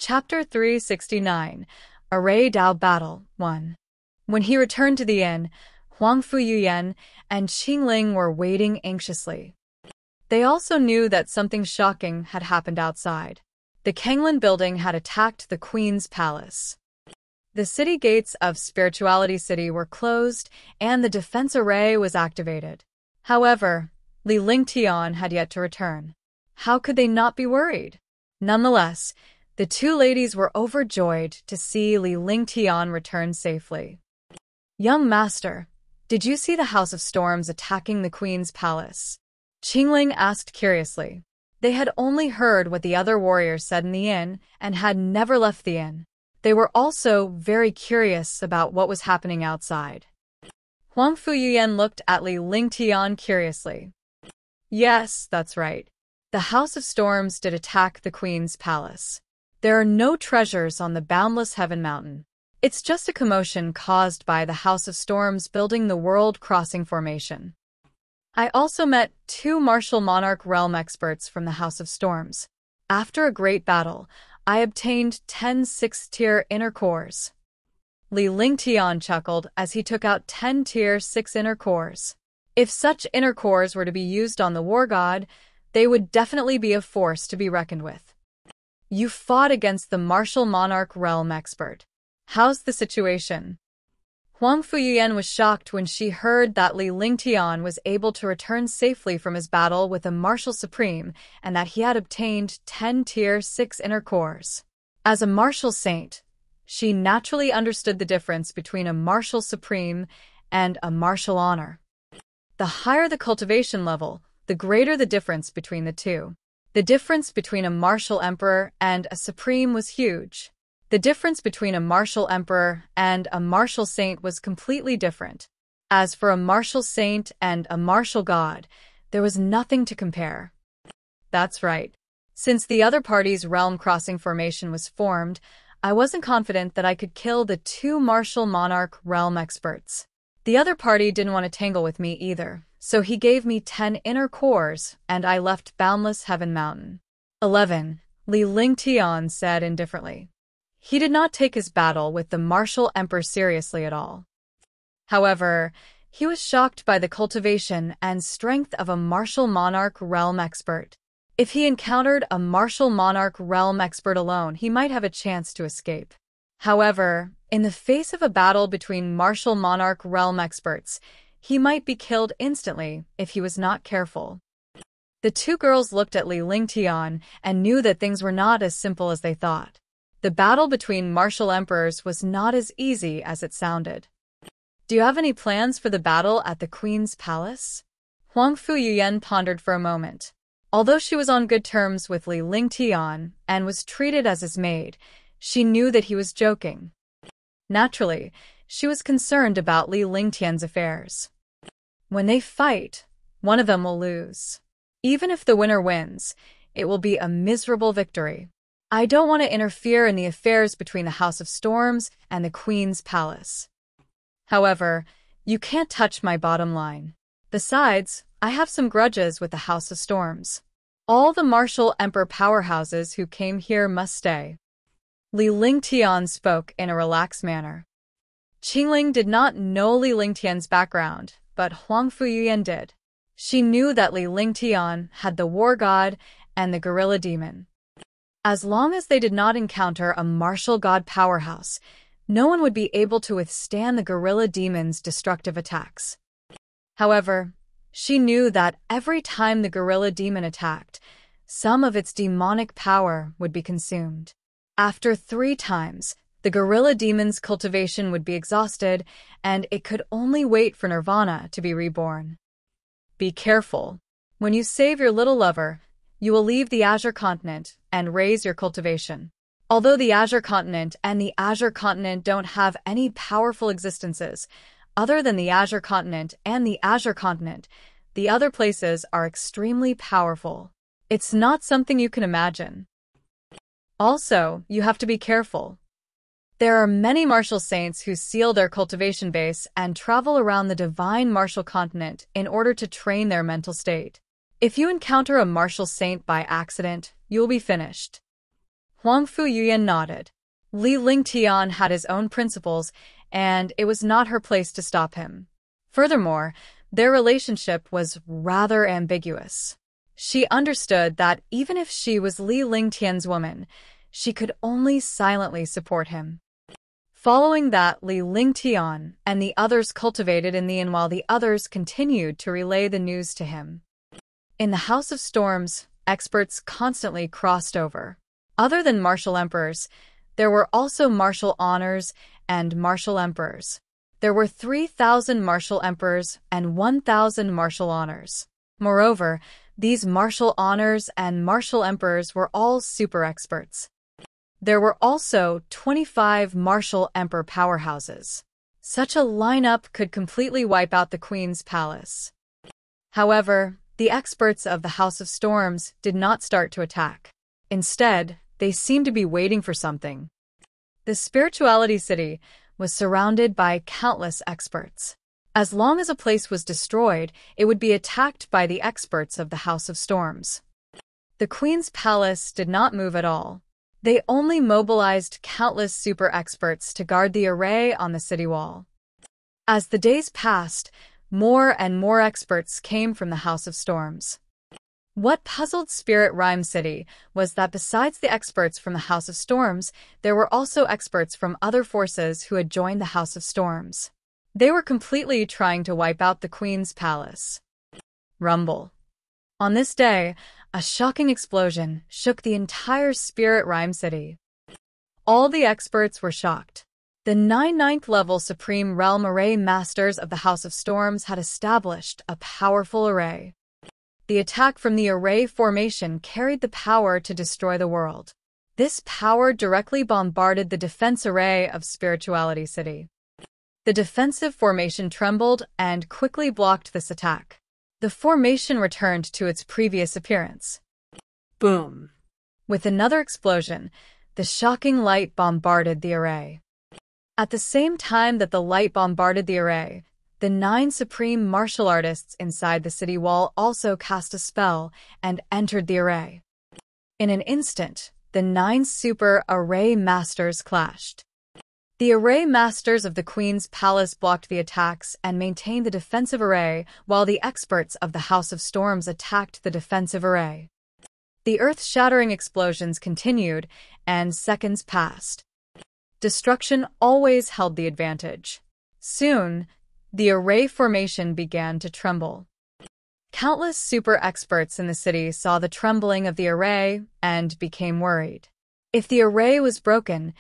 Chapter 369 Array Dao Battle 1. When he returned to the inn, Huang Fuyuyan and Qingling were waiting anxiously. They also knew that something shocking had happened outside. The Kenglin building had attacked the Queen's palace. The city gates of Spirituality City were closed, and the defense array was activated. However, Li Lingtian had yet to return. How could they not be worried? Nonetheless, the two ladies were overjoyed to see Li Lingtian return safely. "Young master, did you see the House of Storms attacking the Queen's palace?" Qingling asked curiously. They had only heard what the other warriors said in the inn and had never left the inn. They were also very curious about what was happening outside. Huang Fuyuyan looked at Li Lingtian curiously. "Yes, that's right. The House of Storms did attack the Queen's palace. There are no treasures on the boundless Heaven Mountain. It's just a commotion caused by the House of Storms building the World Crossing Formation. I also met 2 Martial Monarch Realm experts from the House of Storms. After a great battle, I obtained 10 6-tier inner cores." Li Lingtian chuckled as he took out 10 tier 6 inner cores. If such inner cores were to be used on the war god, they would definitely be a force to be reckoned with. "You fought against the Martial Monarch Realm expert. How's the situation?" Huang Fuyuyan was shocked when she heard that Li Lingtian was able to return safely from his battle with a Martial Supreme and that he had obtained 10 tier 6 inner cores. As a Martial Saint, she naturally understood the difference between a Martial Supreme and a Martial Honor. The higher the cultivation level, the greater the difference between the two. The difference between a Martial Emperor and a Supreme was huge. The difference between a Martial Emperor and a Martial Saint was completely different. As for a Martial Saint and a Martial God, there was nothing to compare. That's right. Since the other party's realm crossing formation was formed, I wasn't confident that I could kill the 2 Martial Monarch realm experts. The other party didn't want to tangle with me either, so he gave me 10 inner cores, and I left Boundless Heaven Mountain. 11. Li Lingtian said indifferently. He did not take his battle with the Martial Emperor seriously at all. However, he was shocked by the cultivation and strength of a Martial Monarch realm expert. If he encountered a Martial Monarch realm expert alone, he might have a chance to escape. However, in the face of a battle between Martial Monarch realm experts, he might be killed instantly if he was not careful. The two girls looked at Li Lingtian and knew that things were not as simple as they thought. The battle between Martial Emperors was not as easy as it sounded. "Do you have any plans for the battle at the Queen's palace?" Huang Fuyuyan pondered for a moment. Although she was on good terms with Li Lingtian and was treated as his maid, she knew that he was joking. Naturally, she was concerned about Li Lingtian's affairs. When they fight, one of them will lose. Even if the winner wins, it will be a miserable victory. I don't want to interfere in the affairs between the House of Storms and the Queen's palace. However, you can't touch my bottom line. Besides, I have some grudges with the House of Storms. All the Martial Emperor powerhouses who came here must stay. Li Lingtian spoke in a relaxed manner. Qingling did not know Li Lingtian's background, but Huang Fuyuyan did. She knew that Li Lingtian had the War God and the Gorilla Demon. As long as they did not encounter a Martial God powerhouse, no one would be able to withstand the Gorilla Demon's destructive attacks. However, she knew that every time the Gorilla Demon attacked, some of its demonic power would be consumed. After 3 times, the Gorilla Demon's cultivation would be exhausted, and it could only wait for Nirvana to be reborn. Be careful. When you save your little lover, you will leave the Azure Continent and raise your cultivation. Although the Azure Continent and the Azure Continent don't have any powerful existences, other than the Azure Continent and the Azure Continent, the other places are extremely powerful. It's not something you can imagine. Also, you have to be careful. There are many martial saints who seal their cultivation base and travel around the divine martial continent in order to train their mental state. If you encounter a martial saint by accident, you will be finished. Huang Fuyuyan nodded. Li Lingtian had his own principles, and it was not her place to stop him. Furthermore, their relationship was rather ambiguous. She understood that even if she was Li Lingtian's woman, she could only silently support him. Following that, Li Lingtian and the others cultivated in the inn while the others continued to relay the news to him. In the House of Storms, experts constantly crossed over. Other than martial emperors, there were also martial honors and martial emperors. There were 3,000 martial emperors and 1,000 martial honors. Moreover, these martial honors and martial emperors were all super experts. There were also 25 martial emperor powerhouses. Such a lineup could completely wipe out the Queen's palace. However, the experts of the House of Storms did not start to attack. Instead, they seemed to be waiting for something. The spirituality city was surrounded by countless experts. As long as a place was destroyed, it would be attacked by the experts of the House of Storms. The Queen's palace did not move at all. They only mobilized countless super experts to guard the array on the city wall. As the days passed, more and more experts came from the House of Storms. What puzzled Spirit Rhyme City was that besides the experts from the House of Storms, there were also experts from other forces who had joined the House of Storms. They were completely trying to wipe out the Queen's palace. Rumble. On this day, a shocking explosion shook the entire Spirit Rhyme City. All the experts were shocked. The 9th level Supreme Realm Array Masters of the House of Storms had established a powerful array. The attack from the array formation carried the power to destroy the world. This power directly bombarded the defense array of Spirituality City. The defensive formation trembled and quickly blocked this attack. The formation returned to its previous appearance. Boom! With another explosion, the shocking light bombarded the array. At the same time that the light bombarded the array, the 9 supreme martial artists inside the city wall also cast a spell and entered the array. In an instant, the 9 super array masters clashed. The array masters of the Queen's palace blocked the attacks and maintained the defensive array, while the experts of the House of Storms attacked the defensive array. The earth-shattering explosions continued, and seconds passed. Destruction always held the advantage. Soon, the array formation began to tremble. Countless super experts in the city saw the trembling of the array and became worried. If the array was broken,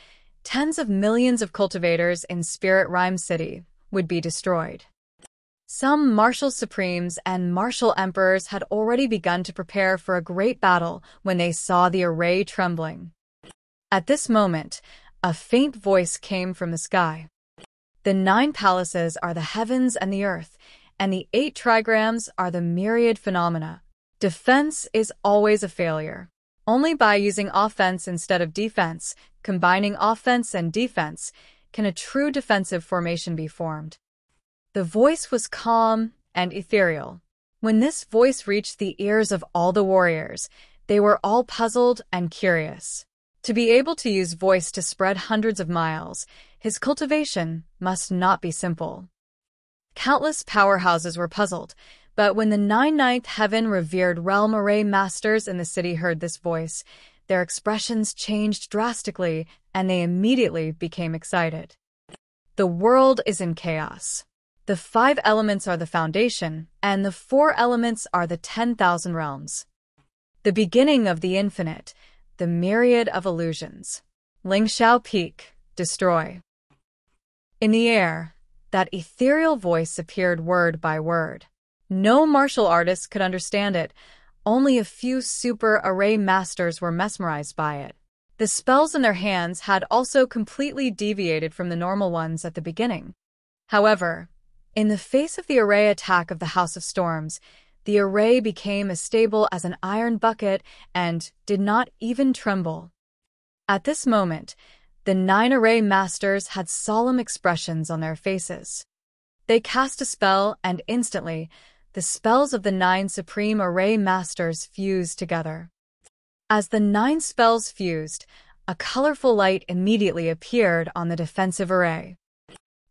tens of millions of cultivators in Spirit Rhyme City would be destroyed. Some martial supremes and martial emperors had already begun to prepare for a great battle when they saw the array trembling. At this moment, a faint voice came from the sky. The 9 palaces are the heavens and the earth, and the 8 trigrams are the myriad phenomena. Defense is always a failure. Only by using offense instead of defense, combining offense and defense, can a true defensive formation be formed. The voice was calm and ethereal. When this voice reached the ears of all the warriors, they were all puzzled and curious. To be able to use voice to spread hundreds of miles, his cultivation must not be simple. Countless powerhouses were puzzled, but when the 9th heaven revered realm array masters in the city heard this voice, their expressions changed drastically and they immediately became excited. The world is in chaos. The 5 elements are the foundation, and the 4 elements are the 10,000 realms. The beginning of the infinite, the myriad of illusions. Lingxiao Peak, destroy. In the air, that ethereal voice appeared word by word. No martial artist could understand it. Only a few super array masters were mesmerized by it. The spells in their hands had also completely deviated from the normal ones at the beginning. However, in the face of the array attack of the House of Storms, the array became as stable as an iron bucket and did not even tremble. At this moment, the 9 array masters had solemn expressions on their faces. They cast a spell and instantly, the spells of the 9 supreme array masters fused together. As the 9 spells fused, a colorful light immediately appeared on the defensive array.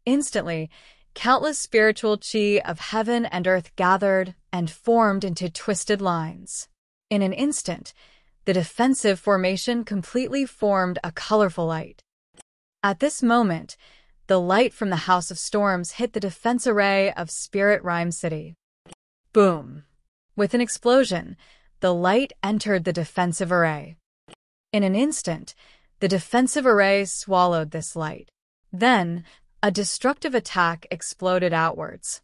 Instantly, countless spiritual chi of heaven and earth gathered and formed into twisted lines. In an instant, the defensive formation completely formed a colorful light. At this moment, the light from the House of Storms hit the defense array of Spirit Rhyme City. Boom! With an explosion, the light entered the defensive array. In an instant, the defensive array swallowed this light. Then, a destructive attack exploded outwards.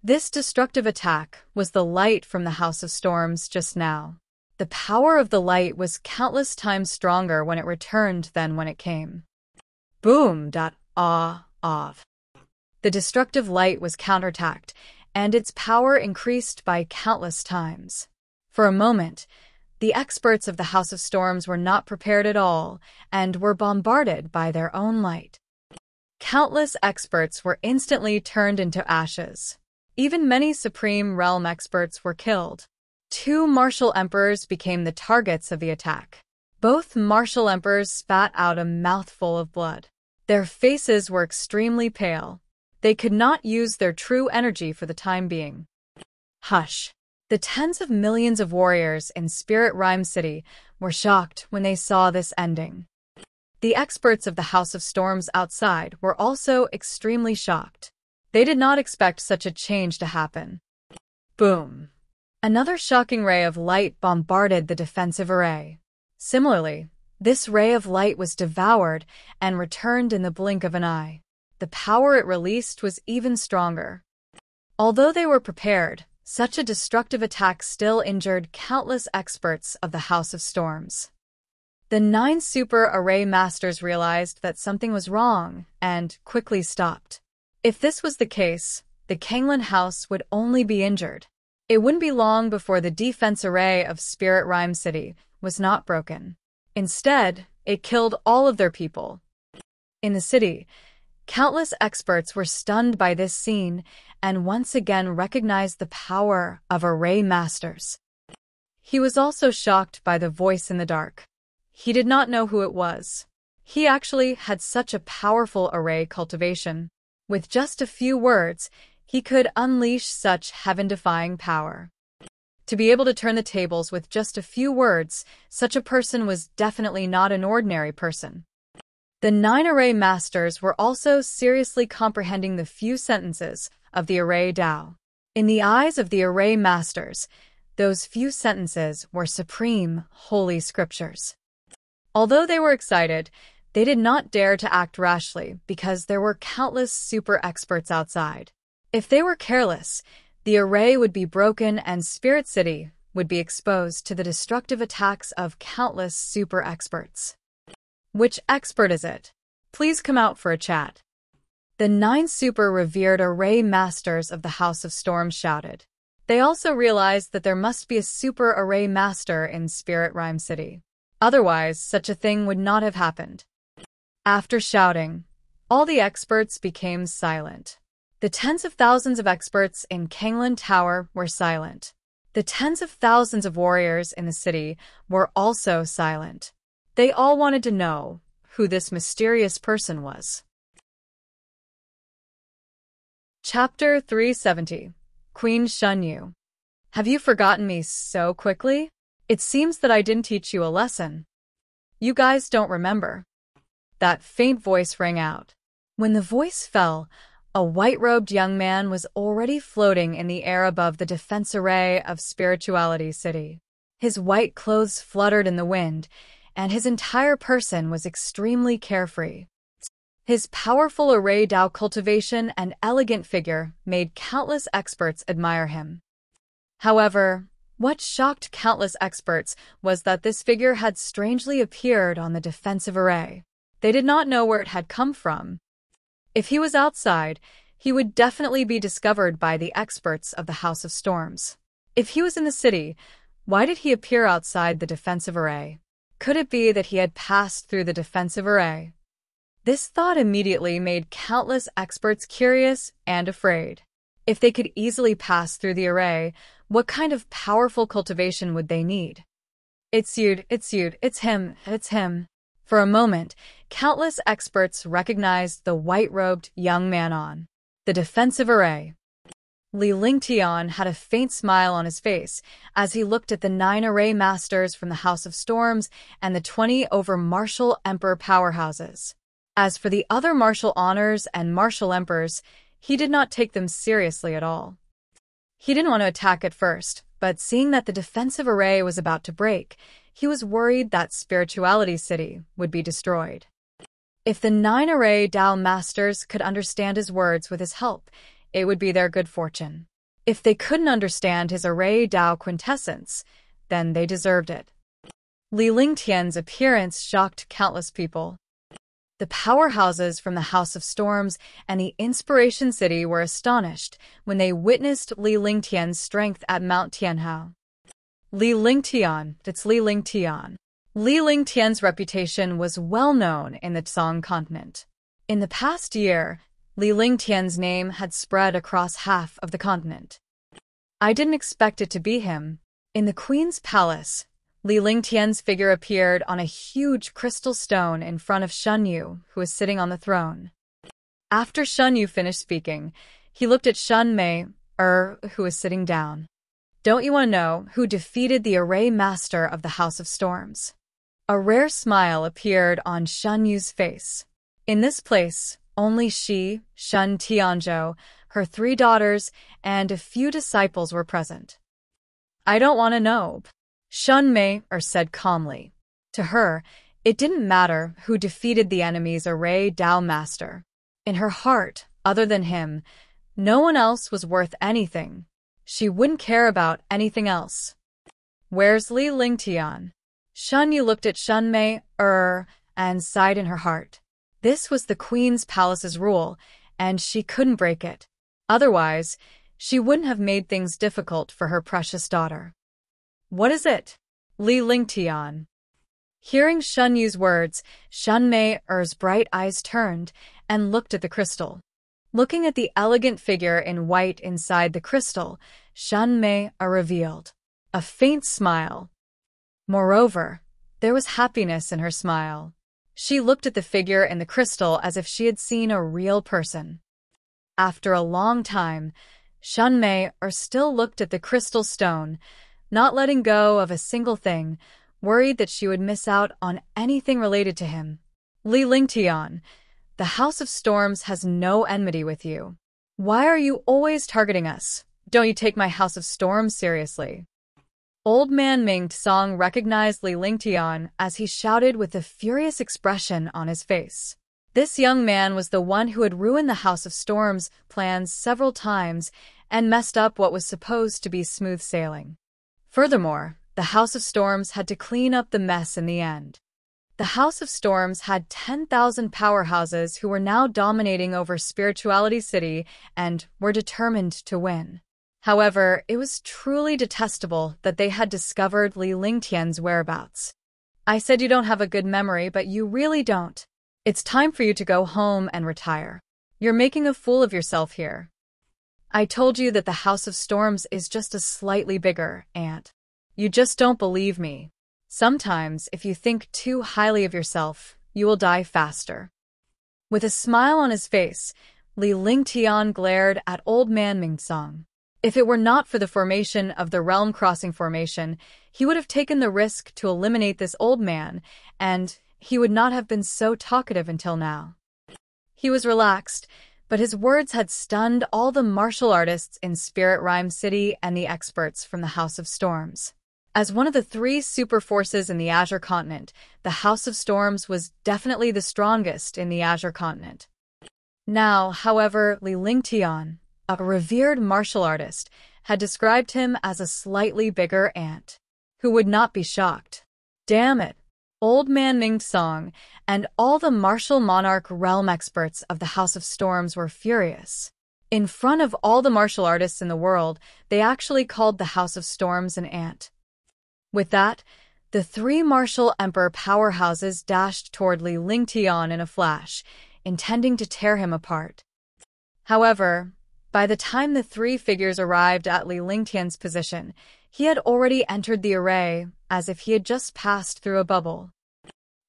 This destructive attack was the light from the House of Storms just now. The power of the light was countless times stronger when it returned than when it came. Boom! Off. The destructive light was counterattacked, and its power increased by countless times. For a moment, the experts of the House of Storms were not prepared at all and were bombarded by their own light. Countless experts were instantly turned into ashes. Even many Supreme Realm experts were killed. 2 martial emperors became the targets of the attack. Both martial emperors spat out a mouthful of blood. Their faces were extremely pale. They could not use their true energy for the time being. Hush! The tens of millions of warriors in Spirit Rhyme City were shocked when they saw this ending. The experts of the House of Storms outside were also extremely shocked. They did not expect such a change to happen. Boom! Another shocking ray of light bombarded the defensive array. Similarly, this ray of light was devoured and returned in the blink of an eye. The power it released was even stronger. Although they were prepared, such a destructive attack still injured countless experts of the House of Storms. The 9 Super Array Masters realized that something was wrong and quickly stopped. If this was the case, the Kanglan House would only be injured. It wouldn't be long before the defense array of Spirit Rhyme City was not broken. Instead, it killed all of their people. In the city, countless experts were stunned by this scene and once again recognized the power of Array Masters. He was also shocked by the voice in the dark. He did not know who it was. He actually had such a powerful array cultivation. With just a few words, he could unleash such heaven-defying power. To be able to turn the tables with just a few words, such a person was definitely not an ordinary person. The 9 Array Masters were also seriously comprehending the few sentences of the Array Tao. In the eyes of the Array Masters, those few sentences were supreme, holy scriptures. Although they were excited, they did not dare to act rashly because there were countless super experts outside. If they were careless, the array would be broken and Spirit City would be exposed to the destructive attacks of countless super experts. Which expert is it? Please come out for a chat. The 9 super revered Array Masters of the House of Storms shouted. They also realized that there must be a super Array Master in Spirit Rhyme City. Otherwise, such a thing would not have happened. After shouting, all the experts became silent. The tens of thousands of experts in Kanglan Tower were silent. The tens of thousands of warriors in the city were also silent. They all wanted to know who this mysterious person was. Chapter 370. Queen Shunyu. Have you forgotten me so quickly? It seems that I didn't teach you a lesson. You guys don't remember. That faint voice rang out. When the voice fell, a white-robed young man was already floating in the air above the defense array of Spirituality City. His white clothes fluttered in the wind, and his entire person was extremely carefree. His powerful array Tao cultivation and elegant figure made countless experts admire him. However, what shocked countless experts was that this figure had strangely appeared on the defensive array. They did not know where it had come from. If he was outside, he would definitely be discovered by the experts of the House of Storms. If he was in the city, why did he appear outside the defensive array? Could it be that he had passed through the defensive array? This thought immediately made countless experts curious and afraid. If they could easily pass through the array, what kind of powerful cultivation would they need? It's him. For a moment, countless experts recognized the white-robed young man on the defensive array. Li Lingtian had a faint smile on his face as he looked at the 9 array masters from the House of Storms and the 20 over martial emperor powerhouses. As for the other martial honors and martial emperors, he did not take them seriously at all. He didn't want to attack at first, but seeing that the defensive array was about to break, he was worried that Spirituality City would be destroyed. If the 9 array Dao masters could understand his words with his help, it would be their good fortune. If they couldn't understand his array Dao quintessence, then they deserved it. Li Lingtian's appearance shocked countless people. The powerhouses from the House of Storms and the Inspiration City were astonished when they witnessed Li Lingtian's strength at Mount Tianhao. Li Lingtian, it's Li Lingtian. Li Lingtian's reputation was well known in the Tsang continent. In the past year, Li Lingtian's name had spread across half of the continent. I didn't expect it to be him. In the Queen's palace, Li Lingtian's figure appeared on a huge crystal stone in front of Shen Yu, who was sitting on the throne. After Shen Yu finished speaking, he looked at Shen Mei, who was sitting down. Don't you want to know who defeated the array master of the House of Storms? A rare smile appeared on Shen Yu's face. In this place, only she, Shen Tianzhou, her 3 daughters, and a few disciples were present. I don't want to know, Shen Mei said calmly. To her, it didn't matter who defeated the enemy's array Dao master. In her heart, other than him, no one else was worth anything. She wouldn't care about anything else. Where's Li Lingtian? Shen Yu looked at Shen Mei, and sighed in her heart. This was the Queen's palace's rule, and she couldn't break it. Otherwise, she wouldn't have made things difficult for her precious daughter. What is it? Li Lingtian. Hearing Shen Yu's words, Shen Mei's bright eyes turned and looked at the crystal. Looking at the elegant figure in white inside the crystal, Shen Mei revealed a faint smile. Moreover, there was happiness in her smile. She looked at the figure in the crystal as if she had seen a real person. After a long time, Shen Mei still looked at the crystal stone, not letting go of a single thing, worried that she would miss out on anything related to him. Li Lingtian, the House of Storms has no enmity with you. Why are you always targeting us? Don't you take my House of Storms seriously? Old man Ming Tsang recognized Li Lingtian as he shouted with a furious expression on his face. This young man was the one who had ruined the House of Storms' plans several times and messed up what was supposed to be smooth sailing. Furthermore, the House of Storms had to clean up the mess in the end. The House of Storms had 10,000 powerhouses who were now dominating over Spirituality City and were determined to win. However, it was truly detestable that they had discovered Li Lingtian's whereabouts. I said you don't have a good memory, but you really don't. It's time for you to go home and retire. You're making a fool of yourself here. I told you that the House of Storms is just a slightly bigger ant. You just don't believe me. Sometimes, if you think too highly of yourself, you will die faster. With a smile on his face, Li Lingtian glared at old man Ming Tsang. If it were not for the formation of the Realm Crossing Formation, he would have taken the risk to eliminate this old man, and he would not have been so talkative until now. He was relaxed, but his words had stunned all the martial artists in Spirit Rhyme City and the experts from the House of Storms. As one of the 3 super forces in the Azure Continent, the House of Storms was definitely the strongest in the Azure Continent. Now, however, Li Lingtian, a revered martial artist, had described him as a slightly bigger ant. Who would not be shocked? Damn it! Old man Ming Tsang and all the martial monarch realm experts of the House of Storms were furious. In front of all the martial artists in the world, they actually called the House of Storms an ant. With that, the 3 martial emperor powerhouses dashed toward Li Lingtian in a flash, intending to tear him apart. However, by the time the 3 figures arrived at Li Lingtian's position, he had already entered the array, as if he had just passed through a bubble.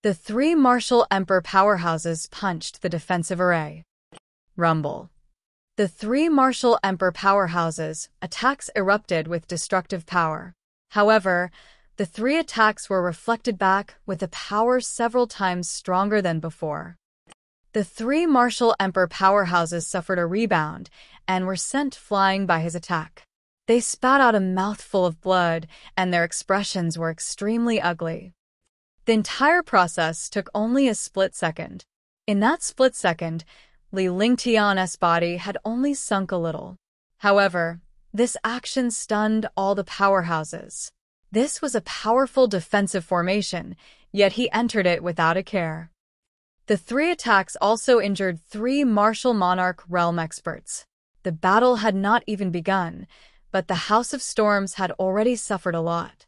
The three martial emperor powerhouses punched the defensive array. Rumble. The three martial emperor powerhouses' attacks erupted with destructive power. However, the three attacks were reflected back with a power several times stronger than before. The three martial emperor powerhouses suffered a rebound and were sent flying by his attack. They spat out a mouthful of blood, and their expressions were extremely ugly. The entire process took only a split second. In that split second, Li Lingtian's body had only sunk a little. However, this action stunned all the powerhouses. This was a powerful defensive formation, yet he entered it without a care. The three attacks also injured three martial monarch realm experts. The battle had not even begun, but the House of Storms had already suffered a lot.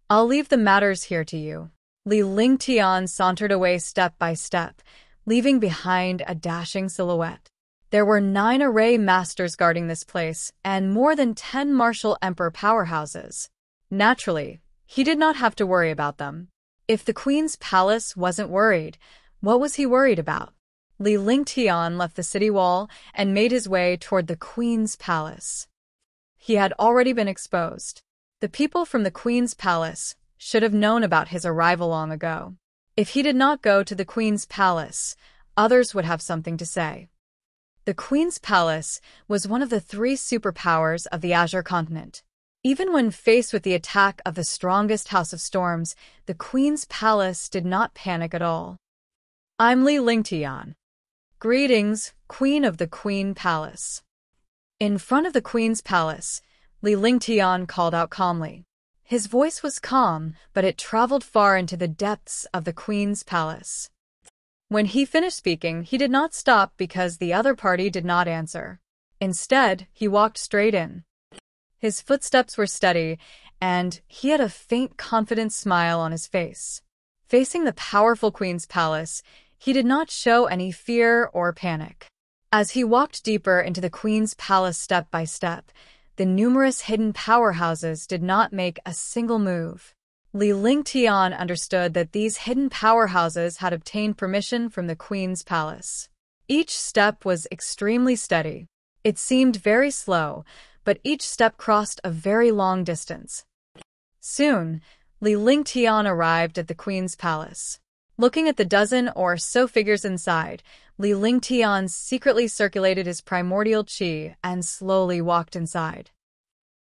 I'll leave the matters here to you. Li Lingtian sauntered away step by step, leaving behind a dashing silhouette. There were 9 array masters guarding this place, and more than 10 martial emperor powerhouses. Naturally, he did not have to worry about them. If the Queen's palace wasn't worried, what was he worried about? Li Lingtian left the city wall and made his way toward the Queen's palace. He had already been exposed. The people from the Queen's palace should have known about his arrival long ago. If he did not go to the Queen's palace, others would have something to say. The Queen's palace was one of the 3 superpowers of the Azure continent. Even when faced with the attack of the strongest House of Storms, the Queen's palace did not panic at all. I'm Li Lingtian. Greetings, Queen of the Queen Palace. In front of the Queen's palace, Li Lingtian called out calmly. His voice was calm, but it traveled far into the depths of the Queen's palace. When he finished speaking, he did not stop because the other party did not answer. Instead, he walked straight in. His footsteps were steady, and he had a faint, confident smile on his face. Facing the powerful Queen's palace, he did not show any fear or panic. As he walked deeper into the Queen's palace step by step, the numerous hidden powerhouses did not make a single move. Li Lingtian understood that these hidden powerhouses had obtained permission from the Queen's palace. Each step was extremely steady. It seemed very slow, but each step crossed a very long distance. Soon, Li Lingtian arrived at the Queen's palace. Looking at the dozen or so figures inside, Li Lingtian secretly circulated his primordial qi and slowly walked inside.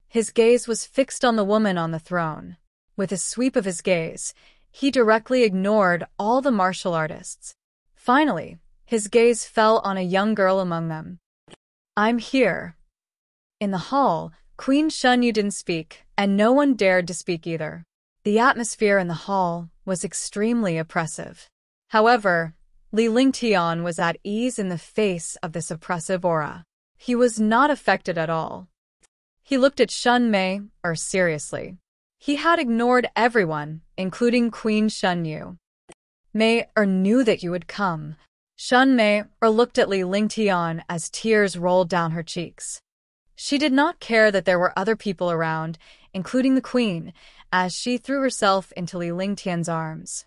His gaze was fixed on the woman on the throne. With a sweep of his gaze, he directly ignored all the martial artists. Finally, his gaze fell on a young girl among them. I'm here. In the hall, Queen Xueqi didn't speak, and no one dared to speak either. The atmosphere in the hall was extremely oppressive. However, Li Lingtian was at ease in the face of this oppressive aura. He was not affected at all. He looked at Xueqi seriously. He had ignored everyone, including Queen Xueqi. Mei knew that you would come. Xueqi looked at Li Lingtian as tears rolled down her cheeks. She did not care that there were other people around, including the Queen, as she threw herself into Li Lingtian's arms.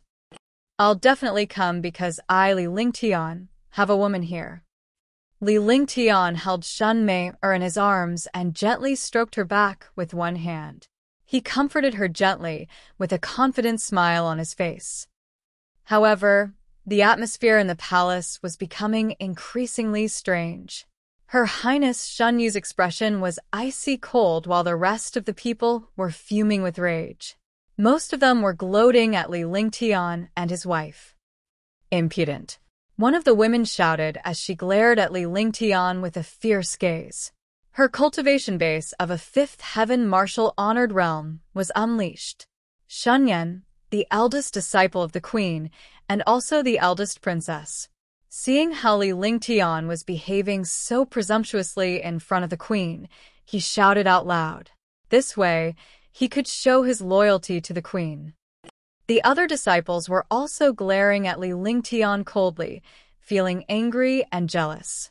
I'll definitely come because I, Li Lingtian, have a woman here. Li Lingtian held Xueqi in his arms and gently stroked her back with one hand. He comforted her gently, with a confident smile on his face. However, the atmosphere in the palace was becoming increasingly strange. Her Highness Xueqi's expression was icy cold while the rest of the people were fuming with rage. Most of them were gloating at Li Lingtian and his wife. Impudent. One of the women shouted as she glared at Li Lingtian with a fierce gaze. Her cultivation base of a 5th heaven martial honored realm was unleashed. Xueqi, the eldest disciple of the queen, and also the eldest princess. Seeing how Li Lingtian was behaving so presumptuously in front of the queen, he shouted out loud. This way, he could show his loyalty to the queen. The other disciples were also glaring at Li Lingtian coldly, feeling angry and jealous.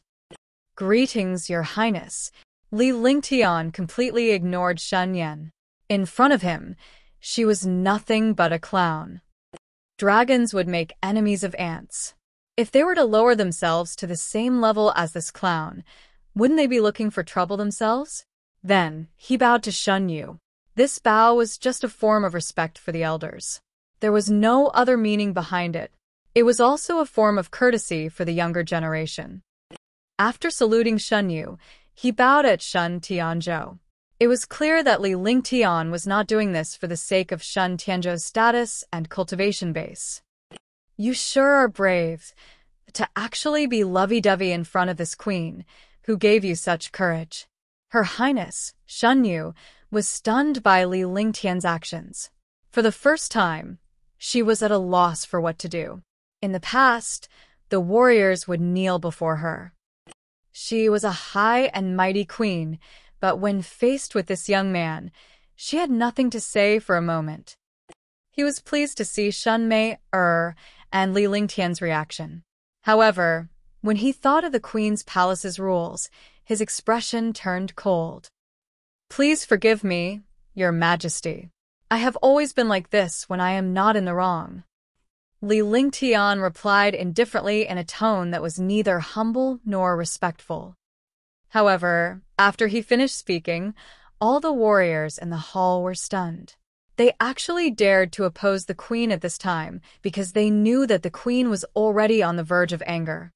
Greetings, Your Highness. Li Lingtian completely ignored Xueqi. In front of him, she was nothing but a clown. Dragons would make enemies of ants. If they were to lower themselves to the same level as this clown, wouldn't they be looking for trouble themselves? Then, he bowed to Xueqi. This bow was just a form of respect for the elders. There was no other meaning behind it. It was also a form of courtesy for the younger generation. After saluting Xueqi, he bowed at Shen Tianzhou. It was clear that Li Lingtian was not doing this for the sake of Shen Tianzhou's status and cultivation base. You sure are brave, to actually be lovey-dovey in front of this queen, who gave you such courage. Her Highness, Xueqi, was stunned by Li Lingtian's actions. For the first time, she was at a loss for what to do. In the past, the warriors would kneel before her. She was a high and mighty queen, but when faced with this young man, she had nothing to say for a moment. He was pleased to see Shenmei and Li Lingtian's reaction. However, when he thought of the Queen's palace's rules, his expression turned cold. Please forgive me, Your Majesty. I have always been like this when I am not in the wrong. Li Lingtian replied indifferently in a tone that was neither humble nor respectful. However, after he finished speaking, all the warriors in the hall were stunned. They actually dared to oppose the queen at this time because they knew that the queen was already on the verge of anger.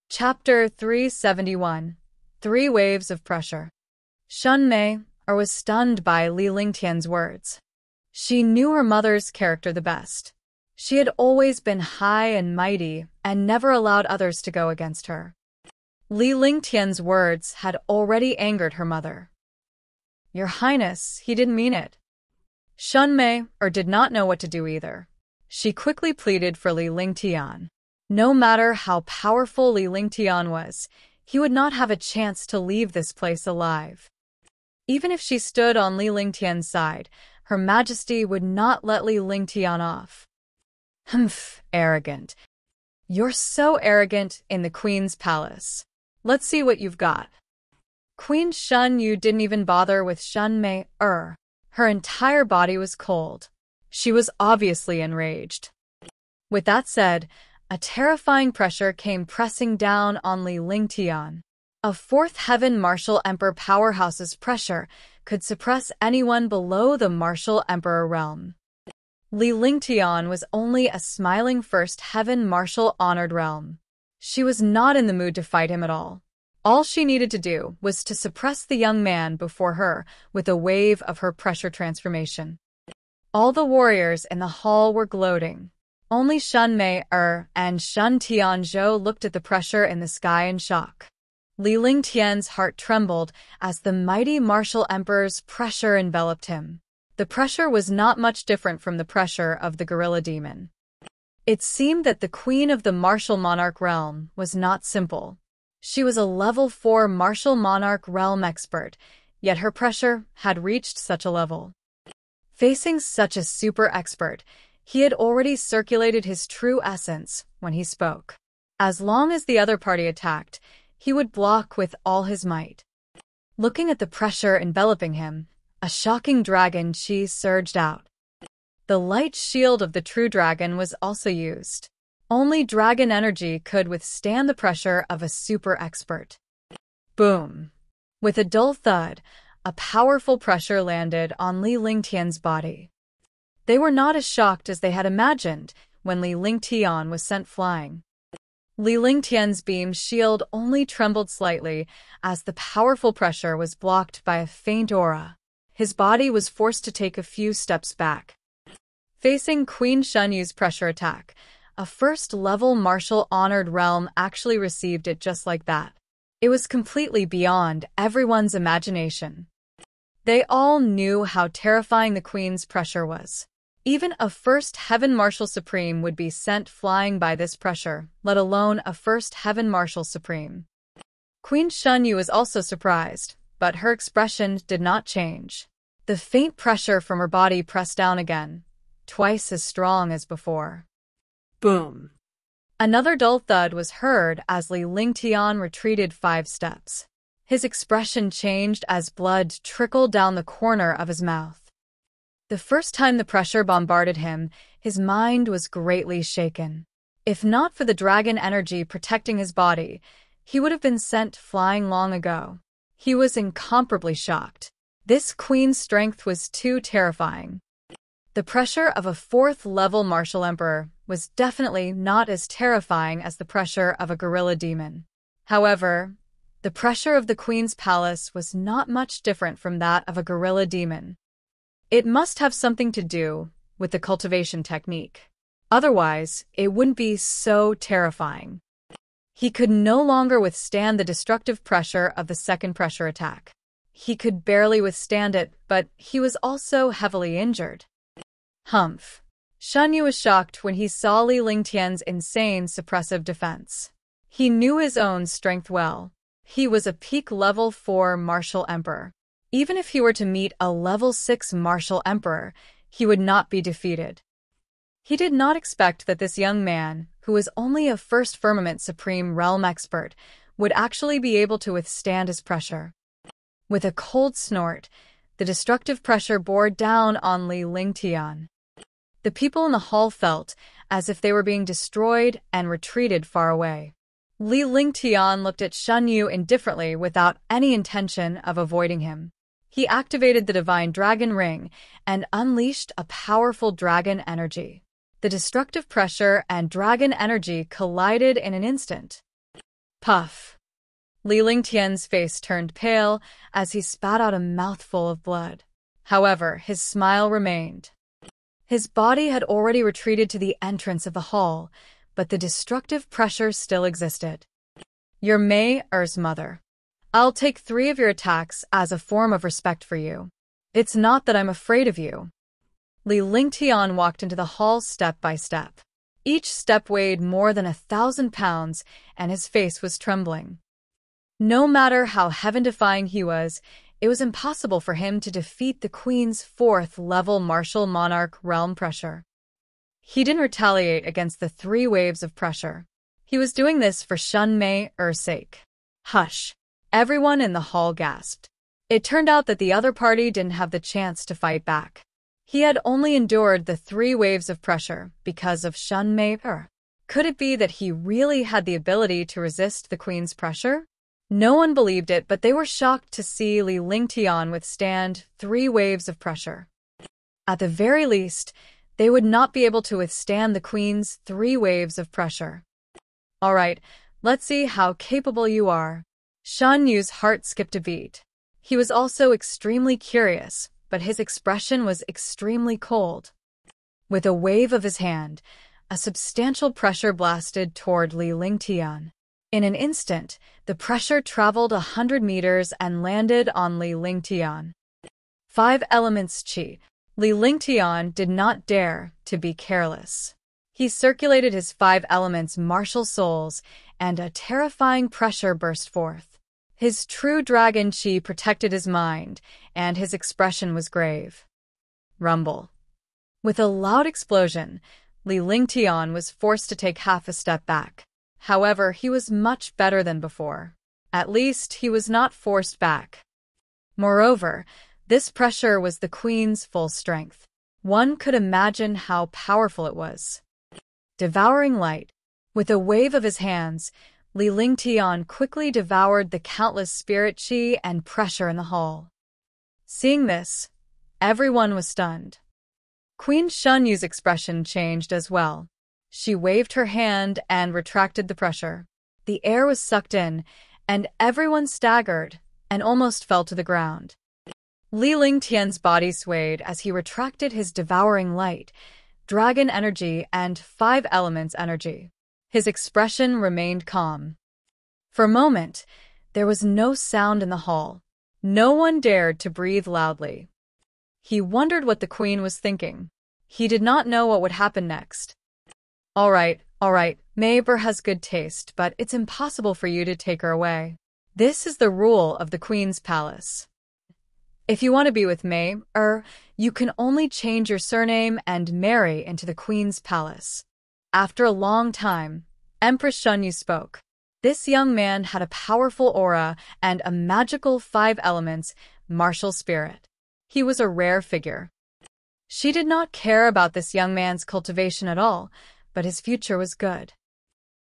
Chapter 371. 3 Waves of Pressure. Shenmei was stunned by Li Lingtian's words. She knew her mother's character the best. She had always been high and mighty and never allowed others to go against her. Li Lingtian's words had already angered her mother. Your Highness, he didn't mean it. Shenmei did not know what to do either. She quickly pleaded for Li Lingtian. No matter how powerful Li Lingtian was, he would not have a chance to leave this place alive. Even if she stood on Li Lingtian's side, Her Majesty would not let Li Lingtian off. Humph, arrogant. You're so arrogant in the Queen's palace. Let's see what you've got. Queen Xueqi didn't even bother with Shenmei. Her entire body was cold. She was obviously enraged. With that said, a terrifying pressure came pressing down on Li Lingtian. A fourth heaven martial emperor powerhouse's pressure could suppress anyone below the martial emperor realm. Li Lingtian was only a smiling first heaven martial honored realm. She was not in the mood to fight him at all. All she needed to do was to suppress the young man before her with a wave of her pressure transformation. All the warriors in the hall were gloating. Only Shenmei and Shen Tianzhou looked at the pressure in the sky in shock. Li Lingtian's heart trembled as the mighty martial emperor's pressure enveloped him. The pressure was not much different from the pressure of the gorilla demon. It seemed that the queen of the martial monarch realm was not simple. She was a level 4 martial monarch realm expert, yet her pressure had reached such a level. Facing such a super expert, he had already circulated his true essence when he spoke. As long as the other party attacked, he would block with all his might. Looking at the pressure enveloping him, a shocking dragon chi surged out. The light shield of the true dragon was also used. Only dragon energy could withstand the pressure of a super expert. Boom! With a dull thud, a powerful pressure landed on Li Lingtian's body. They were not as shocked as they had imagined when Li Lingtian was sent flying. Li Lingtian's beam shield only trembled slightly as the powerful pressure was blocked by a faint aura. His body was forced to take a few steps back. Facing Queen Xueqi's pressure attack, a first-level martial honored realm actually received it just like that. It was completely beyond everyone's imagination. They all knew how terrifying the queen's pressure was. Even a first heaven martial supreme would be sent flying by this pressure, let alone a first heaven martial supreme. Queen Xueqi was also surprised, but her expression did not change. The faint pressure from her body pressed down again, twice as strong as before. Boom! Another dull thud was heard as Li Lingtian retreated 5 steps. His expression changed as blood trickled down the corner of his mouth. The first time the pressure bombarded him, his mind was greatly shaken. If not for the dragon energy protecting his body, he would have been sent flying long ago. He was incomparably shocked. This queen's strength was too terrifying. The pressure of a 4th-level martial emperor was definitely not as terrifying as the pressure of a gorilla demon. However, the pressure of the queen's palace was not much different from that of a gorilla demon. It must have something to do with the cultivation technique. Otherwise, it wouldn't be so terrifying. He could no longer withstand the destructive pressure of the second pressure attack. He could barely withstand it, but he was also heavily injured. Humph. Xueqi was shocked when he saw Li Lingtian's insane suppressive defense. He knew his own strength well. He was a peak level 4 martial emperor. Even if he were to meet a level 6 martial emperor, he would not be defeated. He did not expect that this young man, who was only a first firmament supreme realm expert, would actually be able to withstand his pressure. With a cold snort, the destructive pressure bore down on Li Lingtian. The people in the hall felt as if they were being destroyed and retreated far away. Li Lingtian looked at Xueqi indifferently without any intention of avoiding him. He activated the divine dragon ring and unleashed a powerful dragon energy. The destructive pressure and dragon energy collided in an instant. Puff! Li Lingtian's face turned pale as he spat out a mouthful of blood. However, his smile remained. His body had already retreated to the entrance of the hall, but the destructive pressure still existed. You're Mei Er's mother. I'll take 3 of your attacks as a form of respect for you. It's not that I'm afraid of you. Li Lingtian walked into the hall step by step. Each step weighed more than 1,000 pounds, and his face was trembling. No matter how heaven-defying he was, it was impossible for him to defeat the Queen's 4th-level martial monarch realm pressure. He didn't retaliate against the 3 waves of pressure. He was doing this for Mei Er's sake. Hush! Everyone in the hall gasped. It turned out that the other party didn't have the chance to fight back. He had only endured the 3 waves of pressure because of Mei Er. Could it be that he really had the ability to resist the Queen's pressure? No one believed it, but they were shocked to see Li Lingtian withstand 3 waves of pressure. At the very least, they would not be able to withstand the Queen's 3 waves of pressure. All right, let's see how capable you are. Xueqi's heart skipped a beat. He was also extremely curious, but his expression was extremely cold. With a wave of his hand, a substantial pressure blasted toward Li Lingtian. In an instant, the pressure traveled 100 meters and landed on Li Lingtian. 5 elements chi. Li Lingtian did not dare to be careless. He circulated his 5 elements martial souls, and a terrifying pressure burst forth. His true dragon chi protected his mind, and his expression was grave. Rumble. With a loud explosion, Li Lingtian was forced to take half a step back. However, he was much better than before. At least, he was not forced back. Moreover, this pressure was the Queen's full strength. One could imagine how powerful it was. Devouring light. With a wave of his hands, Li Lingtian quickly devoured the countless spirit chi and pressure in the hall. Seeing this, everyone was stunned. Queen Xueqi's expression changed as well. She waved her hand and retracted the pressure. The air was sucked in, and everyone staggered and almost fell to the ground. Li Lingtian's body swayed as he retracted his devouring light, dragon energy, and 5 elements energy. His expression remained calm. For a moment, there was no sound in the hall. No one dared to breathe loudly. He wondered what the Queen was thinking. He did not know what would happen next. All right, Mei Er has good taste, but it's impossible for you to take her away. This is the rule of the Queen's palace. If you want to be with Mei Er, you can only change your surname and marry into the Queen's palace. After a long time, Empress Xueqi spoke. This young man had a powerful aura and a magical 5 elements martial spirit. He was a rare figure. She did not care about this young man's cultivation at all, but his future was good.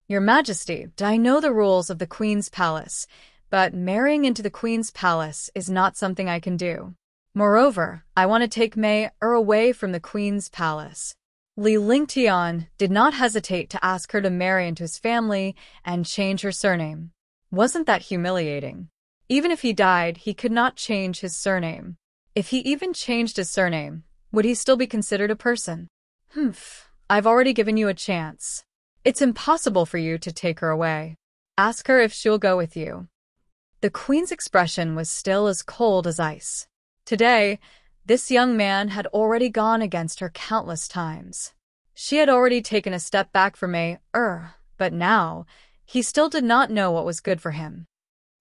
Your Majesty, I know the rules of the Queen's palace, but marrying into the Queen's palace is not something I can do. Moreover, I want to take Mei away from the Queen's palace. Li Lingtian did not hesitate to ask her to marry into his family and change her surname. Wasn't that humiliating? Even if he died, he could not change his surname. If he even changed his surname, would he still be considered a person? I've already given you a chance. It's impossible for you to take her away. Ask her if she'll go with you. The Queen's expression was still as cold as ice. Today, this young man had already gone against her countless times. She had already taken a step back from Mei-er, but now, he still did not know what was good for him.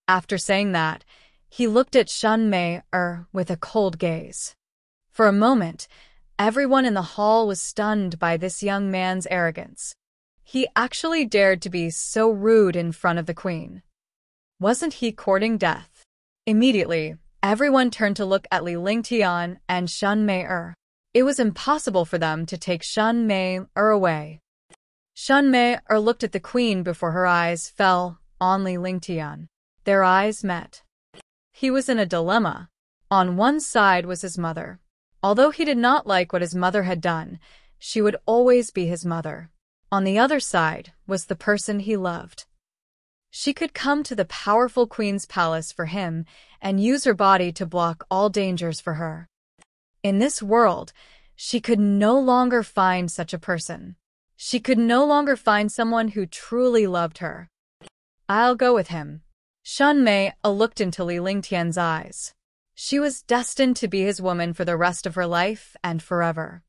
After saying that, he looked at Shun Mei-er with a cold gaze. For a moment, everyone in the hall was stunned by this young man's arrogance. He actually dared to be so rude in front of the Queen. Wasn't he courting death? Immediately, everyone turned to look at Li Lingtian and Shun Mei-er. It was impossible for them to take Shun Mei-er away. Shun Mei-er looked at the Queen before her eyes fell on Li Lingtian. Their eyes met. He was in a dilemma. On one side was his mother. Although he did not like what his mother had done, she would always be his mother. On the other side was the person he loved. She could come to the powerful Queen's palace for him and use her body to block all dangers for her. In this world, she could no longer find such a person. She could no longer find someone who truly loved her. I'll go with him. Shun Mei looked into Li Lingtian's eyes. She was destined to be his woman for the rest of her life and forever.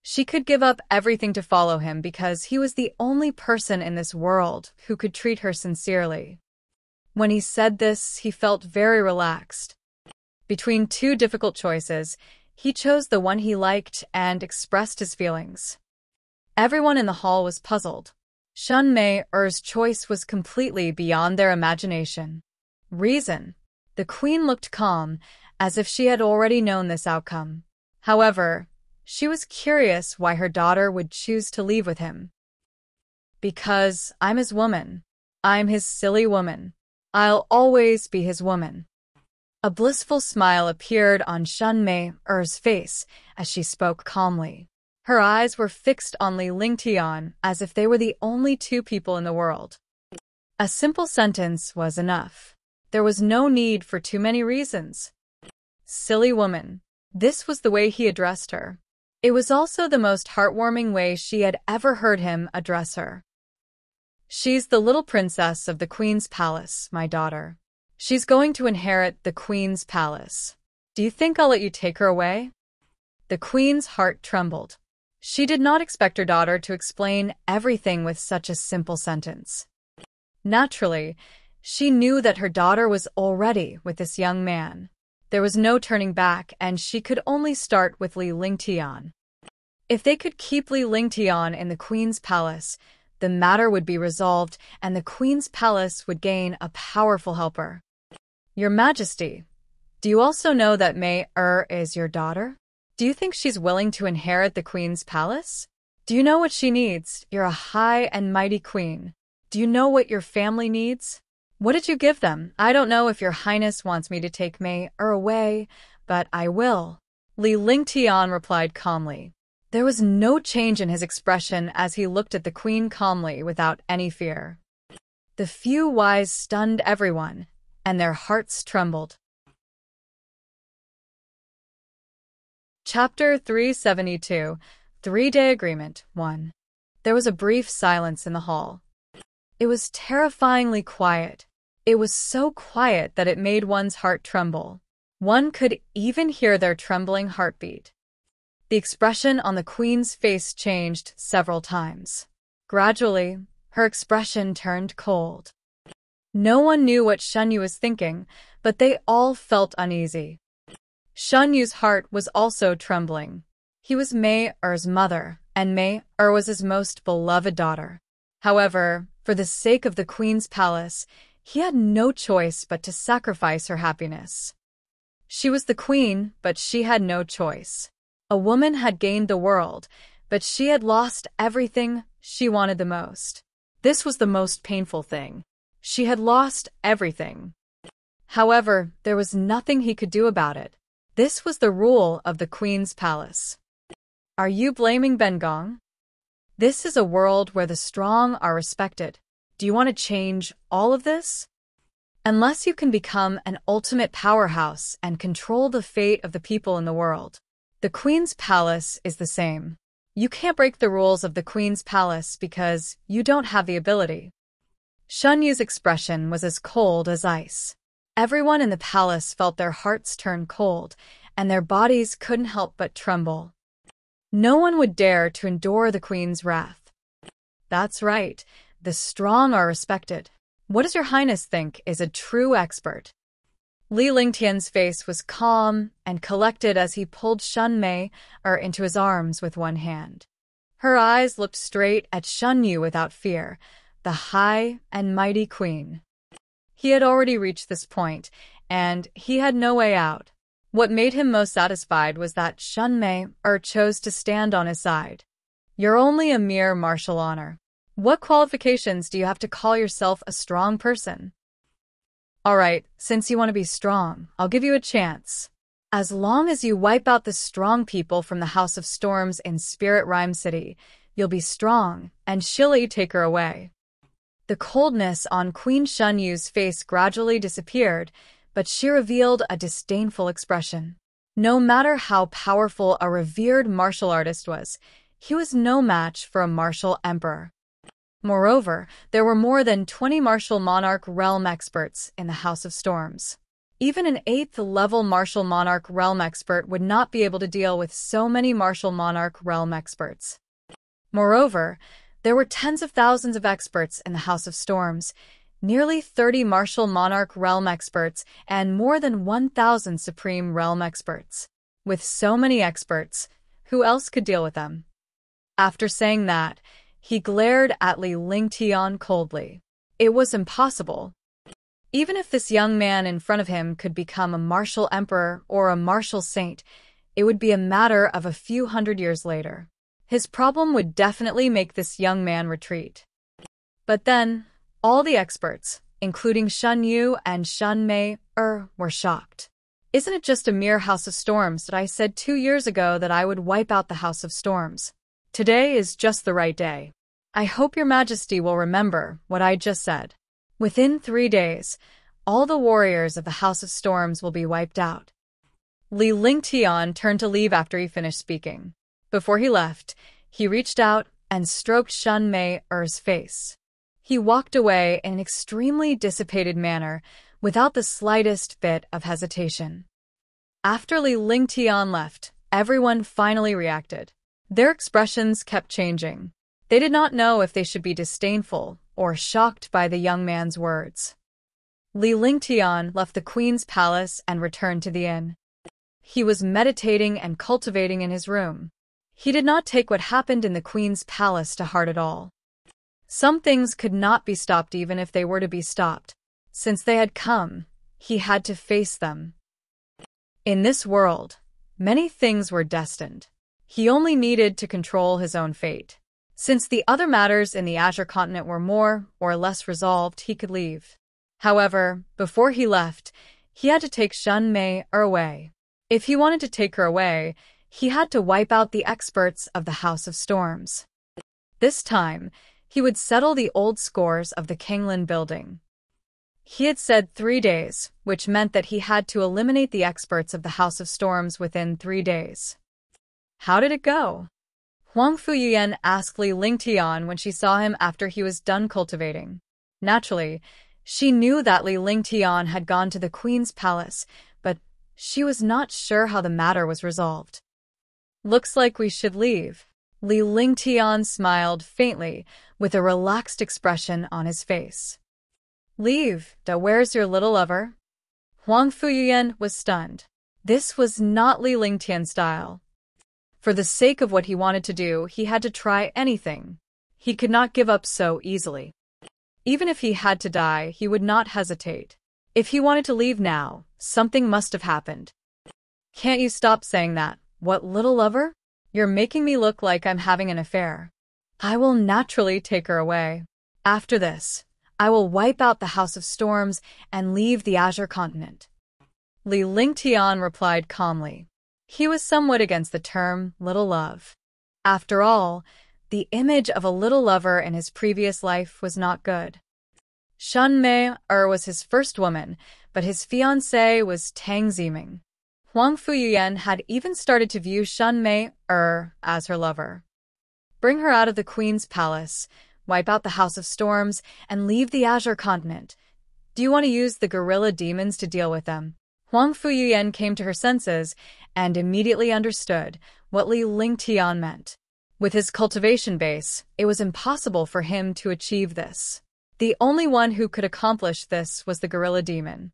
She could give up everything to follow him because he was the only person in this world who could treat her sincerely. When he said this, he felt very relaxed. Between two difficult choices, he chose the one he liked and expressed his feelings. Everyone in the hall was puzzled. Shun Mei-er's choice was completely beyond their imagination. Reason. The Queen looked calm, as if she had already known this outcome. However, she was curious why her daughter would choose to leave with him. Because I'm his woman. I'm his silly woman. I'll always be his woman. A blissful smile appeared on Shun Mei-er's face as she spoke calmly. Her eyes were fixed on Li Lingtian as if they were the only two people in the world. A simple sentence was enough. There was no need for too many reasons. Silly woman. This was the way he addressed her. It was also the most heartwarming way she had ever heard him address her. She's the little princess of the Queen's palace, my daughter. She's going to inherit the Queen's palace. Do you think I'll let you take her away? The Queen's heart trembled. She did not expect her daughter to explain everything with such a simple sentence. Naturally, she knew that her daughter was already with this young man. There was no turning back, and she could only start with Li Lingtian. If they could keep Li Lingtian in the Queen's palace, the matter would be resolved, and the Queen's palace would gain a powerful helper. Your Majesty, do you also know that Mei-er is your daughter? Do you think she's willing to inherit the Queen's palace? Do you know what she needs? You're a high and mighty queen. Do you know what your family needs? What did you give them? I don't know if your highness wants me to take Mei-er away, but I will. Li Lingtian replied calmly. There was no change in his expression as he looked at the queen calmly without any fear. The few wise stunned everyone, and their hearts trembled. Chapter 372, 3-Day Agreement 1. There was a brief silence in the hall. It was terrifyingly quiet. It was so quiet that it made one's heart tremble. One could even hear their trembling heartbeat. The expression on the Queen's face changed several times. Gradually, her expression turned cold. No one knew what Xueqi was thinking, but they all felt uneasy. Xueqi's heart was also trembling. He was Mei-er's mother, and Mei-er was his most beloved daughter. However, for the sake of the Queen's palace, he had no choice but to sacrifice her happiness. She was the Queen, but she had no choice. A woman had gained the world, but she had lost everything she wanted the most. This was the most painful thing. She had lost everything. However, there was nothing he could do about it. This was the rule of the Queen's palace. Are you blaming Bengong? This is a world where the strong are respected. Do you want to change all of this? Unless you can become an ultimate powerhouse and control the fate of the people in the world. The Queen's palace is the same. You can't break the rules of the Queen's palace because you don't have the ability. Shun Yu's expression was as cold as ice. Everyone in the palace felt their hearts turn cold, and their bodies couldn't help but tremble. No one would dare to endure the Queen's wrath. That's right, the strong are respected. What does your highness think is a true expert? Li Lingtian's face was calm and collected as he pulled Shun Mei into his arms with one hand. Her eyes looked straight at Shun Yu without fear, the high and mighty queen. He had already reached this point, and he had no way out. What made him most satisfied was that Shun Mei chose to stand on his side. You're only a mere martial honor. What qualifications do you have to call yourself a strong person? All right, since you want to be strong, I'll give you a chance. As long as you wipe out the strong people from the House of Storms in Spirit Rhyme City, you'll be strong, and Xueqi take her away. The coldness on Queen Shun Yu's face gradually disappeared, but she revealed a disdainful expression. No matter how powerful a revered martial artist was, he was no match for a martial emperor. Moreover, there were more than 20 martial monarch realm experts in the House of Storms. Even an 8th-level martial monarch realm expert would not be able to deal with so many martial monarch realm experts. Moreover, there were tens of thousands of experts in the House of Storms, nearly 30 martial monarch realm experts, and more than 1,000 supreme realm experts. With so many experts, who else could deal with them? After saying that, he glared at Li Lingtian coldly. It was impossible. Even if this young man in front of him could become a martial emperor or a martial saint, it would be a matter of a few hundred years later. His problem would definitely make this young man retreat. But then, all the experts, including Shun Yu and Shun Mei, were shocked. Isn't it just a mere House of Storms that I said 2 years ago that I would wipe out the House of Storms? Today is just the right day. I hope your majesty will remember what I just said. Within 3 days, all the warriors of the House of Storms will be wiped out. Li Lingtian turned to leave after he finished speaking. Before he left, he reached out and stroked Shun Mei's face. He walked away in an extremely dissipated manner, without the slightest bit of hesitation. After Li Lingtian left, everyone finally reacted. Their expressions kept changing. They did not know if they should be disdainful or shocked by the young man's words. Li Lingtian left the queen's palace and returned to the inn. He was meditating and cultivating in his room. He did not take what happened in the queen's palace to heart at all. Some things could not be stopped even if they were to be stopped. Since they had come, he had to face them. In this world, many things were destined. He only needed to control his own fate. Since the other matters in the Azure continent were more or less resolved, he could leave. However, before he left, he had to take Shun Mei away. If he wanted to take her away, he had to wipe out the experts of the House of Storms. This time, he would settle the old scores of the Kanglin building. He had said 3 days, which meant that he had to eliminate the experts of the House of Storms within 3 days. How did it go? Huang Fuyuyan asked Li Lingtian when she saw him after he was done cultivating. Naturally, she knew that Li Lingtian had gone to the queen's palace, but she was not sure how the matter was resolved. Looks like we should leave. Li Lingtian smiled faintly, with a relaxed expression on his face. Leave? Where's your little lover? Huang Fuyuyan was stunned. This was not Li Lingtian's style. For the sake of what he wanted to do, he had to try anything. He could not give up so easily. Even if he had to die, he would not hesitate. If he wanted to leave now, something must have happened. Can't you stop saying that? What, little lover? You're making me look like I'm having an affair. I will naturally take her away. After this, I will wipe out the House of Storms and leave the Azure Continent. Li Lingtian replied calmly. He was somewhat against the term little love. After all, the image of a little lover in his previous life was not good. Shun Mei was his first woman, but his fiancée was Tang Ziming. Huang Fuyuyan had even started to view Shun Mei as her lover. Bring her out of the Queen's palace, wipe out the House of Storms, and leave the Azure Continent. Do you want to use the gorilla demons to deal with them? Huang Fuyuyan came to her senses and immediately understood what Li Lingtian meant. With his cultivation base, it was impossible for him to achieve this. The only one who could accomplish this was the gorilla demon.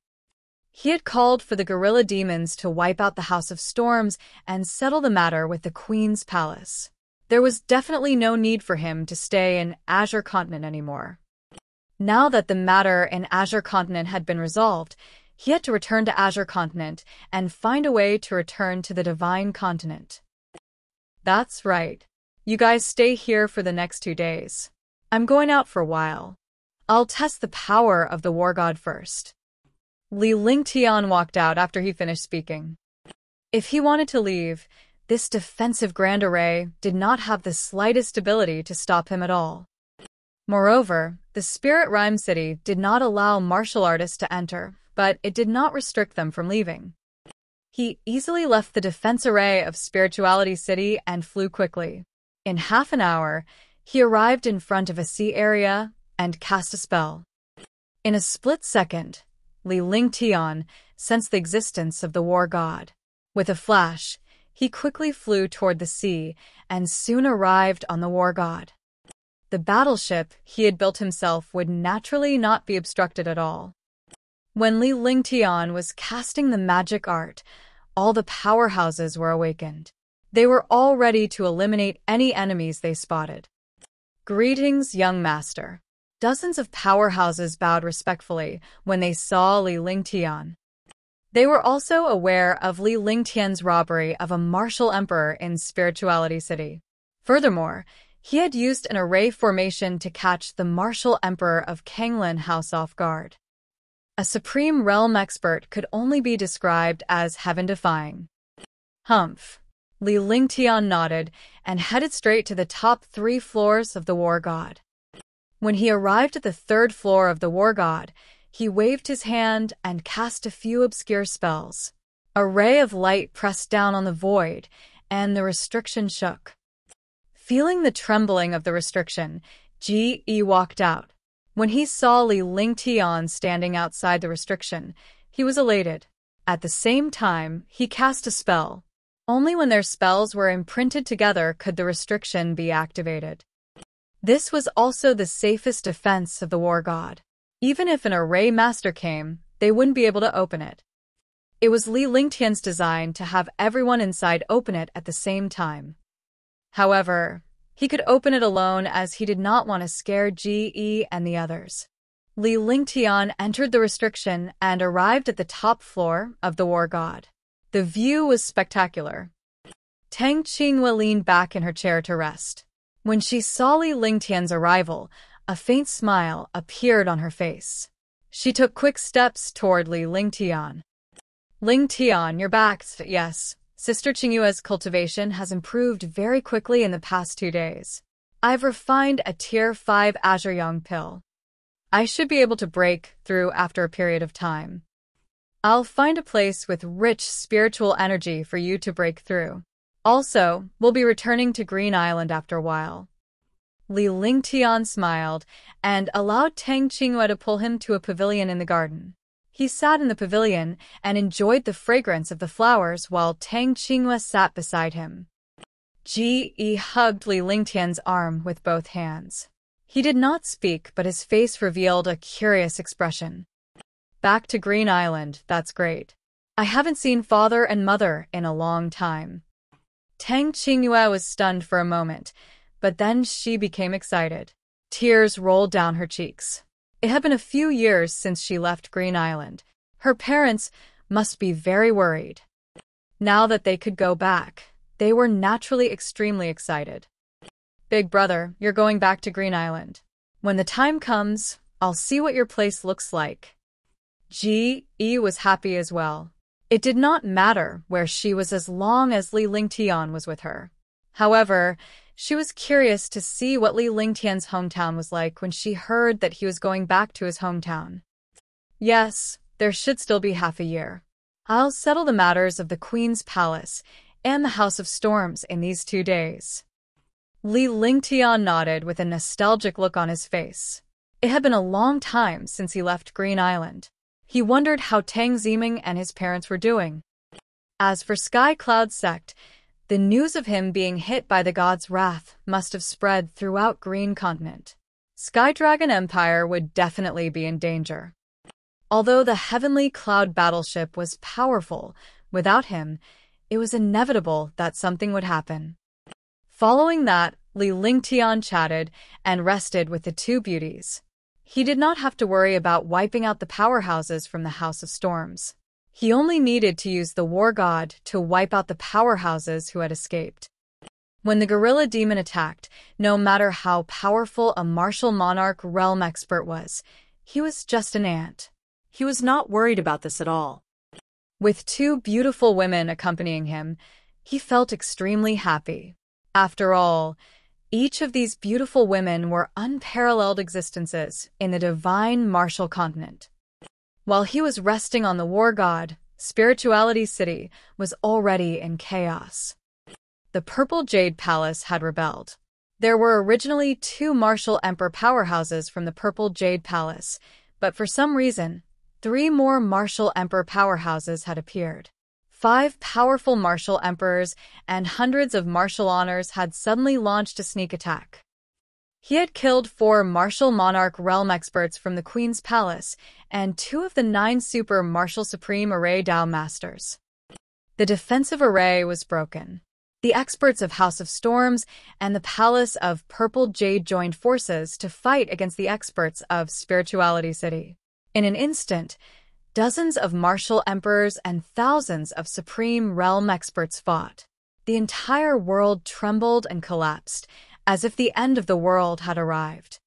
He had called for the gorilla demons to wipe out the House of Storms and settle the matter with the Queen's palace. There was definitely no need for him to stay in Azure Continent anymore. Now that the matter in Azure Continent had been resolved, he had to return to Azure Continent and find a way to return to the Divine Continent. That's right. You guys stay here for the next 2 days. I'm going out for a while. I'll test the power of the war god first. Li Lingtian walked out after he finished speaking. If he wanted to leave, this defensive Grand Array did not have the slightest ability to stop him at all. Moreover, the Spirit Rhyme City did not allow martial artists to enter, but it did not restrict them from leaving. He easily left the defense array of Spirituality City and flew quickly. In half an hour, he arrived in front of a sea area and cast a spell. In a split second, Li Lingtian sensed the existence of the war god. With a flash, he quickly flew toward the sea and soon arrived on the war god. The battleship he had built himself would naturally not be obstructed at all. When Li Lingtian was casting the magic art, all the powerhouses were awakened. They were all ready to eliminate any enemies they spotted. Greetings, young master. Dozens of powerhouses bowed respectfully when they saw Li Lingtian. They were also aware of Li Lingtian's robbery of a martial emperor in Spirituality City. Furthermore, he had used an array formation to catch the martial emperor of Kanglin House off guard. A supreme realm expert could only be described as heaven-defying. Humph. Li Lingtian nodded and headed straight to the top 3 floors of the war god. When he arrived at the 3rd floor of the war god, he waved his hand and cast a few obscure spells. A ray of light pressed down on the void, and the restriction shook. Feeling the trembling of the restriction, Ji walked out. When he saw Li Lingtian standing outside the restriction, he was elated. At the same time, he cast a spell. Only when their spells were imprinted together could the restriction be activated. This was also the safest defense of the war god. Even if an array master came, they wouldn't be able to open it. It was Li Lingtian's design to have everyone inside open it at the same time. However, he could open it alone as he did not want to scare Ji and the others. Li Lingtian entered the restriction and arrived at the top floor of the war god. The view was spectacular. Tang Qinghua leaned back in her chair to rest. When she saw Li Lingtian's arrival, a faint smile appeared on her face. She took quick steps toward Li Lingtian. Lingtian, you're back. Yes, Sister Qinghua's cultivation has improved very quickly in the past 2 days. I've refined a Tier 5 Azure Yang pill. I should be able to break through after a period of time. I'll find a place with rich spiritual energy for you to break through. Also, we'll be returning to Green Island after a while. Li Lingtian smiled and allowed Tang Qinghua to pull him to a pavilion in the garden. He sat in the pavilion and enjoyed the fragrance of the flowers while Tang Qinghua sat beside him. Ji hugged Li Lingtian's arm with both hands. He did not speak, but his face revealed a curious expression. Back to Green Island, that's great. I haven't seen father and mother in a long time. Tang Qinghua was stunned for a moment, but then she became excited. Tears rolled down her cheeks. It had been a few years since she left Green Island. Her parents must be very worried. Now that they could go back, They were naturally extremely excited. Big brother, you're going back to Green Island. When the time comes, I'll see what your place looks like. Ji was happy as well. It did not matter where she was as long as Li Lingtian was with her. However, she was curious to see what Li Lingtian's hometown was like when she heard that he was going back to his hometown. Yes, there should still be half a year. I'll settle the matters of the Queen's Palace and the House of Storms in these 2 days. Li Lingtian nodded with a nostalgic look on his face. It had been a long time since he left Green Island. He wondered how Tang Ziming and his parents were doing. As for Sky Cloud's sect, the news of him being hit by the god's wrath must have spread throughout Green Continent. Sky Dragon Empire would definitely be in danger. Although the Heavenly Cloud battleship was powerful, without him, it was inevitable that something would happen. Following that, Li Lingtian chatted and rested with the two beauties. He did not have to worry about wiping out the powerhouses from the House of Storms. He only needed to use the war god to wipe out the powerhouses who had escaped. When the gorilla demon attacked, no matter how powerful a martial monarch realm expert was, he was just an ant. He was not worried about this at all. With 2 beautiful women accompanying him, he felt extremely happy. After all, each of these beautiful women were unparalleled existences in the divine martial continent. While he was resting on the war god, Spirituality City was already in chaos. The Purple Jade Palace had rebelled. There were originally 2 martial emperor powerhouses from the Purple Jade Palace, but for some reason, 3 more martial emperor powerhouses had appeared. 5 powerful martial emperors and hundreds of martial honors had suddenly launched a sneak attack. He had killed 4 martial monarch realm experts from the Queen's Palace and 2 of the 9 super martial supreme array Dao masters. The defensive array was broken. The experts of House of Storms and the Palace of Purple Jade joined forces to fight against the experts of Spirituality City. In an instant, dozens of martial emperors and thousands of supreme realm experts fought. The entire world trembled and collapsed, as if the end of the world had arrived.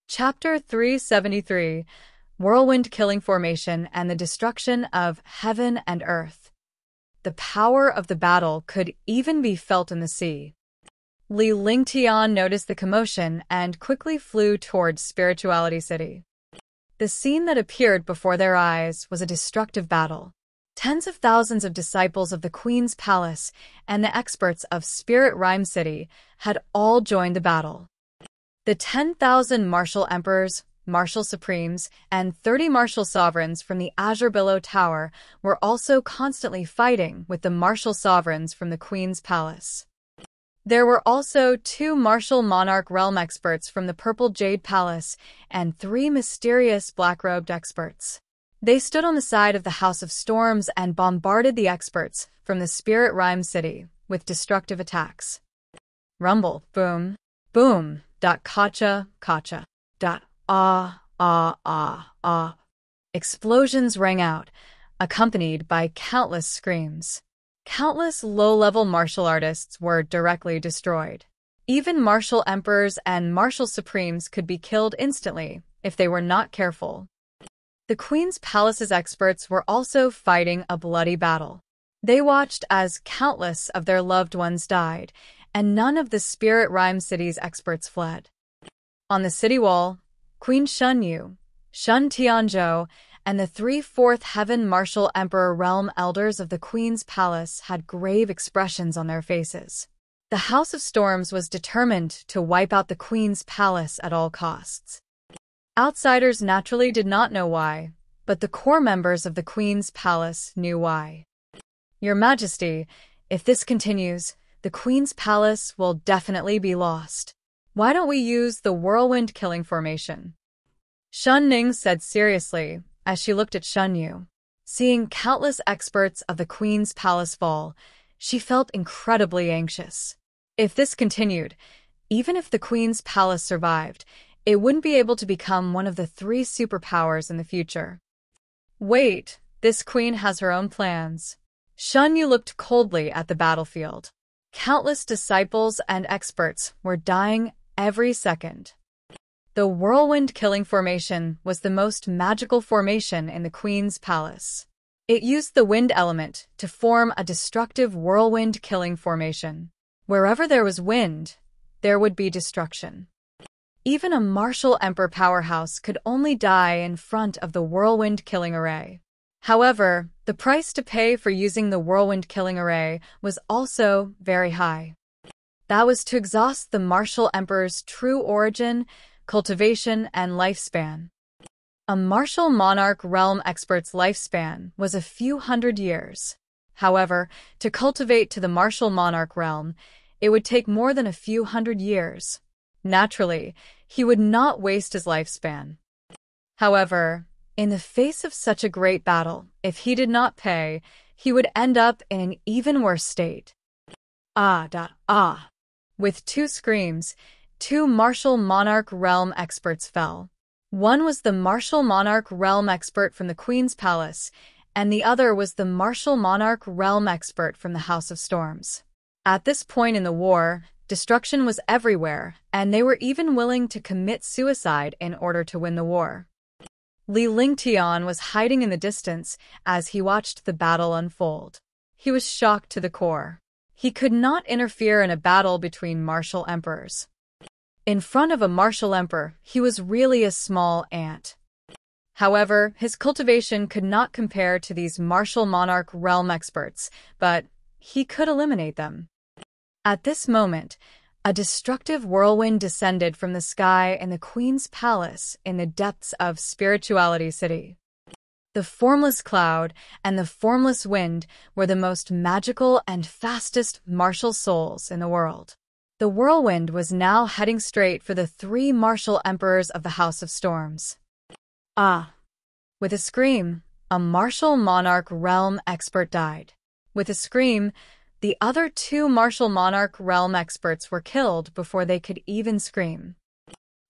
Chapter 373: Whirlwind Killing Formation and the Destruction of Heaven and Earth. The power of the battle could even be felt in the sea. Li Lingtian noticed the commotion and quickly flew towards Spirituality City. The scene that appeared before their eyes was a destructive battle. Tens of thousands of disciples of the Queen's Palace and the experts of Spirit Rhyme City had all joined the battle. The 10,000 martial emperors, martial supremes, and 30 martial sovereigns from the Azure Billow Tower were also constantly fighting with the martial sovereigns from the Queen's Palace. There were also 2 martial monarch realm experts from the Purple Jade Palace and 3 mysterious black-robed experts. They stood on the side of the House of Storms and bombarded the experts from the Spirit Rhyme City with destructive attacks. Rumble, boom, boom, kacha, kacha, ah, ah, ah, ah. Explosions rang out, accompanied by countless screams. Countless low-level martial artists were directly destroyed. Even martial emperors and martial supremes could be killed instantly if they were not careful. The Queen's Palace's experts were also fighting a bloody battle. They watched as countless of their loved ones died, and none of the Spirit Rhyme City's experts fled. On the city wall, Queen Shunyu, Shun Tianzhou, and the 3/4 Heaven Martial Emperor Realm Elders of the Queen's Palace had grave expressions on their faces. The House of Storms was determined to wipe out the Queen's Palace at all costs. Outsiders naturally did not know why, but the core members of the Queen's Palace knew why. Your Majesty, if this continues, the Queen's Palace will definitely be lost. Why don't we use the whirlwind killing formation? Shun Ning said seriously, as she looked at Shunyu. Seeing countless experts of the Queen's Palace fall, she felt incredibly anxious. If this continued, even if the Queen's Palace survived, it wouldn't be able to become one of the 3 superpowers in the future. Wait, This queen has her own plans. Xueqi looked coldly at the battlefield. Countless disciples and experts were dying every second. The whirlwind killing formation was the most magical formation in the queen's palace. It used the wind element to form a destructive whirlwind killing formation. Wherever there was wind, there would be destruction. Even a martial emperor powerhouse could only die in front of the whirlwind killing array. However, the price to pay for using the whirlwind killing array was also very high. That was to exhaust the martial emperor's true origin, cultivation, and lifespan. A martial monarch realm expert's lifespan was a few hundred years. However, to cultivate to the martial monarch realm, it would take more than a few hundred years. Naturally, he would not waste his lifespan. However, in the face of such a great battle, if he did not pay, he would end up in an even worse state. With two screams, two martial monarch realm experts fell. One was the martial monarch realm expert from the Queen's Palace, and the other was the martial monarch realm expert from the House of Storms. At this point in the war, destruction was everywhere, and they were even willing to commit suicide in order to win the war. Li Lingtian was hiding in the distance as he watched the battle unfold. He was shocked to the core. He could not interfere in a battle between martial emperors. In front of a martial emperor, he was really a small ant. However, his cultivation could not compare to these martial monarch realm experts, but he could eliminate them. At this moment, a destructive whirlwind descended from the sky in the Queen's Palace in the depths of Spirituality City. The formless cloud and the formless wind were the most magical and fastest martial souls in the world. The whirlwind was now heading straight for the three martial emperors of the House of Storms. With a scream, a martial monarch realm expert died. With a scream, the other two martial monarch realm experts were killed before they could even scream.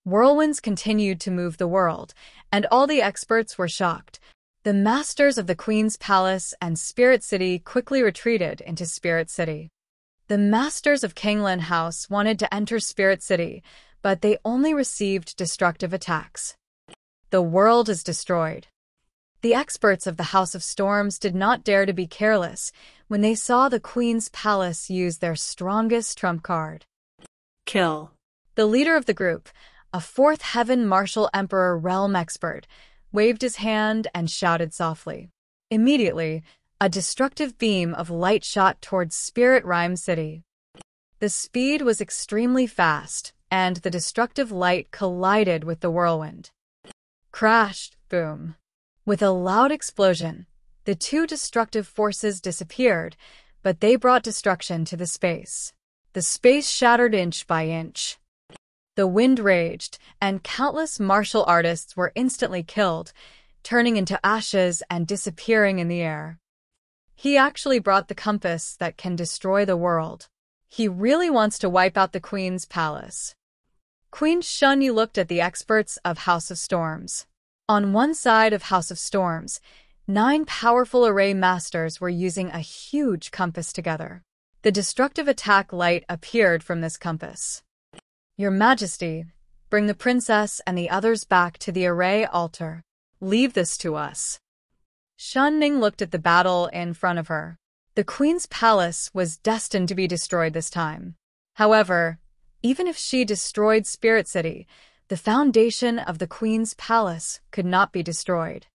Whirlwinds continued to move the world, and all the experts were shocked. The masters of the Queen's Palace and Spirit City quickly retreated into Spirit City. The masters of Kanglin House wanted to enter Spirit City, but they only received destructive attacks. The world is destroyed. The experts of the House of Storms did not dare to be careless when they saw the Queen's Palace use their strongest trump card. Kill. The leader of the group, a fourth heaven martial emperor realm expert, waved his hand and shouted softly. Immediately, a destructive beam of light shot towards Spirit Rhyme City. The speed was extremely fast, and the destructive light collided with the whirlwind. Crash, boom. With a loud explosion, the two destructive forces disappeared, but they brought destruction to the space. The space shattered inch by inch. The wind raged, and countless martial artists were instantly killed, turning into ashes and disappearing in the air. He actually brought the compass that can destroy the world. He really wants to wipe out the Queen's Palace. Queen Xueqi looked at the experts of House of Storms. On one side of House of Storms, 9 powerful array masters were using a huge compass together. The destructive attack light appeared from this compass. Your Majesty, bring the princess and the others back to the array altar. Leave this to us. Xueqi looked at the battle in front of her. The Queen's Palace was destined to be destroyed this time. However, even if she destroyed Spirit City, the foundation of the Queen's Palace could not be destroyed.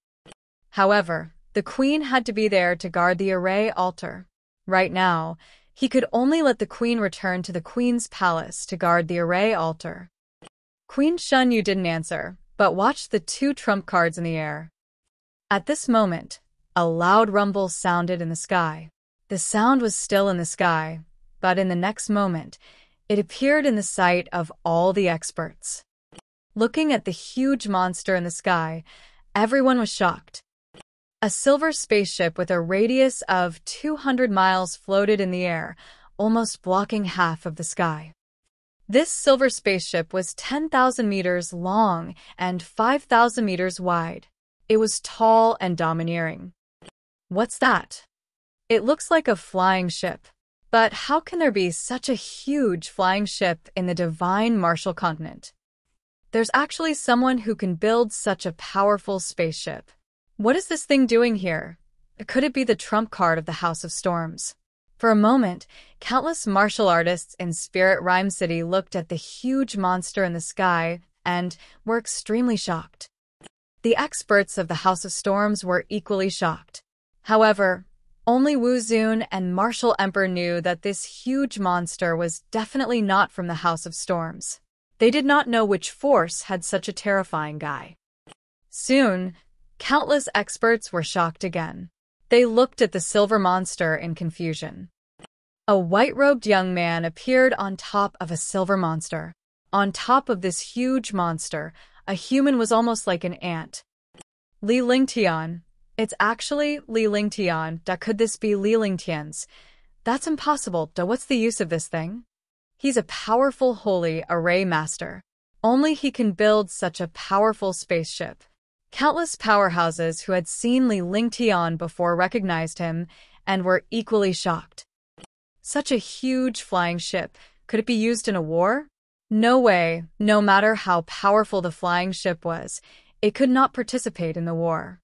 However, the Queen had to be there to guard the array altar. Right now, he could only let the Queen return to the Queen's Palace to guard the array altar. Queen Xueqi didn't answer, but watched the 2 trump cards in the air. At this moment, a loud rumble sounded in the sky. The sound was still in the sky, but in the next moment, it appeared in the sight of all the experts. Looking at the huge monster in the sky, everyone was shocked. A silver spaceship with a radius of 200 miles floated in the air, almost blocking half of the sky. This silver spaceship was 10,000 meters long and 5,000 meters wide. It was tall and domineering. What's that? It looks like a flying ship. But how can there be such a huge flying ship in the divine martial continent? There's actually someone who can build such a powerful spaceship. What is this thing doing here? Could it be the trump card of the House of Storms? For a moment, countless martial artists in Spirit Rhyme City looked at the huge monster in the sky and were extremely shocked. The experts of the House of Storms were equally shocked. However, only Wu Zun and Martial Emperor knew that this huge monster was definitely not from the House of Storms. They did not know which force had such a terrifying guy. Soon, countless experts were shocked again. They looked at the silver monster in confusion. A white-robed young man appeared on top of a silver monster. On top of this huge monster, a human was almost like an ant. Li Lingtian. It's actually Li Lingtian. Could this be Li Lingtian's? That's impossible. What's the use of this thing? He's a powerful holy array master. Only he can build such a powerful spaceship. Countless powerhouses who had seen Li Lingtian before recognized him and were equally shocked. Such a huge flying ship. Could it be used in a war? No way. No matter how powerful the flying ship was, it could not participate in the war.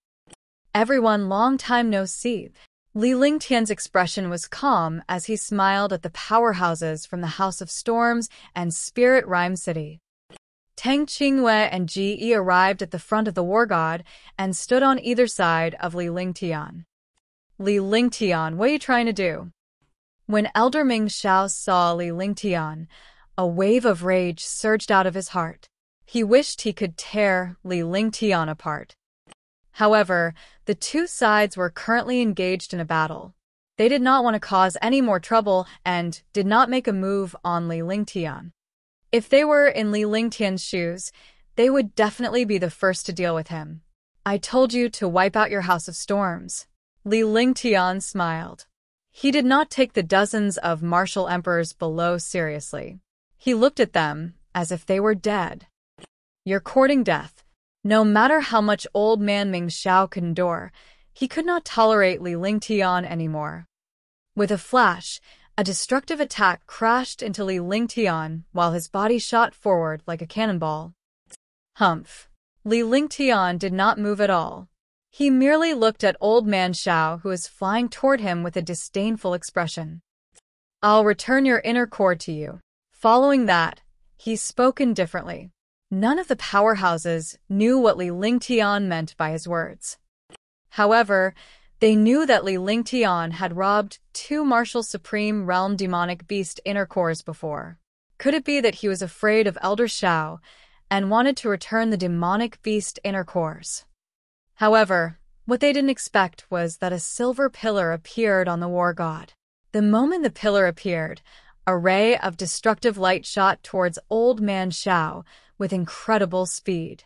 Everyone long time no see. Li Lingtian's expression was calm as he smiled at the powerhouses from the House of Storms and Spirit Rhyme City. Tang Qingwei and Ji Yi arrived at the front of the war god and stood on either side of Li Lingtian. Li Lingtian, what are you trying to do? When Elder Ming Xiao saw Li Lingtian, a wave of rage surged out of his heart. He wished he could tear Li Lingtian apart. However, the two sides were currently engaged in a battle. They did not want to cause any more trouble and did not make a move on Li Lingtian. If they were in Li Lingtian's shoes, they would definitely be the first to deal with him. I told you to wipe out your House of Storms. Li Lingtian smiled. He did not take the dozens of martial emperors below seriously. He looked at them as if they were dead. You're courting death. No matter how much old man Ming Xiao could endure, he could not tolerate Li Lingtian anymore. With a flash, a destructive attack crashed into Li Lingtian while his body shot forward like a cannonball. Humph. Li Lingtian did not move at all. He merely looked at old man Xiao, who was flying toward him with a disdainful expression. I'll return your inner core to you. Following that, he spoke indifferently. None of the powerhouses knew what Li Lingtian meant by his words. However, they knew that Li Lingtian had robbed two martial supreme realm demonic beast inner cores before. Could it be that he was afraid of Elder Xiao and wanted to return the demonic beast inner cores? However, what they didn't expect was that a silver pillar appeared on the war god. The moment the pillar appeared, a ray of destructive light shot towards old man Xiao with incredible speed.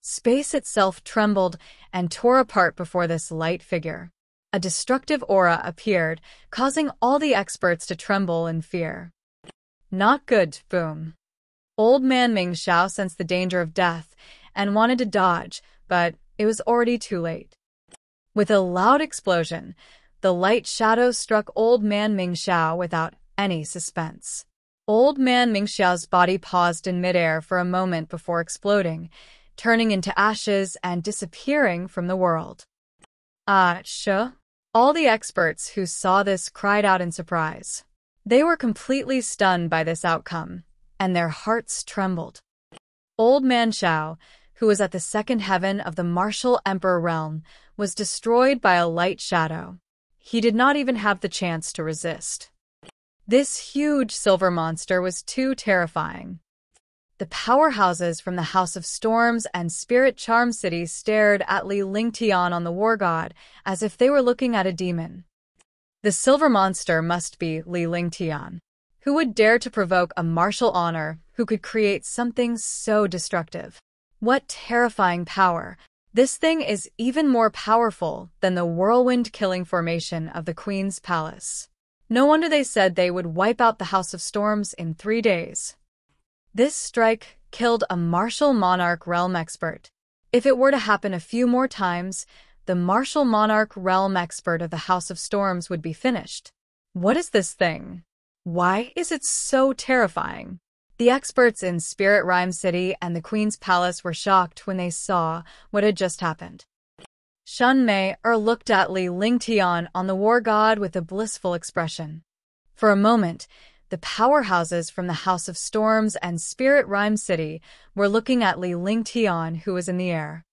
Space itself trembled and tore apart before this light figure. A destructive aura appeared, causing all the experts to tremble in fear. Not good, boom. Old man Ming Xiao sensed the danger of death and wanted to dodge, but it was already too late. With a loud explosion, the light shadow struck old man Ming Xiao without any suspense. Old man Ming Xiao's body paused in midair for a moment before exploding, turning into ashes and disappearing from the world. All the experts who saw this cried out in surprise. They were completely stunned by this outcome, and their hearts trembled. Old man Xiao, who was at the second heaven of the martial emperor realm, was destroyed by a light shadow. He did not even have the chance to resist. This huge silver monster was too terrifying. The powerhouses from the House of Storms and Spirit Charm City stared at Li Lingtian on the war god as if they were looking at a demon. The silver monster must be Li Lingtian. Who would dare to provoke a martial honor who could create something so destructive? What terrifying power! This thing is even more powerful than the whirlwind-killing formation of the Queen's Palace. No wonder they said they would wipe out the House of Storms in 3 days. This strike killed a martial monarch realm expert. If it were to happen a few more times, the martial monarch realm expert of the House of Storms would be finished. What is this thing? Why is it so terrifying? The experts in Spirit Rhyme City and the Queen's Palace were shocked when they saw what had just happened. Shun Mei looked at Li Lingtian on the war god with a blissful expression. For a moment, the powerhouses from the House of Storms and Spirit Rhyme City were looking at Li Lingtian, who was in the air.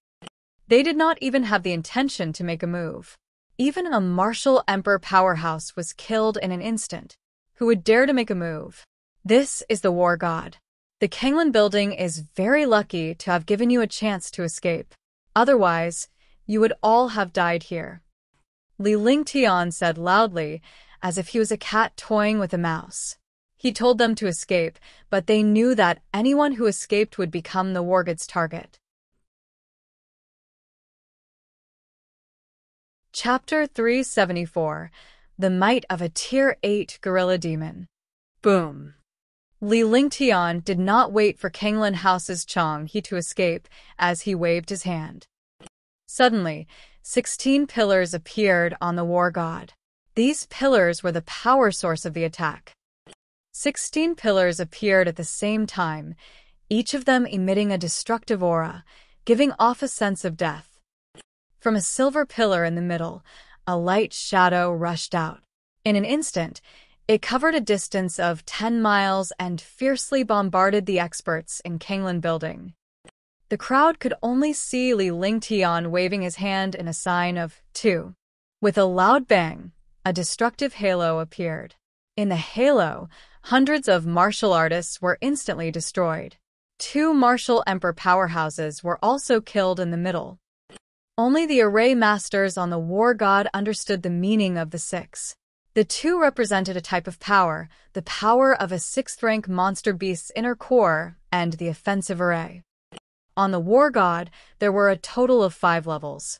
They did not even have the intention to make a move. Even a martial emperor powerhouse was killed in an instant. Who would dare to make a move? This is the war god. The Kanglan building is very lucky to have given you a chance to escape. Otherwise, you would all have died here. Li Lingtian said loudly, as if he was a cat toying with a mouse. He told them to escape, but they knew that anyone who escaped would become the war god's target. Chapter 374. The Might of a Tier 8 Gorilla Demon. Boom. Li Lingtian did not wait for Kanglan House's Changhe to escape as he waved his hand. Suddenly, 16 pillars appeared on the war god. These pillars were the power source of the attack. 16 pillars appeared at the same time, each of them emitting a destructive aura, giving off a sense of death. From a silver pillar in the middle, a light shadow rushed out. In an instant, it covered a distance of 10 miles and fiercely bombarded the experts in Kanglan building. The crowd could only see Li Lingtian waving his hand in a sign of 2. With a loud bang, a destructive halo appeared. In the halo, hundreds of martial artists were instantly destroyed. 2 martial emperor powerhouses were also killed in the middle. Only the array masters on the war god understood the meaning of the 6. The 2 represented a type of power, the power of a 6th-rank monster beast's inner core, and the offensive array. On the war god, there were a total of 5 levels.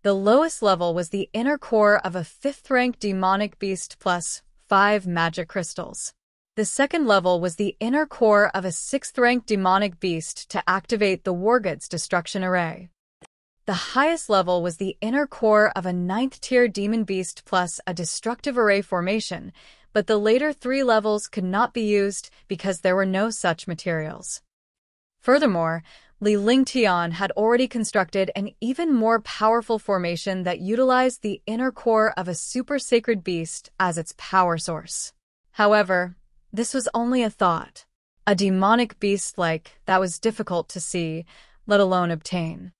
The lowest level was the inner core of a 5th-rank demonic beast plus 5 magic crystals. The second level was the inner core of a 6th-rank demonic beast to activate the war god's destruction array. The highest level was the inner core of a 9th-tier demon beast plus a destructive array formation, but the later 3 levels could not be used because there were no such materials. Furthermore, Li Lingtian had already constructed an even more powerful formation that utilized the inner core of a super sacred beast as its power source. However, this was only a thought. A demonic beast like that was difficult to see, let alone obtain.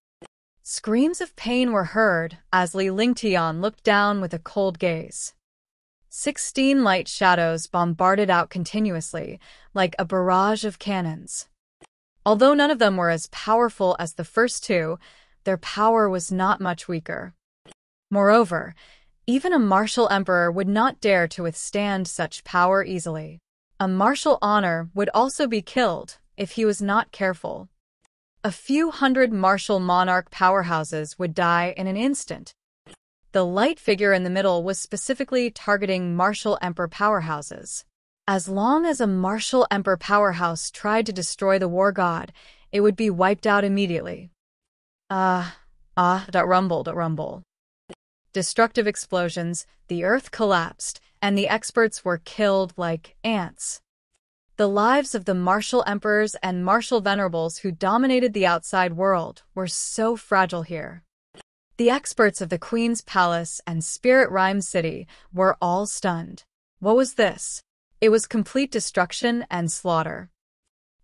Screams of pain were heard as Li Lingtian looked down with a cold gaze. 16 light shadows bombarded out continuously, like a barrage of cannons. Although none of them were as powerful as the first 2, their power was not much weaker. Moreover, even a martial emperor would not dare to withstand such power easily. A martial honor would also be killed if he was not careful. A few hundred martial monarch powerhouses would die in an instant. The light figure in the middle was specifically targeting martial emperor powerhouses. As long as a martial emperor powerhouse tried to destroy the war god, it would be wiped out immediately. Rumble. Destructive explosions, the earth collapsed, and the experts were killed like ants. The lives of the martial emperors and martial venerables who dominated the outside world were so fragile here. The experts of the Queen's Palace and Spirit Rhyme City were all stunned. What was this? It was complete destruction and slaughter.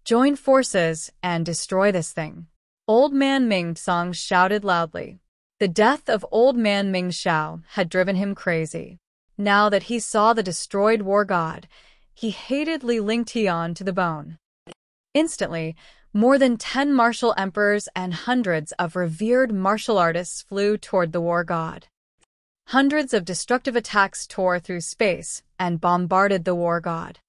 Join forces and destroy this thing. Old Man Ming Song shouted loudly. The death of Old Man Ming Xiao had driven him crazy. Now that he saw the destroyed war god, he hated Li Lingtian to the bone. Instantly, more than 10 martial emperors and hundreds of revered martial artists flew toward the war god. Hundreds of destructive attacks tore through space and bombarded the war god.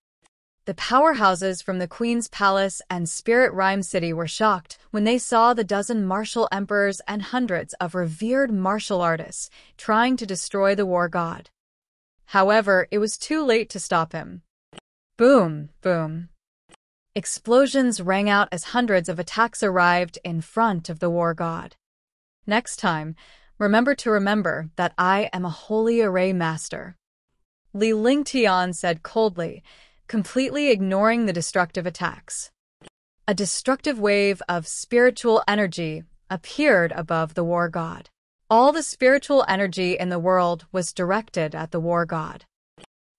The powerhouses from the Queen's Palace and Spirit Rhyme City were shocked when they saw the dozen martial emperors and hundreds of revered martial artists trying to destroy the war god. However, it was too late to stop him. Boom, boom. Explosions rang out as hundreds of attacks arrived in front of the war god. Next time, Remember to remember that I am a holy array master. Li Lingtian said coldly, completely ignoring the destructive attacks. A destructive wave of spiritual energy appeared above the war god. All the spiritual energy in the world was directed at the war god.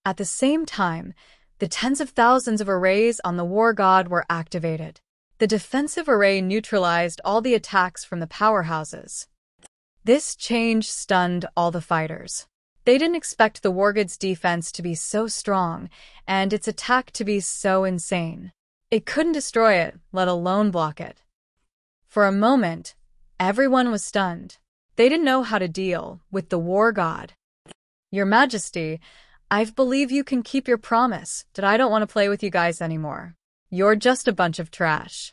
At the same time, the tens of thousands of arrays on the war god were activated. The defensive array neutralized all the attacks from the powerhouses. This change stunned all the fighters. They didn't expect the war god's defense to be so strong, and its attack to be so insane. It couldn't destroy it, let alone block it. For a moment, everyone was stunned. They didn't know how to deal with the war god. Your Majesty, I believe you can keep your promise that I don't want to play with you guys anymore. You're just a bunch of trash.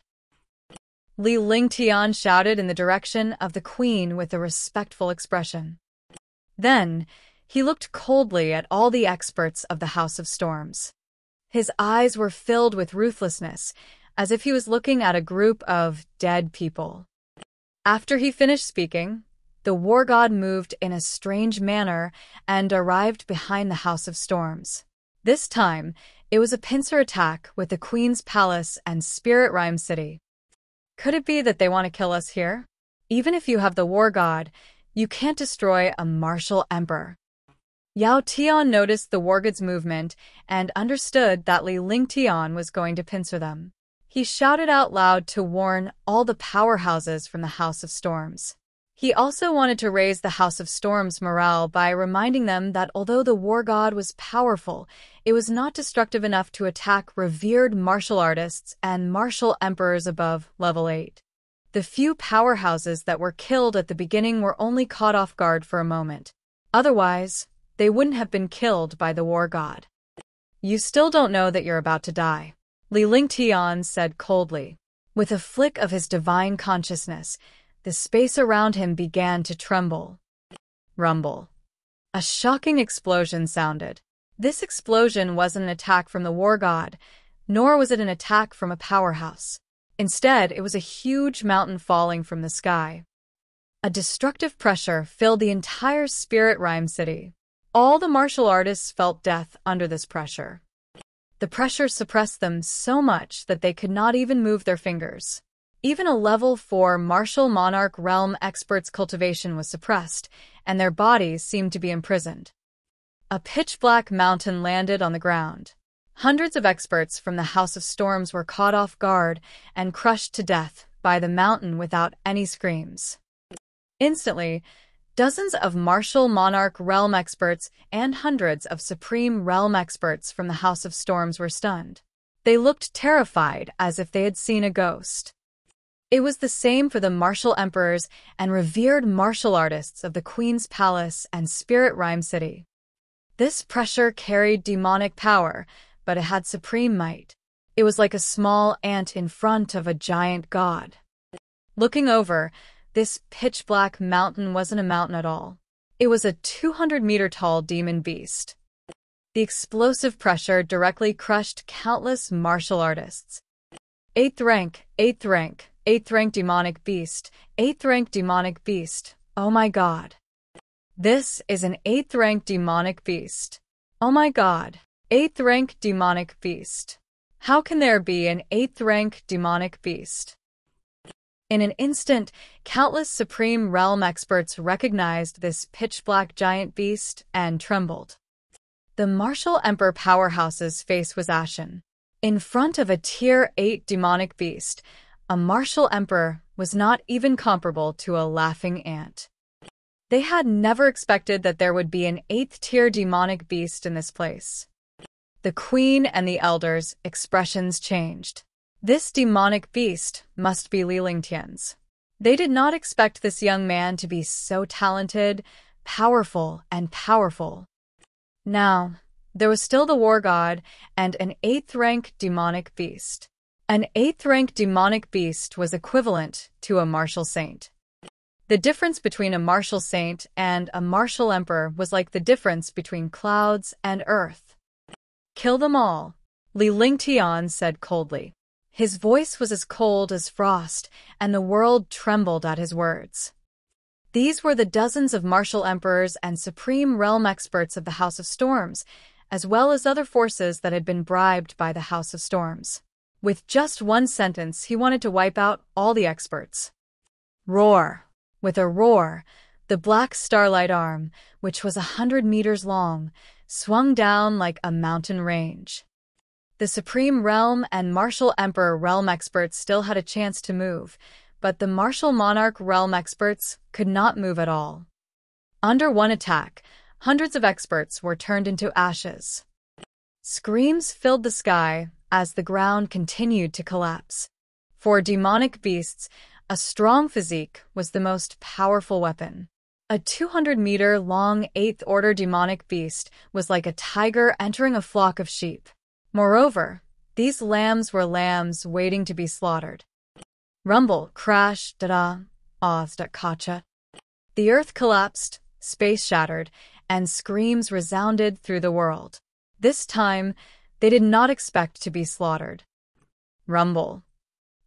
Li Lingtian shouted in the direction of the queen with a respectful expression. Then, he looked coldly at all the experts of the House of Storms. His eyes were filled with ruthlessness, as if he was looking at a group of dead people. After he finished speaking, the war god moved in a strange manner and arrived behind the House of Storms. This time, it was a pincer attack with the Queen's Palace and Spirit Rhyme City. Could it be that they want to kill us here? Even if you have the war god, you can't destroy a martial emperor. Yao Tian noticed the war god's movement and understood that Li Lingtian was going to pincer them. He shouted out loud to warn all the powerhouses from the House of Storms. He also wanted to raise the House of Storms' morale by reminding them that although the war god was powerful, it was not destructive enough to attack revered martial artists and martial emperors above level 8. The few powerhouses that were killed at the beginning were only caught off guard for a moment. Otherwise, they wouldn't have been killed by the war god. You still don't know that you're about to die, Li Lingtian said coldly. With a flick of his divine consciousness, the space around him began to tremble. Rumble. A shocking explosion sounded. This explosion wasn't an attack from the war god, nor was it an attack from a powerhouse. Instead, it was a huge mountain falling from the sky. A destructive pressure filled the entire Spirit Rhyme City. All the martial artists felt death under this pressure. The pressure suppressed them so much that they could not even move their fingers. Even a level 4 martial monarch realm expert's cultivation was suppressed, and their bodies seemed to be imprisoned. A pitch-black mountain landed on the ground. Hundreds of experts from the House of Storms were caught off guard and crushed to death by the mountain without any screams. Instantly, dozens of martial monarch realm experts and hundreds of supreme realm experts from the House of Storms were stunned. They looked terrified as if they had seen a ghost. It was the same for the martial emperors and revered martial artists of the Queen's Palace and Spirit Rhyme City. This pressure carried demonic power, but it had supreme might. It was like a small ant in front of a giant god. Looking over, this pitch-black mountain wasn't a mountain at all. It was a 200-meter-tall demon beast. The explosive pressure directly crushed countless martial artists. 8th rank, 8th rank. 8th rank demonic beast, 8th rank demonic beast, oh my god. This is an 8th rank demonic beast. Oh my god, 8th rank demonic beast. How can there be an 8th rank demonic beast? In an instant, countless supreme realm experts recognized this pitch-black giant beast and trembled. The martial emperor powerhouse's face was ashen. In front of a tier 8 demonic beast, a martial emperor was not even comparable to a laughing ant. They had never expected that there would be an 8th-tier demonic beast in this place. The queen and the elders' expressions changed. This demonic beast must be Li Lingtian's. They did not expect this young man to be so talented, powerful, and powerful. Now, there was still the war god and an 8th-rank demonic beast. An 8th-rank demonic beast was equivalent to a martial saint. The difference between a martial saint and a martial emperor was like the difference between clouds and earth. Kill them all, Li Lingtian said coldly. His voice was as cold as frost, and the world trembled at his words. These were the dozens of martial emperors and supreme realm experts of the House of Storms, as well as other forces that had been bribed by the House of Storms. With just one sentence, he wanted to wipe out all the experts. Roar! With a roar, the black starlight arm, which was 100 meters long, swung down like a mountain range. The Supreme Realm and Martial Emperor Realm experts still had a chance to move, but the Martial Monarch Realm experts could not move at all. Under one attack, hundreds of experts were turned into ashes. Screams filled the sky as the ground continued to collapse. For demonic beasts, a strong physique was the most powerful weapon. A 200-meter-long 8th-order demonic beast was like a tiger entering a flock of sheep. Moreover, these lambs were lambs waiting to be slaughtered. Rumble, crash, da-da, kacha. The earth collapsed, space shattered, and screams resounded through the world. This time, they did not expect to be slaughtered. Rumble.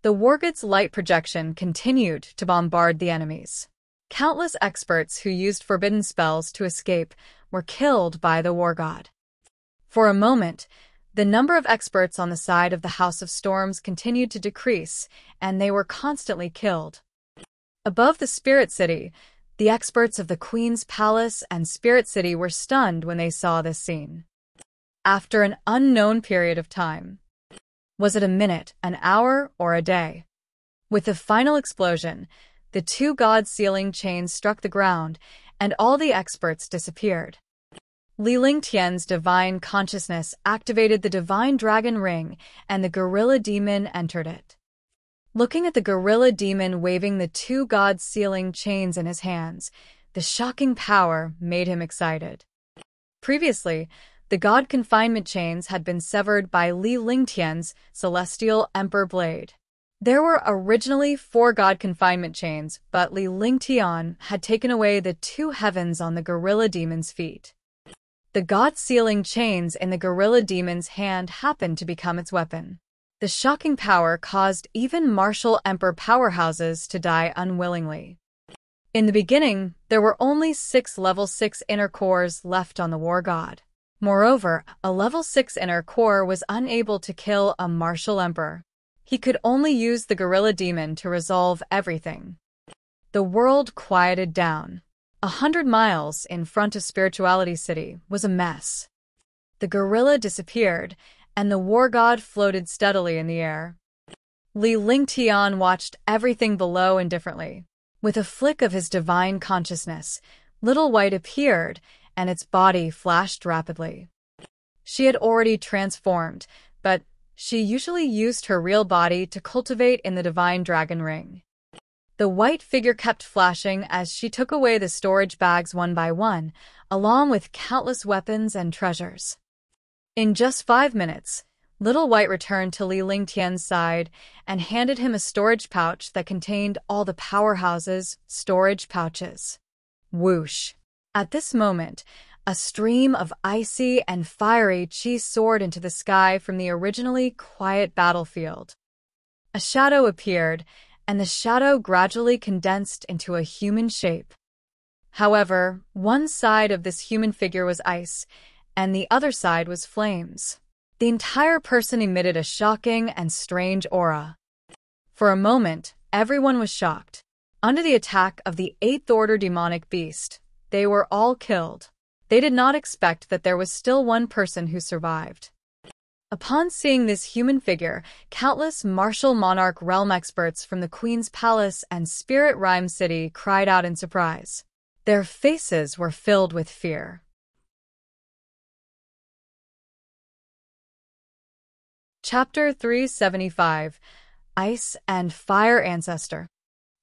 The Wargod's light projection continued to bombard the enemies. Countless experts who used forbidden spells to escape were killed by the Wargod. For a moment, the number of experts on the side of the House of Storms continued to decrease, and they were constantly killed. Above the Spirit City, the experts of the Queen's Palace and Spirit City were stunned when they saw this scene. After an unknown period of time. Was it a minute, an hour, or a day? With the final explosion, the two god sealing chains struck the ground, and all the experts disappeared. Li Lingtian's divine consciousness activated the divine dragon ring, and the gorilla demon entered it. Looking at the gorilla demon waving the two god sealing chains in his hands, the shocking power made him excited. Previously, the god confinement chains had been severed by Li Lingtian's celestial emperor blade. There were originally 4 god confinement chains, but Li Lingtian had taken away the 2 heavens on the gorilla demon's feet. The god-sealing chains in the gorilla demon's hand happened to become its weapon. The shocking power caused even martial emperor powerhouses to die unwillingly. In the beginning, there were only 6 level 6 inner cores left on the war god. Moreover, a level 6 inner core was unable to kill a martial emperor. He could only use the gorilla demon to resolve everything. The world quieted down. 100 miles in front of Spirituality City was a mess. The gorilla disappeared, and the war god floated steadily in the air. Li Lingtian watched everything below indifferently. With a flick of his divine consciousness, Little White appeared, and its body flashed rapidly. She had already transformed, but she usually used her real body to cultivate in the divine dragon ring. The white figure kept flashing as she took away the storage bags one by one, along with countless weapons and treasures. In just 5 minutes, Little White returned to Li Lingtian's side and handed him a storage pouch that contained all the powerhouses' storage pouches. Whoosh! At this moment, a stream of icy and fiery chi soared into the sky from the originally quiet battlefield. A shadow appeared, and the shadow gradually condensed into a human shape. However, one side of this human figure was ice, and the other side was flames. The entire person emitted a shocking and strange aura. For a moment, everyone was shocked. Under the attack of the 8th Order demonic beast, they were all killed. They did not expect that there was still one person who survived. Upon seeing this human figure, countless martial monarch realm experts from the Queen's Palace and Spirit Rhyme City cried out in surprise. Their faces were filled with fear. Chapter 375 Ice and Fire Ancestor.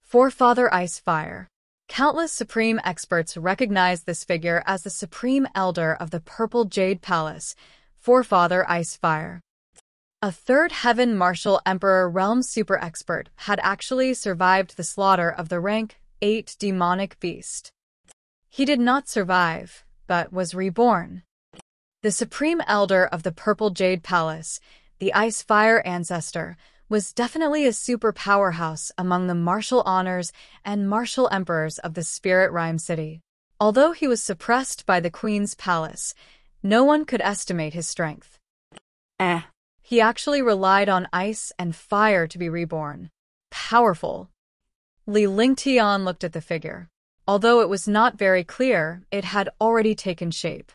Forefather Ice Fire. Countless supreme experts recognized this figure as the supreme elder of the Purple Jade Palace, Forefather Ice Fire. A 3rd Heaven Martial Emperor Realm Super Expert had actually survived the slaughter of the rank 8 demonic beast. He did not survive, but was reborn. The supreme elder of the Purple Jade Palace, the Ice Fire Ancestor, was definitely a super powerhouse among the martial honors and martial emperors of the Spirit Rime City. Although he was suppressed by the Queen's palace, no one could estimate his strength. He actually relied on ice and fire to be reborn. Powerful. Li Lingtian looked at the figure. Although it was not very clear, it had already taken shape.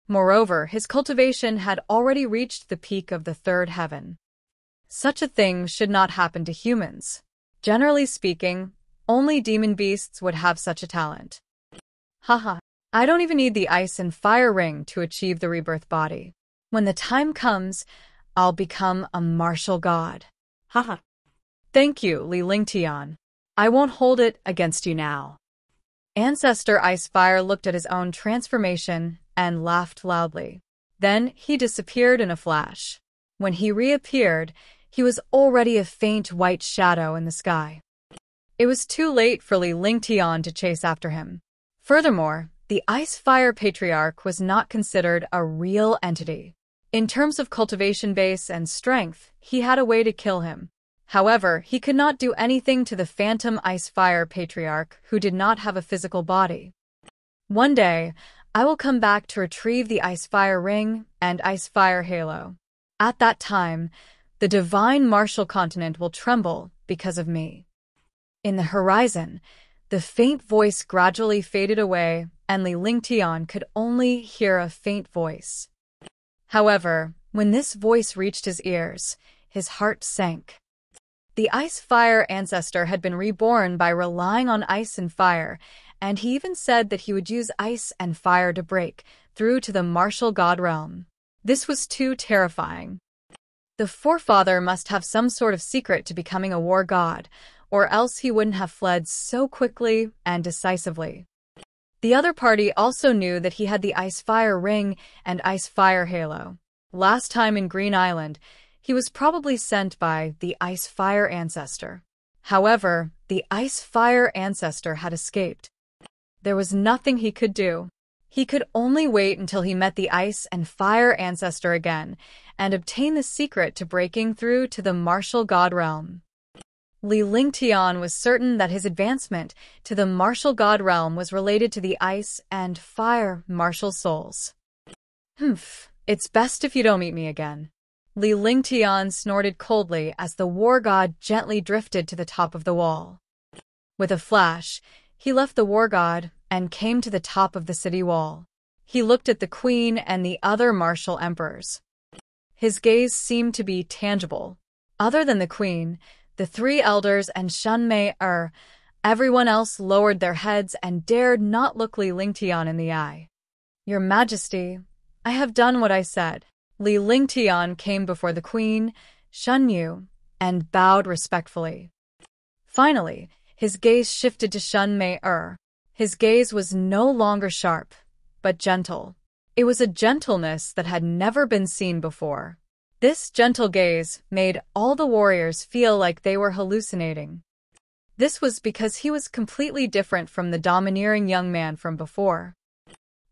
Moreover, his cultivation had already reached the peak of the third heaven. Such a thing should not happen to humans. Generally speaking, only demon beasts would have such a talent. Haha, I don't even need the ice and fire ring to achieve the rebirth body. When the time comes, I'll become a martial god. Haha. Thank you, Li Lingtian. I won't hold it against you now. Ancestor Icefire looked at his own transformation and laughed loudly. Then he disappeared in a flash. When he reappeared, he was already a faint white shadow in the sky. It was too late for Li Lingtian to chase after him. Furthermore, the Ice-Fire Patriarch was not considered a real entity. In terms of cultivation base and strength, he had a way to kill him. However, he could not do anything to the Phantom Ice-Fire Patriarch who did not have a physical body. One day, I will come back to retrieve the Ice-Fire Ring and Ice-Fire Halo. At that time, the divine martial continent will tremble because of me. In the horizon, the faint voice gradually faded away, and Li Lingtian could only hear a faint voice. However, when this voice reached his ears, his heart sank. The Ice-Fire ancestor had been reborn by relying on ice and fire, and he even said that he would use ice and fire to break through to the martial god realm. This was too terrifying. The forefather must have some sort of secret to becoming a war god, or else he wouldn't have fled so quickly and decisively. The other party also knew that he had the Ice-Fire Ring and Ice-Fire Halo. Last time in Green Island, he was probably sent by the Ice-Fire ancestor. However, the Ice-Fire ancestor had escaped. There was nothing he could do. He could only wait until he met the Ice and Fire ancestor again and obtain the secret to breaking through to the martial god realm. Li Lingtian was certain that his advancement to the martial god realm was related to the ice and fire martial souls. It's best if you don't meet me again. Li Lingtian snorted coldly as the war god gently drifted to the top of the wall. With a flash, he left the war god and came to the top of the city wall. He looked at the queen and the other martial emperors. His gaze seemed to be tangible. Other than the queen, the three elders and Xueqi, everyone else lowered their heads and dared not look Li Lingtian in the eye. Your Majesty, I have done what I said. Li Lingtian came before the queen, Xueqi, and bowed respectfully. Finally, his gaze shifted to Xueqi. His gaze was no longer sharp, but gentle. It was a gentleness that had never been seen before. This gentle gaze made all the warriors feel like they were hallucinating. This was because he was completely different from the domineering young man from before.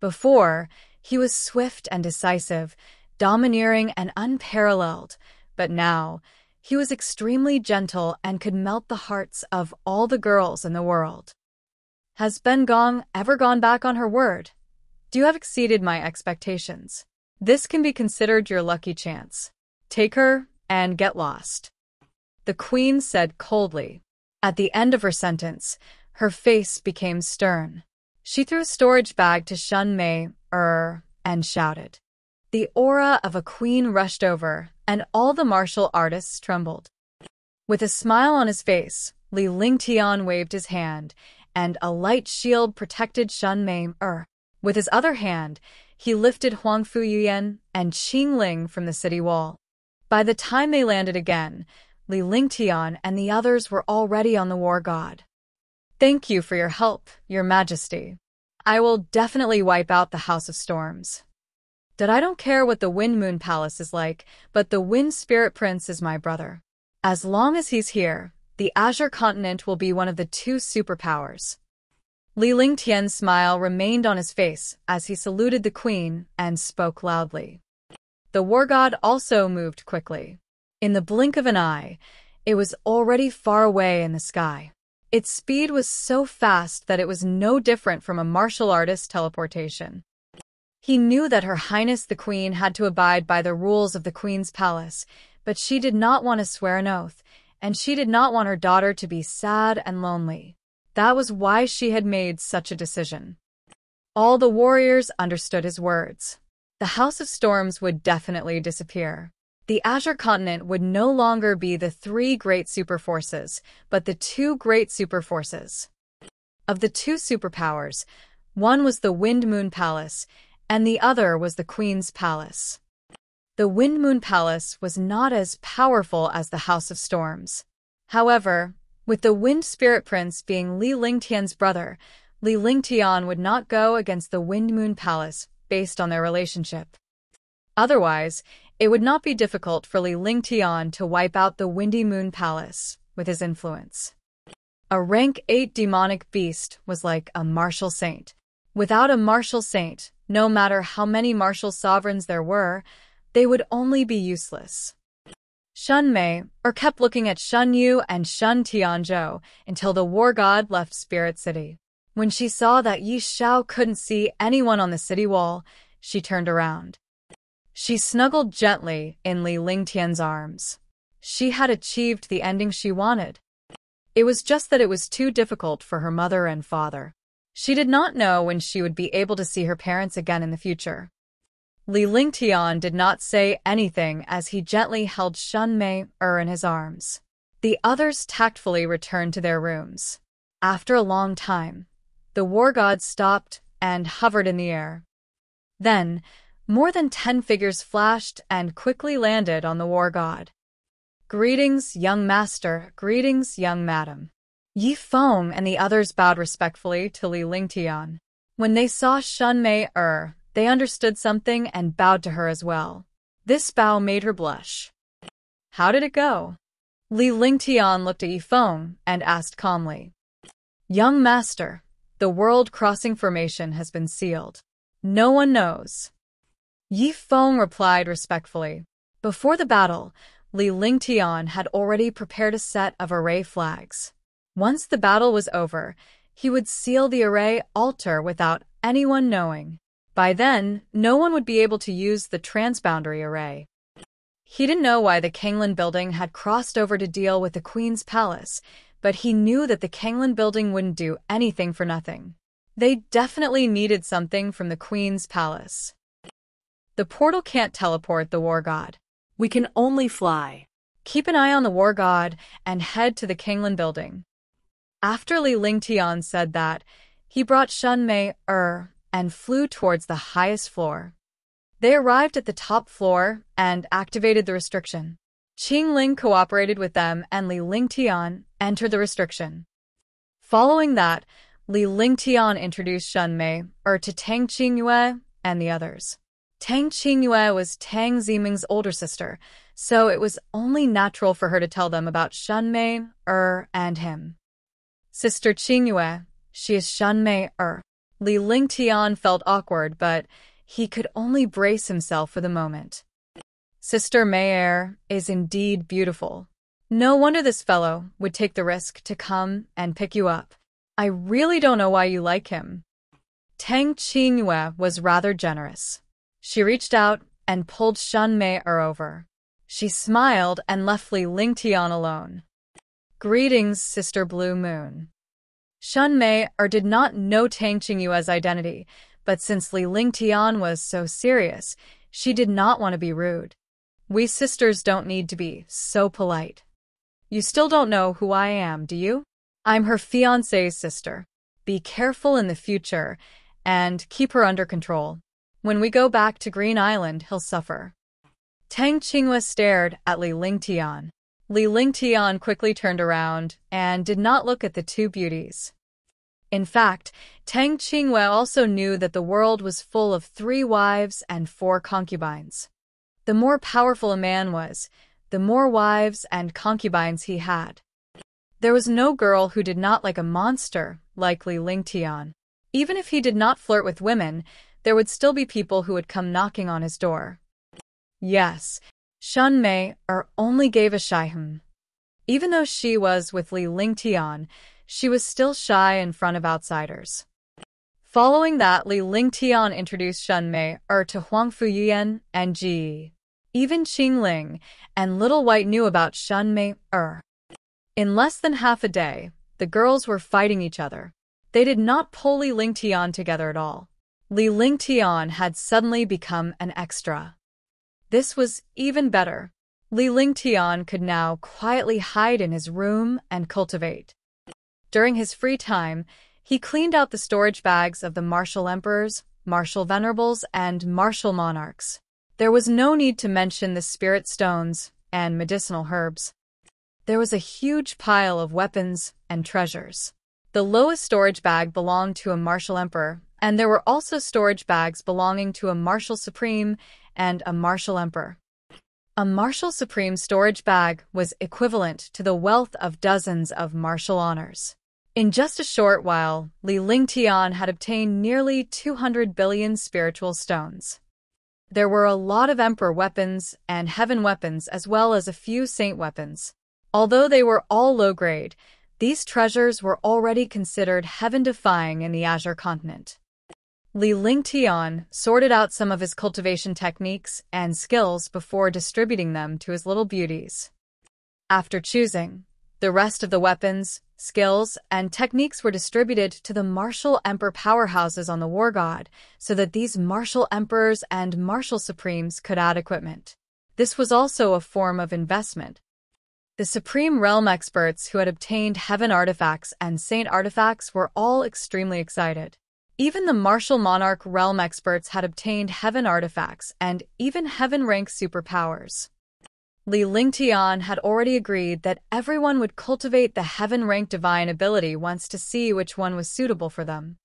Before, he was swift and decisive, domineering and unparalleled, but now, he was extremely gentle and could melt the hearts of all the girls in the world. Has Ben Gong ever gone back on her word? You have exceeded my expectations. This can be considered your lucky chance. Take her and get lost. The queen said coldly. At the end of her sentence, her face became stern. She threw a storage bag to Xueqi, and shouted. The aura of a queen rushed over, and all the martial artists trembled. With a smile on his face, Li Lingtian waved his hand, and a light shield protected Xueqi. With his other hand, he lifted Huangfu Yuyan and Qingling from the city wall. By the time they landed again, Li Lingtian and the others were already on the war god. Thank you for your help, Your Majesty. I will definitely wipe out the House of Storms. I don't care what the Wind Moon Palace is like, but the Wind Spirit Prince is my brother. As long as he's here, the Azure Continent will be one of the two superpowers. Li Lingtian's smile remained on his face as he saluted the queen and spoke loudly. The war god also moved quickly. In the blink of an eye, it was already far away in the sky. Its speed was so fast that it was no different from a martial artist's teleportation. He knew that Her Highness the Queen had to abide by the rules of the Queen's palace, but she did not want to swear an oath, and she did not want her daughter to be sad and lonely. That was why she had made such a decision. All the warriors understood his words. The House of Storms would definitely disappear. The Azure Continent would no longer be the 3 great superforces, but the 2 great superforces. Of the 2 superpowers, one was the Wind Moon Palace, and the other was the Queen's Palace. The Wind Moon Palace was not as powerful as the House of Storms. However, with the Wind Spirit Prince being Li Lingtian's brother, Li Lingtian would not go against the Wind Moon Palace based on their relationship. Otherwise, it would not be difficult for Li Lingtian to wipe out the Windy Moon Palace with his influence. A rank 8 demonic beast was like a martial saint. Without a martial saint, no matter how many martial sovereigns there were, they would only be useless. Shun Mei kept looking at Shun Yu and Shun Tianzhou until the war god left Spirit City. When she saw that Yi Xiao couldn't see anyone on the city wall, she turned around. She snuggled gently in Li Lingtian's arms. She had achieved the ending she wanted. It was just that it was too difficult for her mother and father. She did not know when she would be able to see her parents again in the future. Li Lingtian did not say anything as he gently held Shun Mei in his arms. The others tactfully returned to their rooms. After a long time, the war god stopped and hovered in the air. Then, more than 10 figures flashed and quickly landed on the war god. Greetings, young master, greetings, young madam. Yi Feng and the others bowed respectfully to Li Lingtian. When they saw Shun Mei they understood something and bowed to her as well. This bow made her blush. How did it go? Li Lingtian looked at Yi Feng and asked calmly. Young master, the world crossing formation has been sealed. No one knows. Yi Feng replied respectfully. Before the battle, Li Lingtian had already prepared a set of array flags. Once the battle was over, he would seal the array altar without anyone knowing. By then, no one would be able to use the transboundary array. He didn't know why the Kanglin building had crossed over to deal with the Queen's palace, but he knew that the Kanglin building wouldn't do anything for nothing. They definitely needed something from the Queen's palace. The portal can't teleport the war god. We can only fly. Keep an eye on the war god and head to the Kanglin building. After Li Lingtian said that, he brought Shun Mei and flew towards the highest floor. They arrived at the top floor and activated the restriction. Qingling cooperated with them and Li Lingtian entered the restriction. Following that, Li Lingtian introduced Shun Mei to Tang Qingyue and the others. Tang Qingyue was Tang Ziming's older sister, so it was only natural for her to tell them about Shun Mei and him. Sister Qingyue, she is Shun Mei Li Lingtian felt awkward, but he could only brace himself for the moment. Sister Mei is indeed beautiful. No wonder this fellow would take the risk to come and pick you up. I really don't know why you like him. Tang Qingyue was rather generous. She reached out and pulled Shun Mei over. She smiled and left Li Lingtian alone. Greetings, Sister Blue Moon. Shun Mei did not know Tang Qingyue's identity, but since Li Lingtian was so serious, she did not want to be rude. We sisters don't need to be so polite. You still don't know who I am, do you? I'm her fiancé's sister. Be careful in the future and keep her under control. When we go back to Green Island, he'll suffer. Tang Qingyue stared at Li Lingtian. Li Lingtian quickly turned around and did not look at the two beauties. In fact, Tang Qingyue also knew that the world was full of 3 wives and 4 concubines. The more powerful a man was, the more wives and concubines he had. There was no girl who did not like a monster like Li Lingtian. Even if he did not flirt with women, there would still be people who would come knocking on his door. Yes, Mei only gave a shy "hmm." Even though she was with Li Lingtian, she was still shy in front of outsiders. Following that, Li Lingtian introduced Mei to Huang Fuyuyan and Ji. Even Qingling and Little White knew about Mei. In less than half a day, the girls were fighting each other. They did not pull Li Lingtian together at all. Li Lingtian had suddenly become an extra. This was even better. Li Lingtian could now quietly hide in his room and cultivate. During his free time, he cleaned out the storage bags of the martial emperors, martial venerables, and martial monarchs. There was no need to mention the spirit stones and medicinal herbs. There was a huge pile of weapons and treasures. The lowest storage bag belonged to a martial emperor, and there were also storage bags belonging to a martial supreme and a martial emperor. A martial supreme storage bag was equivalent to the wealth of dozens of martial honors. In just a short while, Li Lingtian had obtained nearly 200 billion spiritual stones. There were a lot of emperor weapons and heaven weapons as well as a few saint weapons. Although they were all low-grade, these treasures were already considered heaven-defying in the Azure continent. Li Lingtian sorted out some of his cultivation techniques and skills before distributing them to his little beauties. After choosing, the rest of the weapons, skills, and techniques were distributed to the martial emperor powerhouses on the War God so that these martial emperors and martial supremes could add equipment. This was also a form of investment. The Supreme Realm experts who had obtained heaven artifacts and saint artifacts were all extremely excited. Even the martial monarch realm experts had obtained heaven artifacts and even heaven-rank superpowers. Li Lingtian had already agreed that everyone would cultivate the heaven-rank divine ability once to see which one was suitable for them.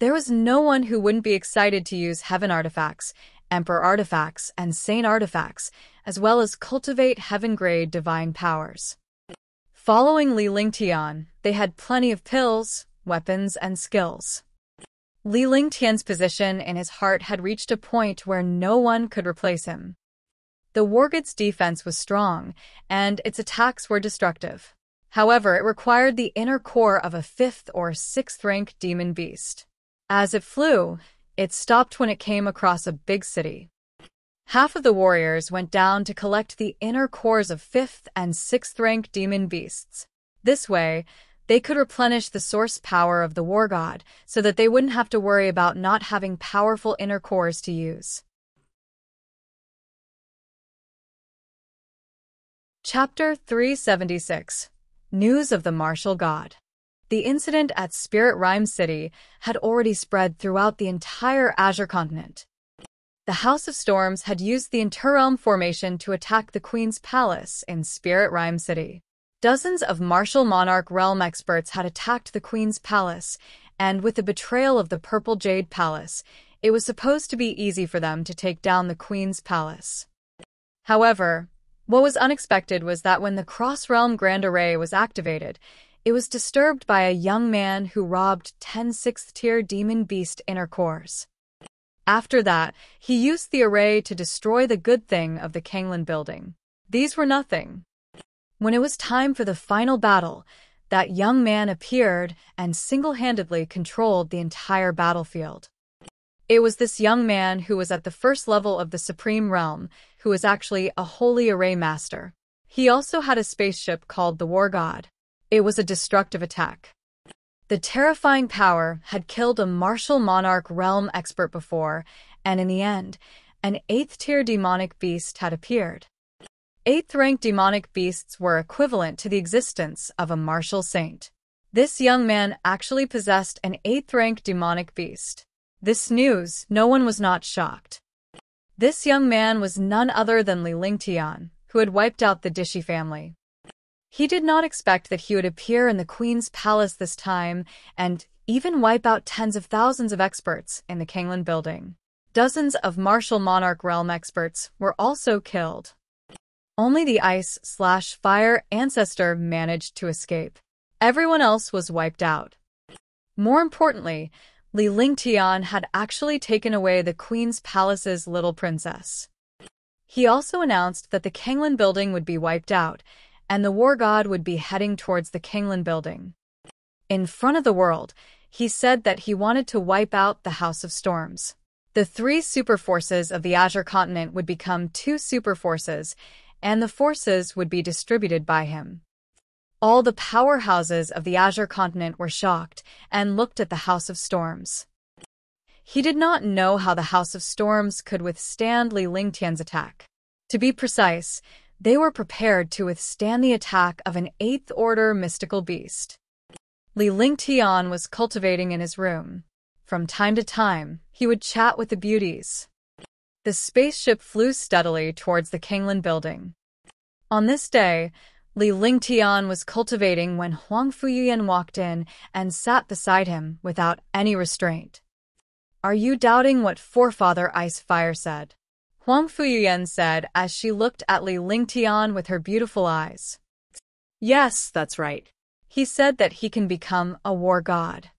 There was no one who wouldn't be excited to use heaven artifacts, emperor artifacts, and saint artifacts, as well as cultivate heaven-grade divine powers. Following Li Lingtian, they had plenty of pills, weapons, and skills. Li Lingtian's position in his heart had reached a point where no one could replace him. The War God's defense was strong, and its attacks were destructive. However, it required the inner core of a 5th or 6th rank demon beast. As it flew, it stopped when it came across a big city. Half of the warriors went down to collect the inner cores of 5th and 6th rank demon beasts. This way, they could replenish the source power of the War God so that they wouldn't have to worry about not having powerful inner cores to use. Chapter 376 News of the Martial God. The incident at Spirit Rhyme City had already spread throughout the entire Azure continent. The House of Storms had used the Interrealm formation to attack the Queen's Palace in Spirit Rhyme City. Dozens of martial monarch realm experts had attacked the Queen's Palace, and with the betrayal of the Purple Jade Palace, it was supposed to be easy for them to take down the Queen's Palace. However, what was unexpected was that when the Cross-Realm Grand Array was activated, it was disturbed by a young man who robbed 10 6th-tier demon beast inner cores. After that, he used the array to destroy the good thing of the Kanglan building. These were nothing. When it was time for the final battle, that young man appeared and single-handedly controlled the entire battlefield. It was this young man who was at the first level of the Supreme Realm, who was actually a Holy Array Master. He also had a spaceship called the War God. It was a destructive attack. The terrifying power had killed a martial monarch realm expert before, and in the end, an 8th-tier demonic beast had appeared. 8th-rank demonic beasts were equivalent to the existence of a martial saint. This young man actually possessed an 8th-rank demonic beast. This news, no one was not shocked. This young man was none other than Li Lingtian, who had wiped out the Dishi family. He did not expect that he would appear in the Queen's Palace this time and even wipe out tens of thousands of experts in the Kanglan building. Dozens of martial monarch realm experts were also killed. Only the Ice/Fire ancestor managed to escape. Everyone else was wiped out. More importantly, Li Lingtian had actually taken away the Queen's Palace's little princess. He also announced that the Kanglan building would be wiped out, and the war god would be heading towards the Kanglan building. In front of the world, he said that he wanted to wipe out the House of Storms. The 3 superforces of the Azure continent would become 2 superforces, and the forces would be distributed by him. All the powerhouses of the Azure continent were shocked and looked at the House of Storms. He did not know how the House of Storms could withstand Li Lingtian's attack. To be precise, they were prepared to withstand the attack of an 8th-order mystical beast. Li Lingtian was cultivating in his room. From time to time, he would chat with the beauties. The spaceship flew steadily towards the Kanglan building. On this day, Li Lingtian was cultivating when Huang Fuyuyan walked in and sat beside him without any restraint. "Are you doubting what Forefather Ice Fire said?" Huang Fuyuyan said as she looked at Li Lingtian with her beautiful eyes. "Yes, that's right. He said that he can become a war god.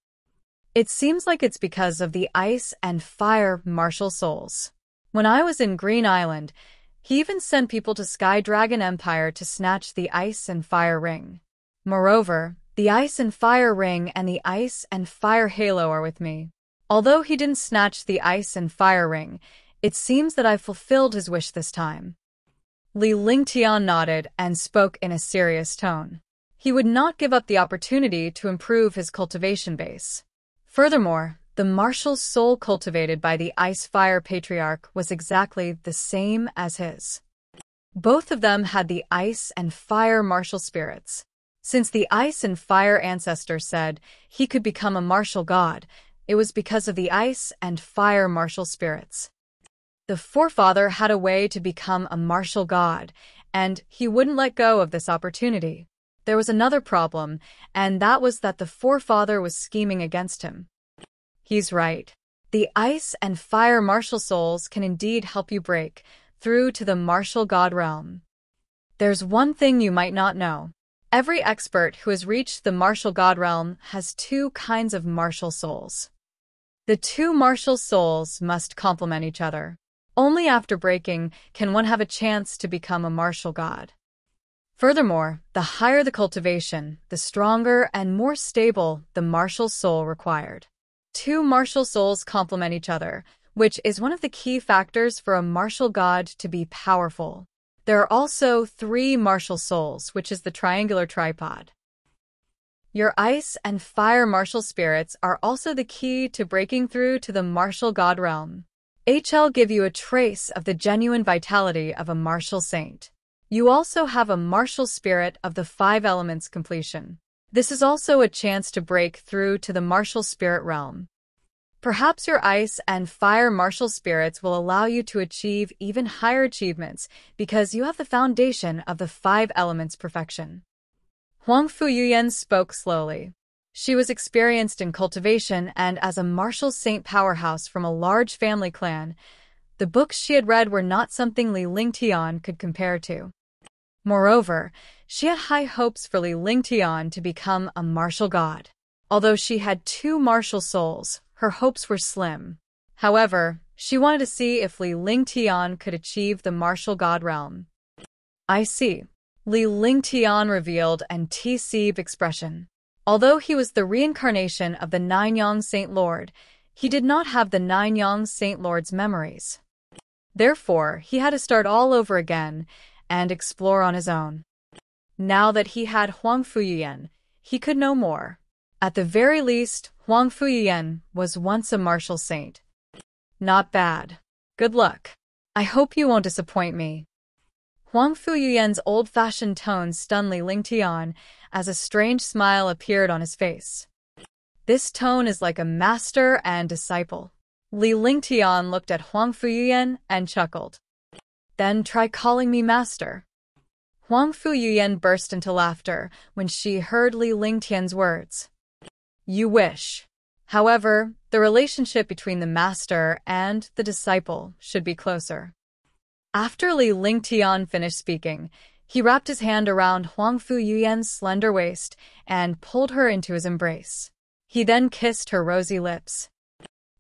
It seems like it's because of the ice and fire martial souls. When I was in Green Island, he even sent people to Sky Dragon Empire to snatch the Ice and Fire Ring. Moreover, the Ice and Fire Ring and the Ice and Fire Halo are with me. Although he didn't snatch the Ice and Fire Ring, it seems that I've fulfilled his wish this time." Li Lingtian nodded and spoke in a serious tone. He would not give up the opportunity to improve his cultivation base. Furthermore, the martial soul cultivated by the Ice-Fire Patriarch was exactly the same as his. Both of them had the Ice and Fire martial spirits. Since the Ice and Fire ancestor said he could become a martial god, it was because of the Ice and Fire martial spirits. The Forefather had a way to become a martial god, and he wouldn't let go of this opportunity. There was another problem, and that was that the Forefather was scheming against him. He's right. The Ice and Fire martial souls can indeed help you break through to the martial god realm. There's one thing you might not know. Every expert who has reached the martial god realm has 2 kinds of martial souls. The 2 martial souls must complement each other. Only after breaking can one have a chance to become a martial god. Furthermore, the higher the cultivation, the stronger and more stable the martial soul required. 2 martial souls complement each other, which is one of the key factors for a martial god to be powerful. There are also 3 martial souls, which is the triangular tripod. Your Ice and Fire martial spirits are also the key to breaking through to the martial god realm. HL give you a trace of the genuine vitality of a martial saint. You also have a martial spirit of the 5 elements completion. This is also a chance to break through to the martial spirit realm. Perhaps your Ice and Fire martial spirits will allow you to achieve even higher achievements because you have the foundation of the 5 elements perfection. Huang Fuyuyan spoke slowly. She was experienced in cultivation and as a martial saint powerhouse from a large family clan. The books she had read were not something Li Lingtian could compare to. Moreover, she had high hopes for Li Lingtian to become a martial god. Although she had 2 martial souls, her hopes were slim. However, she wanted to see if Li Lingtian could achieve the martial god realm. "I see." Li Lingtian revealed an T-Seeb expression. Although he was the reincarnation of the Nine-Yang Saint Lord, he did not have the Nine-Yang Saint Lord's memories. Therefore, he had to start all over again and explore on his own. Now that he had Huang Fuyuyan, he could know more. At the very least, Huang Fuyuyan was once a martial saint. Not bad. Good luck. I hope you won't disappoint me. Huang Fuyuyan's old-fashioned tone stunned Li Lingtian as a strange smile appeared on his face. This tone is like a master and disciple. Li Lingtian looked at Huang Fuyuyan and chuckled. "Then try calling me master." Huang Fuyuyan burst into laughter when she heard Li Lingtian's words. "You wish. However, the relationship between the master and the disciple should be closer." After Li Lingtian finished speaking, he wrapped his hand around Huang Fuyuyan's slender waist and pulled her into his embrace. He then kissed her rosy lips.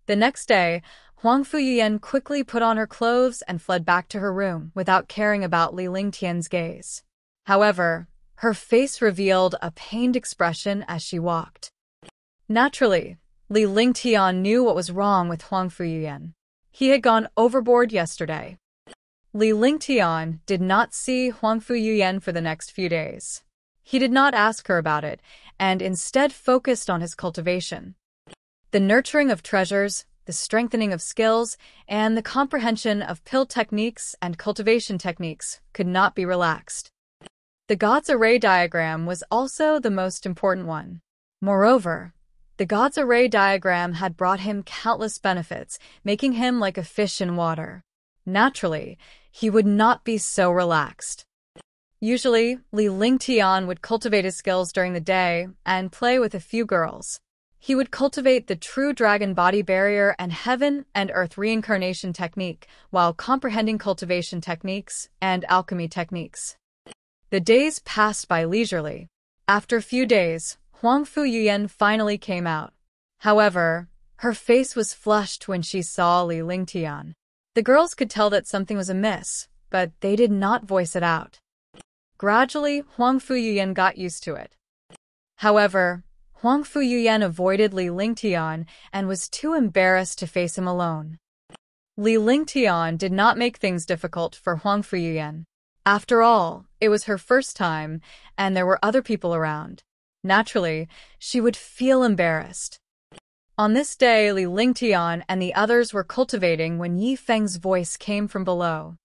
The next day, Huang Fuyuyan quickly put on her clothes and fled back to her room without caring about Li Lingtian's gaze. However, her face revealed a pained expression as she walked. Naturally, Li Lingtian knew what was wrong with Huang Fuyuyan. He had gone overboard yesterday. Li Lingtian did not see Huang Fuyuyan for the next few days. He did not ask her about it, and instead focused on his cultivation. The nurturing of treasures, the strengthening of skills, and the comprehension of pill techniques and cultivation techniques could not be relaxed. The God's Array diagram was also the most important one. Moreover, the God's Array diagram had brought him countless benefits, making him like a fish in water. Naturally, he would not be so relaxed. Usually, Li Lingtian would cultivate his skills during the day and play with a few girls. He would cultivate the true dragon body barrier and heaven and earth reincarnation technique while comprehending cultivation techniques and alchemy techniques. The days passed by leisurely. After a few days, Huang Fuyuyan finally came out. However, her face was flushed when she saw Li Lingtian. The girls could tell that something was amiss, but they did not voice it out. Gradually, Huang Fuyuyan got used to it. However, Huang Fuyuyan avoided Li Lingtian and was too embarrassed to face him alone. Li Lingtian did not make things difficult for Huang Fuyuyan. After all, it was her first time, and there were other people around. Naturally, she would feel embarrassed. On this day, Li Lingtian and the others were cultivating when Yi Feng's voice came from below.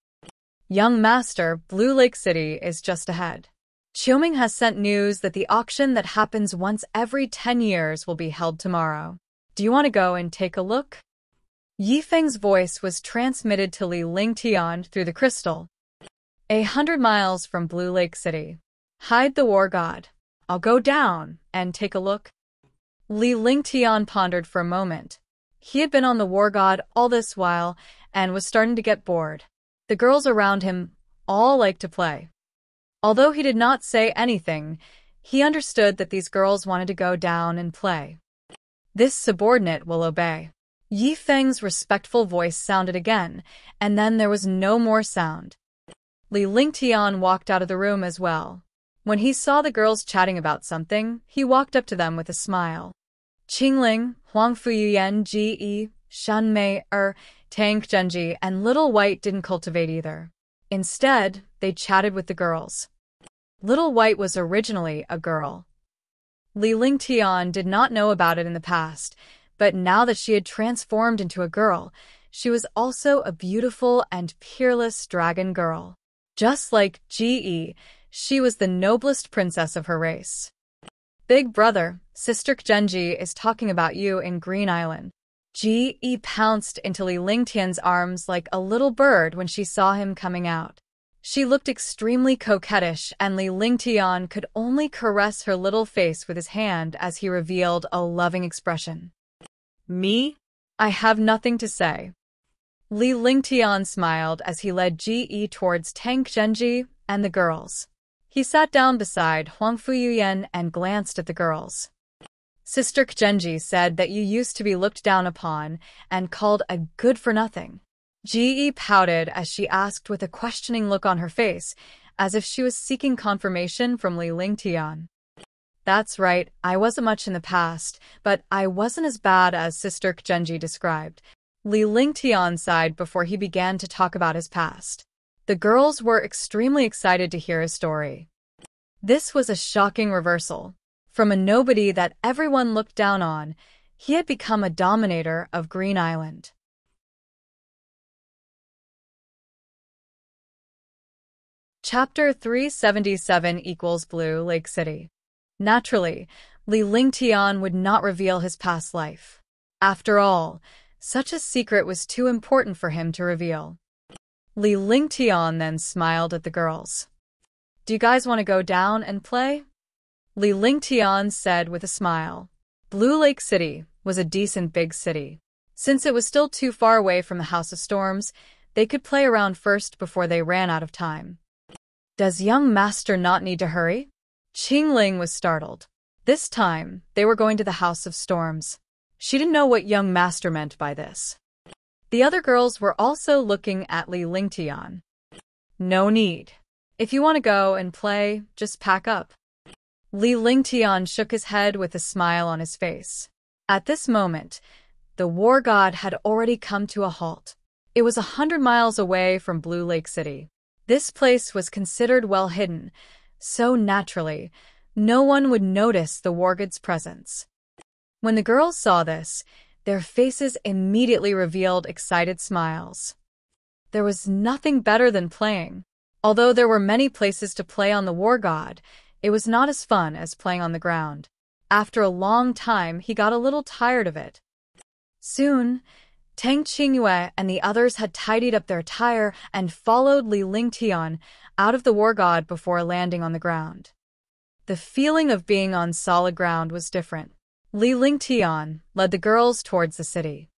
Young Master, Blue Lake City is just ahead. Qiuming has sent news that the auction that happens once every 10 years will be held tomorrow. Do you want to go and take a look? Yi Feng's voice was transmitted to Li Lingtian through the crystal. 100 miles from Blue Lake City. Hide the war god. I'll go down and take a look. Li Lingtian pondered for a moment. He had been on the war god all this while and was starting to get bored. The girls around him all liked to play. Although he did not say anything, he understood that these girls wanted to go down and play. This subordinate will obey. Yi Feng's respectful voice sounded again, and then there was no more sound. Li Lingtian walked out of the room as well. When he saw the girls chatting about something, he walked up to them with a smile. Qingling, Huang Fuyuyan, Ji, Shanmei, Tang Zhenji, and Little White didn't cultivate either. Instead, they chatted with the girls. Little White was originally a girl. Li Lingtian did not know about it in the past, but now that she had transformed into a girl, she was also a beautiful and peerless dragon girl. Just like Ji, she was the noblest princess of her race. Big brother, Sister Genji is talking about you in Green Island. Ji pounced into Li Lingtian's arms like a little bird when she saw him coming out. She looked extremely coquettish, and Li Lingtian could only caress her little face with his hand as he revealed a loving expression. Me? I have nothing to say. Li Lingtian smiled as he led Ji towards Tang Zhenji and the girls. He sat down beside Huang Fuyuyan and glanced at the girls. Sister Genji said that you used to be looked down upon and called a good-for-nothing. Ji pouted as she asked with a questioning look on her face, as if she was seeking confirmation from Li Lingtian. That's right, I wasn't much in the past, but I wasn't as bad as Sister Genji described. Li Lingtian sighed before he began to talk about his past. The girls were extremely excited to hear his story. This was a shocking reversal. From a nobody that everyone looked down on, he had become a dominator of Green Island. Chapter 377 equals Blue Lake City. Naturally, Li Lingtian would not reveal his past life. After all, such a secret was too important for him to reveal. Li Lingtian then smiled at the girls. Do you guys want to go down and play? Li Lingtian said with a smile. Blue Lake City was a decent big city. Since it was still too far away from the House of Storms, they could play around first before they ran out of time. Does young master not need to hurry? Qingling was startled. This time, they were going to the House of Storms. She didn't know what young master meant by this. The other girls were also looking at Li Lingtian. No need. If you want to go and play, just pack up. Li Lingtian shook his head with a smile on his face. At this moment, the war god had already come to a halt. It was 100 miles away from Blue Lake City. This place was considered well hidden, so naturally, no one would notice the war god's presence. When the girls saw this, their faces immediately revealed excited smiles. There was nothing better than playing. Although there were many places to play on the war god, it was not as fun as playing on the ground. After a long time, he got a little tired of it. Soon, Tang Qingyue and the others had tidied up their attire and followed Li Lingtian out of the war god before landing on the ground. The feeling of being on solid ground was different. Li Lingtian led the girls towards the city.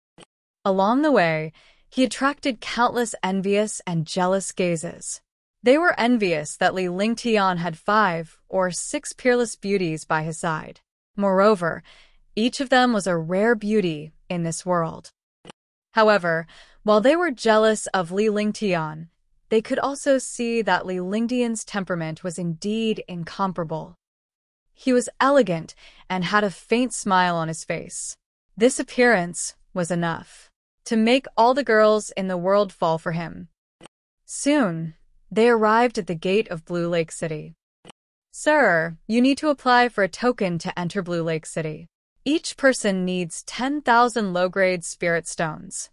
Along the way, he attracted countless envious and jealous gazes. They were envious that Li Lingtian had 5 or 6 peerless beauties by his side. Moreover, each of them was a rare beauty in this world. However, while they were jealous of Li Lingtian, they could also see that Li Lingtian's temperament was indeed incomparable. He was elegant and had a faint smile on his face. This appearance was enough to make all the girls in the world fall for him. Soon, they arrived at the gate of Blue Lake City. Sir, you need to apply for a token to enter Blue Lake City. Each person needs 10,000 low-grade spirit stones.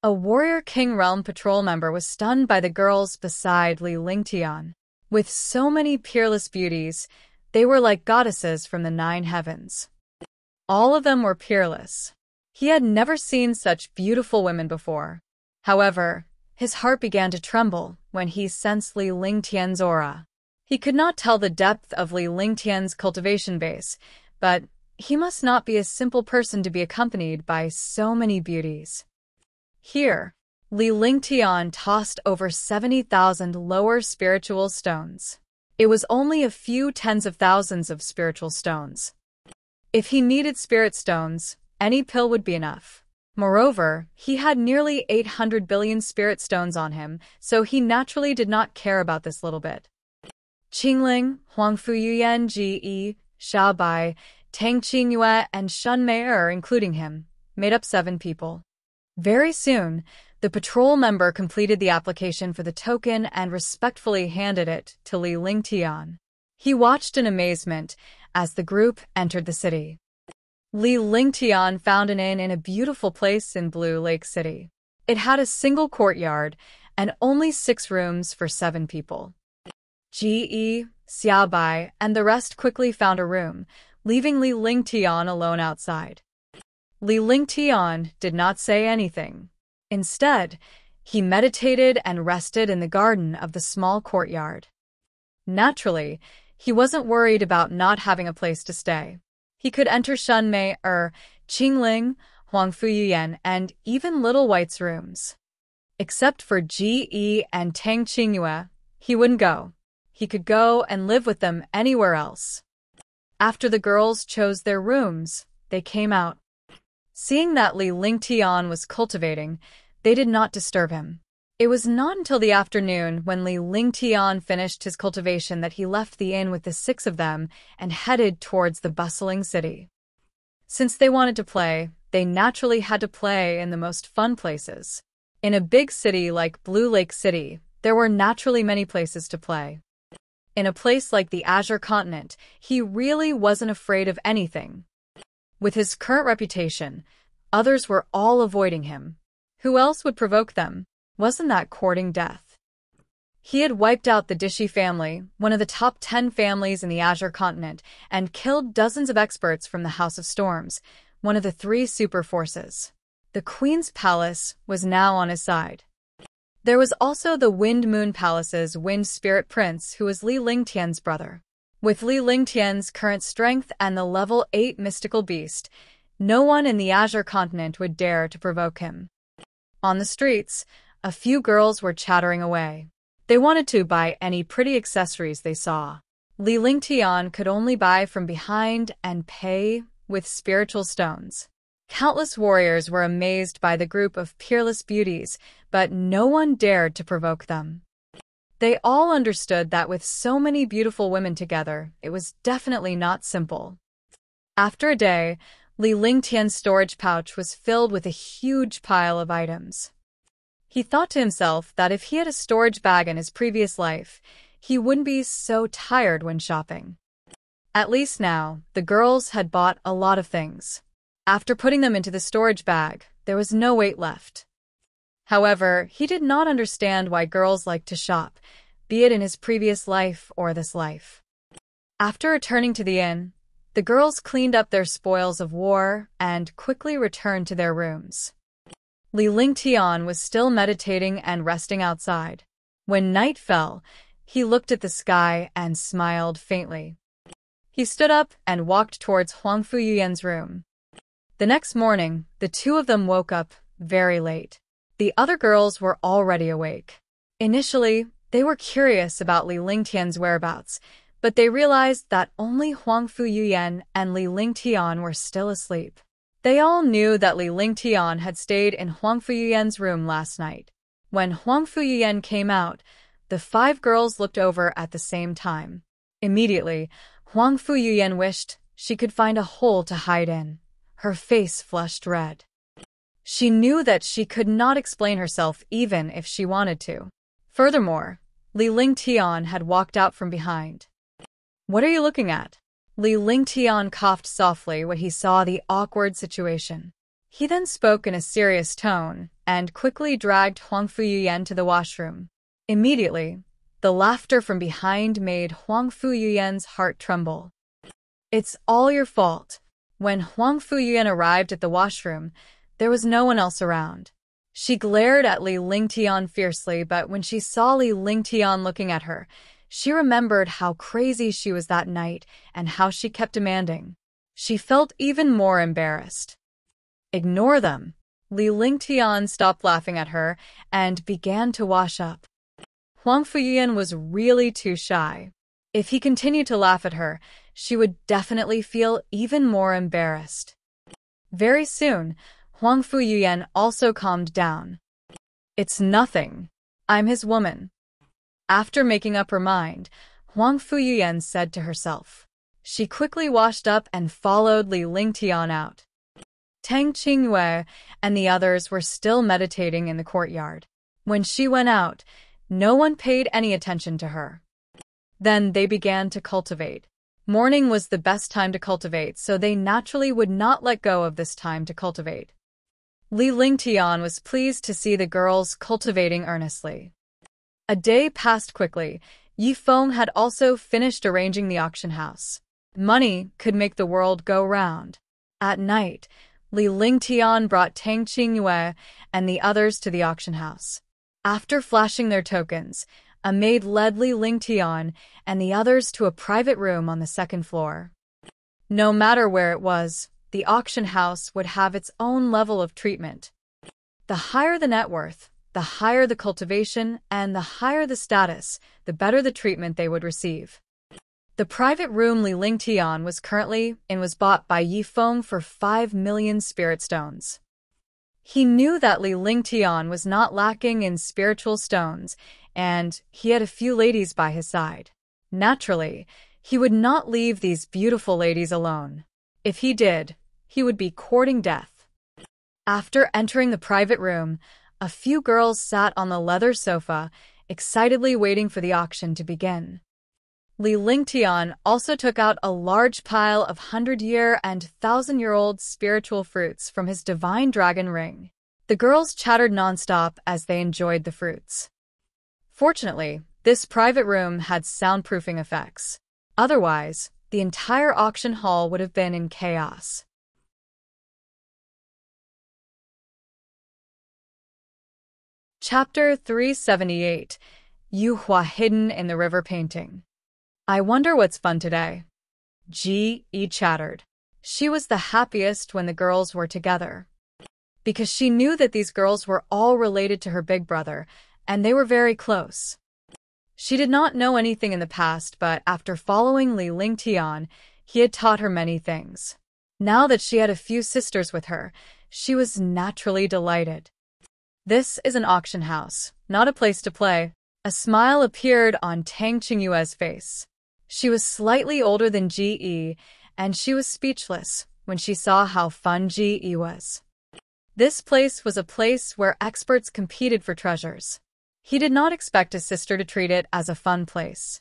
A Warrior King Realm Patrol member was stunned by the girls beside Li Lingtian. With so many peerless beauties, they were like goddesses from the 9 heavens. All of them were peerless. He had never seen such beautiful women before. However, his heart began to tremble when he sensed Li Lingtian's aura. He could not tell the depth of Li Lingtian's cultivation base, but he must not be a simple person to be accompanied by so many beauties. Here, Li Lingtian tossed over 70,000 lower spiritual stones. It was only a few tens of thousands of spiritual stones. If he needed spirit stones, any pill would be enough. Moreover, he had nearly 800 billion spirit stones on him, so he naturally did not care about this little bit. Qingling, Huangfu Yuyan Ji, Xiaobai, Tang Qingyue, and Shun Mei, including him, made up 7 people. Very soon, the patrol member completed the application for the token and respectfully handed it to Li Lingtian. He watched in amazement as the group entered the city. Li Lingtian found an inn in a beautiful place in Blue Lake City. It had a single courtyard and only 6 rooms for 7 people. Ji, Xiaobai, and the rest quickly found a room, leaving Li Lingtian alone outside. Li Lingtian did not say anything. Instead, he meditated and rested in the garden of the small courtyard. Naturally, he wasn't worried about not having a place to stay. He could enter Shun Mei, Qingling, Huangfu Yuyan, and even Little White's rooms. Except for Ji and Tang Qingyue, he wouldn't go. He could go and live with them anywhere else. After the girls chose their rooms, they came out. Seeing that Li Lingtian was cultivating, they did not disturb him. It was not until the afternoon when Li Lingtian finished his cultivation that he left the inn with the 6 of them and headed towards the bustling city. Since they wanted to play, they naturally had to play in the most fun places. In a big city like Blue Lake City, there were naturally many places to play. In a place like the Azure Continent, he really wasn't afraid of anything. With his current reputation, others were all avoiding him. Who else would provoke them? Wasn't that courting death? He had wiped out the Dishi family, one of the top 10 families in the Azure Continent, and killed dozens of experts from the House of Storms, one of the 3 super forces. The Queen's Palace was now on his side. There was also the Wind Moon Palace's Wind Spirit Prince, who was Li Lingtian's brother. With Li Lingtian's current strength and the level 8 mystical beast, no one in the Azure Continent would dare to provoke him. On the streets, a few girls were chattering away. They wanted to buy any pretty accessories they saw. Li Lingtian could only buy from behind and pay with spiritual stones. Countless warriors were amazed by the group of peerless beauties, but no one dared to provoke them. They all understood that with so many beautiful women together, it was definitely not simple. After a day, Li Lingtian's storage pouch was filled with a huge pile of items. He thought to himself that if he had a storage bag in his previous life, he wouldn't be so tired when shopping. At least now, the girls had bought a lot of things. After putting them into the storage bag, there was no weight left. However, he did not understand why girls liked to shop, be it in his previous life or this life. After returning to the inn, the girls cleaned up their spoils of war and quickly returned to their rooms. Li Lingtian was still meditating and resting outside. When night fell, he looked at the sky and smiled faintly. He stood up and walked towards Huang Fuyan's room. The next morning, the two of them woke up very late. The other girls were already awake. Initially, they were curious about Li Lingtian's whereabouts, but they realized that only Huang Fuyan and Li Lingtian were still asleep. They all knew that Li Lingtian had stayed in Huang Fuyan's room last night. When Huang Fuyan came out, the 5 girls looked over at the same time. Immediately, Huang Fuyan wished she could find a hole to hide in. Her face flushed red. She knew that she could not explain herself even if she wanted to. Furthermore, Li Lingtian had walked out from behind. "What are you looking at?" Li Lingtian coughed softly when he saw the awkward situation. He then spoke in a serious tone and quickly dragged Huang Fuyan to the washroom. Immediately, the laughter from behind made Huang Fuyan's heart tremble. "It's all your fault." When Huang Fuyan arrived at the washroom, there was no one else around. She glared at Li Lingtian fiercely, but when she saw Li Lingtian looking at her, she remembered how crazy she was that night and how she kept demanding. She felt even more embarrassed. "Ignore them." Li Lingtian stopped laughing at her and began to wash up. Huang Fuyan was really too shy. If he continued to laugh at her, she would definitely feel even more embarrassed. Very soon, Huang Fuyan also calmed down. "It's nothing. I'm his woman." After making up her mind, Huang Fuyan said to herself. She quickly washed up and followed Li Lingtian out. Tang Qingyue and the others were still meditating in the courtyard. When she went out, no one paid any attention to her. Then they began to cultivate. Morning was the best time to cultivate, so they naturally would not let go of this time to cultivate. Li Lingtian was pleased to see the girls cultivating earnestly. A day passed quickly. Yi Feng had also finished arranging the auction house. Money could make the world go round. At night, Li Lingtian brought Tang Qingyue and the others to the auction house. After flashing their tokens, a maid led Li Lingtian and the others to a private room on the 2nd floor. No matter where it was, the auction house would have its own level of treatment. The higher the net worth, the higher the cultivation, and the higher the status, the better the treatment they would receive. The private room Li Lingtian was currently in was bought by Yi Feng for 5 million spirit stones. He knew that Li Lingtian was not lacking in spiritual stones, and he had a few ladies by his side. Naturally, he would not leave these beautiful ladies alone. If he did, he would be courting death. After entering the private room, a few girls sat on the leather sofa, excitedly waiting for the auction to begin. Li Lingtian also took out a large pile of 100-year and 1,000-year-old spiritual fruits from his divine dragon ring. The girls chattered nonstop as they enjoyed the fruits. Fortunately, this private room had soundproofing effects. Otherwise, the entire auction hall would have been in chaos. Chapter 378. Yu Hua Hidden in the River Painting. "I wonder what's fun today." Ji Yi chattered. She was the happiest when the girls were together, because she knew that these girls were all related to her big brother, and they were very close. She did not know anything in the past, but after following Li Lingtian, he had taught her many things. Now that she had a few sisters with her, she was naturally delighted. This is an auction house, not a place to play. A smile appeared on Tang Qingyue's face. She was slightly older than Ji, and she was speechless when she saw how fun Ji was. This place was a place where experts competed for treasures. He did not expect his sister to treat it as a fun place.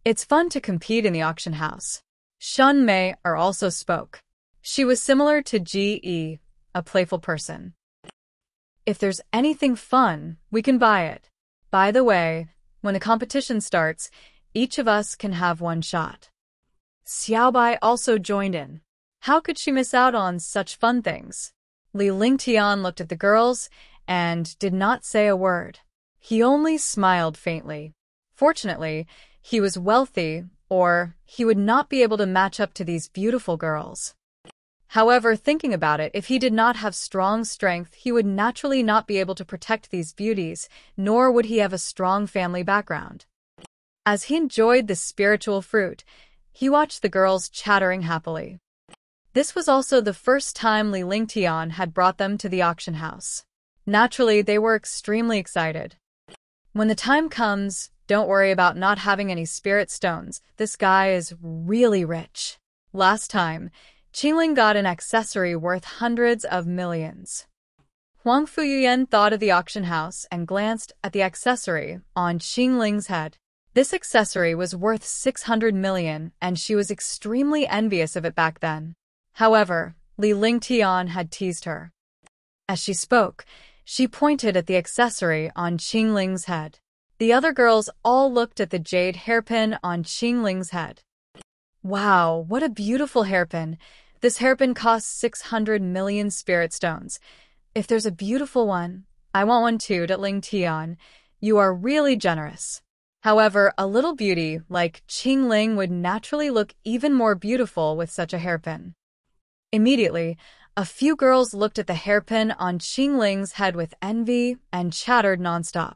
It's fun to compete in the auction house. Shun Mei also spoke. She was similar to Ji, a playful person. If there's anything fun, we can buy it. By the way, when the competition starts, each of us can have one shot. Xiaobai also joined in. How could she miss out on such fun things? Li Lingtian looked at the girls and did not say a word. He only smiled faintly. Fortunately, he was wealthy, or he would not be able to match up to these beautiful girls. However, thinking about it, if he did not have strong strength, he would naturally not be able to protect these beauties, nor would he have a strong family background. As he enjoyed the spiritual fruit, he watched the girls chattering happily. This was also the first time Li Lingtian had brought them to the auction house. Naturally, they were extremely excited. When the time comes, don't worry about not having any spirit stones. This guy is really rich. Last time, Qingling got an accessory worth hundreds of millions. Huang Fuyuyan thought of the auction house and glanced at the accessory on Qingling's head. This accessory was worth 600 million, and she was extremely envious of it back then. However, Li Lingtian had teased her. As she spoke, she pointed at the accessory on Qingling's head. The other girls all looked at the jade hairpin on Qingling's head. Wow, what a beautiful hairpin. This hairpin costs 600 million spirit stones. If there's a beautiful one, I want one too, Lingtian. You are really generous. However, a little beauty like Qingling would naturally look even more beautiful with such a hairpin. Immediately, a few girls looked at the hairpin on Qingling's head with envy and chattered nonstop.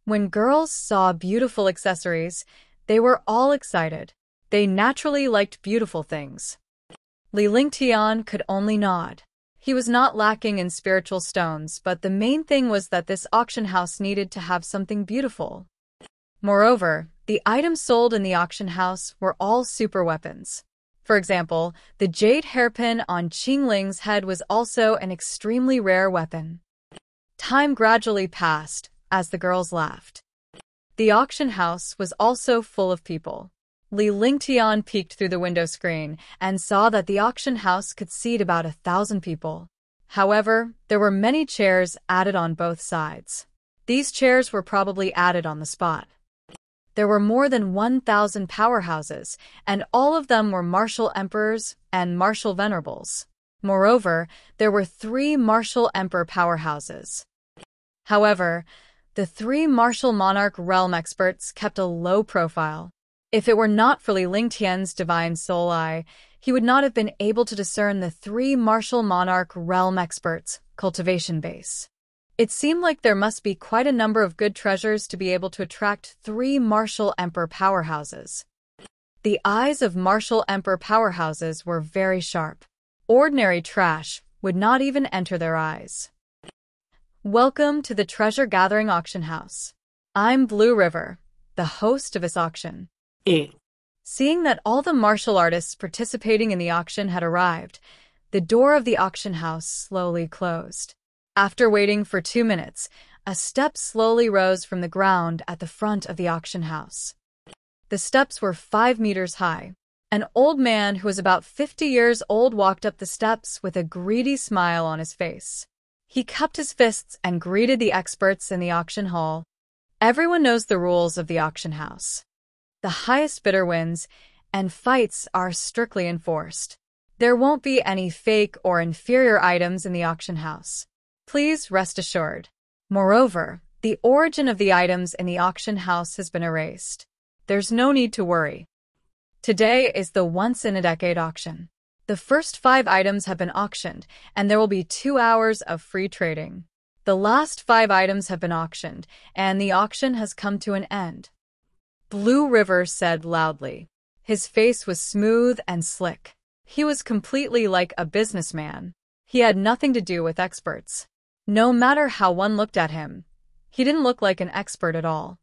When girls saw beautiful accessories, they were all excited. They naturally liked beautiful things. Li Lingtian could only nod. He was not lacking in spiritual stones, but the main thing was that this auction house needed to have something beautiful. Moreover, the items sold in the auction house were all super weapons. For example, the jade hairpin on Qingling's head was also an extremely rare weapon. Time gradually passed as the girls laughed. The auction house was also full of people. Li Lingtian peeked through the window screen and saw that the auction house could seat about 1,000 people. However, there were many chairs added on both sides. These chairs were probably added on the spot. There were more than 1,000 powerhouses, and all of them were martial emperors and martial venerables. Moreover, there were 3 martial emperor powerhouses. However, the 3 martial monarch realm experts kept a low profile. If it were not for Li Lingtian's divine soul eye, he would not have been able to discern the 3 martial monarch realm experts' cultivation base. It seemed like there must be quite a number of good treasures to be able to attract 3 martial emperor powerhouses. The eyes of martial emperor powerhouses were very sharp. Ordinary trash would not even enter their eyes. Welcome to the treasure gathering auction house. I'm Blue River, the host of this auction. Seeing that all the martial artists participating in the auction had arrived, the door of the auction house slowly closed. After waiting for 2 minutes, a step slowly rose from the ground at the front of the auction house. The steps were 5 meters high. An old man who was about 50 years old walked up the steps with a greedy smile on his face. He cupped his fists and greeted the experts in the auction hall. Everyone knows the rules of the auction house. The highest bidder wins, and fights are strictly enforced. There won't be any fake or inferior items in the auction house. Please rest assured. Moreover, the origin of the items in the auction house has been erased. There's no need to worry. Today is the once-in-a-decade auction. The first 5 items have been auctioned, and there will be 2 hours of free trading. The last 5 items have been auctioned, and the auction has come to an end. Blue River said loudly. His face was smooth and slick. He was completely like a businessman. He had nothing to do with experts. No matter how one looked at him, he didn't look like an expert at all.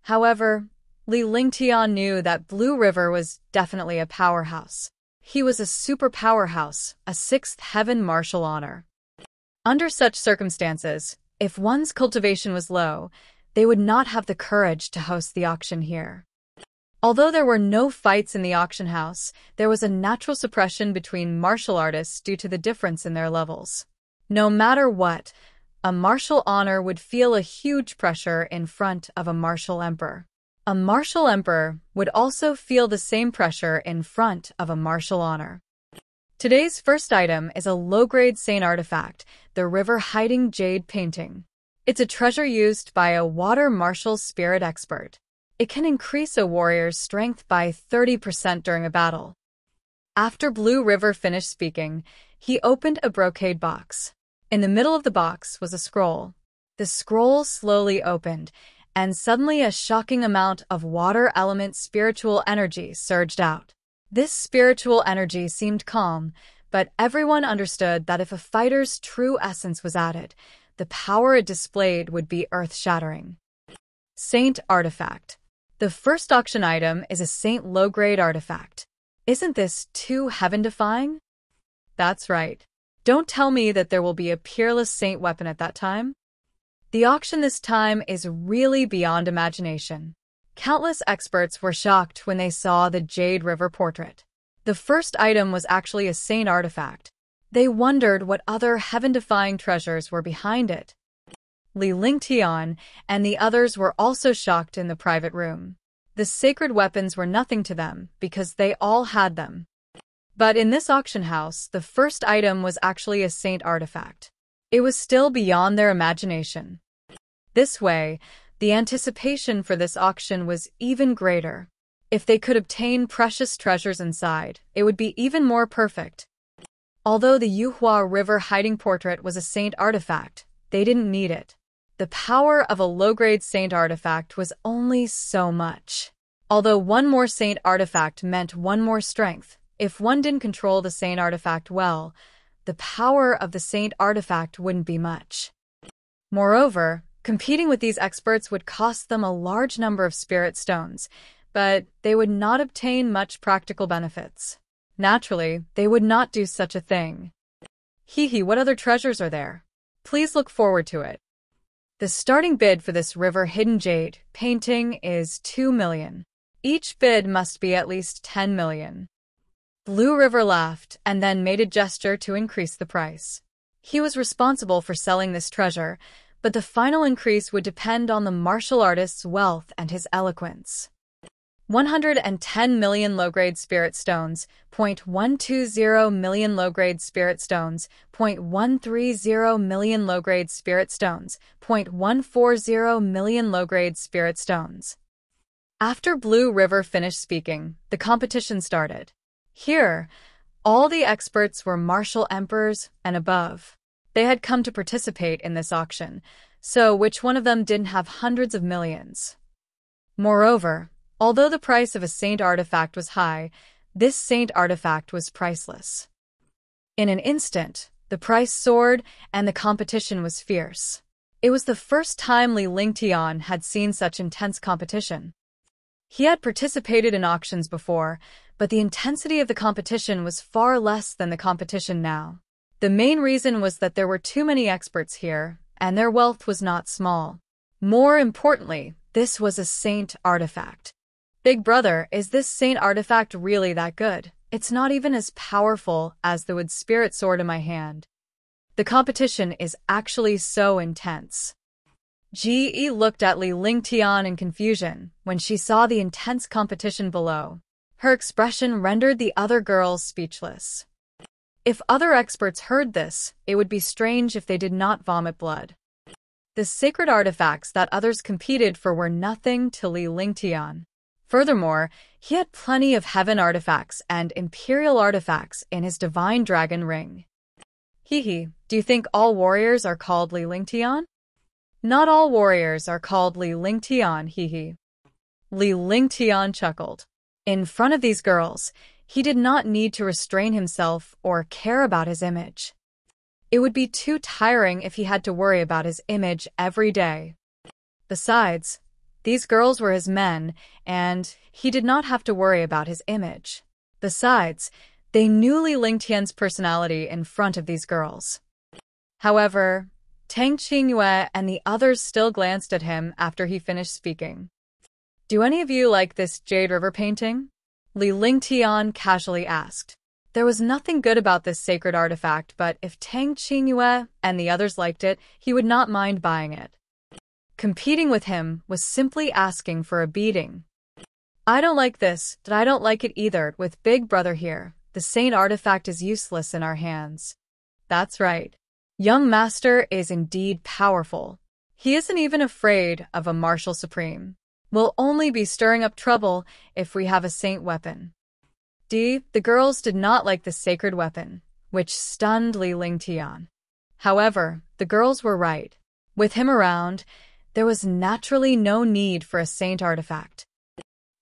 However, Li Lingtian knew that Blue River was definitely a powerhouse. He was a super powerhouse, a sixth heaven martial honor. Under such circumstances, if one's cultivation was low, they would not have the courage to host the auction here. Although there were no fights in the auction house, there was a natural suppression between martial artists due to the difference in their levels. No matter what, a martial honor would feel a huge pressure in front of a martial emperor. A martial emperor would also feel the same pressure in front of a martial honor. Today's first item is a low-grade saint artifact, the River Hiding Jade painting. It's a treasure used by a water martial spirit expert. It can increase a warrior's strength by 30% during a battle. After Blue River finished speaking, he opened a brocade box. In the middle of the box was a scroll. The scroll slowly opened, and suddenly a shocking amount of water element spiritual energy surged out. This spiritual energy seemed calm, but everyone understood that if a fighter's true essence was added, the power it displayed would be earth-shattering. Saint Artifact. The first auction item is a Saint low-grade artifact. Isn't this too heaven-defying? That's right. Don't tell me that there will be a peerless Saint weapon at that time. The auction this time is really beyond imagination. Countless experts were shocked when they saw the Jade River portrait. The first item was actually a Saint artifact. They wondered what other heaven-defying treasures were behind it. Li Lingtian and the others were also shocked in the private room. The sacred weapons were nothing to them because they all had them. But in this auction house, the first item was actually a Saint artifact. It was still beyond their imagination. This way, the anticipation for this auction was even greater. If they could obtain precious treasures inside, it would be even more perfect. Although the Yuhua River hiding portrait was a Saint artifact, they didn't need it. The power of a low-grade Saint artifact was only so much. Although one more Saint artifact meant one more strength, if one didn't control the Saint artifact well, the power of the Saint artifact wouldn't be much. Moreover, competing with these experts would cost them a large number of spirit stones, but they would not obtain much practical benefits. Naturally, they would not do such a thing. What other treasures are there? Please look forward to it. The starting bid for this River Hidden Jade painting is 2 million. Each bid must be at least 10 million. Blue River laughed and then made a gesture to increase the price. He was responsible for selling this treasure, but the final increase would depend on the martial artist's wealth and his eloquence. 110 million low-grade spirit stones, 0.120 million low-grade spirit stones, 0.130 million low-grade spirit stones, 0.140 million low-grade spirit stones. After Blue River finished speaking, the competition started. Here, all the experts were martial emperors and above. They had come to participate in this auction, so which one of them didn't have hundreds of millions? Moreover, although the price of a Saint artifact was high, this Saint artifact was priceless. In an instant, the price soared and the competition was fierce. It was the first time Li Lingtian had seen such intense competition. He had participated in auctions before, but the intensity of the competition was far less than the competition now. The main reason was that there were too many experts here, and their wealth was not small. More importantly, this was a Saint artifact. Big brother, is this Saint artifact really that good? It's not even as powerful as the wood spirit sword in my hand. The competition is actually so intense. Ji looked at Li Lingtian in confusion when she saw the intense competition below. Her expression rendered the other girls speechless. If other experts heard this, it would be strange if they did not vomit blood. The sacred artifacts that others competed for were nothing to Li Lingtian. Furthermore, he had plenty of heaven artifacts and imperial artifacts in his divine dragon ring. Do you think all warriors are called Li Lingtian? Not all warriors are called Li Lingtian, Li Lingtian chuckled. In front of these girls, he did not need to restrain himself or care about his image. It would be too tiring if he had to worry about his image every day. Besides, these girls were his men, and he did not have to worry about his image. Besides, they knew Li Lingtian's personality in front of these girls. However, Tang Qingyue and the others still glanced at him after he finished speaking. "Do any of you like this Jade River painting?" Li Lingtian casually asked. There was nothing good about this sacred artifact, but if Tang Qingyue and the others liked it, he would not mind buying it. Competing with him was simply asking for a beating. "I don't like this, but I don't like it either. With Big Brother here, the saint artifact is useless in our hands." That's right. Young Master is indeed powerful. He isn't even afraid of a martial supreme. We'll only be stirring up trouble if we have a saint weapon. The girls did not like the sacred weapon, which stunned Li Lingtian. However, the girls were right. With him around, there was naturally no need for a saint artifact.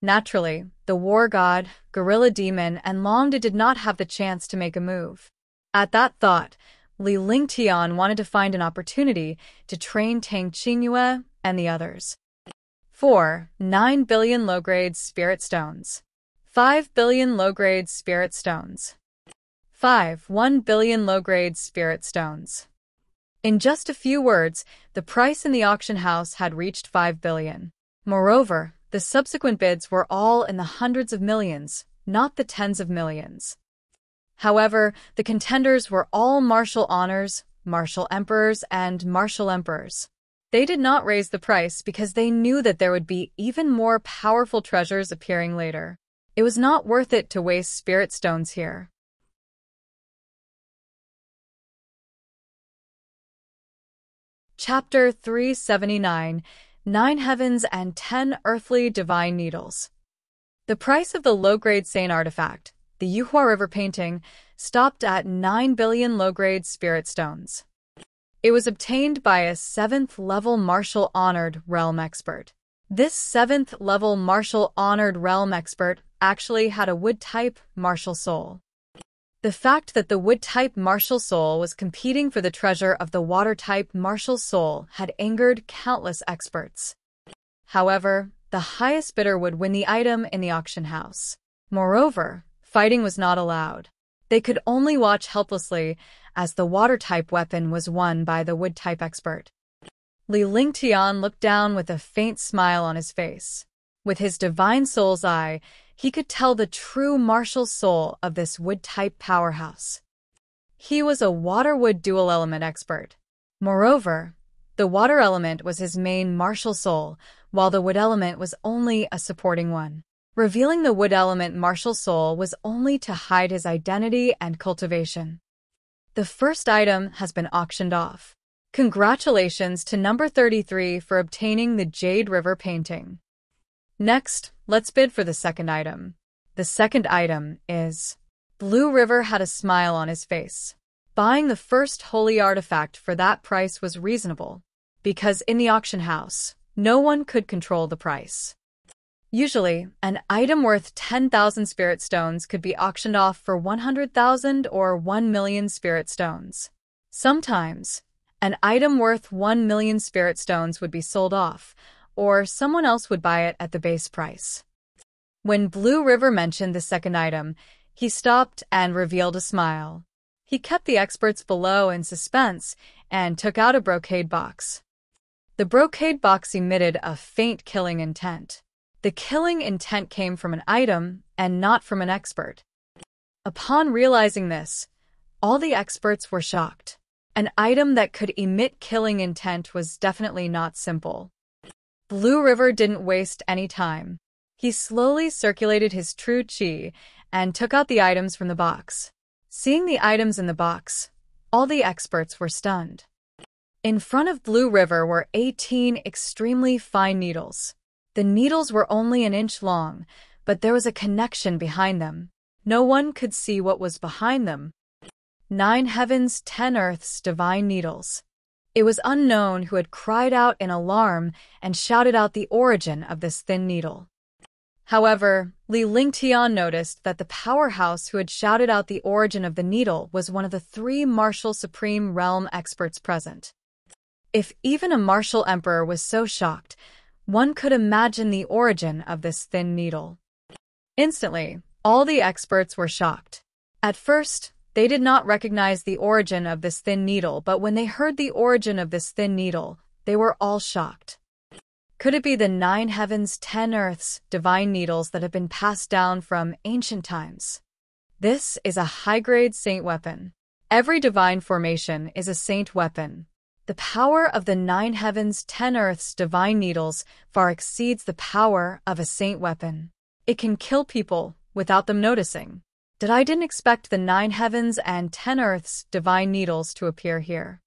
Naturally, the war god, gorilla demon, and Longda did not have the chance to make a move. At that thought, Li Lingtian wanted to find an opportunity to train Tang Qingyue and the others. 4. 9 billion low-grade spirit stones. 5 billion low-grade spirit stones. 5. 1 billion low-grade spirit stones. In just a few words, the price in the auction house had reached 5 billion. Moreover, the subsequent bids were all in the hundreds of millions, not the tens of millions. However, the contenders were all martial honors, martial emperors, and martial emperors. They did not raise the price because they knew that there would be even more powerful treasures appearing later. It was not worth it to waste spirit stones here. Chapter 379, 9 Heavens and 10 Earthly Divine Needles. The price of the low-grade saint artifact, the Yuhua River painting, stopped at 9 billion low-grade spirit stones. It was obtained by a 7th-level martial-honored realm expert. This 7th-level martial-honored realm expert actually had a wood-type martial soul. The fact that the wood-type martial soul was competing for the treasure of the water-type martial soul had angered countless experts. However, the highest bidder would win the item in the auction house. Moreover, fighting was not allowed. They could only watch helplessly as the water-type weapon was won by the wood-type expert. Li Lingtian looked down with a faint smile on his face. With his divine soul's eye, he could tell the true martial soul of this wood-type powerhouse. He was a water-wood dual-element expert. Moreover, the water element was his main martial soul, while the wood element was only a supporting one. Revealing the wood element martial soul was only to hide his identity and cultivation. The first item has been auctioned off. Congratulations to number 33 for obtaining the Jade River painting. Next, let's bid for the second item. The second item is... Blue River had a smile on his face. Buying the first holy artifact for that price was reasonable, because in the auction house, no one could control the price. Usually, an item worth 10,000 spirit stones could be auctioned off for 100,000 or 1 million spirit stones. Sometimes, an item worth 1 million spirit stones would be sold off, or someone else would buy it at the base price. When Blue River mentioned the second item, he stopped and revealed a smile. He kept the experts below in suspense and took out a brocade box. The brocade box emitted a faint killing intent. The killing intent came from an item and not from an expert. Upon realizing this, all the experts were shocked. An item that could emit killing intent was definitely not simple. Blue River didn't waste any time. He slowly circulated his true qi and took out the items from the box. Seeing the items in the box, all the experts were stunned. In front of Blue River were 18 extremely fine needles. The needles were only an inch long, but there was a connection behind them. No one could see what was behind them. 9 heavens, 10 earths, divine needles. It was unknown who had cried out in alarm and shouted out the origin of this thin needle. However, Li Lingtian noticed that the powerhouse who had shouted out the origin of the needle was one of the 3 martial supreme realm experts present. If even a martial emperor was so shocked, one could imagine the origin of this thin needle. Instantly, all the experts were shocked. At first, they did not recognize the origin of this thin needle, but when they heard the origin of this thin needle, they were all shocked. Could it be the 9 heavens, 10 earths, divine needles that have been passed down from ancient times? This is a high-grade saint weapon. Every divine formation is a saint weapon. The power of the 9 heavens, 10 earths, divine needles far exceeds the power of a saint weapon. It can kill people without them noticing. I didn't expect the 9 heavens and 10 earths, divine needles to appear here.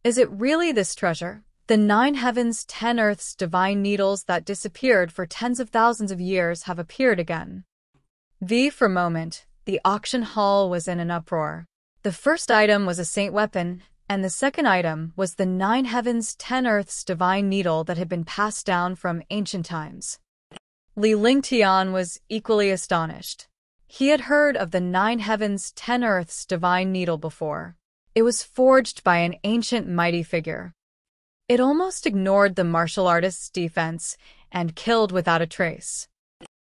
Is it really this treasure? The 9 heavens, 10 earths, divine needles that disappeared for tens of thousands of years have appeared again. For a moment, the auction hall was in an uproar. The first item was a saint weapon, and the second item was the 9 heavens, 10 earths, divine needle that had been passed down from ancient times. Li Lingtian was equally astonished. He had heard of the 9 heavens, 10 earths, divine needle before. It was forged by an ancient mighty figure. It almost ignored the martial artist's defense and killed without a trace.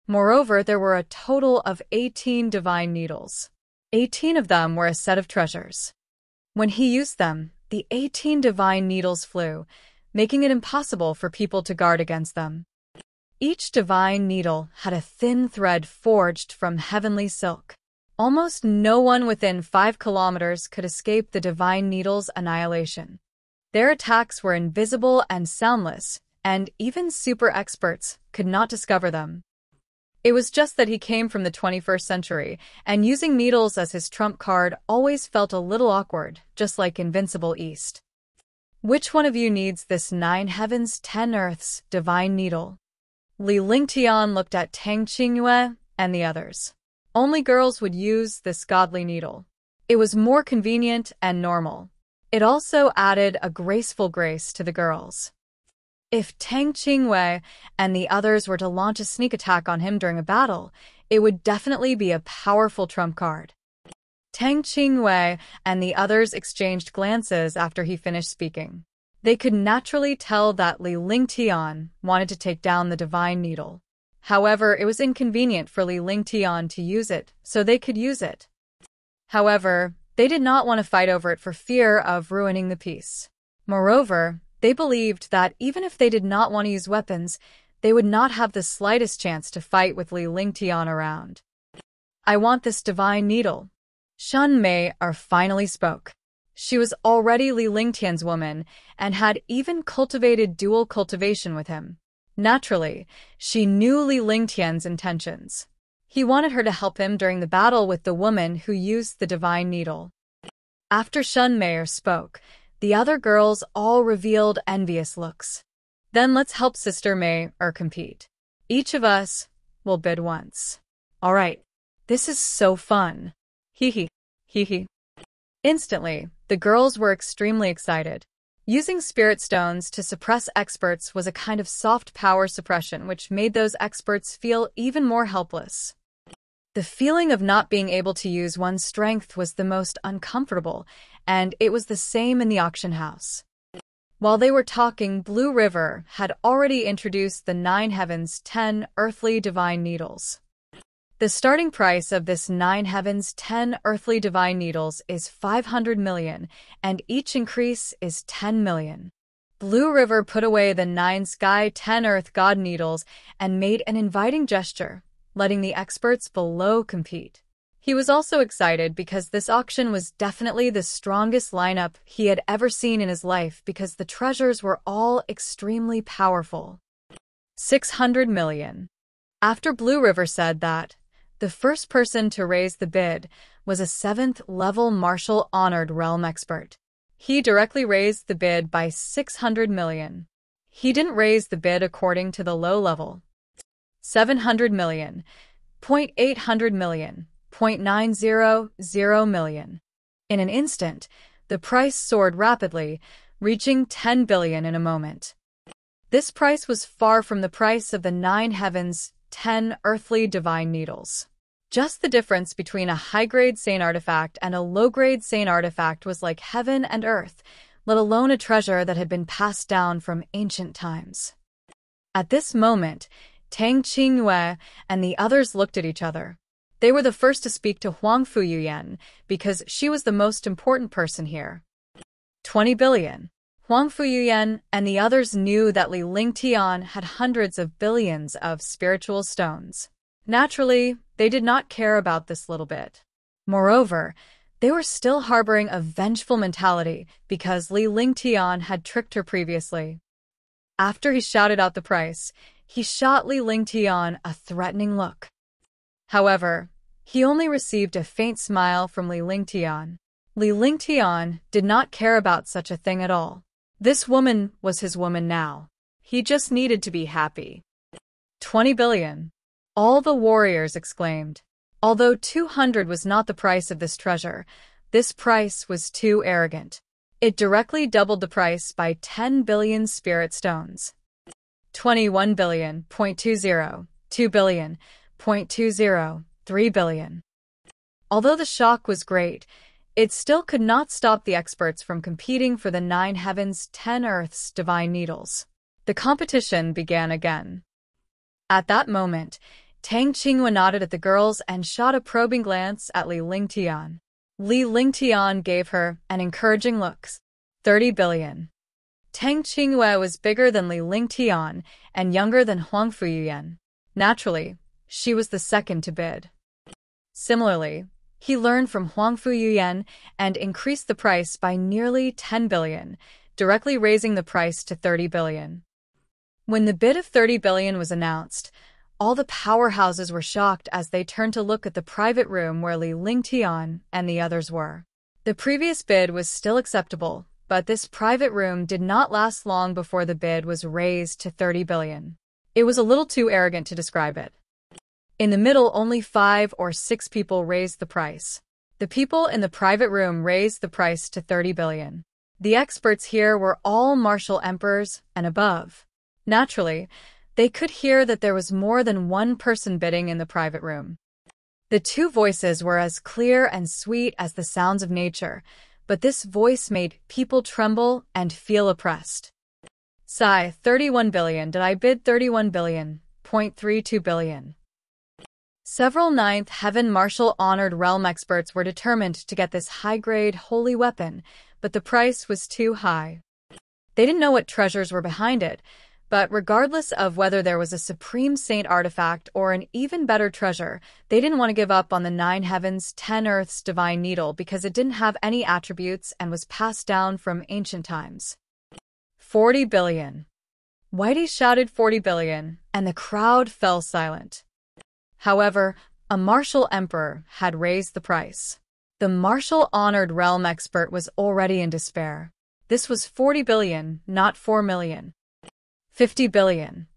Moreover, there were a total of 18 divine needles. 18 of them were a set of treasures. When he used them, the 18 divine needles flew, making it impossible for people to guard against them. Each divine needle had a thin thread forged from heavenly silk. Almost no one within 5 kilometers could escape the divine needle's annihilation. Their attacks were invisible and soundless, and even super experts could not discover them. It was just that he came from the 21st century, and using needles as his trump card always felt a little awkward, just like Invincible East. Which one of you needs this 9 heavens, 10 earths, divine needle? Li Lingtian looked at Tang Qingyue and the others. Only girls would use this godly needle. It was more convenient and normal. It also added a graceful grace to the girls. If Tang Qingyue and the others were to launch a sneak attack on him during a battle, it would definitely be a powerful trump card. Tang Qingyue and the others exchanged glances after he finished speaking. They could naturally tell that Li Lingtian wanted to take down the divine needle. However, it was inconvenient for Li Lingtian to use it, so they could use it. However, they did not want to fight over it for fear of ruining the peace. Moreover, they believed that even if they did not want to use weapons, they would not have the slightest chance to fight with Li Lingtian around. I want this divine needle. Shun Mei finally spoke. She was already Li Lingtian's woman and had even cultivated dual cultivation with him. Naturally, she knew Li Lingtian's intentions. He wanted her to help him during the battle with the woman who used the divine needle. After Shun Mei spoke, the other girls all revealed envious looks. Then let's help Sister Mei compete. Each of us will bid once. All right, this is so fun. Hee hee. Instantly, the girls were extremely excited. Using spirit stones to suppress experts was a kind of soft power suppression which made those experts feel even more helpless. The feeling of not being able to use one's strength was the most uncomfortable, and it was the same in the auction house. While they were talking, Blue River had already introduced the 9 heavens, 10 earthly divine needles. The starting price of this 9 heavens, 10 earthly divine needles is 500 million, and each increase is 10 million. Blue River put away the 9 sky, 10 earth god needles and made an inviting gesture, letting the experts below compete. He was also excited because this auction was definitely the strongest lineup he had ever seen in his life because the treasures were all extremely powerful. 600 million. After Blue River said that, the first person to raise the bid was a 7th-level martial honored realm expert. He directly raised the bid by 600 million. He didn't raise the bid according to the low level. 700 million, 800 million, 900 million. In an instant, the price soared rapidly, reaching 10 billion in a moment. This price was far from the price of the 9 heavens, 10 earthly divine needles. Just the difference between a high-grade Saint artifact and a low-grade Saint artifact was like heaven and earth, let alone a treasure that had been passed down from ancient times. At this moment, Tang Qingyue and the others looked at each other. They were the first to speak to Huang Fuyuyan because she was the most important person here. 20 billion. Huang Fuyuyan and the others knew that Li Lingtian had hundreds of billions of spiritual stones. Naturally, they did not care about this little bit. Moreover, they were still harboring a vengeful mentality because Li Lingtian had tricked her previously. After he shouted out the price, he shot Li Lingtian a threatening look. However, he only received a faint smile from Li Lingtian. Li Lingtian did not care about such a thing at all. This woman was his woman now. He just needed to be happy. 20 billion. All the warriors exclaimed. Although 200 was not the price of this treasure, this price was too arrogant. It directly doubled the price by 10 billion spirit stones. 21 billion, 0.20, 2 billion, 0.20, 3 billion. Although the shock was great, it still could not stop the experts from competing for the 9 heavens, 10 earths divine needles. The competition began again. At that moment, Tang Qingyue nodded at the girls and shot a probing glance at Li Lingtian. Li Lingtian gave her an encouraging look. 30 billion. Tang Qingyue was bigger than Li Lingtian and younger than Huang Fuyuyan. Naturally, she was the second to bid. Similarly, he learned from Huang Fuyuyan and increased the price by nearly 10 billion, directly raising the price to 30 billion. When the bid of 30 billion was announced, all the powerhouses were shocked as they turned to look at the private room where Li Lingtian and the others were. The previous bid was still acceptable, but this private room did not last long before the bid was raised to 30 billion. It was a little too arrogant to describe it. In the middle, only 5 or 6 people raised the price. The people in the private room raised the price to 30 billion. The experts here were all martial emperors and above. Naturally, they could hear that there was more than one person bidding in the private room. The two voices were as clear and sweet as the sounds of nature, but this voice made people tremble and feel oppressed. Sigh, 31 billion. Did I bid 31 billion? 0.32 billion. Several 9th Heaven Martial Honored Realm experts were determined to get this high-grade holy weapon, but the price was too high. They didn't know what treasures were behind it, but regardless of whether there was a Supreme Saint artifact or an even better treasure, they didn't want to give up on the 9 heavens, 10 earths divine needle because it didn't have any attributes and was passed down from ancient times. 40 billion. Whitey shouted 40 billion, and the crowd fell silent. However, a martial emperor had raised the price. The martial honored realm expert was already in despair. This was 40 billion, not 4 million. 50 billion.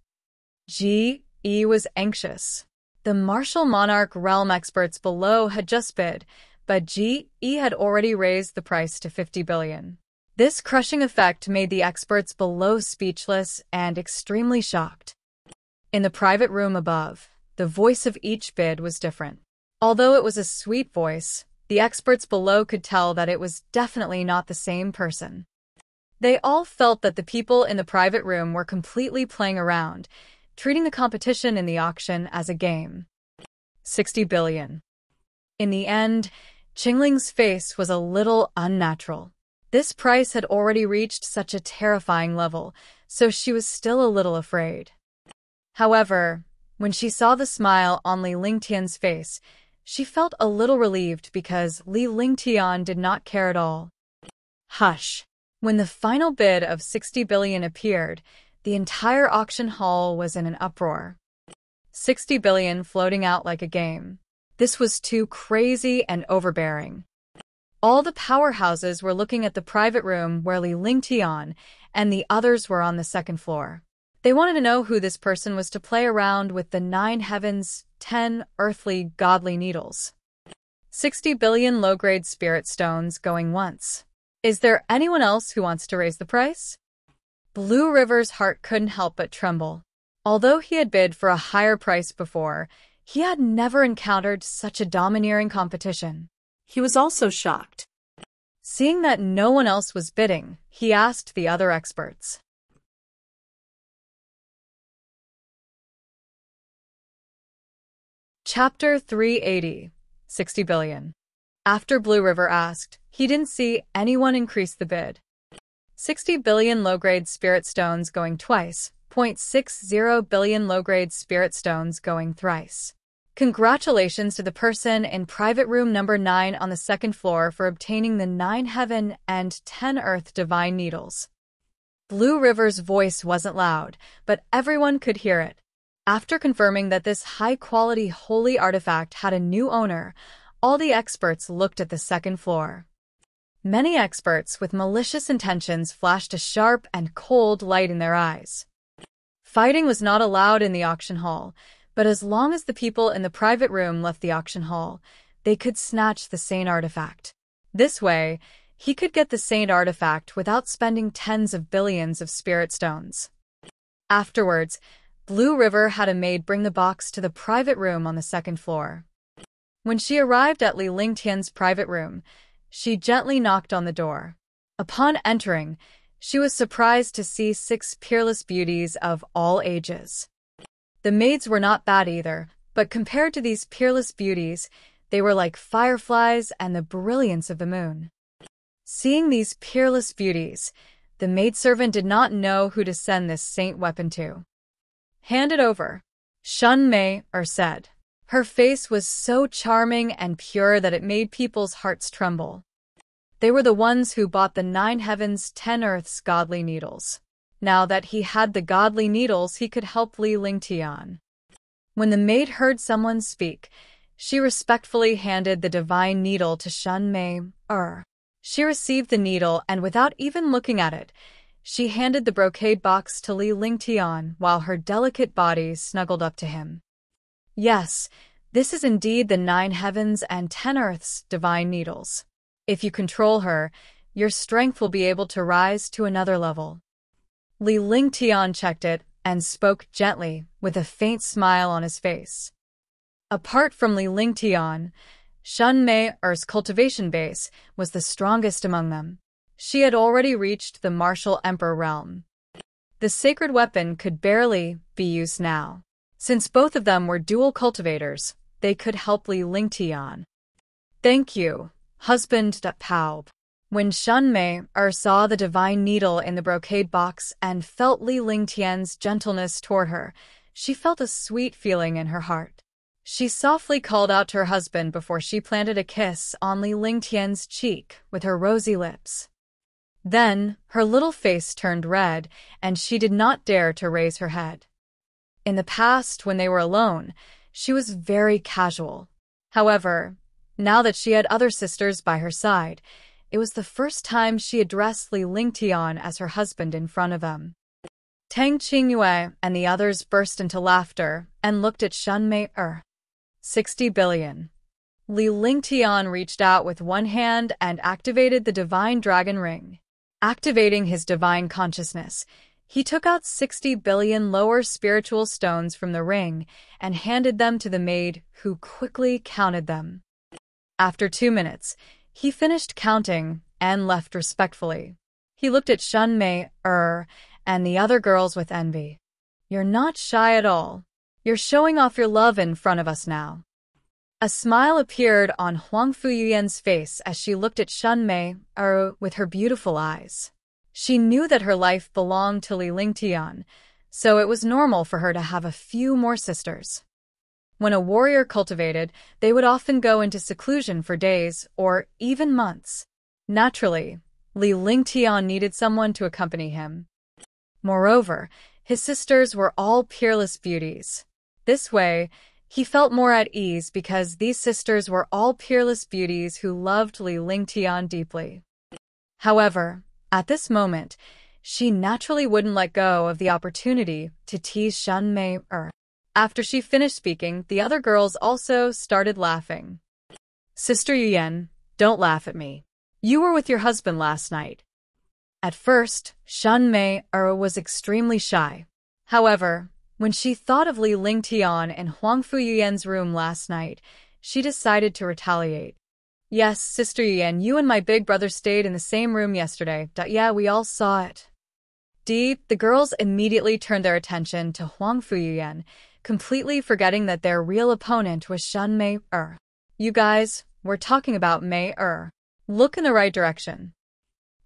G.E. was anxious. The martial monarch realm experts below had just bid, but G.E. had already raised the price to 50 billion. This crushing effect made the experts below speechless and extremely shocked. In the private room above, the voice of each bid was different. Although it was a sweet voice, the experts below could tell that it was definitely not the same person. They all felt that the people in the private room were completely playing around, treating the competition in the auction as a game. 60 billion. In the end, Qingling's face was a little unnatural. This price had already reached such a terrifying level, so she was still a little afraid. However, when she saw the smile on Li Lingtian's face, she felt a little relieved because Li Lingtian did not care at all. Hush! When the final bid of 60 billion appeared, the entire auction hall was in an uproar. 60 billion floating out like a game. This was too crazy and overbearing. All the powerhouses were looking at the private room where Li Lingtian and the others were on the second floor. They wanted to know who this person was to play around with the 9 heavens, 10 earthly godly needles. 60 billion low-grade spirit stones going once. Is there anyone else who wants to raise the price? Blue River's heart couldn't help but tremble. Although he had bid for a higher price before, he had never encountered such a domineering competition. He was also shocked. Seeing that no one else was bidding, he asked the other experts. Chapter 380, 60 billion. After Blue River asked, he didn't see anyone increase the bid. 60 billion low-grade spirit stones going twice, 0.60 billion low-grade spirit stones going thrice. Congratulations to the person in private room number 9 on the second floor for obtaining the 9 heaven and 10 earth divine needles. Blue River's voice wasn't loud, but everyone could hear it. After confirming that this high-quality holy artifact had a new owner, all the experts looked at the second floor. Many experts with malicious intentions flashed a sharp and cold light in their eyes. Fighting was not allowed in the auction hall, but as long as the people in the private room left the auction hall, they could snatch the Saint artifact. This way, he could get the Saint artifact without spending tens of billions of spirit stones. Afterwards, Blue River had a maid bring the box to the private room on the second floor. When she arrived at Li Lingtian's private room, she gently knocked on the door. Upon entering, she was surprised to see 6 peerless beauties of all ages. The maids were not bad either, but compared to these peerless beauties, they were like fireflies and the brilliance of the moon. Seeing these peerless beauties, the maidservant did not know who to send this saint weapon to. Hand it over, Xueqi said. Her face was so charming and pure that it made people's hearts tremble. They were the ones who bought the 9 heavens 10 earths godly needles. Now that he had the godly needles, he could help Li Lingtian. When the maid heard someone speak, she respectfully handed the divine needle to Xueqi. She received the needle and without even looking at it, she handed the brocade box to Li Lingtian while her delicate body snuggled up to him. Yes, this is indeed the 9 heavens and 10 earths divine needles. If you control her, your strength will be able to rise to another level. Li Lingtian checked it and spoke gently, with a faint smile on his face. Apart from Li Lingtian, Xueqi's cultivation base was the strongest among them. She had already reached the martial emperor realm. The sacred weapon could barely be used now. Since both of them were dual cultivators, they could help Li Lingtian. Thank you, husband Paub. When Xueqi saw the divine needle in the brocade box and felt Li Lingtian's gentleness toward her, she felt a sweet feeling in her heart. She softly called out to her husband before she planted a kiss on Li Lingtian's cheek with her rosy lips. Then, her little face turned red, and she did not dare to raise her head. In the past, when they were alone, she was very casual. However, now that she had other sisters by her side, it was the first time she addressed Li Lingtian as her husband in front of them. Tang Qingyue and the others burst into laughter and looked at Xueqi. 60 billion. Li Lingtian reached out with one hand and activated the divine dragon ring. Activating his divine consciousness, he took out 60 billion lower spiritual stones from the ring and handed them to the maid, who quickly counted them. After 2 minutes, he finished counting and left respectfully. He looked at Xueqi and the other girls with envy. You're not shy at all. You're showing off your love in front of us now. A smile appeared on Huang Fuyuyan's face as she looked at Xueqi with her beautiful eyes. She knew that her life belonged to Li Lingtian, so it was normal for her to have a few more sisters. When a warrior cultivated, they would often go into seclusion for days or even months. Naturally, Li Lingtian needed someone to accompany him. Moreover, his sisters were all peerless beauties. This way, he felt more at ease because these sisters were all peerless beauties who loved Li Lingtian deeply. However, at this moment, she naturally wouldn't let go of the opportunity to tease Xueqi. After she finished speaking, the other girls also started laughing. Sister Yuyan, don't laugh at me. You were with your husband last night. At first, Xueqi was extremely shy. However, When she thought of Li Lingtian and Huang Fuyan's room last night, she decided to retaliate. Yes, Sister Yan, you and my big brother stayed in the same room yesterday. Yeah, we all saw it. The girls immediately turned their attention to Huang Fuyan, completely forgetting that their real opponent was Shen Mei-er. You guys, we're talking about Mei-er. Look in the right direction.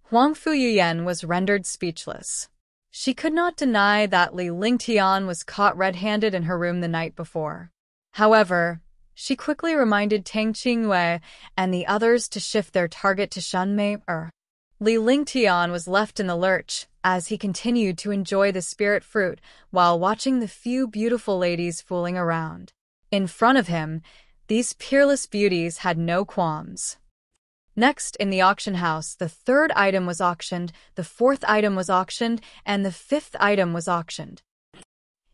Huang Fuyan was rendered speechless. She could not deny that Li Lingtian was caught red-handed in her room the night before. However, she quickly reminded Tang Qingyue and the others to shift their target to Shen Mei-er. Li Lingtian was left in the lurch as he continued to enjoy the spirit fruit while watching the few beautiful ladies fooling around. In front of him, these peerless beauties had no qualms. Next, in the auction house, the third item was auctioned, the fourth item was auctioned, and the fifth item was auctioned.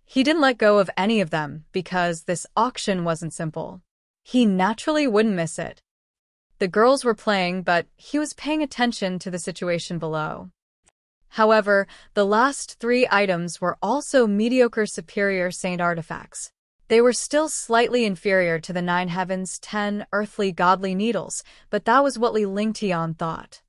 He didn't let go of any of them because this auction wasn't simple. He naturally wouldn't miss it. The girls were playing, but he was paying attention to the situation below. However, the last three items were also mediocre superior saint artifacts. They were still slightly inferior to the 9 heavens 10 earthly godly needles, but that was what Li Lingtian thought.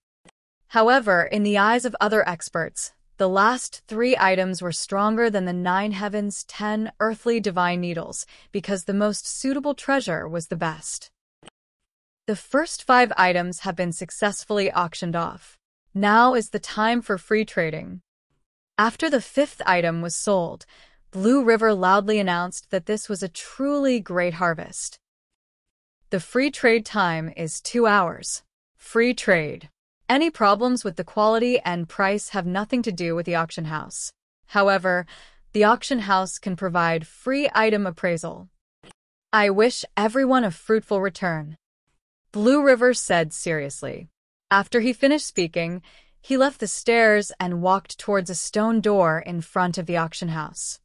However, in the eyes of other experts, the last three items were stronger than the 9 heavens 10 earthly divine needles because the most suitable treasure was the best. The first 5 items have been successfully auctioned off. Now is the time for free trading. After the 5th item was sold, Blue River loudly announced that this was a truly great harvest. The free trade time is 2 hours. Free trade. Any problems with the quality and price have nothing to do with the auction house. However, the auction house can provide free item appraisal. I wish everyone a fruitful return. Blue River said seriously. After he finished speaking, he left the stairs and walked towards a stone door in front of the auction house.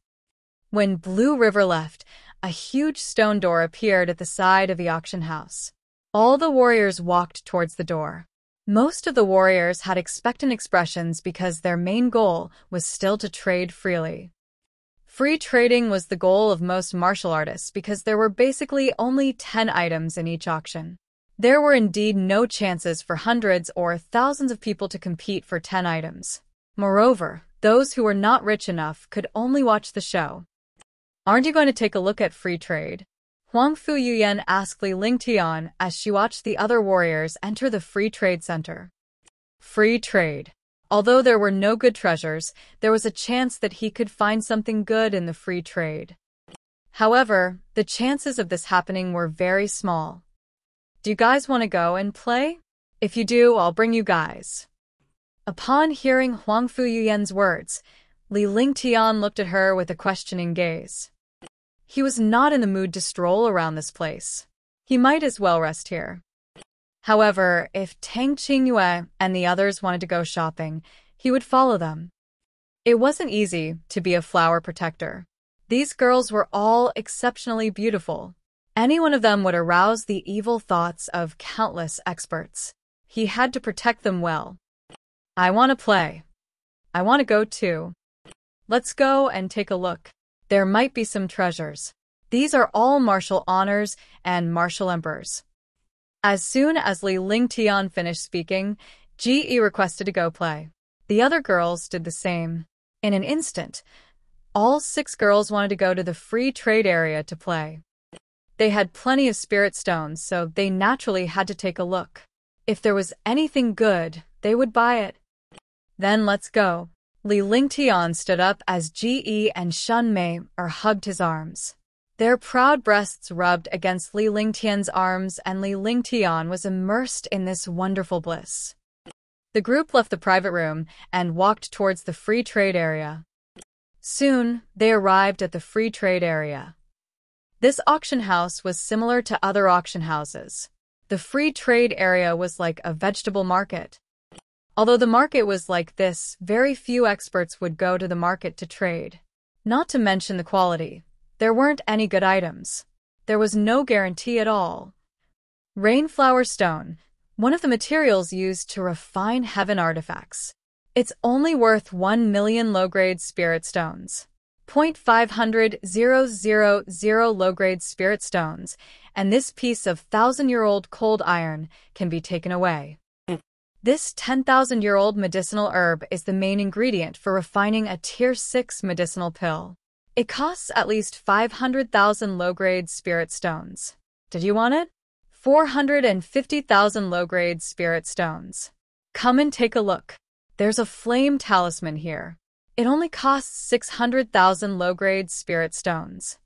When Blue River left, a huge stone door appeared at the side of the auction house. All the warriors walked towards the door. Most of the warriors had expectant expressions because their main goal was still to trade freely. Free trading was the goal of most martial artists because there were basically only 10 items in each auction. There were indeed no chances for hundreds or thousands of people to compete for 10 items. Moreover, those who were not rich enough could only watch the show. Aren't you going to take a look at free trade? Huang Fuyan asked Li Lingtian as she watched the other warriors enter the free trade center. Free trade. Although there were no good treasures, there was a chance that he could find something good in the free trade. However, the chances of this happening were very small. Do you guys want to go and play? If you do, I'll bring you guys. Upon hearing Huang Fuyan's words, Li Lingtian looked at her with a questioning gaze. He was not in the mood to stroll around this place. He might as well rest here. However, if Tang Qingyue and the others wanted to go shopping, he would follow them. It wasn't easy to be a flower protector. These girls were all exceptionally beautiful. Any one of them would arouse the evil thoughts of countless experts. He had to protect them well. I want to play. I want to go too. Let's go and take a look. There might be some treasures. These are all martial honors and martial emperors. As soon as Li Lingtian finished speaking, Ji requested to go play. The other girls did the same. In an instant, all 6 girls wanted to go to the free trade area to play. They had plenty of spirit stones, so they naturally had to take a look. If there was anything good, they would buy it. Then let's go. Li Lingtian stood up as Ji and Shen Mei-er hugged his arms. Their proud breasts rubbed against Li Lingtian's arms, and Li Lingtian was immersed in this wonderful bliss. The group left the private room and walked towards the free trade area. Soon, they arrived at the free trade area. This auction house was similar to other auction houses. The free trade area was like a vegetable market. Although the market was like this, very few experts would go to the market to trade. Not to mention the quality. There weren't any good items. There was no guarantee at all. Rainflower stone, one of the materials used to refine heaven artifacts. It's only worth 1 million low-grade spirit stones. 0.500,000 low-grade spirit stones, and this piece of 1,000-year-old cold iron can be taken away. This 10,000-year-old medicinal herb is the main ingredient for refining a Tier 6 medicinal pill. It costs at least 500,000 low-grade spirit stones. Did you want it? 450,000 low-grade spirit stones. Come and take a look. There's a flame talisman here. It only costs 600,000 low-grade spirit stones.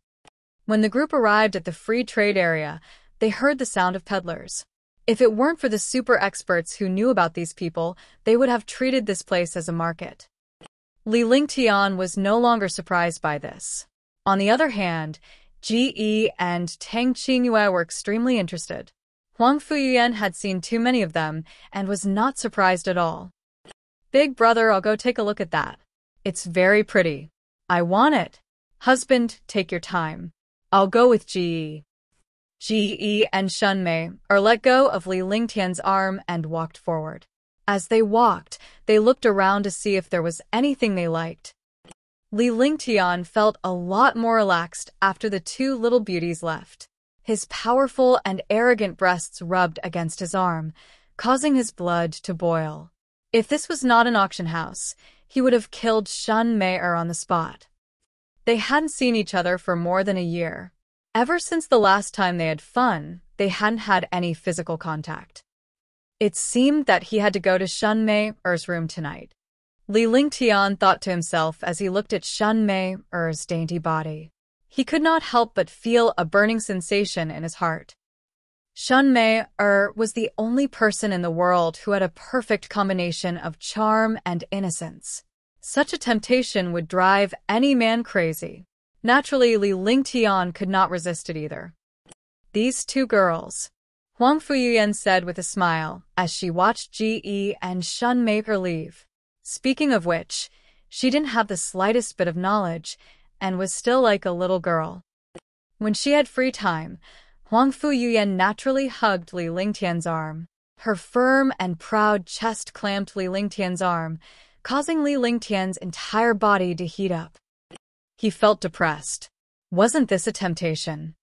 When the group arrived at the free trade area, they heard the sound of peddlers. If it weren't for the super experts who knew about these people, they would have treated this place as a market. Li Lingtian was no longer surprised by this. On the other hand, Ji and Tang Qingyue were extremely interested. Huang Fuyuyan had seen too many of them and was not surprised at all. Big brother, I'll go take a look at that. It's very pretty. I want it. Husband, take your time. I'll go with Ji. Ji and Shunmei let go of Li Lingtian's arm and walked forward. As they walked, they looked around to see if there was anything they liked. Li Lingtian felt a lot more relaxed after the two little beauties left. His powerful and arrogant breasts rubbed against his arm, causing his blood to boil. If this was not an auction house, he would have killed Shunmei on the spot. They hadn't seen each other for more than a year. Ever since the last time they had fun, they hadn't had any physical contact. It seemed that he had to go to Shunmei's room tonight. Li Lingtian thought to himself as he looked at Shunmei's dainty body. He could not help but feel a burning sensation in his heart. Shunmei was the only person in the world who had a perfect combination of charm and innocence. Such a temptation would drive any man crazy. Naturally, Li Lingtian could not resist it either. These two girls, Huang Fuyuyan said with a smile as she watched Ji and Shunmei leave. Speaking of which, she didn't have the slightest bit of knowledge and was still like a little girl. When she had free time, Huang Fuyuyan naturally hugged Li Lingtian's arm. Her firm and proud chest clamped Li Lingtian's arm, causing Li Lingtian's entire body to heat up. He felt depressed. Wasn't this a temptation?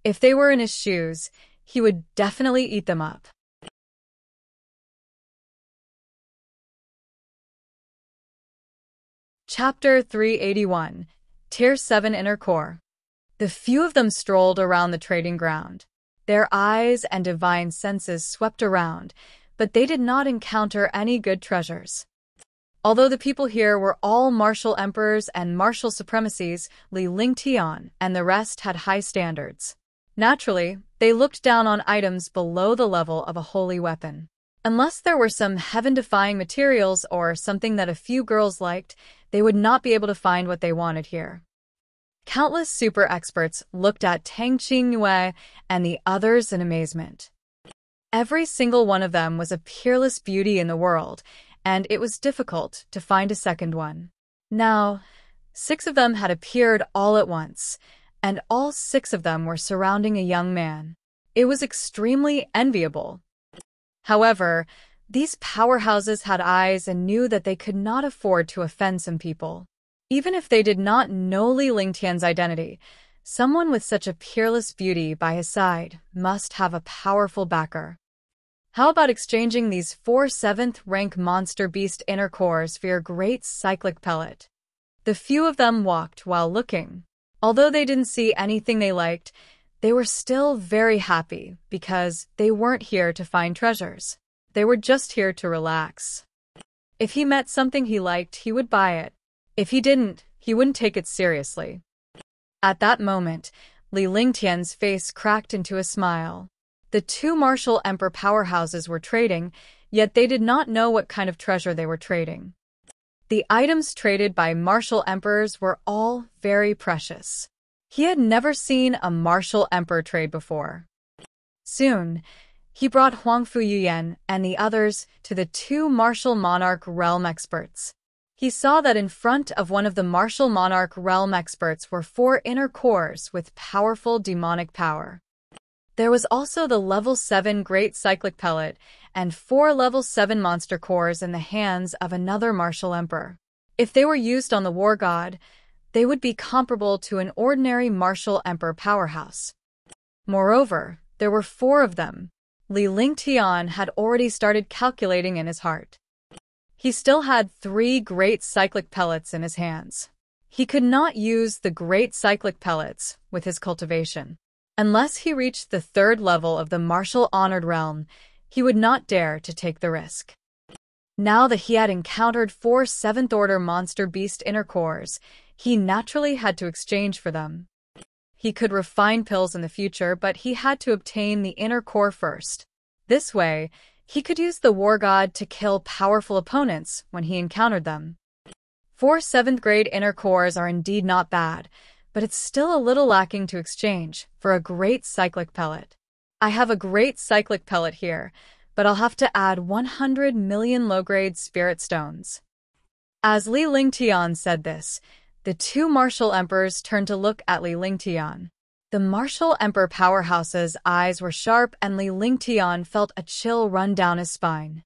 If they were in his shoes, he would definitely eat them up. Chapter 381, Tier 7 Inner Core. The few of them strolled around the trading ground. Their eyes and divine senses swept around, but they did not encounter any good treasures. Although the people here were all martial emperors and martial supremacies, Li Lingtian and the rest had high standards. Naturally, they looked down on items below the level of a holy weapon. Unless there were some heaven-defying materials or something that a few girls liked, they would not be able to find what they wanted here. Countless super experts looked at Tang Qingyue and the others in amazement. Every single one of them was a peerless beauty in the world, and it was difficult to find a second one. Now, 6 of them had appeared all at once, and all 6 of them were surrounding a young man. It was extremely enviable. However, these powerhouses had eyes and knew that they could not afford to offend some people. Even if they did not know Li Lingtian's identity, someone with such a peerless beauty by his side must have a powerful backer. How about exchanging these 4 7th-rank monster beast inner cores for your great cyclic pellet? The few of them walked while looking. Although they didn't see anything they liked, they were still very happy because they weren't here to find treasures. They were just here to relax. If he met something he liked, he would buy it. If he didn't, he wouldn't take it seriously. At that moment, Li Lingtian's face cracked into a smile. The 2 martial emperor powerhouses were trading, yet they did not know what kind of treasure they were trading. The items traded by martial emperors were all very precious. He had never seen a martial emperor trade before. Soon, he brought Huang Fuyuyan and the others to the 2 martial monarch realm experts. He saw that in front of one of the martial monarch realm experts were 4 inner cores with powerful demonic power. There was also the level 7 Great Cyclic Pellet and 4 level 7 monster cores in the hands of another martial emperor. If they were used on the war god, they would be comparable to an ordinary martial emperor powerhouse. Moreover, there were 4 of them. Li Lingtian had already started calculating in his heart. He still had 3 great cyclic pellets in his hands. He could not use the great cyclic pellets with his cultivation. Unless he reached the 3rd level of the martial honored realm, he would not dare to take the risk. Now that he had encountered 4 7th-order monster beast inner cores, he naturally had to exchange for them. He could refine pills in the future, but he had to obtain the inner core first. This way, he could use the war god to kill powerful opponents when he encountered them. 4 7th-grade inner cores are indeed not bad, but it's still a little lacking to exchange for a great cyclic pellet. I have a great cyclic pellet here, but I'll have to add 100 million low-grade spirit stones. As Li Lingtian said this, the 2 martial emperors turned to look at Li Lingtian. The martial emperor powerhouse's eyes were sharp and Li Lingtian felt a chill run down his spine.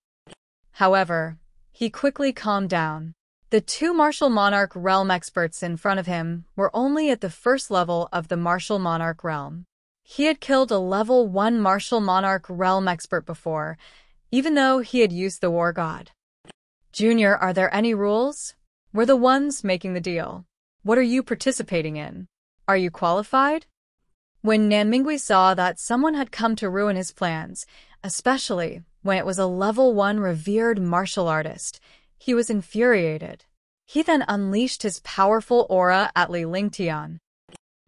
However, he quickly calmed down. The 2 martial monarch realm experts in front of him were only at the 1st level of the martial monarch realm. He had killed a level 1 martial monarch realm expert before, even though he had used the war god. Junior, are there any rules? We're the ones making the deal. What are you participating in? Are you qualified? When Nanmingui saw that someone had come to ruin his plans, especially when it was a level 1 revered martial artist, he was infuriated. He then unleashed his powerful aura at Li Lingtian.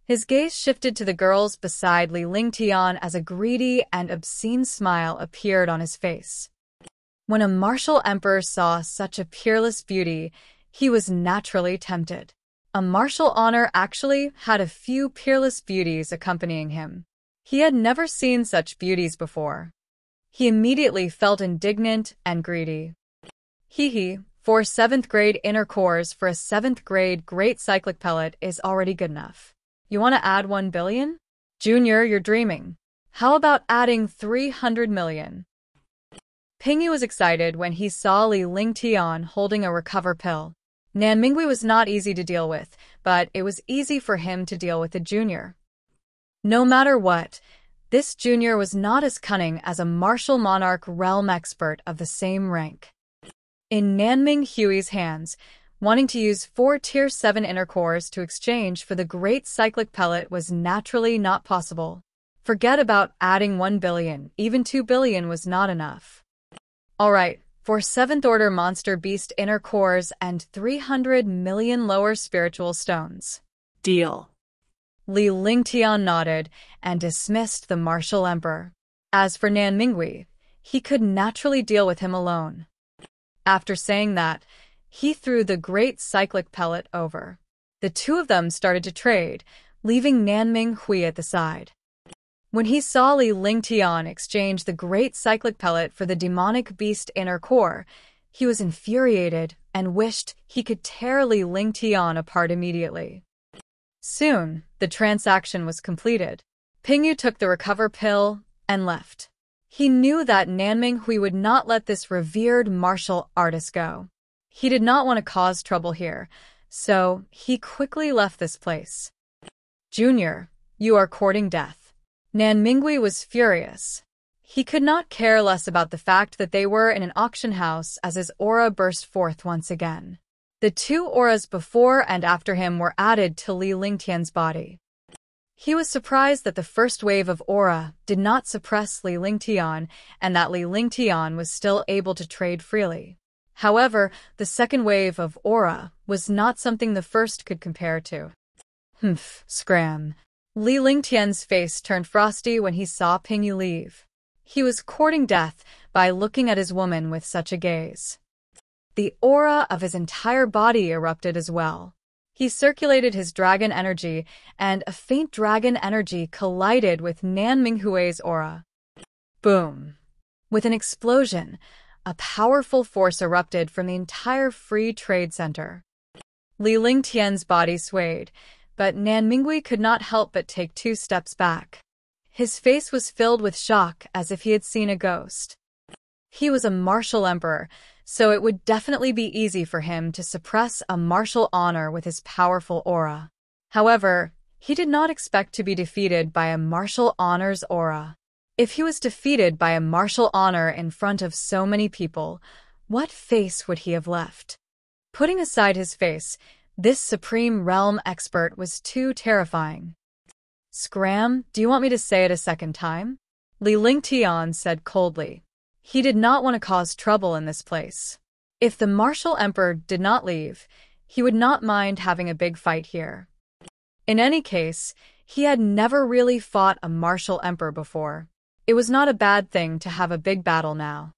His gaze shifted to the girls beside Li Lingtian as a greedy and obscene smile appeared on his face. When a martial emperor saw such a peerless beauty, he was naturally tempted. A martial honor actually had a few peerless beauties accompanying him. He had never seen such beauties before. He immediately felt indignant and greedy. Hee, 4 7th-grade inner cores for a 7th-grade great cyclic pellet is already good enough. You want to add 1 billion? Junior, you're dreaming. How about adding 300 million? Pingyu was excited when he saw Li Lingtian holding a recover pill. Nanmingui was not easy to deal with, but it was easy for him to deal with the junior. No matter what, this junior was not as cunning as a martial monarch realm expert of the same rank. In Nanming Hui's hands, wanting to use 4 Tier 7 inner cores to exchange for the great cyclic pellet was naturally not possible. Forget about adding 1 billion, even 2 billion was not enough. Alright, for 7th-order monster beast inner cores and 300 million lower spiritual stones. Deal. Li Lingtian nodded and dismissed the martial emperor. As for Nanmingui, he could naturally deal with him alone. After saying that, he threw the great cyclic pellet over. The 2 of them started to trade, leaving Nanming Hui at the side. When he saw Li Lingtian exchange the great cyclic pellet for the demonic beast inner core, he was infuriated and wished he could tear Li Lingtian apart immediately. Soon, the transaction was completed. Pingyu took the recover pill and left. He knew that Nanming Hui would not let this revered martial artist go. He did not want to cause trouble here, so he quickly left this place. Junior, you are courting death. Nanmingui was furious. He could not care less about the fact that they were in an auction house as his aura burst forth once again. The 2 auras before and after him were added to Li Lingtian's body. He was surprised that the first wave of aura did not suppress Li Lingtian and that Li Lingtian was still able to trade freely. However, the second wave of aura was not something the first could compare to. Scram. Li Lingtian's face turned frosty when he saw Pingyu leave. He was courting death by looking at his woman with such a gaze. The aura of his entire body erupted as well. He circulated his dragon energy, and a faint dragon energy collided with Nanming Hui's aura. Boom! With an explosion, a powerful force erupted from the entire free trade center. Li Lingtian's body swayed, but Nanmingui could not help but take 2 steps back. His face was filled with shock as if he had seen a ghost. He was a martial emperor, so it would definitely be easy for him to suppress a martial honor with his powerful aura. However, he did not expect to be defeated by a martial honor's aura. If he was defeated by a martial honor in front of so many people, what face would he have left? Putting aside his face, this Supreme Realm expert was too terrifying. Scram, do you want me to say it a second time? Li Lingtian said coldly. He did not want to cause trouble in this place. If the martial emperor did not leave, he would not mind having a big fight here. In any case, he had never really fought a martial emperor before. It was not a bad thing to have a big battle now.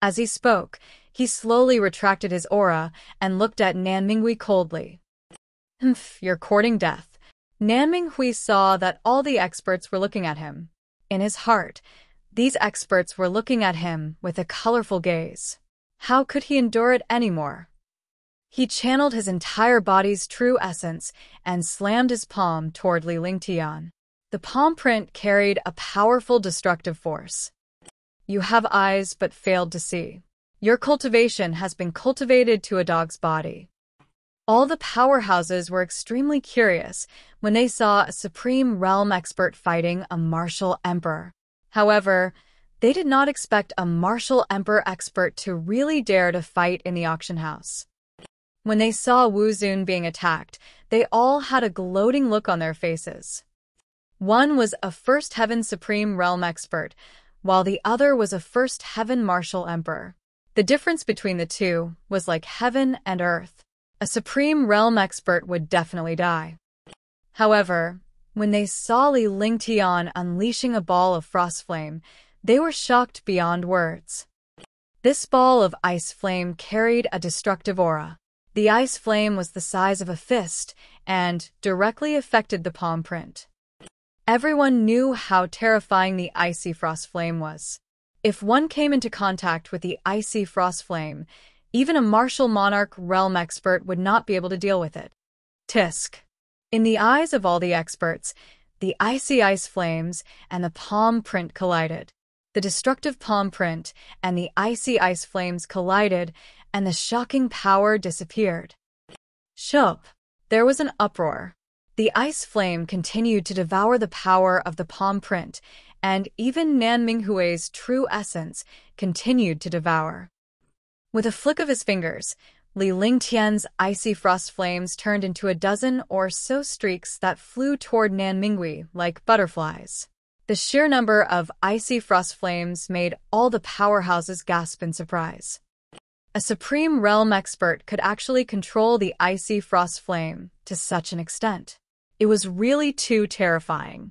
As he spoke, he slowly retracted his aura and looked at Nanminghui coldly. Humph, you're courting death. Nanminghui saw that all the experts were looking at him. In his heart, these experts were looking at him with a colorful gaze. How could he endure it anymore? He channeled his entire body's true essence and slammed his palm toward Li Lingtian. The palm print carried a powerful destructive force. You have eyes but failed to see. Your cultivation has been cultivated to a dog's body. All the powerhouses were extremely curious when they saw a Supreme Realm expert fighting a martial emperor. However, they did not expect a martial emperor expert to really dare to fight in the auction house. When they saw Wu Zun being attacked, they all had a gloating look on their faces. One was a First Heaven Supreme Realm expert, while the other was a First Heaven Martial Emperor. The difference between the two was like heaven and earth. A Supreme Realm expert would definitely die. However, when they saw Li Lingtian unleashing a ball of frost flame, they were shocked beyond words. This ball of ice flame carried a destructive aura. The ice flame was the size of a fist and directly affected the palm print. Everyone knew how terrifying the icy frost flame was. If one came into contact with the icy frost flame, even a martial monarch realm expert would not be able to deal with it. Tisk. In the eyes of all the experts, the icy ice flames and the palm print collided. The destructive palm print and the icy ice flames collided, and the shocking power disappeared. Shup! There was an uproar. The ice flame continued to devour the power of the palm print, and even Nanminghui's true essence continued to devour. With a flick of his fingers, Li Lingtian's icy frost flames turned into a dozen or so streaks that flew toward Nanminghui like butterflies. The sheer number of icy frost flames made all the powerhouses gasp in surprise. A Supreme Realm expert could actually control the icy frost flame to such an extent. It was really too terrifying.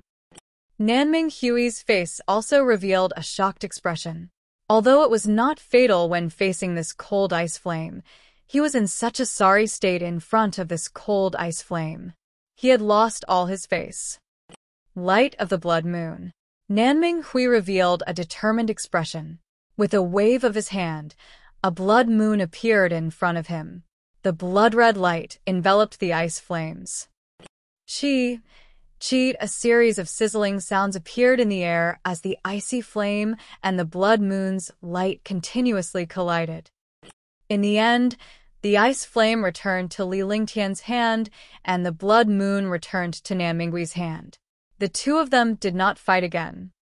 Nanminghui's face also revealed a shocked expression. Although it was not fatal when facing this cold ice flame, he was in such a sorry state in front of this cold ice flame. He had lost all his face. Light of the Blood Moon. Nanminghui revealed a determined expression. With a wave of his hand, a blood moon appeared in front of him. The blood-red light enveloped the ice flames. Cheat, a series of sizzling sounds appeared in the air as the icy flame and the blood moon's light continuously collided. In the end, the ice flame returned to Li Lingtian's hand, and the blood moon returned to Nanminghui's hand. The two of them did not fight again.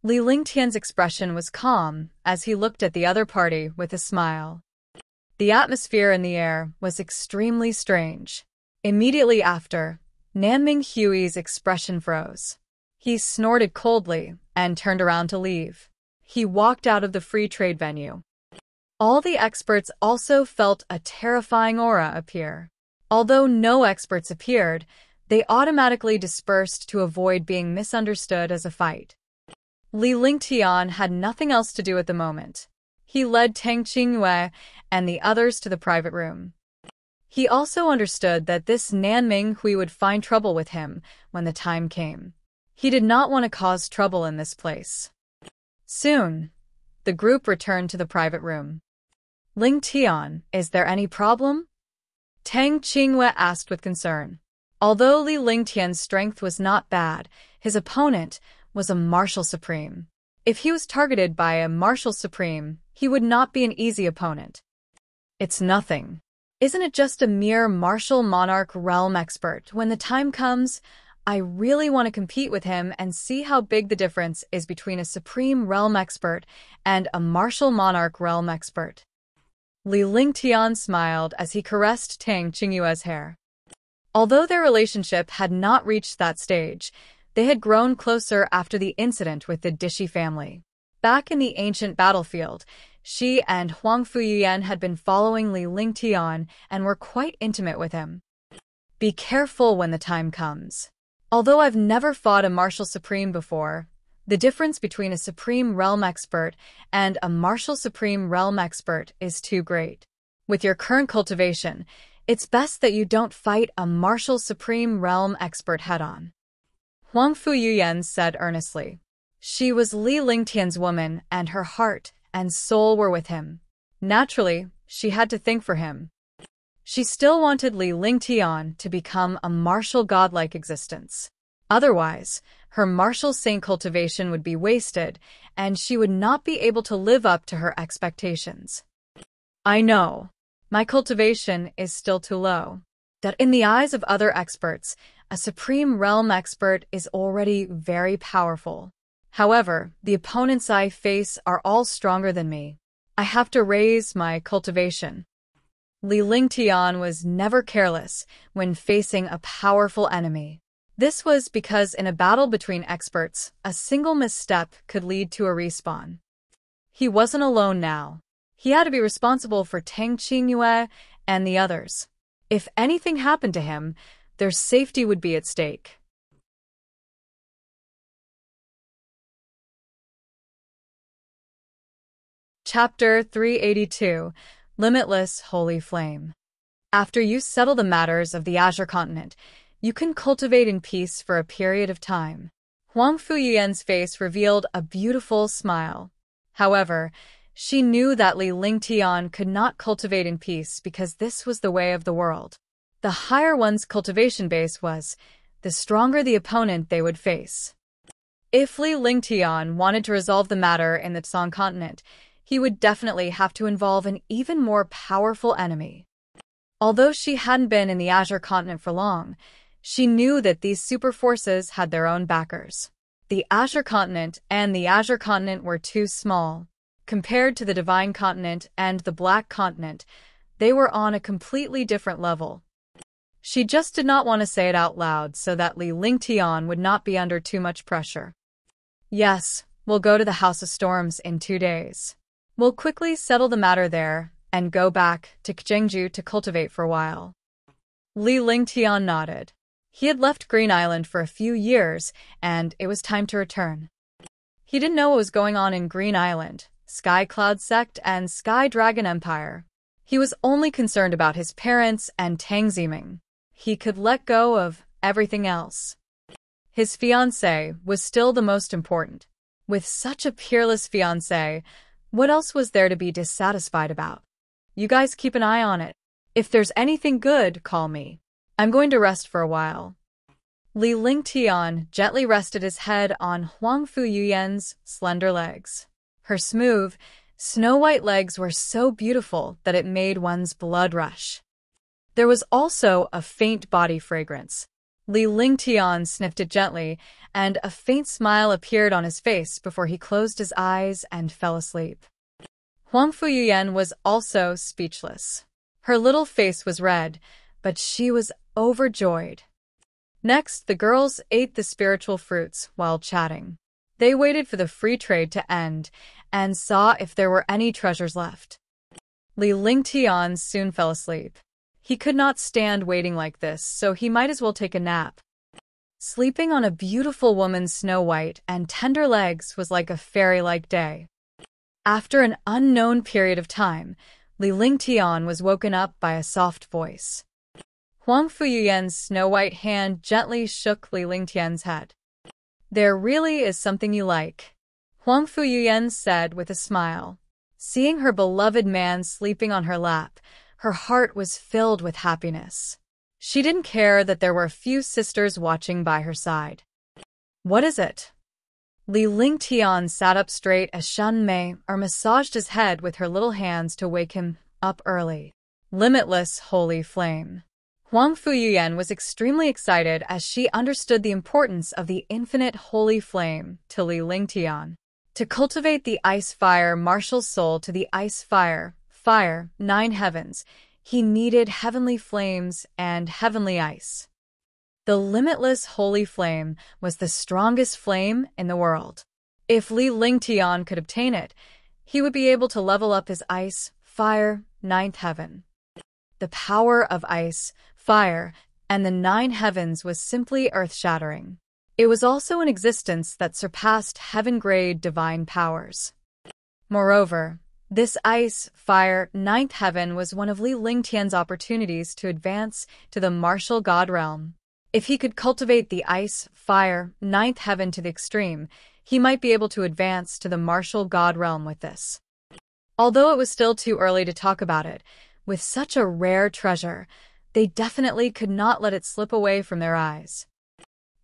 Li Lingtian's expression was calm as he looked at the other party with a smile. The atmosphere in the air was extremely strange. Immediately after, Nanminghui's expression froze. He snorted coldly and turned around to leave. He walked out of the free trade venue. All the experts also felt a terrifying aura appear. Although no experts appeared, they automatically dispersed to avoid being misunderstood as a fight. Li Lingtian had nothing else to do at the moment. He led Tang Qingyue and the others to the private room. He also understood that this Nanminghui would find trouble with him when the time came. He did not want to cause trouble in this place. Soon, the group returned to the private room. Lingtian, is there any problem? Tang Qingyue asked with concern. Although Li Lingtian's strength was not bad, his opponent was a martial supreme. If he was targeted by a martial supreme, He would not be an easy opponent. It's nothing. Isn't it just a mere martial monarch realm expert? When the time comes, I really want to compete with him and see how big the difference is between a supreme realm expert and a martial monarch realm expert. Li Lingtian smiled as he caressed Tang Qingyue's hair. Although their relationship had not reached that stage, they had grown closer after the incident with the Dishi family. Back in the ancient battlefield, she and Huang Fuyuyan had been following Li Lingtian and were quite intimate with him. Be careful when the time comes. Although I've never fought a martial supreme before, the difference between a supreme realm expert and a martial supreme realm expert is too great. With your current cultivation, it's best that you don't fight a martial supreme realm expert head-on. Huang Fuyuyan said earnestly. She was Li Lingtian's woman, and her heart and soul were with him. Naturally, she had to think for him. She still wanted Li Lingtian to become a martial godlike existence. Otherwise, her martial saint cultivation would be wasted, and she would not be able to live up to her expectations. I know. My cultivation is still too low. That in the eyes of other experts, a supreme realm expert is already very powerful. However, the opponents I face are all stronger than me. I have to raise my cultivation. Li Lingtian was never careless when facing a powerful enemy. This was because in a battle between experts, a single misstep could lead to a respawn. He wasn't alone now. He had to be responsible for Tang Qingyue and the others. If anything happened to him, their safety would be at stake. Chapter 382, Limitless Holy Flame. After you settle the matters of the Azure Continent, you can cultivate in peace for a period of time. Huang Fuyuyan's face revealed a beautiful smile. However, she knew that Li Lingtian could not cultivate in peace because this was the way of the world. The higher one's cultivation base was, the stronger the opponent they would face. If Li Lingtian wanted to resolve the matter in the Tsang continent, he would definitely have to involve an even more powerful enemy. Although she hadn't been in the Azure continent for long, she knew that these super forces had their own backers. The Azure continent and the Azure continent were too small. Compared to the Divine continent and the Black continent, they were on a completely different level. She just did not want to say it out loud so that Li Lingtian would not be under too much pressure. Yes, we'll go to the House of Storms in 2 days. We'll quickly settle the matter there and go back to Zhengzhou to cultivate for a while. Li Lingtian nodded. He had left Green Island for a few years, and it was time to return. He didn't know what was going on in Green Island, Sky Cloud Sect, and Sky Dragon Empire. He was only concerned about his parents and Tang Ziming. He could let go of everything else. His fiancée was still the most important. With such a peerless fiancée, what else was there to be dissatisfied about? You guys keep an eye on it. If there's anything good, call me. I'm going to rest for a while. Li Lingtian gently rested his head on Huang Fuyuyan's slender legs. Her smooth, snow-white legs were so beautiful that it made one's blood rush. There was also a faint body fragrance. Li Lingtian sniffed it gently, and a faint smile appeared on his face before he closed his eyes and fell asleep. Huang Fuyuyan was also speechless. Her little face was red, but she was overjoyed. Next, the girls ate the spiritual fruits while chatting. They waited for the free trade to end and saw if there were any treasures left. Li Lingtian soon fell asleep. He could not stand waiting like this, so he might as well take a nap. Sleeping on a beautiful woman's snow-white and tender legs was like a fairy-like day. After an unknown period of time, Li Lingtian was woken up by a soft voice. Huang Fuyuyan's snow-white hand gently shook Li Lingtian's head. There really is something you like, Huang Fuyuyan said with a smile. Seeing her beloved man sleeping on her lap, her heart was filled with happiness. She didn't care that there were a few sisters watching by her side. What is it? Li Lingtian sat up straight as Shen Mei massaged his head with her little hands to wake him up early. Limitless holy flame. Huang Fuyuyan was extremely excited as she understood the importance of the infinite holy flame to Li Lingtian. To cultivate the ice-fire martial soul to the ice-fire, 9 heavens, he needed heavenly flames and heavenly ice. The limitless holy flame was the strongest flame in the world. If Li Lingtian could obtain it, he would be able to level up his ice, fire, 9th heaven. The power of ice, fire, and the 9 heavens was simply earth-shattering. It was also an existence that surpassed heaven-grade divine powers. Moreover, this ice, fire, 9th heaven was one of Li Lingtian's opportunities to advance to the martial god realm. If he could cultivate the ice, fire, 9th heaven to the extreme, he might be able to advance to the martial god realm with this. Although it was still too early to talk about it, with such a rare treasure, they definitely could not let it slip away from their eyes.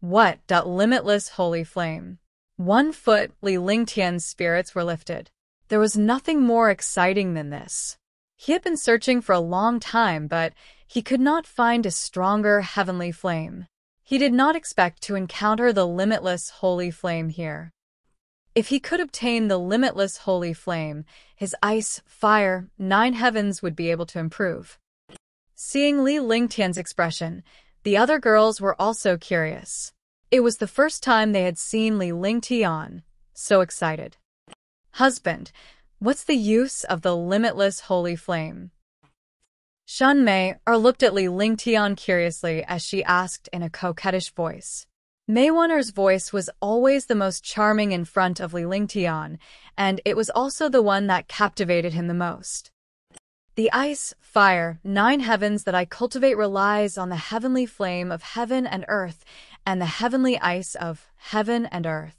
What? Limitless holy flame. 1 foot, Li Lingtian's spirits were lifted. There was nothing more exciting than this. He had been searching for a long time, but he could not find a stronger heavenly flame. He did not expect to encounter the limitless holy flame here. If he could obtain the limitless holy flame, his ice, fire, 9 heavens would be able to improve. Seeing Li Lingtian's expression, the other girls were also curious. It was the first time they had seen Li Lingtian so excited. Husband, what's the use of the limitless holy flame? Shen Mei looked at Li Lingtian curiously as she asked in a coquettish voice. Mei Wen'er's voice was always the most charming in front of Li Lingtian, and it was also the one that captivated him the most. The ice, fire, 9 heavens that I cultivate relies on the heavenly flame of heaven and earth and the heavenly ice of heaven and earth.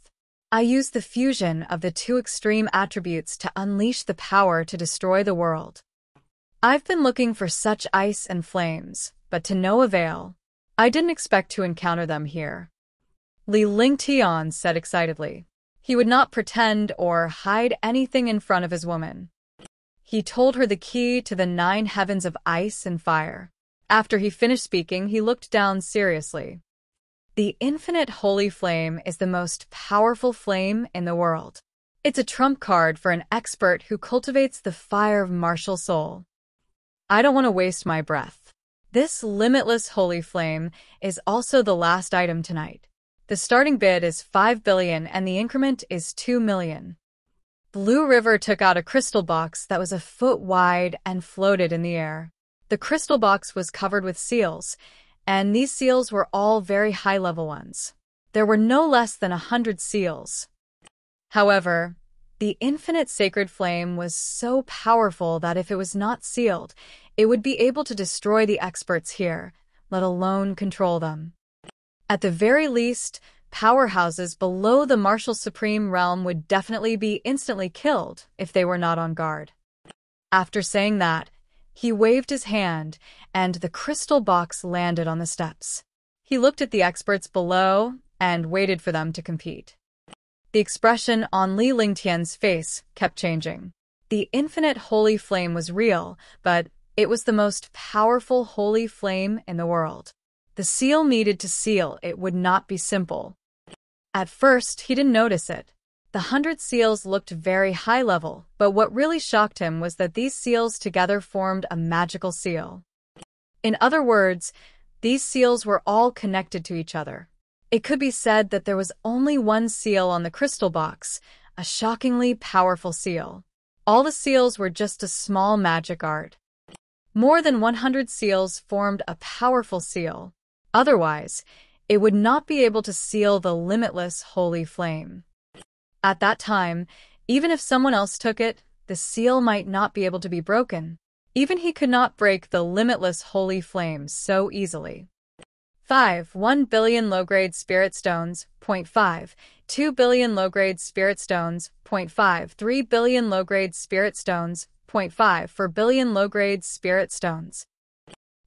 I use the fusion of the 2 extreme attributes to unleash the power to destroy the world. I've been looking for such ice and flames, but to no avail. I didn't expect to encounter them here. Li Lingtian said excitedly. He would not pretend or hide anything in front of his woman. He told her the key to the 9 heavens of ice and fire. After he finished speaking, he looked down seriously. The infinite holy flame is the most powerful flame in the world. It's a trump card for an expert who cultivates the fire of martial soul. I don't want to waste my breath. This limitless holy flame is also the last item tonight. The starting bid is 5 billion and the increment is 2 million. Blue River took out a crystal box that was a foot wide and floated in the air. The crystal box was covered with seals, and these seals were all very high-level ones. There were no less than 100 seals. However, the infinite sacred flame was so powerful that if it was not sealed, it would be able to destroy the experts here, let alone control them. At the very least, powerhouses below the martial supreme realm would definitely be instantly killed if they were not on guard. After saying that, he waved his hand, and the crystal box landed on the steps. He looked at the experts below and waited for them to compete. The expression on Li Lingtian's face kept changing. The infinite holy flame was real, but it was the most powerful holy flame in the world. The seal needed to seal it would not be simple. At first, he didn't notice it. The 100 seals looked very high level, but what really shocked him was that these seals together formed a magical seal. In other words, these seals were all connected to each other. It could be said that there was only one seal on the crystal box, a shockingly powerful seal. All the seals were just a small magic art. More than 100 seals formed a powerful seal. Otherwise, it would not be able to seal the limitless holy flame. At that time, even if someone else took it, the seal might not be able to be broken. Even he could not break the limitless holy flame so easily. 1 billion low-grade spirit stones, 0.5, 2 billion low-grade spirit stones, 0.5, 3 billion low-grade spirit stones, 0.5, 4 billion low-grade spirit stones.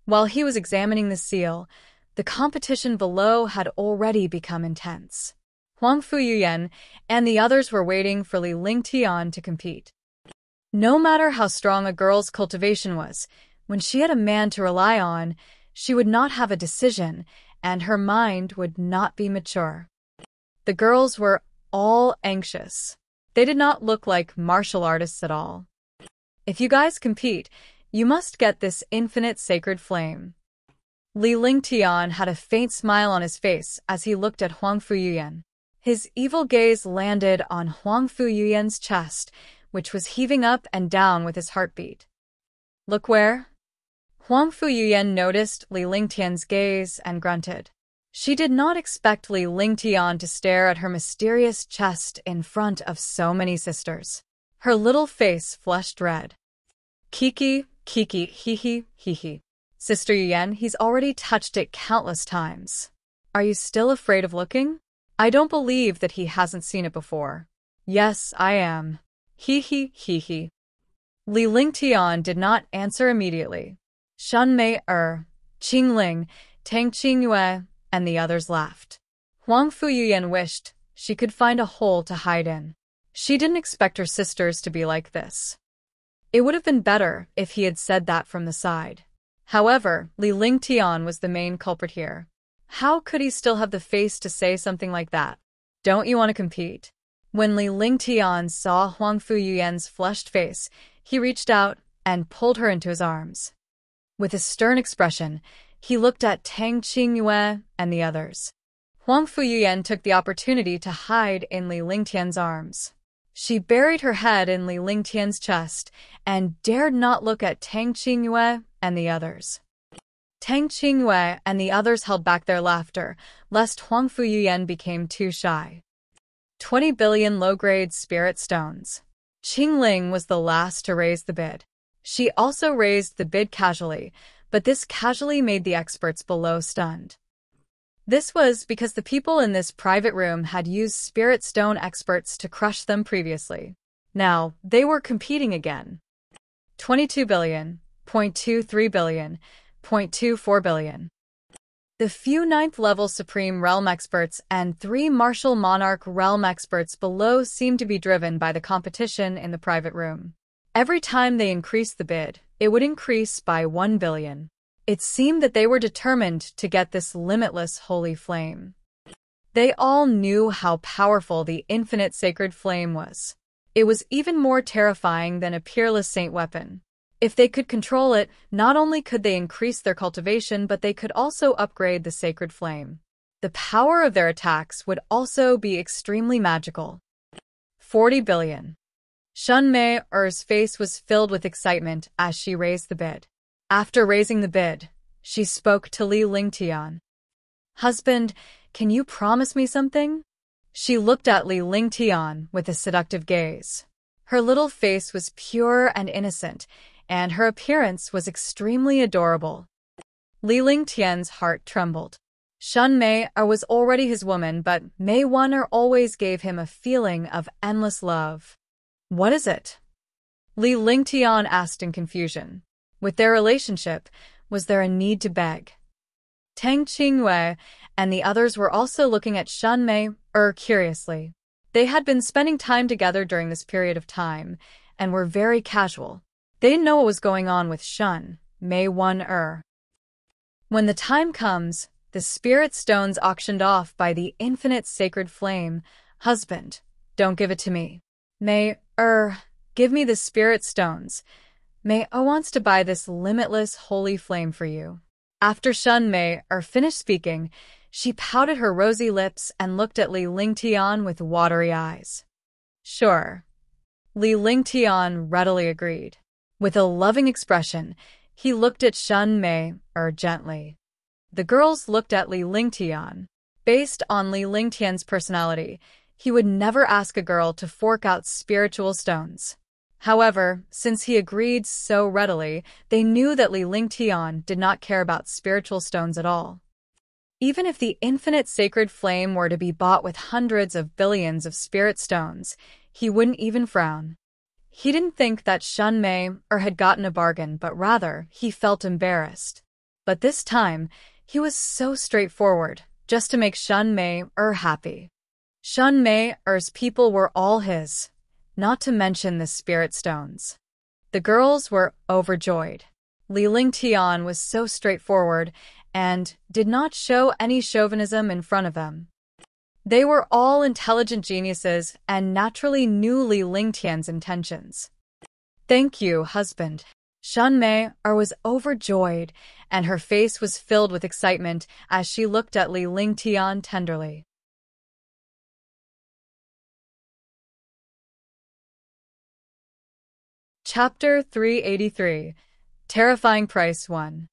While he was examining the seal, the competition below had already become intense. Huang Fuyuyan and the others were waiting for Li Lingtian to compete. No matter how strong a girl's cultivation was, when she had a man to rely on, she would not have a decision, and her mind would not be mature. The girls were all anxious. They did not look like martial artists at all. If you guys compete, you must get this infinite sacred flame. Li Lingtian had a faint smile on his face as he looked at Huang Fuyuyan. His evil gaze landed on Huang Fuyuyan's chest, which was heaving up and down with his heartbeat. Look where? Huang Fuyuyan noticed Li Lingtian's gaze and grunted. She did not expect Li Lingtian to stare at her mysterious chest in front of so many sisters. Her little face flushed red. Kiki, Kiki, hee hee. Sister Yuan, he's already touched it countless times. Are you still afraid of looking? I don't believe that he hasn't seen it before. Yes, I am. Hee hee. Li Lingtian did not answer immediately. Shen Mei Qingling, Tang Qingyue, and the others laughed. Huang Fuyuyan wished she could find a hole to hide in. She didn't expect her sisters to be like this. It would have been better if he had said that from the side. However, Li Lingtian was the main culprit here. How could he still have the face to say something like that? Don't you want to compete? When Li Lingtian saw Huang Fuyuyan's flushed face, he reached out and pulled her into his arms. With a stern expression, he looked at Tang Qingyue and the others. Huang Fuyuyan took the opportunity to hide in Li Lingtian's arms. She buried her head in Li Lingtian's chest and dared not look at Tang Qingyue and the others. Tang Qingyue and the others held back their laughter, lest Huang Fuyuyan became too shy. 20 billion low-grade spirit stones. Qingling was the last to raise the bid. She also raised the bid casually, but this casually made the experts below stunned. This was because the people in this private room had used spirit stone experts to crush them previously. Now, they were competing again. 22 billion, 0.23 billion, 0.24 billion. The few 9th-level Supreme Realm experts and 3 Martial Monarch Realm experts below seemed to be driven by the competition in the private room. Every time they increased the bid, it would increase by 1 billion. It seemed that they were determined to get this limitless holy flame. They all knew how powerful the infinite sacred flame was. It was even more terrifying than a peerless saint weapon. If they could control it, not only could they increase their cultivation, but they could also upgrade the sacred flame. The power of their attacks would also be extremely magical. 40 billion. Shen Mei face was filled with excitement as she raised the bid. After raising the bid, she spoke to Li Lingtian. Husband, can you promise me something? She looked at Li Lingtian with a seductive gaze. Her little face was pure and innocent, and her appearance was extremely adorable. Li Lingtian's heart trembled. Shen Mei was already his woman, but Mei Wan always gave him a feeling of endless love. What is it? Li Lingtian asked in confusion. With their relationship, was there a need to beg? Tang Qingyue and the others were also looking at Shen Mei curiously. They had been spending time together during this period of time, and were very casual. They didn't know what was going on with Shen Mei Wan. When the time comes, the spirit stones auctioned off by the infinite sacred flame. Husband, don't give it to me. Mei give me the spirit stones. Mei wants to buy this limitless holy flame for you. After Shen Mei finished speaking, she pouted her rosy lips and looked at Li Lingtian with watery eyes. Sure. Li Lingtian readily agreed. With a loving expression, he looked at Shen Mei gently. The girls looked at Li Lingtian. Based on Li Lingtian's personality, he would never ask a girl to fork out spiritual stones. However, since he agreed so readily, they knew that Li Lingtian did not care about spiritual stones at all. Even if the infinite sacred flame were to be bought with hundreds of billions of spirit stones, he wouldn't even frown. He didn't think that Shen Mei had gotten a bargain, but rather he felt embarrassed. But this time, he was so straightforward, just to make Shen Mei happy. Shunmei's people were all his, not to mention the spirit stones. The girls were overjoyed. Li Lingtian was so straightforward and did not show any chauvinism in front of them. They were all intelligent geniuses and naturally knew Li Lingtian's intentions. "Thank you, husband." Shunmei was overjoyed, and her face was filled with excitement as she looked at Li Lingtian tenderly. Chapter 383. Terrifying Price 1.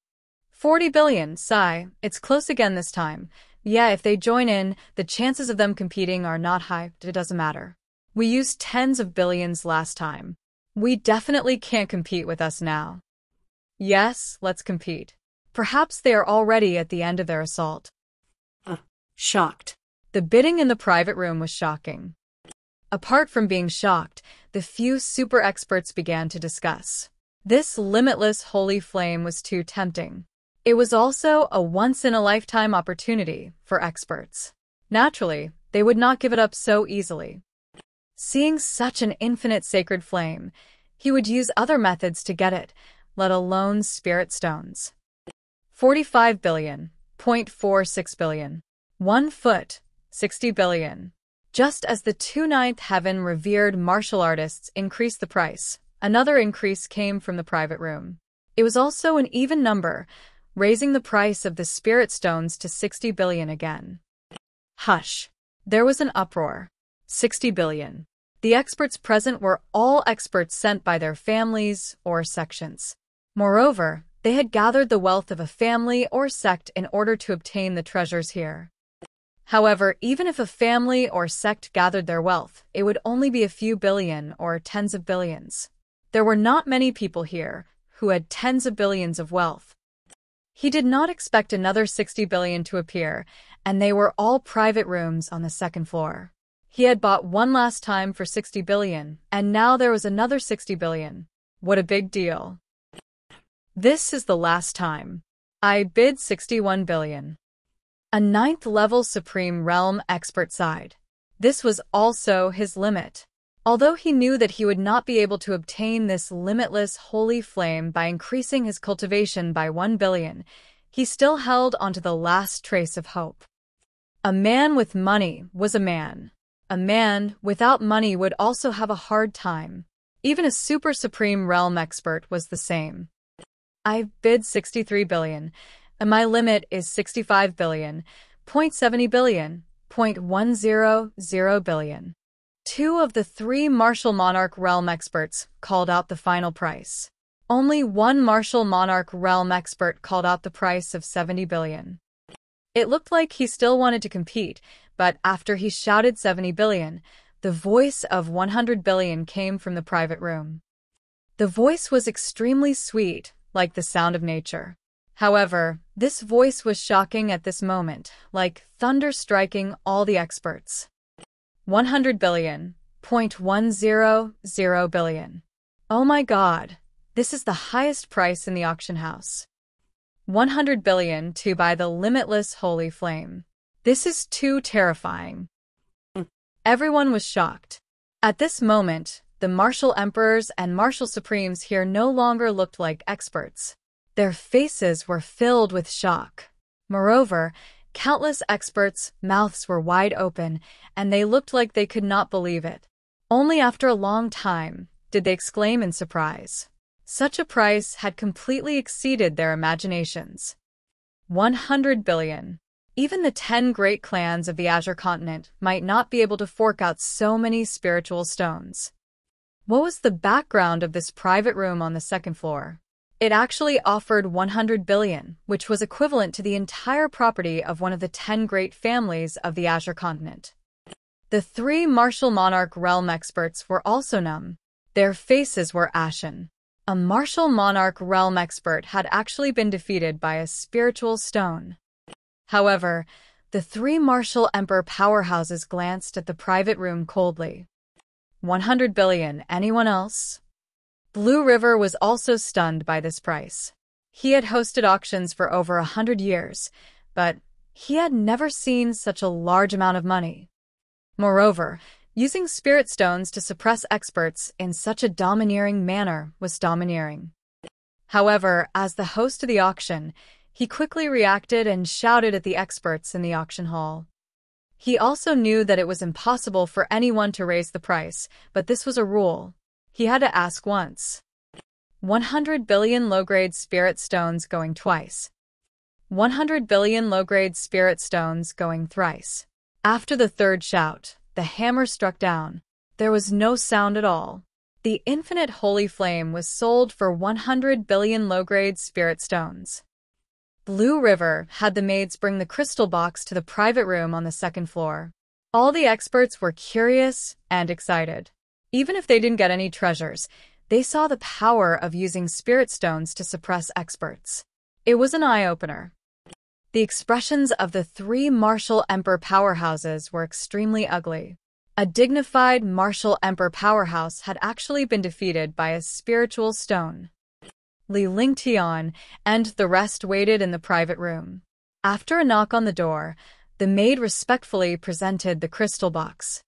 40 billion, sigh. It's close again this time. Yeah, if they join in, the chances of them competing are not high, it doesn't matter. We used tens of billions last time. We definitely can't compete with us now. Yes, let's compete. Perhaps they are already at the end of their assault. Shocked. The bidding in the private room was shocking. Apart from being shocked, the few super experts began to discuss. This limitless holy flame was too tempting. It was also a once-in-a-lifetime opportunity for experts. Naturally, they would not give it up so easily. Seeing such an infinite sacred flame, he would use other methods to get it, let alone spirit stones. 45 billion, 0.46 billion. 1 foot, 60 billion. Just as the 29th heaven revered martial artists increased the price, another increase came from the private room. It was also an even number, raising the price of the spirit stones to 60 billion again. Hush. There was an uproar. 60 billion. The experts present were all experts sent by their families or sections. Moreover, they had gathered the wealth of a family or sect in order to obtain the treasures here. However, even if a family or sect gathered their wealth, it would only be a few billion or tens of billions. There were not many people here who had tens of billions of wealth. He did not expect another 60 billion to appear, and they were all private rooms on the second floor. He had bought one last time for 60 billion, and now there was another 60 billion. What a big deal. This is the last time. I bid 61 billion. A 9th-level Supreme Realm expert sighed. This was also his limit. Although he knew that he would not be able to obtain this limitless holy flame by increasing his cultivation by 1 billion, he still held onto the last trace of hope. A man with money was a man. A man without money would also have a hard time. Even a super Supreme Realm expert was the same. I bid 63 billion, and my limit is 65 billion, 0.70 billion, 0.100 billion. 2 of the 3 Martial Monarch Realm experts called out the final price. Only 1 Martial Monarch Realm expert called out the price of 70 billion. It looked like he still wanted to compete, but after he shouted 70 billion, the voice of 100 billion came from the private room. The voice was extremely sweet, like the sound of nature. However, this voice was shocking at this moment, like thunder striking all the experts. 100 billion, 0.100 billion. Oh my God, this is the highest price in the auction house. 100 billion to buy the limitless holy flame. This is too terrifying. Everyone was shocked. At this moment, the martial emperors and martial supremes here no longer looked like experts. Their faces were filled with shock. Moreover, countless experts' mouths were wide open, and they looked like they could not believe it. Only after a long time did they exclaim in surprise. Such a price had completely exceeded their imaginations. 100 billion. Even the 10 great clans of the Azure continent might not be able to fork out so many spiritual stones. What was the background of this private room on the second floor? It actually offered 100 billion, which was equivalent to the entire property of one of the 10 great families of the Azure continent. The 3 Martial Monarch Realm experts were also numb. Their faces were ashen. A Martial Monarch Realm expert had actually been defeated by a spiritual stone. However, the 3 Martial Emperor powerhouses glanced at the private room coldly. 100 billion, anyone else? Blue River was also stunned by this price. He had hosted auctions for over 100 years, but he had never seen such a large amount of money. Moreover, using spirit stones to suppress experts in such a domineering manner was domineering. However, as the host of the auction, he quickly reacted and shouted at the experts in the auction hall. He also knew that it was impossible for anyone to raise the price, but this was a rule. He had to ask once. 100 billion low-grade spirit stones going twice. 100 billion low-grade spirit stones going thrice. After the third shout, the hammer struck down. There was no sound at all. The infinite holy flame was sold for 100 billion low-grade spirit stones. Blue River had the maids bring the crystal box to the private room on the second floor. All the experts were curious and excited. Even if they didn't get any treasures, they saw the power of using spirit stones to suppress experts. It was an eye-opener. The expressions of the three martial emperor powerhouses were extremely ugly. A dignified martial emperor powerhouse had actually been defeated by a spiritual stone. Li Lingtian and the rest waited in the private room. After a knock on the door, the maid respectfully presented the crystal box.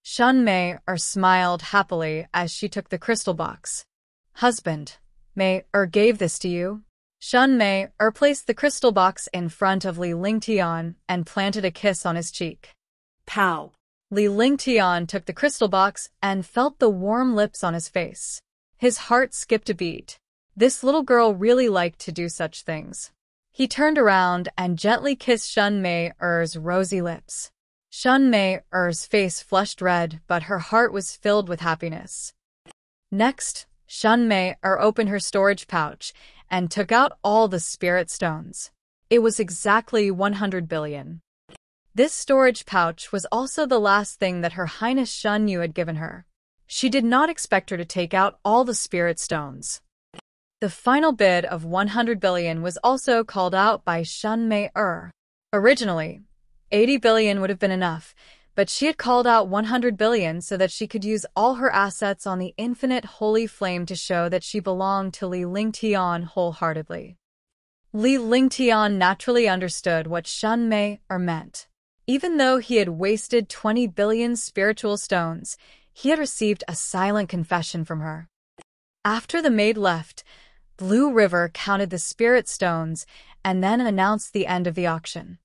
Shun Mei smiled happily as she took the crystal box. Husband, Mei gave this to you? Shun Mei placed the crystal box in front of Li Lingtian and planted a kiss on his cheek. Pow. Li Lingtian took the crystal box and felt the warm lips on his face. His heart skipped a beat. This little girl really liked to do such things. He turned around and gently kissed Shun Mei's rosy lips. Shun Mei's face flushed red, but her heart was filled with happiness. Next, Shun Mei opened her storage pouch and took out all the spirit stones. It was exactly 100 billion. This storage pouch was also the last thing that Her Highness Shun Yu had given her. She did not expect her to take out all the spirit stones. The final bid of 100 billion was also called out by Shun Mei. Originally, 80 billion would have been enough, but she had called out 100 billion so that she could use all her assets on the infinite holy flame to show that she belonged to Li Lingtian wholeheartedly. Li Lingtian naturally understood what Shun Mei meant. Even though he had wasted 20 billion spiritual stones, he had received a silent confession from her. After the maid left, Blue River counted the spirit stones and then announced the end of the auction.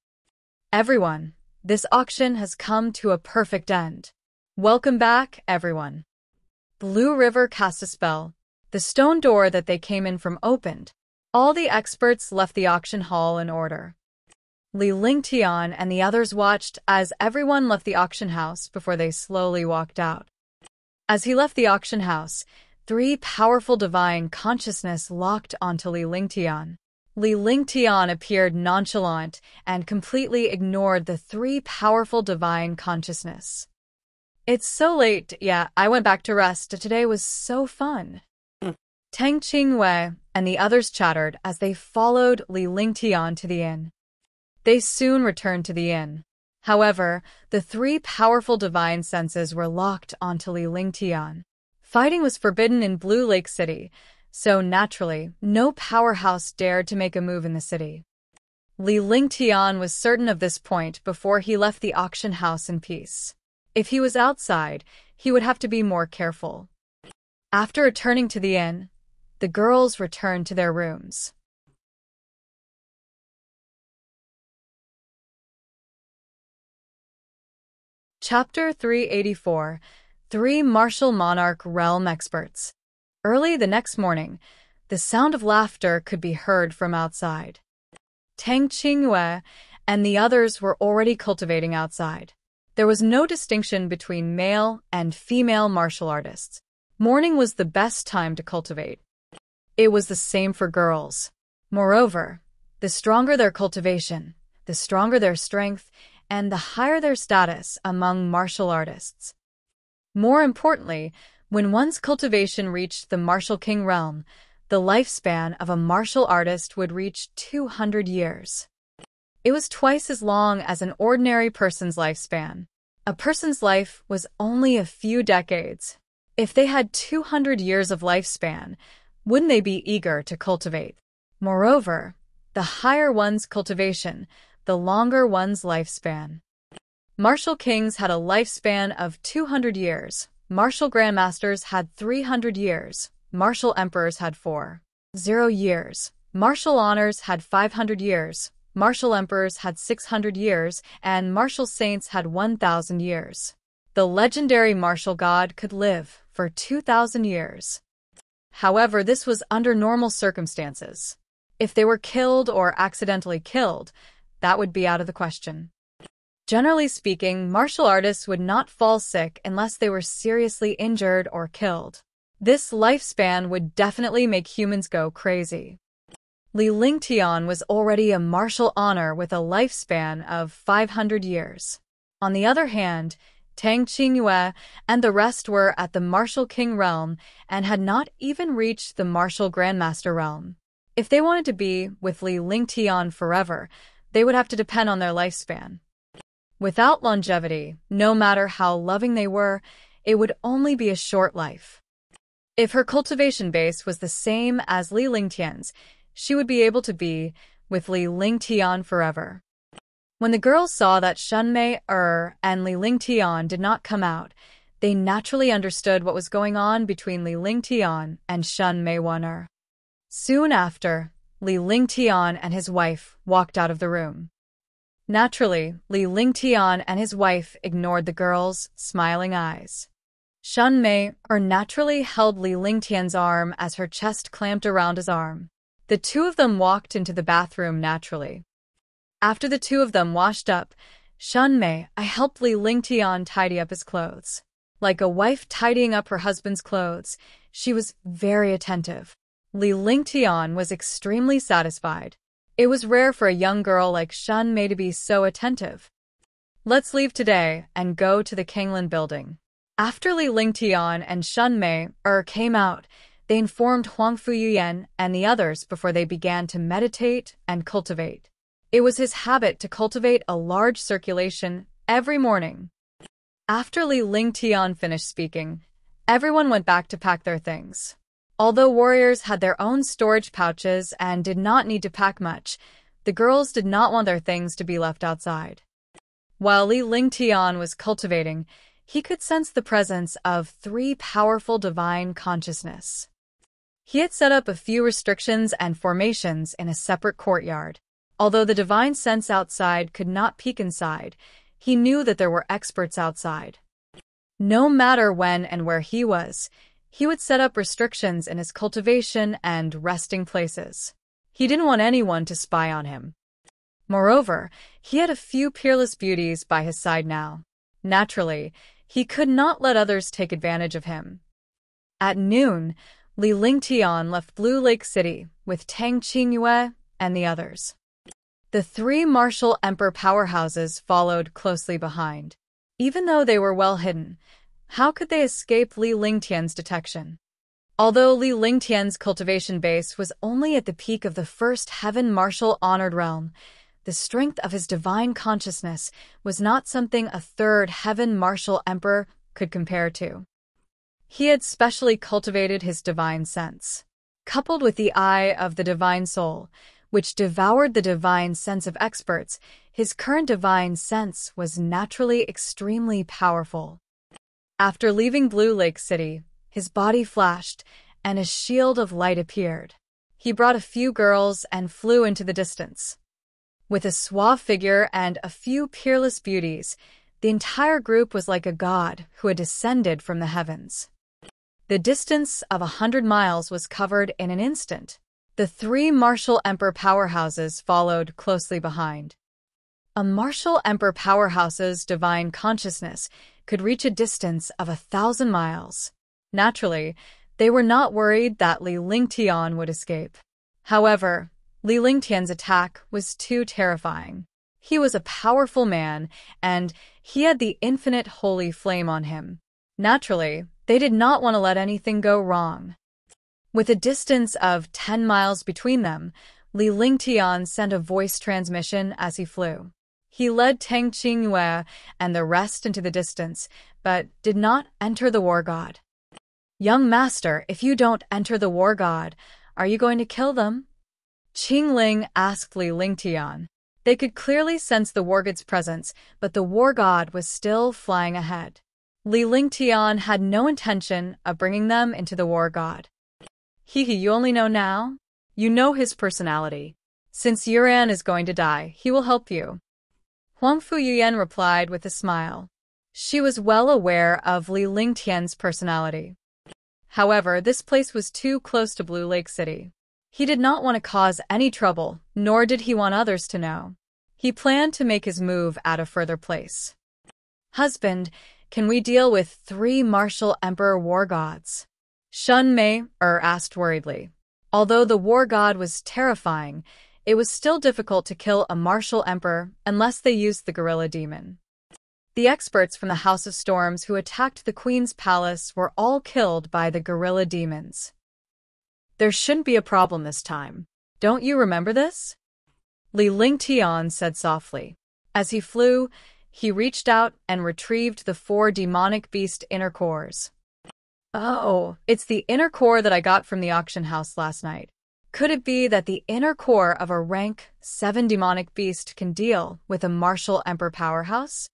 Everyone, this auction has come to a perfect end. Welcome back, everyone. Blue River cast a spell. The stone door that they came in from opened. All the experts left the auction hall in order. Li Lingtian and the others watched as everyone left the auction house before they slowly walked out. As he left the auction house, three powerful divine consciousness locked onto Li Lingtian. Li Lingtian appeared nonchalant and completely ignored the three powerful divine consciousness. It's so late, yeah, I went back to rest. Today was so fun. Tang Qingwei and the others chattered as they followed Li Lingtian to the inn. They soon returned to the inn. However, the three powerful divine senses were locked onto Li Lingtian. Fighting was forbidden in Blue Lake City, so naturally, no powerhouse dared to make a move in the city. Li Lingtian was certain of this point before he left the auction house in peace. If he was outside, he would have to be more careful. After returning to the inn, the girls returned to their rooms. Chapter 384. Three Martial Monarch Realm Experts. Early the next morning, the sound of laughter could be heard from outside. Tang Qingwei and the others were already cultivating outside. There was no distinction between male and female martial artists. Morning was the best time to cultivate. It was the same for girls. Moreover, the stronger their cultivation, the stronger their strength, and the higher their status among martial artists. More importantly, when one's cultivation reached the Martial King realm, the lifespan of a martial artist would reach 200 years. It was twice as long as an ordinary person's lifespan. A person's life was only a few decades. If they had 200 years of lifespan, wouldn't they be eager to cultivate? Moreover, the higher one's cultivation, the longer one's lifespan. Martial kings had a lifespan of 200 years. Martial grandmasters had 300 years. Martial emperors had 40 years. Martial honors had 500 years. Martial emperors had 600 years, and martial saints had 1,000 years. The legendary martial god could live for 2,000 years. However, this was under normal circumstances. If they were killed or accidentally killed, that would be out of the question. Generally speaking, martial artists would not fall sick unless they were seriously injured or killed. This lifespan would definitely make humans go crazy. Li Lingtian was already a martial honor with a lifespan of 500 years. On the other hand, Tang Qingyue and the rest were at the martial king realm and had not even reached the martial grandmaster realm. If they wanted to be with Li Lingtian forever, they would have to depend on their lifespan. Without longevity, no matter how loving they were, it would only be a short life. If her cultivation base was the same as Li Lingtian's, she would be able to be with Li Lingtian forever. When the girls saw that Shunmei and Li Lingtian did not come out, they naturally understood what was going on between Li Lingtian and Shunmei. Soon after, Li Lingtian and his wife walked out of the room. Naturally, Li Lingtian and his wife ignored the girls' smiling eyes. Shunmei naturally held Li Lingtian's arm as her chest clamped around his arm. The two of them walked into the bathroom naturally. After the two of them washed up, Shunmei helped Li Lingtian tidy up his clothes. Like a wife tidying up her husband's clothes, she was very attentive. Li Lingtian was extremely satisfied. It was rare for a young girl like Shunmei to be so attentive. Let's leave today and go to the Kanglan building. After Li Lingtian and Shunmei came out, they informed Huang Fuyuyan and the others before they began to meditate and cultivate. It was his habit to cultivate a large circulation every morning. After Li Lingtian finished speaking, everyone went back to pack their things. Although warriors had their own storage pouches and did not need to pack much, the girls did not want their things to be left outside. While Li Lingtian was cultivating, he could sense the presence of 3 powerful divine consciousness. He had set up a few restrictions and formations in a separate courtyard. Although the divine sense outside could not peek inside, he knew that there were experts outside. No matter when and where he would set up restrictions in his cultivation and resting places. He didn't want anyone to spy on him. Moreover, he had a few peerless beauties by his side now. Naturally, he could not let others take advantage of him. At noon, Li Lingtian left Blue Lake City with Tang Qingyue and the others. The 3 martial emperor powerhouses followed closely behind. Even though they were well hidden, how could they escape Li Lingtian's detection? Although Li Lingtian's cultivation base was only at the peak of the first heaven martial honored realm, the strength of his divine consciousness was not something a 3rd heaven martial emperor could compare to. He had specially cultivated his divine sense. Coupled with the eye of the divine soul, which devoured the divine sense of experts, his current divine sense was naturally extremely powerful. After leaving Blue Lake City, his body flashed, and a shield of light appeared. He brought a few girls and flew into the distance. With a suave figure and a few peerless beauties, the entire group was like a god who had descended from the heavens. The distance of 100 miles was covered in an instant. The 3 martial emperor powerhouses followed closely behind. A martial emperor powerhouse's divine consciousness could reach a distance of 1,000 miles. Naturally, they were not worried that Li Lingtian would escape. However, Li Lingtian's attack was too terrifying. He was a powerful man, and he had the infinite holy flame on him. Naturally, they did not want to let anything go wrong. With a distance of 10 miles between them, Li Lingtian sent a voice transmission as he flew. He led Tang Qingyue and the rest into the distance, but did not enter the war god. "Young master, if you don't enter the war god, are you going to kill them?" Qingling asked Li Lingtian. They could clearly sense the war god's presence, but the war god was still flying ahead. Li Lingtian had no intention of bringing them into the war god. You only know now? You know his personality. Since Yuran is going to die, he will help you. Huang Fuyuyan replied with a smile. She was well aware of Li Lingtian's personality. However, this place was too close to Blue Lake City. He did not want to cause any trouble, nor did he want others to know. He planned to make his move at a further place. Husband, can we deal with 3 martial emperor war gods? Shun Mei asked worriedly. Although the war god was terrifying, it was still difficult to kill a martial emperor unless they used the gorilla demon. The experts from the House of Storms who attacked the Queen's palace were all killed by the gorilla demons. There shouldn't be a problem this time. Don't you remember this? Li Lingtian said softly. As he flew, he reached out and retrieved the 4 demonic beast inner cores. Oh, it's the inner core that I got from the auction house last night. Could it be that the inner core of a rank 7 demonic beast can deal with a martial emperor powerhouse?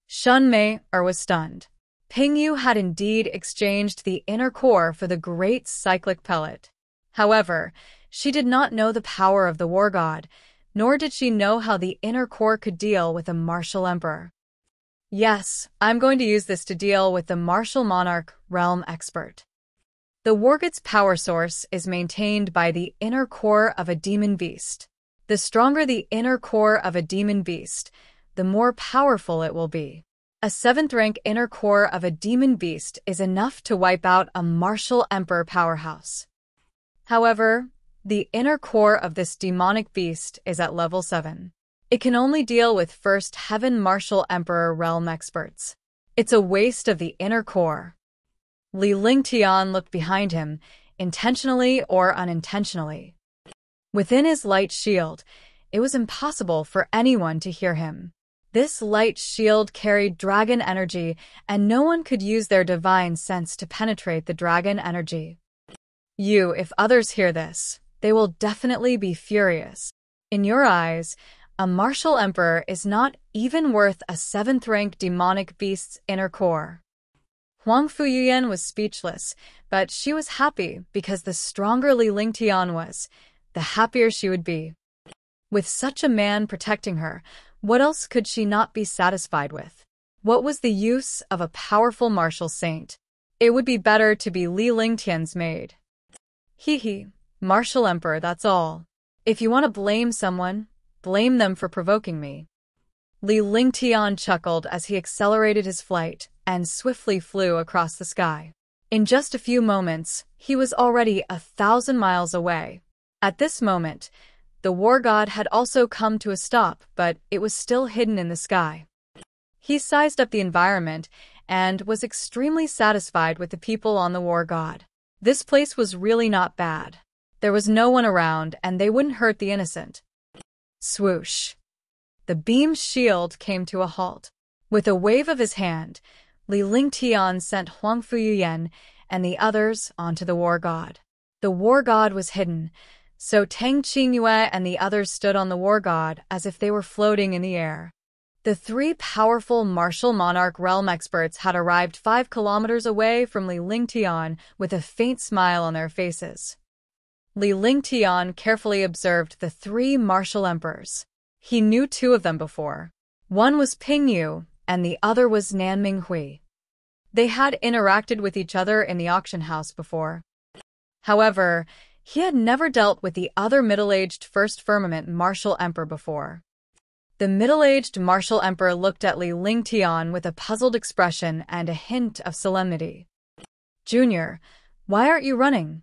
Shun Mei was stunned. Ping Yu had indeed exchanged the inner core for the great cyclic pellet. However, she did not know the power of the war god, nor did she know how the inner core could deal with a martial emperor. Yes, I'm going to use this to deal with the martial monarch realm expert. The war god's power source is maintained by the inner core of a demon beast. The stronger the inner core of a demon beast, the more powerful it will be. A 7th rank inner core of a demon beast is enough to wipe out a martial emperor powerhouse. However, the inner core of this demonic beast is at level 7. It can only deal with first heaven martial emperor realm experts. It's a waste of the inner core. Li Lingtian looked behind him, intentionally or unintentionally. Within his light shield, it was impossible for anyone to hear him. This light shield carried dragon energy, and no one could use their divine sense to penetrate the dragon energy. If others hear this, they will definitely be furious. In your eyes, a martial emperor is not even worth a 7th rank demonic beast's inner core. Huang Fuyuyan was speechless, but she was happy because the stronger Li Lingtian was, the happier she would be. With such a man protecting her, what else could she not be satisfied with? What was the use of a powerful martial saint? It would be better to be Li Lingtian's maid. Martial emperor, that's all. If you want to blame someone, blame them for provoking me. Li Lingtian chuckled as he accelerated his flight and swiftly flew across the sky. In just a few moments, he was already 1,000 miles away. At this moment, the war god had also come to a stop, but it was still hidden in the sky. He sized up the environment and was extremely satisfied with the people on the war god. This place was really not bad. There was no one around, and they wouldn't hurt the innocent. Swoosh! The beam's shield came to a halt. With a wave of his hand, Li Lingtian sent Huang Fuyuyan and the others onto the war god. The war god was hidden, so Tang Qingyue and the others stood on the war god as if they were floating in the air. The 3 powerful martial monarch realm experts had arrived 5 kilometers away from Li Lingtian with a faint smile on their faces. Li Lingtian carefully observed the 3 martial emperors. He knew 2 of them before. One was Ping Yu, and the other was Nanming Hui. They had interacted with each other in the auction house before. However, he had never dealt with the other middle-aged First Firmament martial emperor before. The middle-aged martial emperor looked at Li Lingtian with a puzzled expression and a hint of solemnity. Junior, why aren't you running?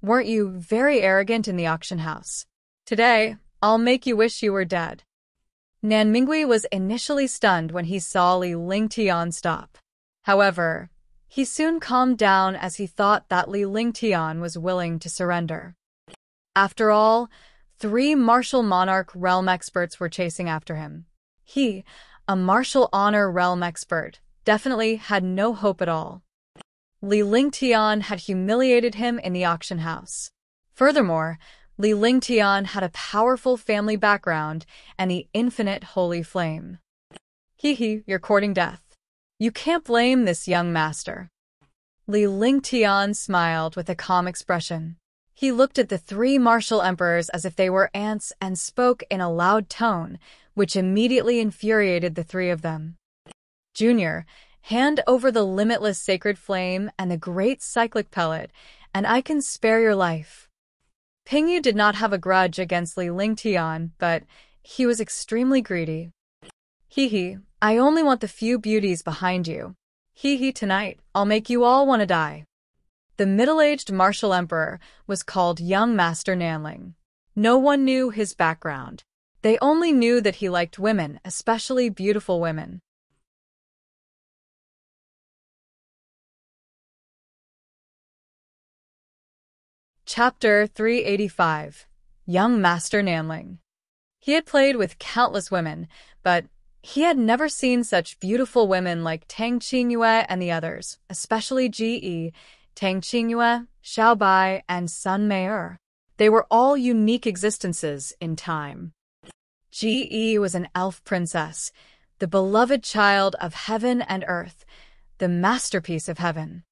Weren't you very arrogant in the auction house? Today, I'll make you wish you were dead. Nanmingui was initially stunned when he saw Li Lingtian stop. However, he soon calmed down as he thought that Li Lingtian was willing to surrender. After all, 3 martial monarch realm experts were chasing after him. He, a martial honor realm expert, definitely had no hope at all. Li Lingtian had humiliated him in the auction house. Furthermore, Li Lingtian had a powerful family background and the infinite holy flame. Hee, you're courting death. You can't blame this young master. Li Lingtian smiled with a calm expression. He looked at the three martial emperors as if they were ants and spoke in a loud tone, which immediately infuriated the three of them. Junior, hand over the limitless sacred flame and the great cyclic pellet, and I can spare your life. Pingyu did not have a grudge against Li Lingtian, but he was extremely greedy. Hee, I only want the few beauties behind you. Hee, tonight, I'll make you all want to die. The middle-aged martial emperor was called Young Master Nanling. No one knew his background. They only knew that he liked women, especially beautiful women. Chapter 385. Young Master Nanling. He had played with countless women, but he had never seen such beautiful women like Tang Qingyue and the others, especially Ji, Tang Qingyue, Xiaobai, and Sun Mei'er. They were all unique existences in time. Ji was an elf princess, the beloved child of heaven and earth, the masterpiece of heaven.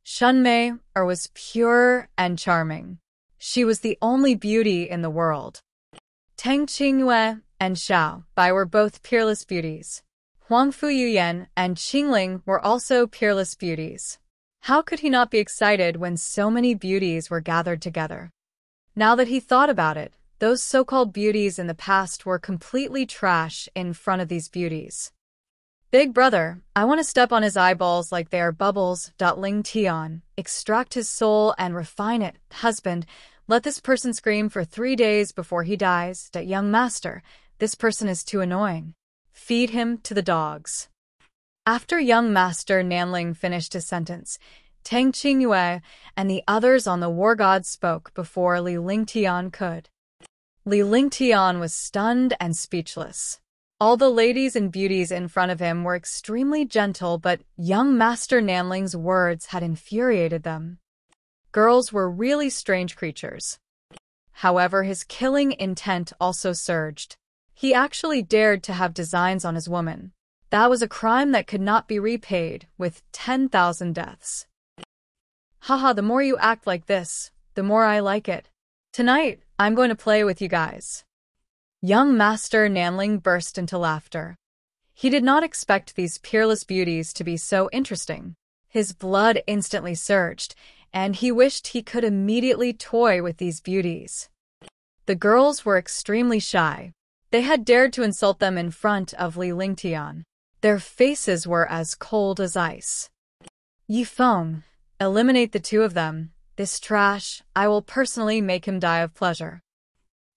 Sun Mei'er was pure and charming. She was the only beauty in the world. Tang Qingyue and Xiaobai were both peerless beauties. Huangfu Yuyan and Qingling were also peerless beauties. How could he not be excited when so many beauties were gathered together? Now that he thought about it, those so-called beauties in the past were completely trash in front of these beauties. Big brother, I want to step on his eyeballs like they are bubbles. Ling Tian, extract his soul and refine it. Husband, let this person scream for 3 days before he dies. Young master, this person is too annoying. Feed him to the dogs. After young master Nanling finished his sentence, Tang Qingyue and the others on the war god spoke before Li Lingtian could. Li Lingtian was stunned and speechless. All the ladies and beauties in front of him were extremely gentle, but young master Nanling's words had infuriated them. Girls were really strange creatures. However, his killing intent also surged. He actually dared to have designs on his woman. That was a crime that could not be repaid with 10,000 deaths. Haha, the more you act like this, the more I like it. Tonight, I'm going to play with you guys. Young Master Nanling burst into laughter. He did not expect these peerless beauties to be so interesting. His blood instantly surged, and he wished he could immediately toy with these beauties. The girls were extremely shy. They had dared to insult them in front of Li Lingtian. Their faces were as cold as ice. Yifeng, eliminate the two of them. This trash, I will personally make him die of pleasure.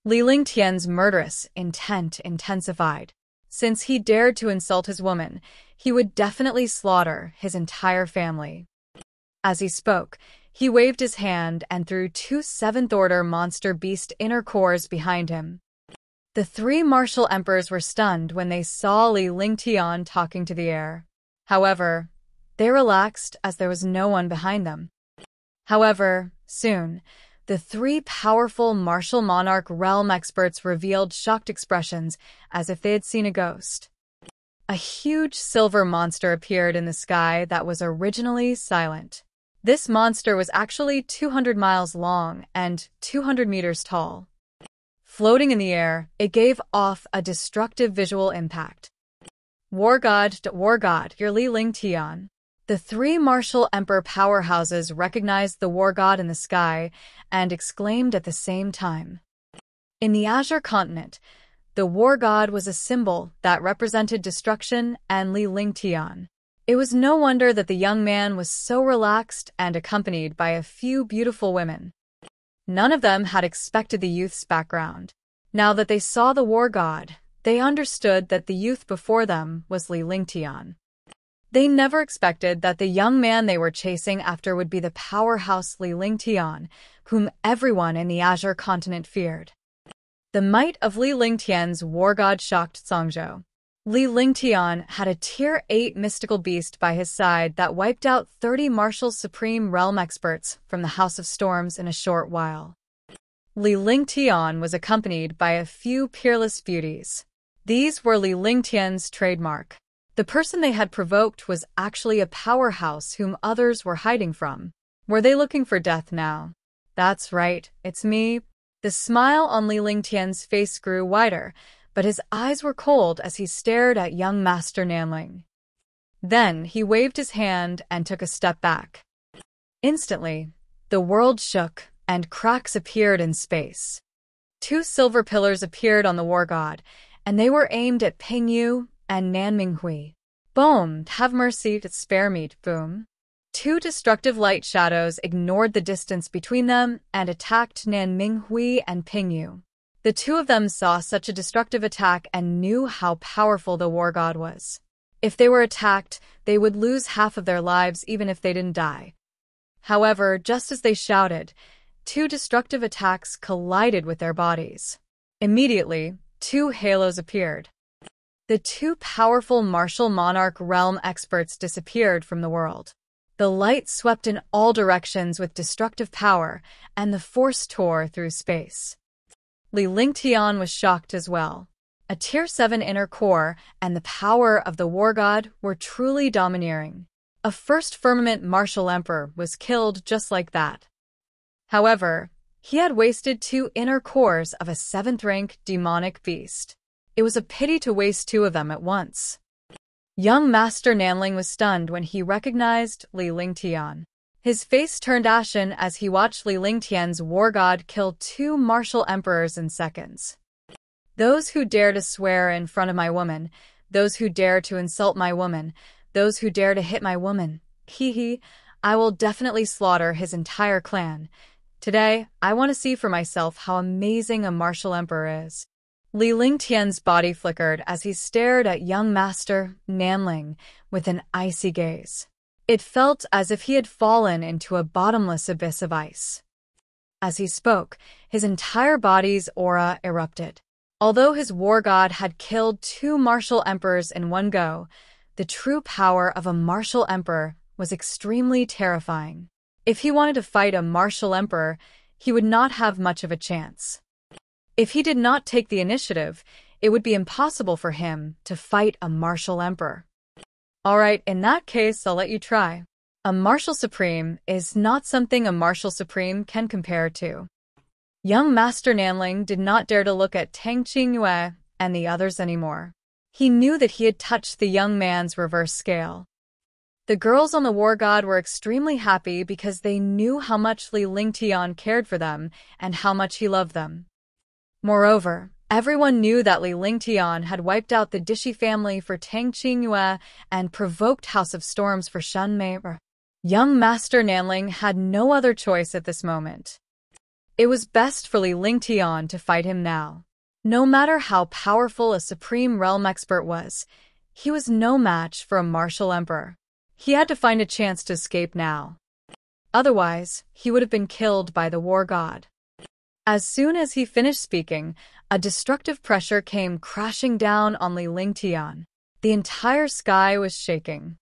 Li Lingtian's murderous intent intensified. Since he dared to insult his woman, he would definitely slaughter his entire family. As he spoke, he waved his hand and threw 2 seventh-order monster beast inner cores behind him. The 3 martial emperors were stunned when they saw Li Lingtian talking to the air. However, they relaxed as there was no one behind them. However, soon, the 3 powerful martial monarch realm experts revealed shocked expressions as if they had seen a ghost. A huge silver monster appeared in the sky that was originally silent. This monster was actually 200 miles long and 200 meters tall. Floating in the air, it gave off a destructive visual impact. War God, you're Li Lingtian. The 3 martial emperor powerhouses recognized the war god in the sky and exclaimed at the same time. In the Azure continent, the war god was a symbol that represented destruction and Li Lingtian. It was no wonder that the young man was so relaxed and accompanied by a few beautiful women. None of them had expected the youth's background. Now that they saw the war god, they understood that the youth before them was Li Lingtian. They never expected that the young man they were chasing after would be the powerhouse Li Lingtian, whom everyone in the Azure continent feared. The might of Li Lingtian's war god shocked Songzhou. Li Lingtian had a Tier 8 mystical beast by his side that wiped out 30 martial supreme realm experts from the House of Storms in a short while. Li Lingtian was accompanied by a few peerless beauties. These were Li Lingtian's trademark. The person they had provoked was actually a powerhouse whom others were hiding from. Were they looking for death now? That's right, it's me. The smile on Li Lingtian's face grew wider, but his eyes were cold as he stared at young Master Nanling. Then he waved his hand and took a step back. Instantly, the world shook and cracks appeared in space. 2 silver pillars appeared on the war god, and they were aimed at Ping Yu and Nan Minghui. Boom, have mercy, spare me, boom. 2 destructive light shadows ignored the distance between them and attacked Nan Minghui and Ping Yu. The 2 of them saw such a destructive attack and knew how powerful the war god was. If they were attacked, they would lose half of their lives even if they didn't die. However, just as they shouted, 2 destructive attacks collided with their bodies. Immediately, 2 halos appeared. The 2 powerful martial monarch realm experts disappeared from the world. The light swept in all directions with destructive power, and the force tore through space. Li Lingtian was shocked as well. A Tier 7 inner core and the power of the war god were truly domineering. A first firmament martial emperor was killed just like that. However, he had wasted 2 inner cores of a 7th-rank demonic beast. It was a pity to waste 2 of them at once. Young Master Nanling was stunned when he recognized Li Lingtian. His face turned ashen as he watched Li Lingtian's war god kill 2 martial emperors in seconds. Those who dare to swear in front of my woman, those who dare to insult my woman, those who dare to hit my woman, I will definitely slaughter his entire clan. Today, I want to see for myself how amazing a martial emperor is. Li Lingtian's body flickered as he stared at young Master Nanling with an icy gaze. It felt as if he had fallen into a bottomless abyss of ice. As he spoke, his entire body's aura erupted. Although his war god had killed 2 martial emperors in one go, the true power of a martial emperor was extremely terrifying. If he wanted to fight a martial emperor, he would not have much of a chance. If he did not take the initiative, it would be impossible for him to fight a martial emperor. Alright, in that case, I'll let you try. A martial supreme is not something a martial supreme can compare to. Young Master Nanling did not dare to look at Tang Qingyue and the others anymore. He knew that he had touched the young man's reverse scale. The girls on the war god were extremely happy because they knew how much Li Lingtian cared for them and how much he loved them. Moreover, everyone knew that Li Lingtian had wiped out the Dishi family for Tang Qingyue and provoked House of Storms for Shen Mei. Young Master Nanling had no other choice at this moment. It was best for Li Lingtian to fight him now. No matter how powerful a supreme realm expert was, he was no match for a martial emperor. He had to find a chance to escape now. Otherwise, he would have been killed by the war god. As soon as he finished speaking, a destructive pressure came crashing down on Li Lingtian. The entire sky was shaking.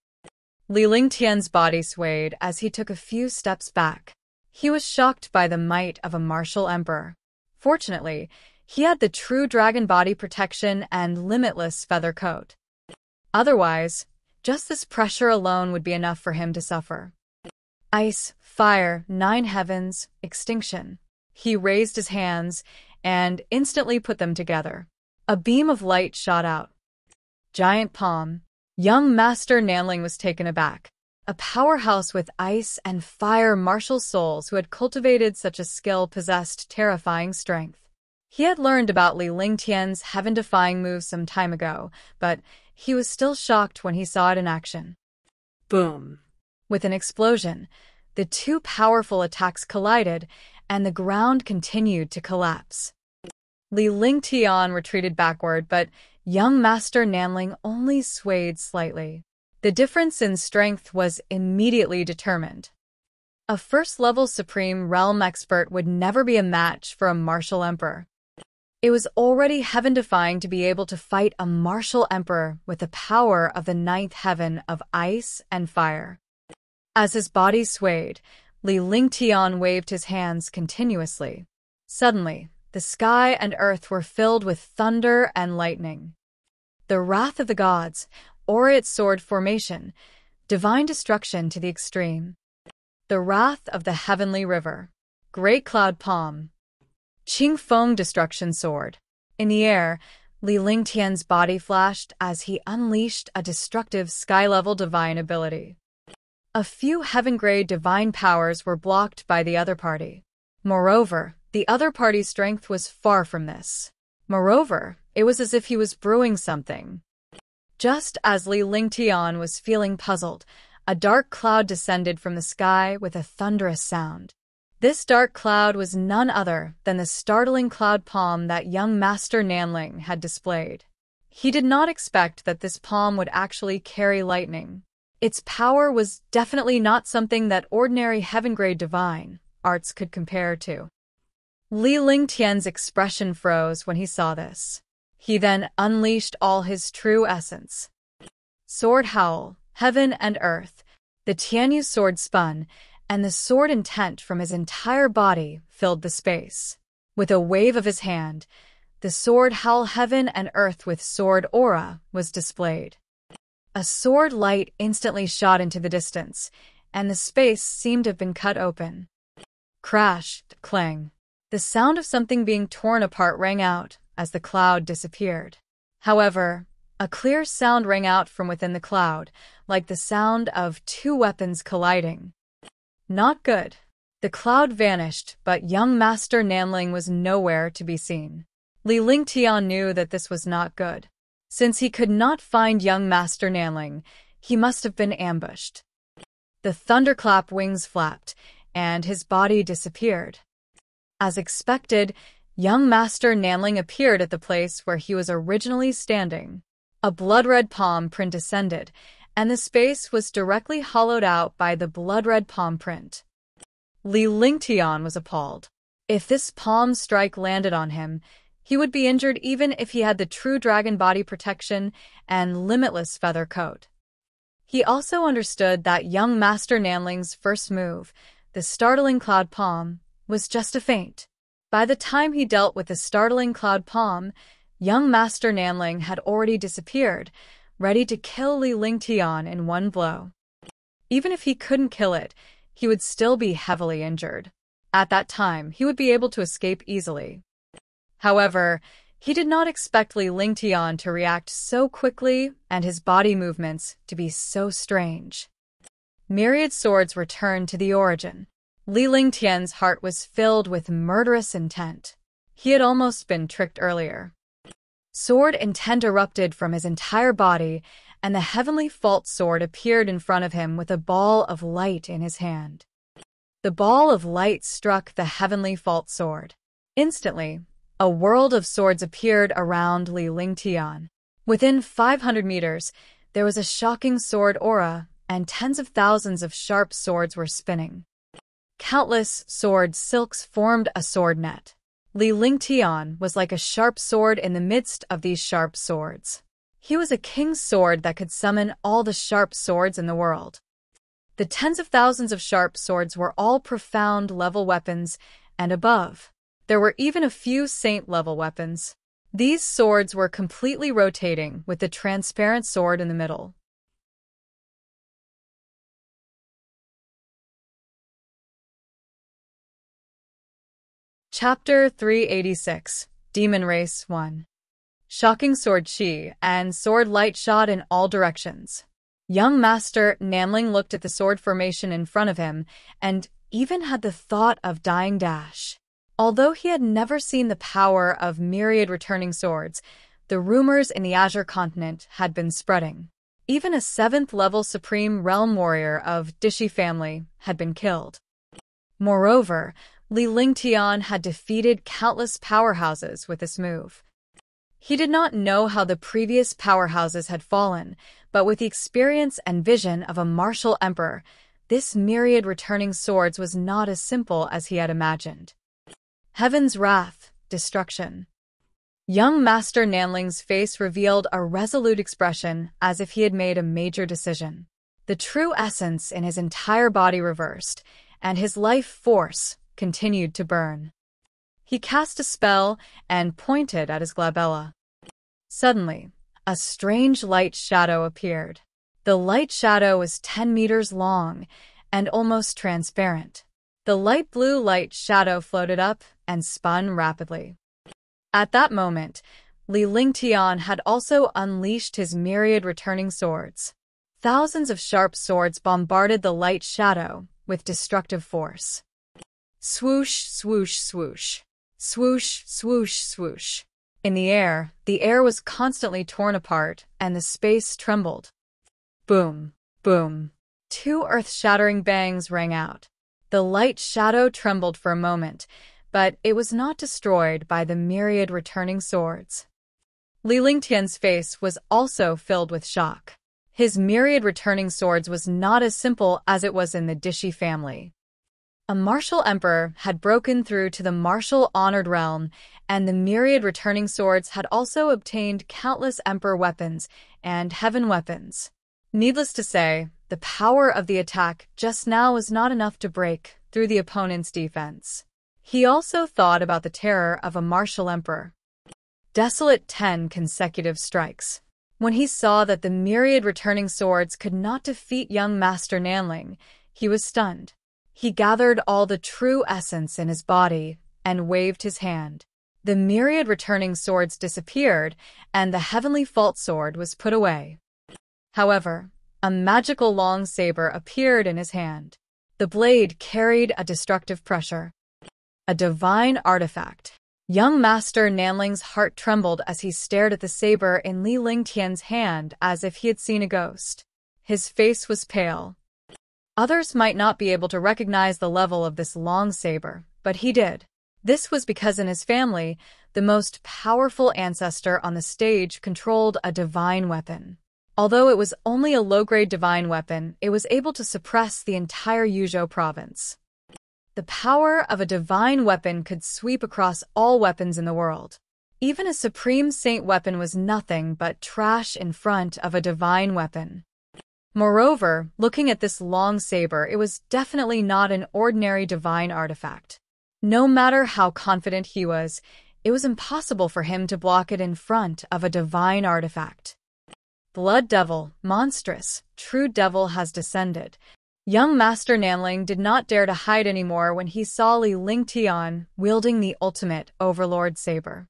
Li Lingtian's body swayed as he took a few steps back. He was shocked by the might of a martial emperor. Fortunately, he had the true dragon body protection and limitless feather coat. Otherwise, just this pressure alone would be enough for him to suffer. Ice, fire, 9 heavens, extinction. He raised his hands and instantly put them together. A beam of light shot out. Giant palm. Young Master Nanling was taken aback. A powerhouse with ice and fire martial souls who had cultivated such a skill possessed terrifying strength. He had learned about Li Lingtian's heaven-defying moves some time ago, but he was still shocked when he saw it in action. Boom. With an explosion, the 2 powerful attacks collided, and the ground continued to collapse. Li Lingtian retreated backward, but young Master Nanling only swayed slightly. The difference in strength was immediately determined. A first-level supreme realm expert would never be a match for a martial emperor. It was already heaven-defying to be able to fight a martial emperor with the power of the 9th heaven of ice and fire. As his body swayed, Li Lingtian waved his hands continuously. Suddenly, the sky and earth were filled with thunder and lightning. The wrath of the gods, or its sword formation, divine destruction to the extreme. The wrath of the heavenly river. Great cloud palm. Qingfeng destruction sword. In the air, Li Lingtian's body flashed as he unleashed a destructive sky-level divine ability. A few heaven-grade divine powers were blocked by the other party. Moreover, the other party's strength was far from this. Moreover, it was as if he was brewing something. Just as Li Lingtian was feeling puzzled, a dark cloud descended from the sky with a thunderous sound. This dark cloud was none other than the startling cloud palm that young Master Nanling had displayed. He did not expect that this palm would actually carry lightning. Its power was definitely not something that ordinary heaven-grade divine arts could compare to. Li Lingtian's expression froze when he saw this. He then unleashed all his true essence. Sword howl, heaven and earth. The Tianyu sword spun, and the sword intent from his entire body filled the space. With a wave of his hand, the sword howl heaven and earth with sword aura was displayed. A sword light instantly shot into the distance, and the space seemed to have been cut open. Crash, clang. The sound of something being torn apart rang out as the cloud disappeared. However, a clear sound rang out from within the cloud, like the sound of two weapons colliding. Not good. The cloud vanished, but young Master Nanling was nowhere to be seen. Li Lingtian knew that this was not good. Since he could not find young Master Nanling, he must have been ambushed. The thunderclap wings flapped, and his body disappeared. As expected, young Master Nanling appeared at the place where he was originally standing. A blood-red palm print descended, and the space was directly hollowed out by the blood-red palm print. Li Lingtian was appalled. If this palm strike landed on him, he would be injured even if he had the true dragon body protection and limitless feather coat. He also understood that young Master Nanling's first move, the startling cloud palm, was just a feint. By the time he dealt with the startling cloud palm, young Master Nanling had already disappeared, ready to kill Li Lingtian in one blow. Even if he couldn't kill it, he would still be heavily injured. At that time, he would be able to escape easily. However, he did not expect Li Lingtian to react so quickly and his body movements to be so strange. Myriad swords returned to the origin. Li Lingtian's heart was filled with murderous intent. He had almost been tricked earlier. Sword intent erupted from his entire body, and the heavenly fault sword appeared in front of him with a ball of light in his hand. The ball of light struck the heavenly fault sword. Instantly, a world of swords appeared around Li Lingtian. Within 500 meters, there was a shocking sword aura, and tens of thousands of sharp swords were spinning. Countless sword silks formed a sword net. Li Lingtian was like a sharp sword in the midst of these sharp swords. He was a king's sword that could summon all the sharp swords in the world. The tens of thousands of sharp swords were all profound level weapons, and above, there were even a few saint-level weapons. These swords were completely rotating with the transparent sword in the middle. Chapter 386, Demon Race 1. Shocking sword chi and sword light shot in all directions. Young Master Nanling looked at the sword formation in front of him and even had the thought of dying dash. Although he had never seen the power of myriad returning swords, the rumors in the Azure continent had been spreading. Even a 7th-level Supreme Realm Warrior of Dishi family had been killed. Moreover, Li Lingtian had defeated countless powerhouses with this move. He did not know how the previous powerhouses had fallen, but with the experience and vision of a martial emperor, this myriad returning swords was not as simple as he had imagined. Heaven's wrath, destruction. Young Master Nanling's face revealed a resolute expression as if he had made a major decision. The true essence in his entire body reversed, and his life force continued to burn. He cast a spell and pointed at his glabella. Suddenly, a strange light shadow appeared. The light shadow was 10 meters long and almost transparent. The light blue light shadow floated up and spun rapidly. At that moment, Li Lingtian had also unleashed his myriad returning swords. Thousands of sharp swords bombarded the light shadow with destructive force. Swoosh, swoosh, swoosh. Swoosh, swoosh, swoosh. In the air was constantly torn apart, and the space trembled. Boom, boom. 2 earth-shattering bangs rang out. The light shadow trembled for a moment, but it was not destroyed by the myriad returning swords. Li Lingtian's face was also filled with shock. His myriad returning swords was not as simple as it was in the Dishi family. A martial emperor had broken through to the martial honored realm, and the myriad returning swords had also obtained countless emperor weapons and heaven weapons. Needless to say, the power of the attack just now was not enough to break through the opponent's defense. He also thought about the terror of a martial emperor. Desolate 10 consecutive strikes. When he saw that the myriad returning swords could not defeat young Master Nanling, he was stunned. He gathered all the true essence in his body and waved his hand. The myriad returning swords disappeared, and the heavenly fault sword was put away. However, a magical long saber appeared in his hand. The blade carried a destructive pressure. A divine artifact. Young Master Nanling's heart trembled as he stared at the saber in Li Lingtian's hand as if he had seen a ghost. His face was pale. Others might not be able to recognize the level of this long saber, but he did. This was because in his family, the most powerful ancestor on the stage controlled a divine weapon. Although it was only a low-grade divine weapon, it was able to suppress the entire Yuzhou province. The power of a divine weapon could sweep across all weapons in the world. Even a supreme saint weapon was nothing but trash in front of a divine weapon. Moreover, looking at this long saber, it was definitely not an ordinary divine artifact. No matter how confident he was, it was impossible for him to block it in front of a divine artifact. Blood devil, monstrous, true devil has descended. Young Master Nanling did not dare to hide anymore when he saw Li Lingtian wielding the ultimate overlord saber.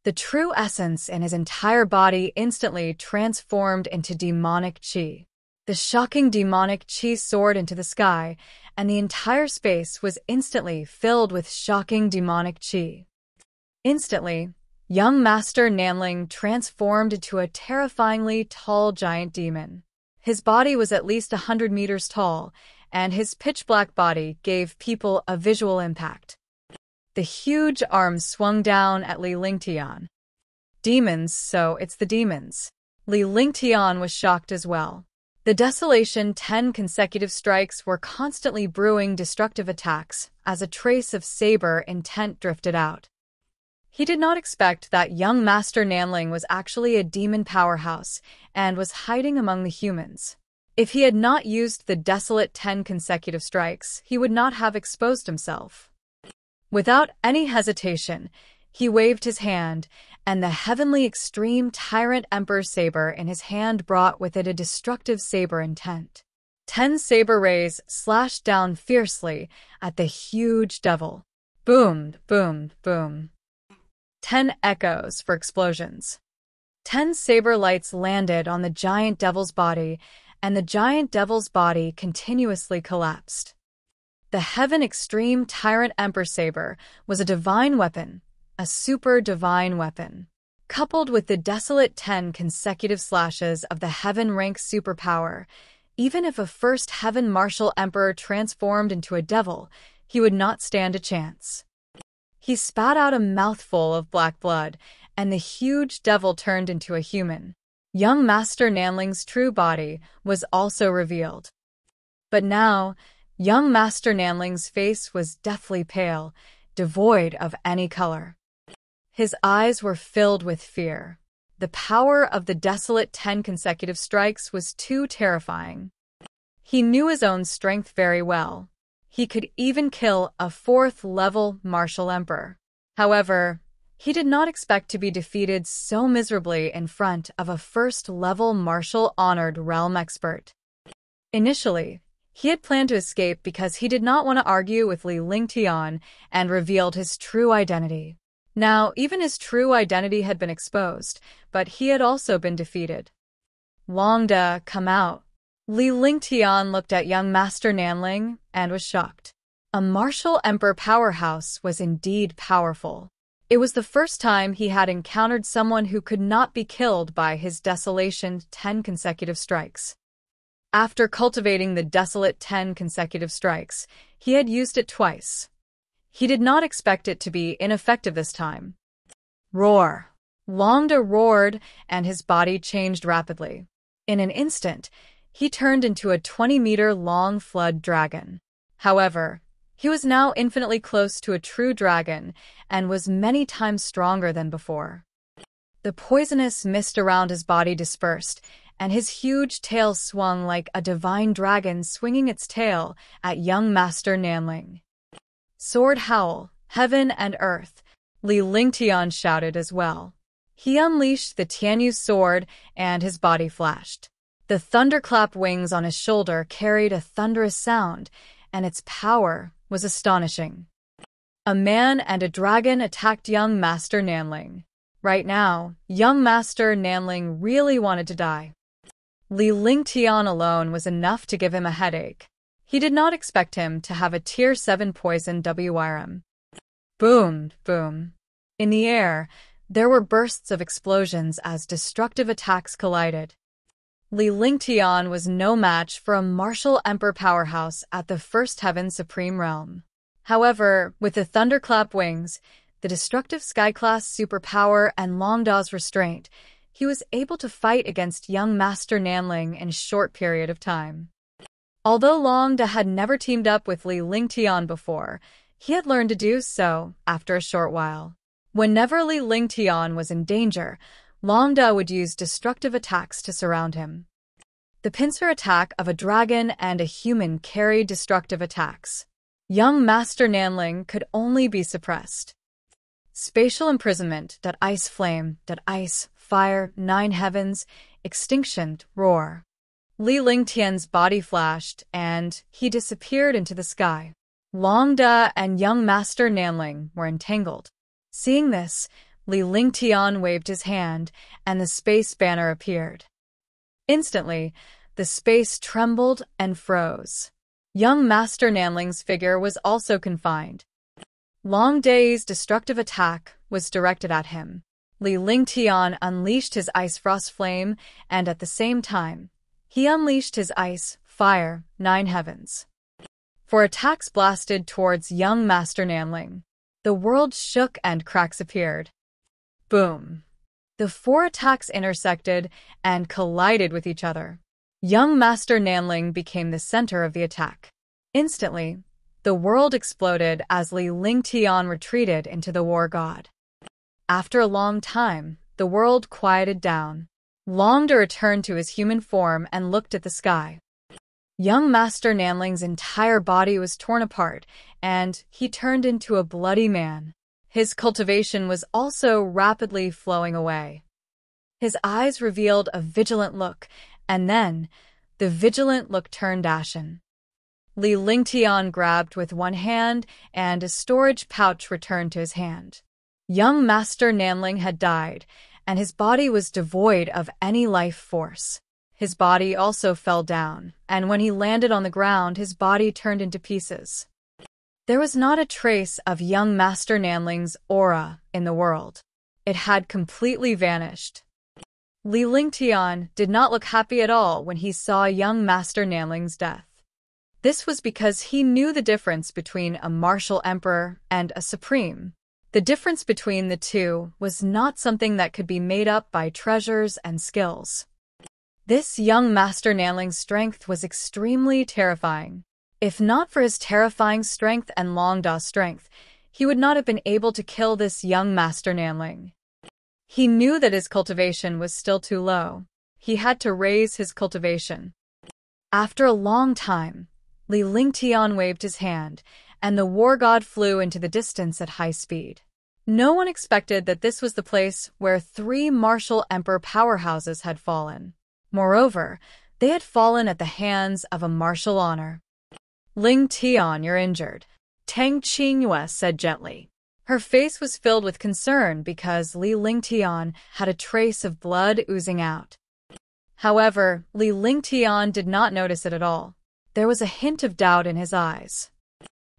The true essence in his entire body instantly transformed into demonic qi. The shocking demonic qi soared into the sky, and the entire space was instantly filled with shocking demonic qi. Instantly, young Master Nanling transformed into a terrifyingly tall giant demon. His body was at least 100 meters tall, and his pitch-black body gave people a visual impact. The huge arms swung down at Li Lingtian. Demons, so it's the demons. Li Lingtian was shocked as well. The Desolation 10 consecutive strikes were constantly brewing destructive attacks as a trace of saber intent drifted out. He did not expect that young Master Nanling was actually a demon powerhouse and was hiding among the humans. If he had not used the Desolate 10 consecutive strikes, he would not have exposed himself. Without any hesitation, he waved his hand, and the heavenly extreme tyrant emperor saber in his hand brought with it a destructive saber intent. 10 saber rays slashed down fiercely at the huge devil. Boom, boom, boom. 10 echoes for explosions. 10 saber lights landed on the giant devil's body, and the giant devil's body continuously collapsed. The Heaven Extreme Tyrant Emperor Saber was a divine weapon, a super divine weapon. Coupled with the desolate 10 consecutive slashes of the Heaven Rank superpower, even if a first Heaven Martial Emperor transformed into a devil, he would not stand a chance. He spat out a mouthful of black blood, and the huge devil turned into a human. Young Master Nanling's true body was also revealed. But now, young Master Nanling's face was deathly pale, devoid of any color. His eyes were filled with fear. The power of the desolate 10 consecutive strikes was too terrifying. He knew his own strength very well. He could even kill a 4th-level martial emperor. However, he did not expect to be defeated so miserably in front of a first-level martial-honored realm expert. Initially, he had planned to escape because he did not want to argue with Li Lingtian and revealed his true identity. Now, even his true identity had been exposed, but he had also been defeated. Longda, come out. Li Lingtian looked at young Master Nanling and was shocked. A martial emperor powerhouse was indeed powerful. It was the first time he had encountered someone who could not be killed by his desolation 10 consecutive strikes. After cultivating the desolate 10 consecutive strikes, he had used it twice. He did not expect it to be ineffective this time. Roar! Longda roared, and his body changed rapidly. In an instant, he turned into a 20-meter-long flood dragon. However, he was now infinitely close to a true dragon and was many times stronger than before. The poisonous mist around his body dispersed, and his huge tail swung like a divine dragon swinging its tail at young Master Nanling. Sword howl, heaven and earth, Li Lingtian shouted as well. He unleashed the Tianyu sword and his body flashed. The thunderclap wings on his shoulder carried a thunderous sound, and its power was astonishing. A man and a dragon attacked young Master Nanling. Right now, young Master Nanling really wanted to die. Li Lingtian alone was enough to give him a headache. He did not expect him to have a Tier 7 poison WRM. Boom, boom. In the air, there were bursts of explosions as destructive attacks collided. Li Lingtian was no match for a martial emperor powerhouse at the First Heaven Supreme Realm. However, with the thunderclap wings, the destructive sky-class superpower and Longda's restraint, he was able to fight against young Master Nanling in a short period of time. Although Longda had never teamed up with Li Lingtian before, he had learned to do so after a short while. Whenever Li Lingtian was in danger, Longda would use destructive attacks to surround him. The pincer attack of a dragon and a human carried destructive attacks. Young Master Nanling could only be suppressed. Spatial imprisonment, ice flame, ice, fire, 9 heavens, extinction, roar. Li Lingtian's body flashed, and he disappeared into the sky. Longda and young Master Nanling were entangled. Seeing this, Li Lingtian waved his hand, and the space banner appeared. Instantly, the space trembled and froze. Young Master Nanling's figure was also confined. Longda's destructive attack was directed at him. Li Lingtian unleashed his ice frost flame, and at the same time, he unleashed his ice, fire, 9 heavens. For attacks blasted towards young Master Nanling, the world shook and cracks appeared. Boom! The 4 attacks intersected and collided with each other. Young Master Nanling became the center of the attack. Instantly, the world exploded as Li Lingtian retreated into the war god. After a long time, the world quieted down. Longda returned to his human form and looked at the sky. Young Master Nanling's entire body was torn apart, and he turned into a bloody man. His cultivation was also rapidly flowing away. His eyes revealed a vigilant look, and then the vigilant look turned ashen. Li Lingtian grabbed with one hand, and a storage pouch returned to his hand. Young Master Nanling had died, and his body was devoid of any life force. His body also fell down, and when he landed on the ground, his body turned into pieces. There was not a trace of young Master Nanling's aura in the world. It had completely vanished. Li Lingtian did not look happy at all when he saw young Master Nanling's death. This was because he knew the difference between a martial emperor and a supreme. The difference between the two was not something that could be made up by treasures and skills. This young Master Nanling's strength was extremely terrifying. If not for his terrifying strength and Longda's strength, he would not have been able to kill this young Master Nanling. He knew that his cultivation was still too low. He had to raise his cultivation. After a long time, Li Lingtian waved his hand, and the war god flew into the distance at high speed. No one expected that this was the place where 3 martial emperor powerhouses had fallen. Moreover, they had fallen at the hands of a martial honor. Ling Tian, you're injured, Tang Qingyue said gently. Her face was filled with concern because Li Lingtian had a trace of blood oozing out. However, Li Lingtian did not notice it at all. There was a hint of doubt in his eyes.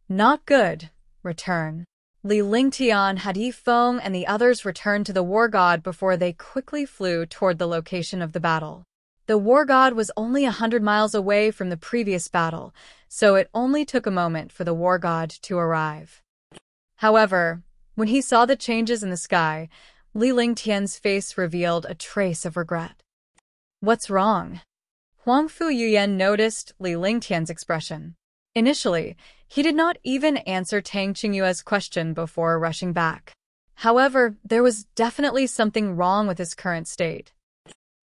Not good. Return. Li Lingtian had Yifeng and the others returned to the war god before they quickly flew toward the location of the battle. The war god was only 100 miles away from the previous battle, so it only took a moment for the war god to arrive. However, when he saw the changes in the sky, Li Lingtian's face revealed a trace of regret. What's wrong? Huang Fuyuyan noticed Li Lingtian's expression. Initially, he did not even answer Tang Qingyue's question before rushing back. However, there was definitely something wrong with his current state.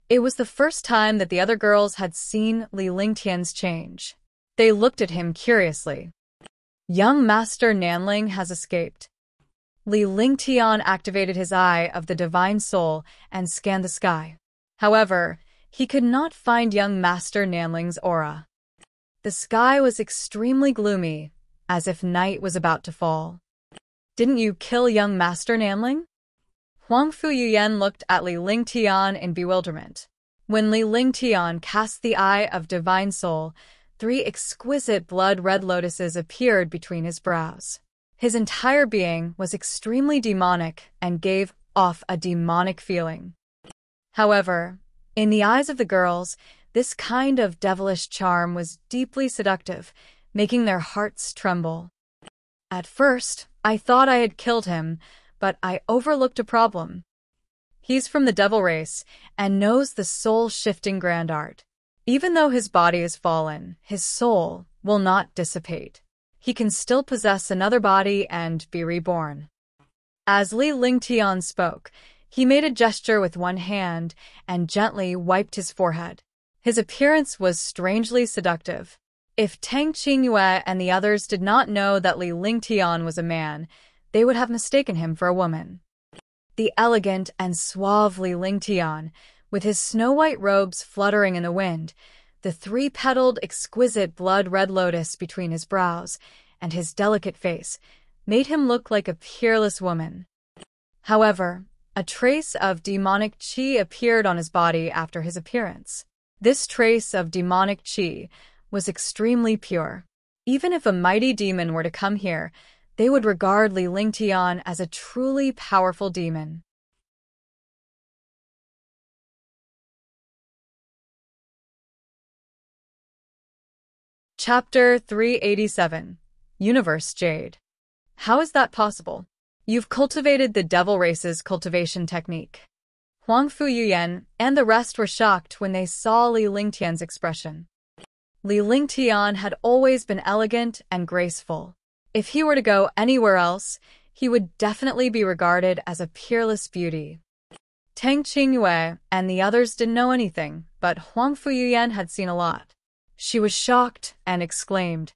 It was the first time that the other girls had seen Li Lingtian's change. They looked at him curiously. Young Master Nanling has escaped. Li Lingtian activated his eye of the divine soul and scanned the sky. However, he could not find young Master Nanling's aura. The sky was extremely gloomy, as if night was about to fall. Didn't you kill young Master Nanling? Huang Fuyuyan looked at Li Lingtian in bewilderment. When Li Lingtian cast the eye of divine soul, 3 exquisite blood-red lotuses appeared between his brows. His entire being was extremely demonic and gave off a demonic feeling. However, in the eyes of the girls, this kind of devilish charm was deeply seductive, making their hearts tremble. At first, I thought I had killed him, but I overlooked a problem. He's from the devil race and knows the soul-shifting grand art. Even though his body is fallen, his soul will not dissipate. He can still possess another body and be reborn. As Li Lingtian spoke, he made a gesture with one hand and gently wiped his forehead. His appearance was strangely seductive. If Tang Qingyue and the others did not know that Li Lingtian was a man, they would have mistaken him for a woman. The elegant and suave Li Lingtian, with his snow-white robes fluttering in the wind, the 3-petaled exquisite blood-red lotus between his brows, and his delicate face, made him look like a peerless woman. However, a trace of demonic qi appeared on his body after his appearance. This trace of demonic qi was extremely pure. Even if a mighty demon were to come here, they would regard Li Lingtian as a truly powerful demon. Chapter 387. Universe Jade. How is that possible? You've cultivated the devil race's cultivation technique. Huang Fuyuyan and the rest were shocked when they saw Li Lingtian's expression. Li Lingtian had always been elegant and graceful. If he were to go anywhere else, he would definitely be regarded as a peerless beauty. Tang Qingyue and the others didn't know anything, but Huang Fuyuyan had seen a lot. She was shocked and exclaimed,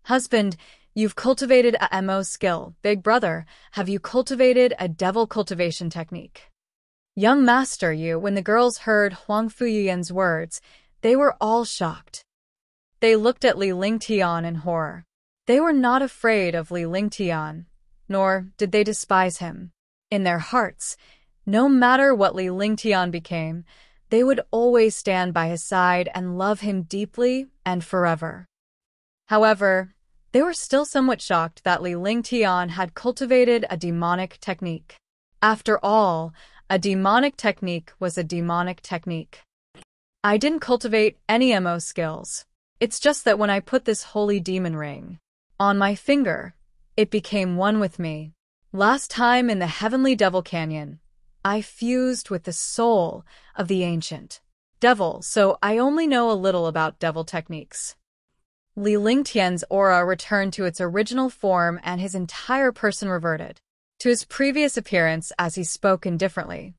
"Husband, you've cultivated a MO skill. Big brother, have you cultivated a devil cultivation technique?" Young master, when the girls heard Huang Fuyuyan's words, they were all shocked. They looked at Li Lingtian in horror. They were not afraid of Li Lingtian, nor did they despise him. In their hearts, no matter what Li Lingtian became, they would always stand by his side and love him deeply and forever. However, they were still somewhat shocked that Li Lingtian had cultivated a demonic technique. After all, a demonic technique was a demonic technique. I didn't cultivate any MO skills. It's just that when I put this holy demon ring on my finger, it became one with me. Last time in the Heavenly Devil Canyon, I fused with the soul of the ancient devil, so I only know a little about devil techniques. Li Lingtian's aura returned to its original form and his entire person reverted to his previous appearance as he spoke indifferently.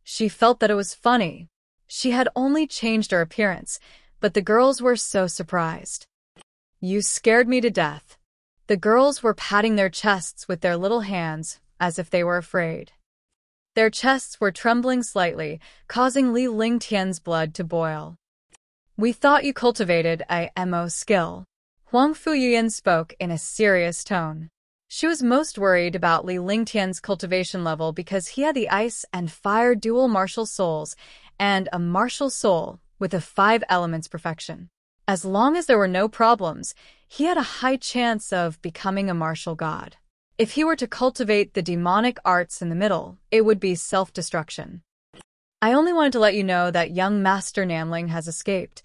She felt that it was funny. She had only changed her appearance, but the girls were so surprised. "You scared me to death." The girls were patting their chests with their little hands, as if they were afraid. Their chests were trembling slightly, causing Li Lingtian's blood to boil. "We thought you cultivated a mo skill." Huang Fuyuyan spoke in a serious tone. She was most worried about Li Lingtian's cultivation level because he had the ice and fire dual martial souls and a martial soul with a 5 elements perfection. As long as there were no problems, he had a high chance of becoming a martial god. If he were to cultivate the demonic arts in the middle, it would be self-destruction. "I only wanted to let you know that young Master Nanling has escaped.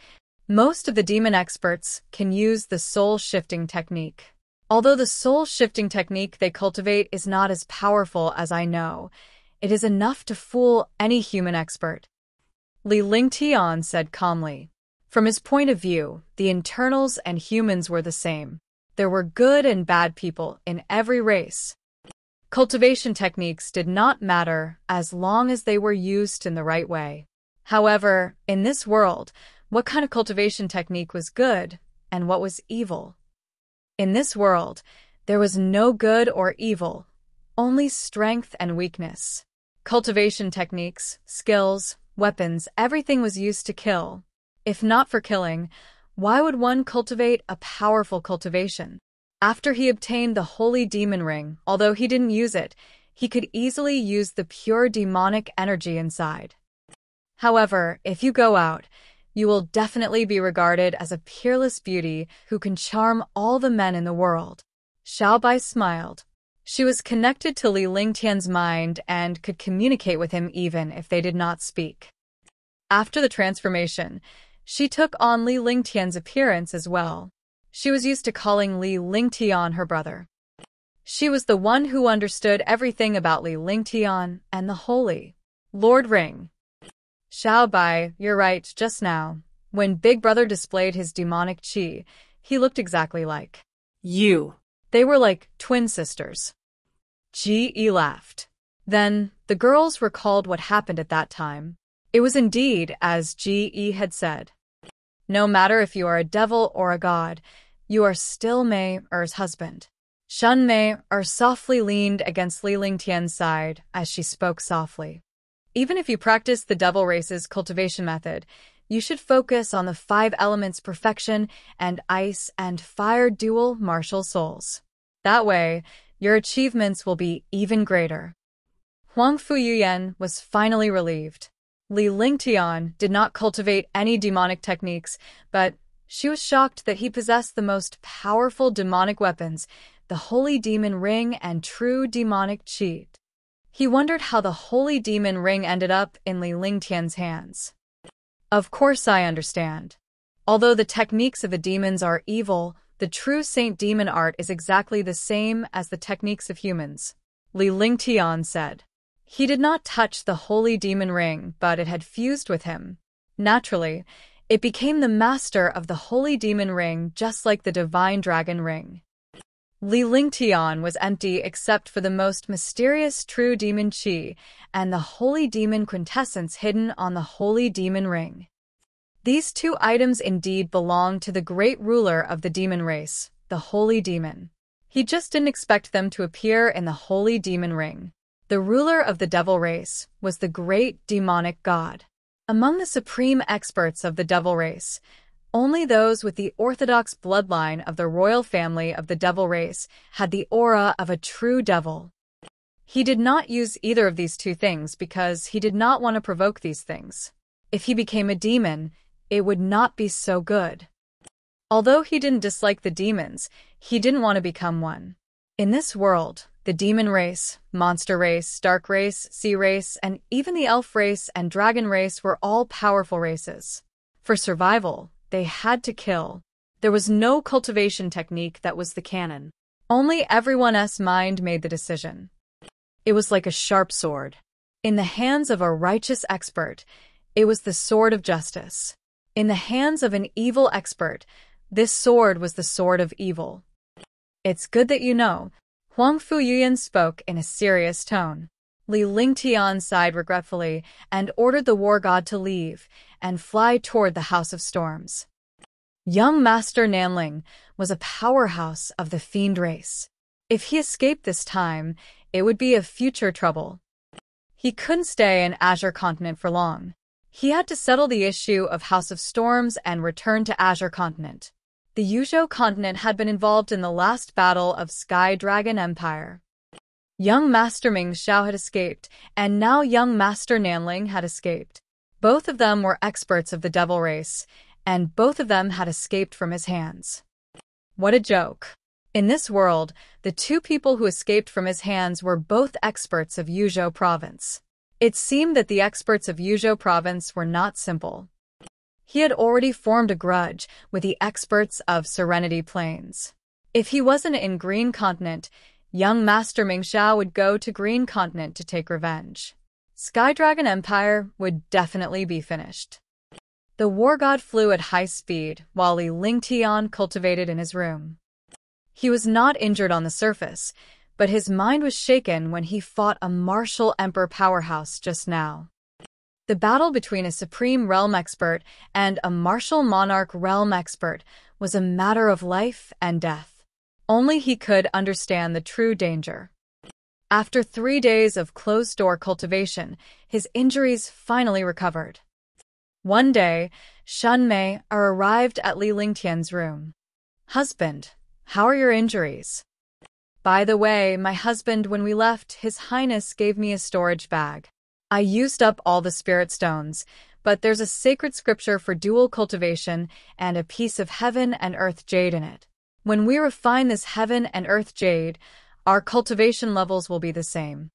Most of the demon experts can use the soul-shifting technique. Although the soul-shifting technique they cultivate is not as powerful as I know, it is enough to fool any human expert." Li Lingtian said calmly. From his point of view, the internals and humans were the same. There were good and bad people in every race. Cultivation techniques did not matter as long as they were used in the right way. However, in this world, what kind of cultivation technique was good and what was evil? In this world, there was no good or evil, only strength and weakness. Cultivation techniques, skills, weapons, everything was used to kill. If not for killing, why would one cultivate a powerful cultivation? After he obtained the Holy Demon Ring, although he didn't use it, he could easily use the pure demonic energy inside. However, if you go out, you will definitely be regarded as a peerless beauty who can charm all the men in the world. Xiaobai smiled. She was connected to Li Lingtian's mind and could communicate with him even if they did not speak. After the transformation, she took on Li Lingtian's appearance as well. She was used to calling Li Lingtian her brother. She was the one who understood everything about Li Lingtian and the Holy Lord Ring. "Xiaobai, you're right, just now. When Big Brother displayed his demonic qi, he looked exactly like You. They were like twin sisters." Ji laughed. Then, the girls recalled what happened at that time. It was indeed as Ji had said. No matter if you are a devil or a god, you are still Mei Er's husband. Shun Mei Er softly leaned against Li Lingtian's side as she spoke softly. Even if you practice the devil race's cultivation method, you should focus on the 5 elements perfection and ice and fire dual martial souls. That way, your achievements will be even greater. Huang Fuyuyan was finally relieved. Li Lingtian did not cultivate any demonic techniques, but she was shocked that he possessed the most powerful demonic weapons, the Holy Demon Ring and true demonic qi. He wondered how the Holy Demon Ring ended up in Li Lingtian's hands. "Of course I understand. Although the techniques of the demons are evil, the true Saint Demon art is exactly the same as the techniques of humans," Li Lingtian said. He did not touch the Holy Demon Ring, but it had fused with him. Naturally, it became the master of the Holy Demon Ring just like the Divine Dragon Ring. Li Lingtian was empty except for the most mysterious true demon qi and the Holy Demon quintessence hidden on the Holy Demon Ring. These 2 items indeed belonged to the great ruler of the demon race, the Holy Demon. He just didn't expect them to appear in the Holy Demon Ring. The ruler of the devil race was the great demonic god. Among the supreme experts of the devil race, only those with the orthodox bloodline of the royal family of the devil race had the aura of a true devil. He did not use either of these 2 things because he did not want to provoke these things. If he became a demon, it would not be so good. Although he didn't dislike the demons, he didn't want to become one. In this world, the demon race, monster race, dark race, sea race, and even the elf race and dragon race were all powerful races. For survival, they had to kill. There was no cultivation technique that was the canon. Only everyone's mind made the decision. It was like a sharp sword. In the hands of a righteous expert, it was the sword of justice. In the hands of an evil expert, this sword was the sword of evil. "It's good that you know," Huang Fuyuyan spoke in a serious tone. Li Lingtian sighed regretfully and ordered the war god to leave and fly toward the House of Storms. Young Master Nanling was a powerhouse of the fiend race. If he escaped this time, it would be a future trouble. He couldn't stay in Azure Continent for long. He had to settle the issue of House of Storms and return to Azure Continent. The Yuzhou continent had been involved in the last battle of Sky Dragon Empire. Young Master Ming Xiao had escaped, and now young Master Nanling had escaped. Both of them were experts of the devil race, and both of them had escaped from his hands. What a joke. In this world, the two people who escaped from his hands were both experts of Yuzhou province. It seemed that the experts of Yuzhou province were not simple. He had already formed a grudge with the experts of Serenity Plains. If he wasn't in Green Continent, young Master Ming Xiao would go to Green Continent to take revenge. Sky Dragon Empire would definitely be finished. The war god flew at high speed while Li Lingtian cultivated in his room. He was not injured on the surface, but his mind was shaken when he fought a martial emperor powerhouse just now. The battle between a supreme realm expert and a martial monarch realm expert was a matter of life and death. Only he could understand the true danger. After 3 days of closed-door cultivation, his injuries finally recovered. One day, Shun Mei arrived at Li Lingtian's room. "Husband, how are your injuries?" "By the way, my husband, when we left, His Highness gave me a storage bag. I used up all the spirit stones, but there's a sacred scripture for dual cultivation and a piece of heaven and earth jade in it. When we refine this heaven and earth jade, our cultivation levels will be the same.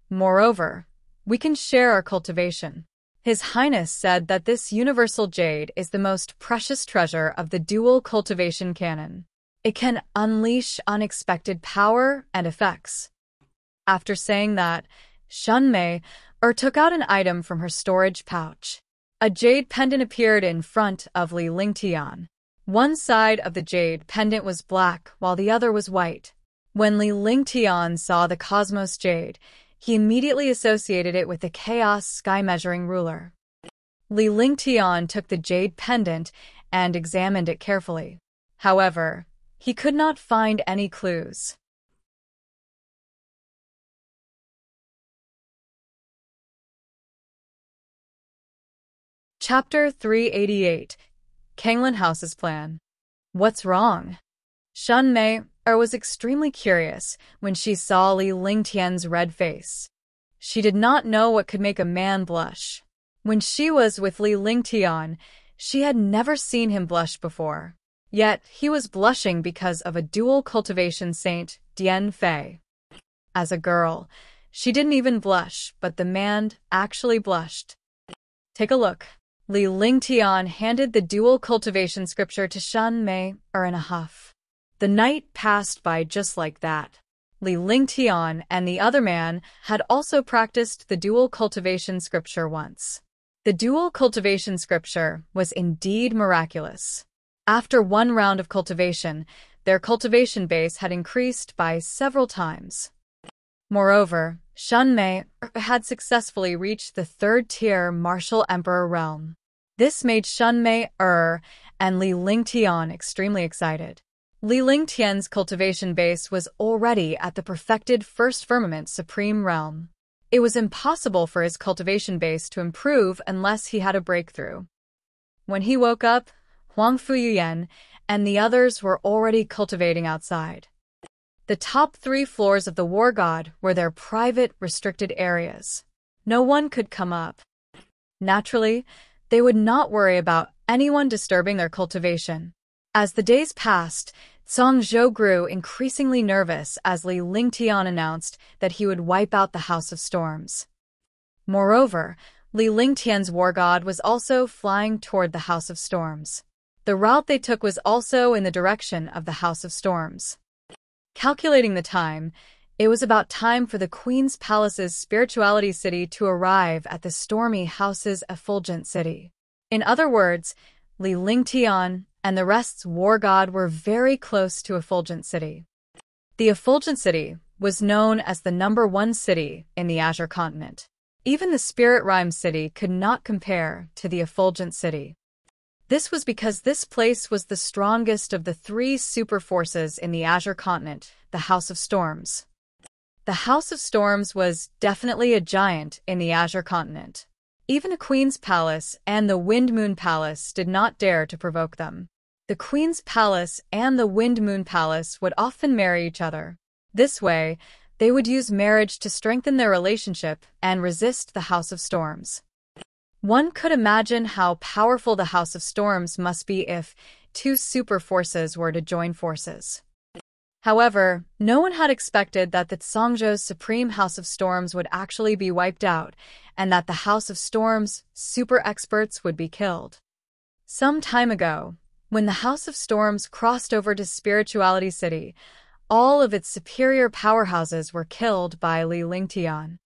Moreover, we can share our cultivation." His Highness said that this universal jade is the most precious treasure of the dual cultivation canon. It can unleash unexpected power and effects. After saying that, Shun Mei took out an item from her storage pouch. A jade pendant appeared in front of Li Lingtian. One side of the jade pendant was black while the other was white. When Li Lingtian saw the Cosmos Jade, he immediately associated it with the Chaos Sky Measuring Ruler. Li Lingtian took the jade pendant and examined it carefully. However, he could not find any clues. Chapter 388 Kanglin House's Plan. What's wrong? Shun Mei was extremely curious when she saw Li Lingtian's red face. She did not know what could make a man blush. When she was with Li Lingtian, she had never seen him blush before. Yet he was blushing because of a dual cultivation saint, Dian Fei. As a girl, she didn't even blush, but the man actually blushed. Take a look. Li Lingtian handed the dual cultivation scripture to Shun Mei in a huff. The night passed by just like that. Li Lingtian and the other man had also practiced the dual cultivation scripture once. The dual cultivation scripture was indeed miraculous. After one round of cultivation, their cultivation base had increased by several times. Moreover, Shun Mei had successfully reached the third-tier martial emperor realm. This made Shun Mei and Li Lingtian extremely excited. Li Lingtian's cultivation base was already at the perfected first firmament supreme realm. It was impossible for his cultivation base to improve unless he had a breakthrough. When he woke up, Huang Fuyuyan and the others were already cultivating outside. The top 3 floors of the War God were their private, restricted areas. No one could come up. Naturally, they would not worry about anyone disturbing their cultivation. As the days passed, Zhang Zhou grew increasingly nervous as Li Lingtian announced that he would wipe out the House of Storms. Moreover, Li Lingtian's war god was also flying toward the House of Storms. The route they took was also in the direction of the House of Storms. Calculating the time, it was about time for the Queen's Palace's spirituality city to arrive at the Stormy House's effulgent city. In other words, Li Lingtian and the rest's war god were very close to Effulgent City. The Effulgent City was known as the #1 city in the Azure Continent. Even the Spirit Rhyme City could not compare to the Effulgent City. This was because this place was the strongest of the 3 super forces in the Azure Continent, the House of Storms. The House of Storms was definitely a giant in the Azure continent. Even a Queen's Palace and the Wind Moon Palace did not dare to provoke them. The Queen's Palace and the Wind Moon Palace would often marry each other. This way, they would use marriage to strengthen their relationship and resist the House of Storms. One could imagine how powerful the House of Storms must be if two super forces were to join forces. However, no one had expected that the Songzhou's supreme House of Storms would actually be wiped out, and that the House of Storms' super experts would be killed. Some time ago, when the House of Storms crossed over to Spirituality City, all of its superior powerhouses were killed by Li Lingtian.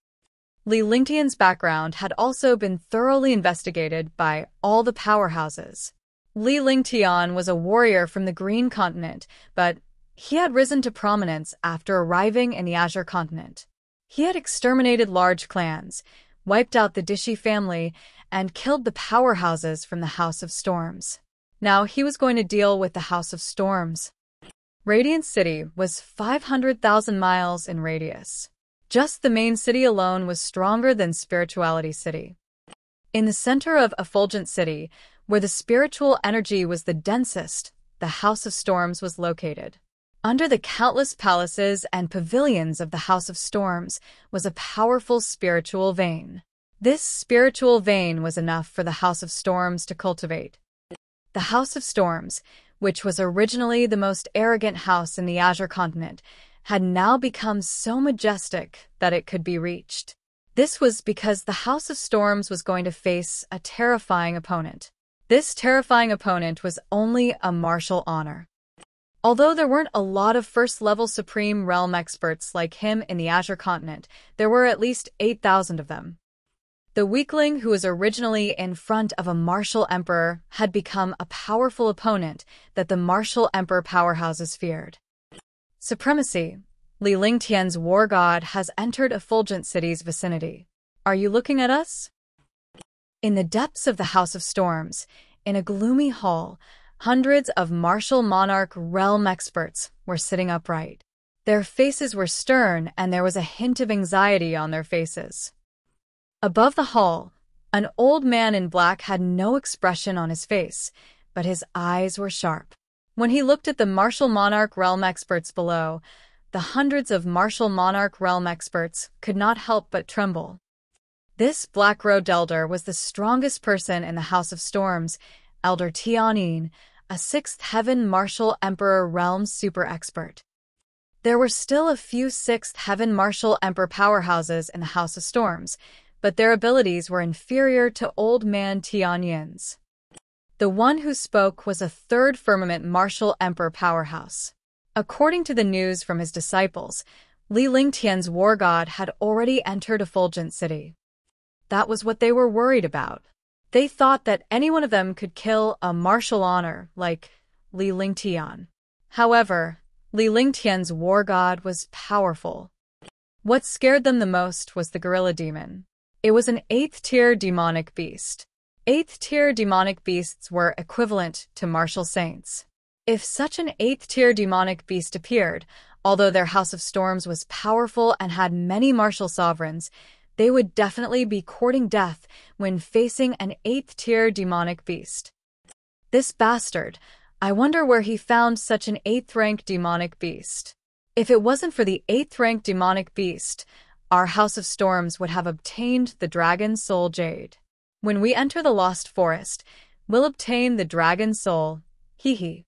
Li Lingtian's background had also been thoroughly investigated by all the powerhouses. Li Lingtian was a warrior from the Green Continent, but he had risen to prominence after arriving in the Azure continent. He had exterminated large clans, wiped out the Dishi family, and killed the powerhouses from the House of Storms. Now he was going to deal with the House of Storms. Radiant City was 500,000 miles in radius. Just the main city alone was stronger than Spirituality City. In the center of Effulgent City, where the spiritual energy was the densest, the House of Storms was located. Under the countless palaces and pavilions of the House of Storms was a powerful spiritual vein. This spiritual vein was enough for the House of Storms to cultivate. The House of Storms, which was originally the most arrogant house in the Azure continent, had now become so majestic that it could be reached. This was because the House of Storms was going to face a terrifying opponent. This terrifying opponent was only a martial honor. Although there weren't a lot of first-level Supreme Realm experts like him in the Azure continent, there were at least 8,000 of them. The weakling who was originally in front of a martial emperor had become a powerful opponent that the martial emperor powerhouses feared. Supremacy. Li Lingtian's war god has entered Effulgent City's vicinity. Are you looking at us? In the depths of the House of Storms, in a gloomy hall, hundreds of martial monarch realm experts were sitting upright. Their faces were stern, and there was a hint of anxiety on their faces. Above the hall, an old man in black had no expression on his face, but his eyes were sharp. When he looked at the martial monarch realm experts below, the hundreds of martial monarch realm experts could not help but tremble. This black-robed elder was the strongest person in the House of Storms, Elder Tianyin, a sixth heaven martial emperor realm super expert. There were still a few sixth heaven martial emperor powerhouses in the House of Storms, but their abilities were inferior to old man Tianyin's. The one who spoke was a third firmament martial emperor powerhouse. According to the news from his disciples, Li Lingtian's war god had already entered Effulgent City. That was what they were worried about. They thought that any one of them could kill a martial honor like Li Lingtian. However, Li Lingtian's war god was powerful. What scared them the most was the gorilla demon. It was an 8th-tier demonic beast. 8th-tier demonic beasts were equivalent to martial saints. If such an 8th-tier demonic beast appeared, although their House of Storms was powerful and had many martial sovereigns, they would definitely be courting death when facing an 8th-tier demonic beast. This bastard, I wonder where he found such an 8th-rank demonic beast. If it wasn't for the 8th-rank demonic beast, our House of Storms would have obtained the Dragon Soul Jade. When we enter the Lost Forest, we'll obtain the Dragon Soul, hee.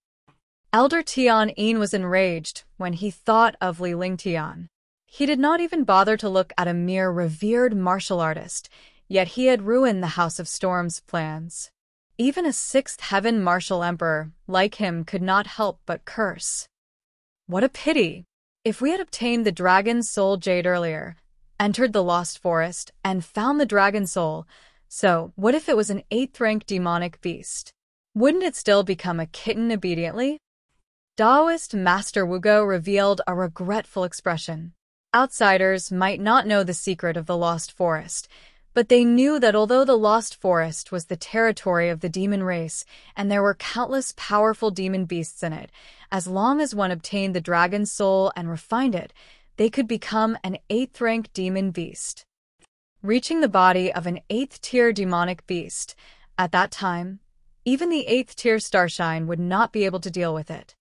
Elder Tianyin was enraged when he thought of Li Lingtian. He did not even bother to look at a mere revered martial artist, yet he had ruined the House of Storms' plans. Even a 6th heaven martial emperor like him could not help but curse. What a pity! If we had obtained the Dragon Soul Jade earlier, entered the Lost Forest, and found the Dragon Soul, so what if it was an 8th-rank demonic beast? Wouldn't it still become a kitten obediently? Taoist Master Wugo revealed a regretful expression. Outsiders might not know the secret of the Lost Forest, but they knew that although the Lost Forest was the territory of the demon race, and there were countless powerful demon beasts in it, as long as one obtained the Dragon Soul and refined it, they could become an 8th-rank demon beast. Reaching the body of an 8th-tier demonic beast, at that time, even the 8th-tier Starshine would not be able to deal with it.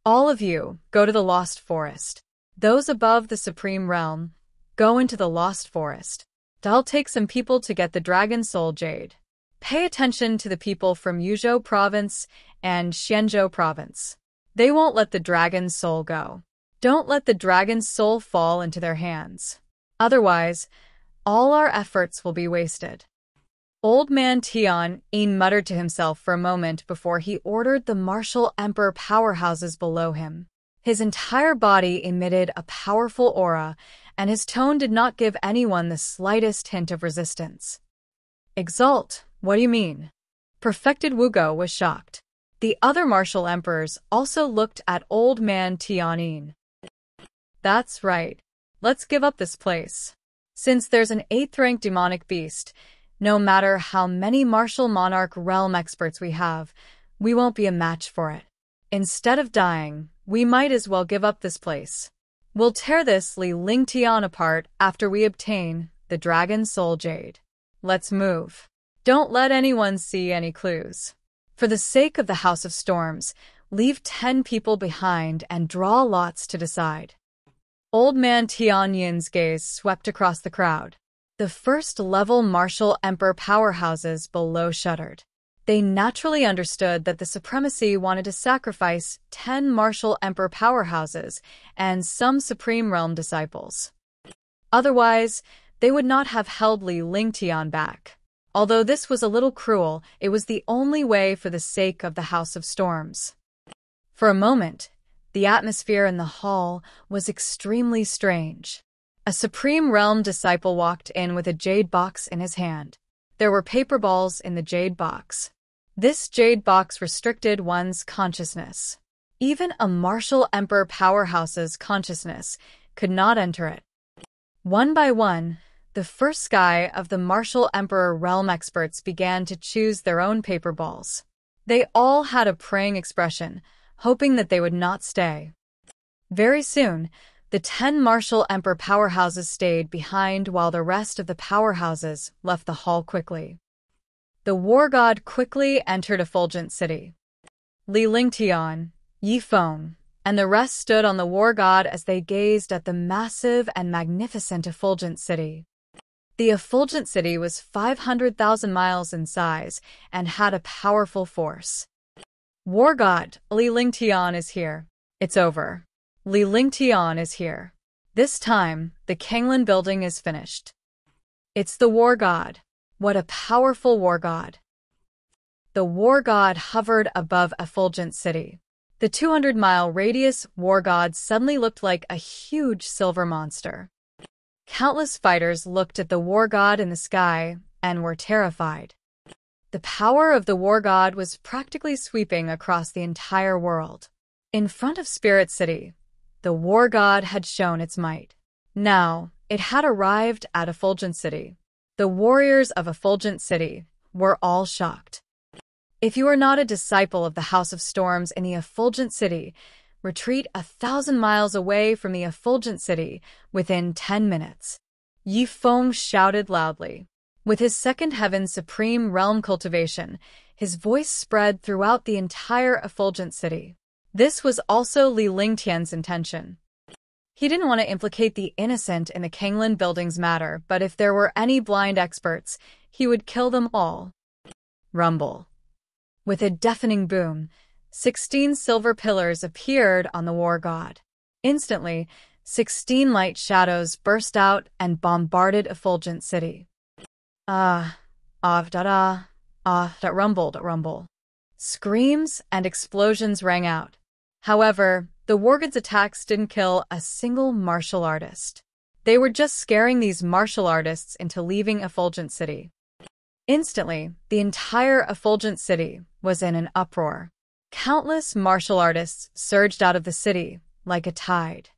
All of you, go to the Lost Forest. Those above the Supreme Realm, go into the Lost Forest. I'll take some people to get the Dragon Soul Jade. Pay attention to the people from Yuzhou Province and Xianzhou Province. They won't let the Dragon's Soul go. Don't let the Dragon's Soul fall into their hands. Otherwise, all our efforts will be wasted. Old Man Tian muttered to himself for a moment before he ordered the martial emperor powerhouses below him. His entire body emitted a powerful aura, and his tone did not give anyone the slightest hint of resistance. Exalt, what do you mean? Perfected Wugo was shocked. The other martial emperors also looked at Old Man Tianyin. That's right. Let's give up this place. Since there's an 8th-rank demonic beast, no matter how many martial monarch realm experts we have, we won't be a match for it. Instead of dying, we might as well give up this place. We'll tear this Li Lingtian apart after we obtain the Dragon Soul Jade. Let's move. Don't let anyone see any clues. For the sake of the House of Storms, leave 10 people behind and draw lots to decide. Old Man Tianyin's gaze swept across the crowd. The first-level martial emperor powerhouses below shuddered. They naturally understood that the supremacy wanted to sacrifice 10 martial emperor powerhouses and some Supreme Realm disciples. Otherwise, they would not have held Li Lingtian back. Although this was a little cruel, it was the only way for the sake of the House of Storms. For a moment, the atmosphere in the hall was extremely strange. A Supreme Realm disciple walked in with a jade box in his hand. There were paper balls in the jade box. This jade box restricted one's consciousness. Even a martial emperor powerhouse's consciousness could not enter it. One by one, the first sky of the martial emperor realm experts began to choose their own paper balls. They all had a praying expression, hoping that they would not stay. Very soon, the 10 martial emperor powerhouses stayed behind while the rest of the powerhouses left the hall quickly. The war god quickly entered Effulgent City. Li Lingtian, Yi Feng, and the rest stood on the war god as they gazed at the massive and magnificent Effulgent City. The Effulgent City was 500,000 miles in size and had a powerful force. War god, Li Lingtian is here. It's over. Li Lingtian is here. This time, the Kanglan building is finished. It's the war god. What a powerful war god. The war god hovered above Effulgent City. The 200-mile radius war god suddenly looked like a huge silver monster. Countless fighters looked at the war god in the sky and were terrified. The power of the war god was practically sweeping across the entire world. In front of Spirit City, the war god had shown its might. Now, it had arrived at Effulgent City. The warriors of Effulgent City were all shocked. If you are not a disciple of the House of Storms in the Effulgent City, retreat 1,000 miles away from the Effulgent City within 10 minutes. Yi Feng shouted loudly. With his second heaven supreme realm cultivation, his voice spread throughout the entire Effulgent City. This was also Li Lingtian's intention. He didn't want to implicate the innocent in the Kanglan building's matter, but if there were any blind experts, he would kill them all. Rumble. With a deafening boom, 16 silver pillars appeared on the war god. Instantly, 16 light shadows burst out and bombarded Effulgent City. Rumble. Screams and explosions rang out. However, the war god's attacks didn't kill a single martial artist. They were just scaring these martial artists into leaving Effulgent City. Instantly, the entire Effulgent City was in an uproar. Countless martial artists surged out of the city like a tide.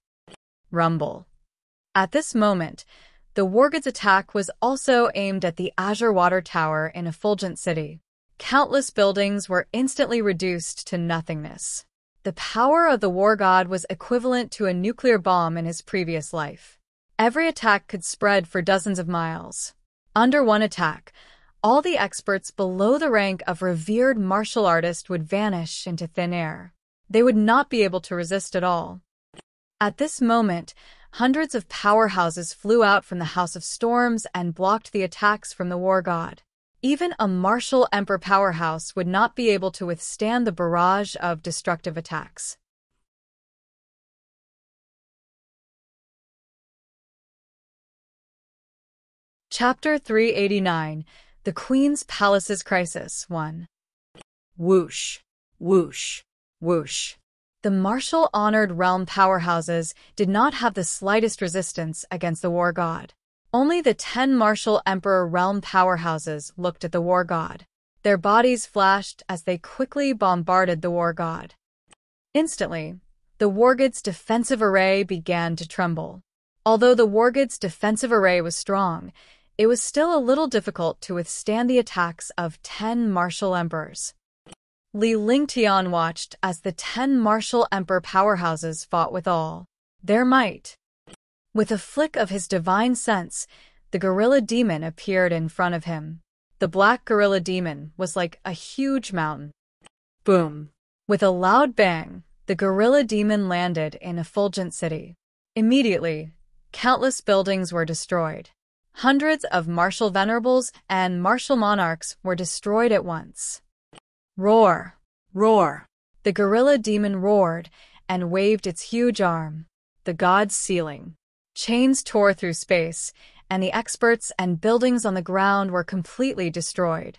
Rumble. At this moment, the war god's attack was also aimed at the Azure Water Tower in Effulgent City. Countless buildings were instantly reduced to nothingness. The power of the war god was equivalent to a nuclear bomb in his previous life. Every attack could spread for dozens of miles. Under one attack, all the experts below the rank of revered martial artist would vanish into thin air. They would not be able to resist at all. At this moment, hundreds of powerhouses flew out from the House of Storms and blocked the attacks from the war god. Even a martial emperor powerhouse would not be able to withstand the barrage of destructive attacks. Chapter 389, The Queen's Palace's Crisis 1. Whoosh, whoosh, whoosh. The martial-honored realm powerhouses did not have the slightest resistance against the war god. Only the 10 martial emperor realm powerhouses looked at the war god. Their bodies flashed as they quickly bombarded the war god. Instantly, the war god's defensive array began to tremble. Although the war god's defensive array was strong, it was still a little difficult to withstand the attacks of 10 martial emperors. Li Lingtian watched as the 10 martial emperor powerhouses fought with all their might. With a flick of his divine sense, the gorilla demon appeared in front of him. The black gorilla demon was like a huge mountain. Boom. With a loud bang, the gorilla demon landed in Effulgent City. Immediately, countless buildings were destroyed. Hundreds of martial venerables and martial monarchs were destroyed at once. Roar! Roar. The gorilla demon roared and waved its huge arm. The god's ceiling. Chains tore through space, and the experts and buildings on the ground were completely destroyed.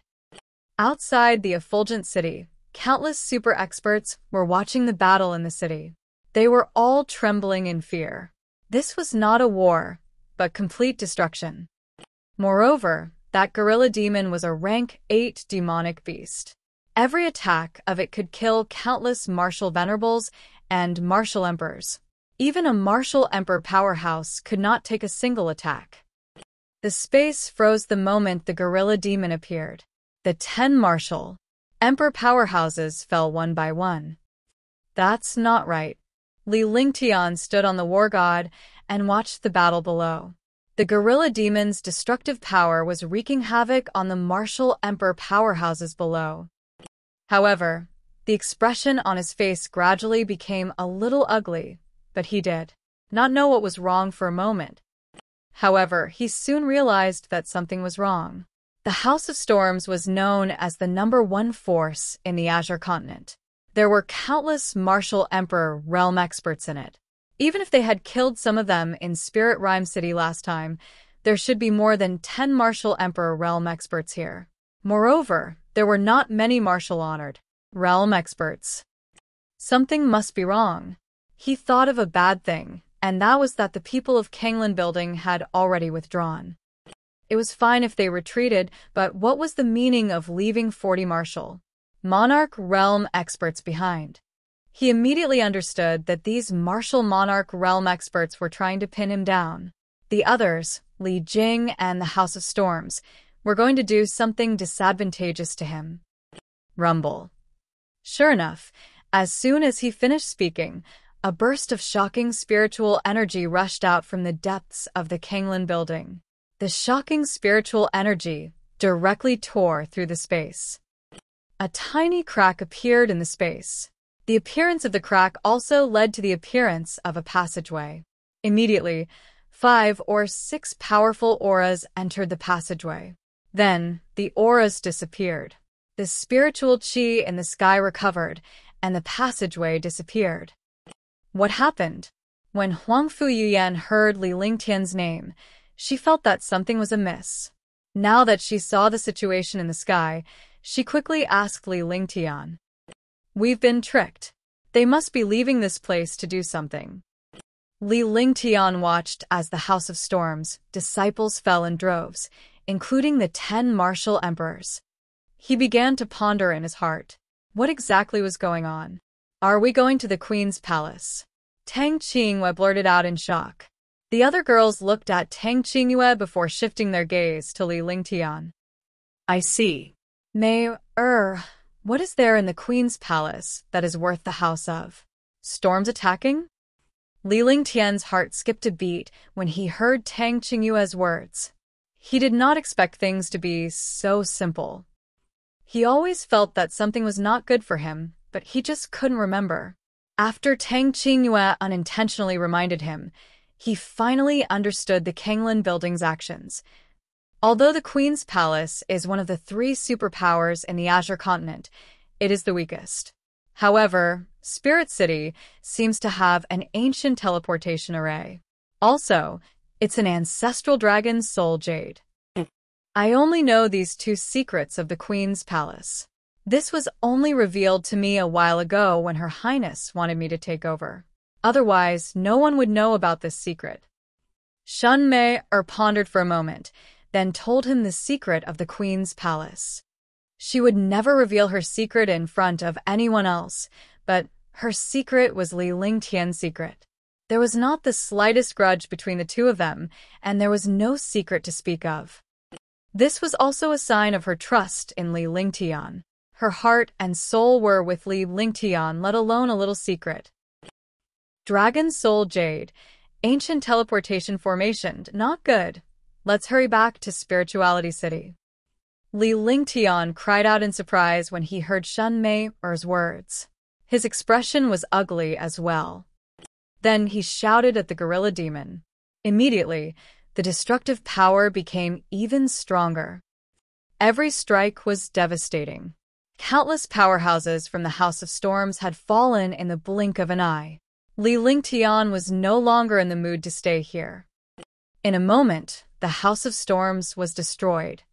Outside the Effulgent City, countless super experts were watching the battle in the city. They were all trembling in fear. This was not a war, but complete destruction. Moreover, that gorilla demon was a rank 8 demonic beast. Every attack of it could kill countless martial venerables and martial emperors. Even a martial emperor powerhouse could not take a single attack. The space froze the moment the gorilla demon appeared. The 10 martial emperor powerhouses fell one by one. That's not right. Li Lingtian stood on the war god and watched the battle below. The gorilla demon's destructive power was wreaking havoc on the martial emperor powerhouses below. However, the expression on his face gradually became a little ugly, but he did not know what was wrong for a moment. However, he soon realized that something was wrong. The House of Storms was known as the #1 force in the Azure continent. There were countless martial emperor realm experts in it. Even if they had killed some of them in Spirit Rhyme City last time, there should be more than 10 martial emperor realm experts here. Moreover, there were not many martial-honored realm experts. Something must be wrong. He thought of a bad thing, and that was that the people of Kanglan Building had already withdrawn. It was fine if they retreated, but what was the meaning of leaving 40 martial monarch realm experts behind? He immediately understood that these martial monarch realm experts were trying to pin him down. The others, Li Jing and the House of Storms, were going to do something disadvantageous to him. Rumble. Sure enough, as soon as he finished speaking, a burst of shocking spiritual energy rushed out from the depths of the Kanglan Building. The shocking spiritual energy directly tore through the space. A tiny crack appeared in the space. The appearance of the crack also led to the appearance of a passageway. Immediately, 5 or 6 powerful auras entered the passageway. Then, the auras disappeared. The spiritual chi in the sky recovered, and the passageway disappeared. What happened? When Huangfu Yuyan heard Li Lingtian's name, she felt that something was amiss. Now that she saw the situation in the sky, she quickly asked Li Lingtian. "We've been tricked. They must be leaving this place to do something." Li Lingtian watched as the House of Storms disciples fell in droves, including the 10 martial emperors. He began to ponder in his heart. What exactly was going on? "Are we going to the Queen's palace?" Tang Qingyue blurted out in shock. The other girls looked at Tang Qingyue before shifting their gaze to Li Lingtian. I see. What is there in the Queen's palace that is worth the house of? Storms attacking? Li Lingtian's heart skipped a beat when he heard Tang Qingyue's words. He did not expect things to be so simple. He always felt that something was not good for him, but he just couldn't remember. After Tang Qingyue unintentionally reminded him, he finally understood the Kanglin building's actions. Although the Queen's Palace is one of the 3 superpowers in the Azure continent, it is the weakest. However, Spirit City seems to have an ancient teleportation array. Also, it's an ancestral dragon's soul jade. I only know these 2 secrets of the Queen's Palace. This was only revealed to me a while ago when Her Highness wanted me to take over. Otherwise, no one would know about this secret. Shun Mei pondered for a moment, then told him the secret of the Queen's Palace. She would never reveal her secret in front of anyone else, but her secret was Li Lingtian's secret. There was not the slightest grudge between the 2 of them, and there was no secret to speak of. This was also a sign of her trust in Li Lingtian. Her heart and soul were with Li Lingtian, let alone a little secret. Dragon Soul Jade, ancient teleportation formation, not good. Let's hurry back to Spirituality City. Li Lingtian cried out in surprise when he heard Shun Mei's words. His expression was ugly as well. Then he shouted at the gorilla demon. Immediately, the destructive power became even stronger. Every strike was devastating. Countless powerhouses from the House of Storms had fallen in the blink of an eye. Li Lingtian was no longer in the mood to stay here. In a moment, the House of Storms was destroyed.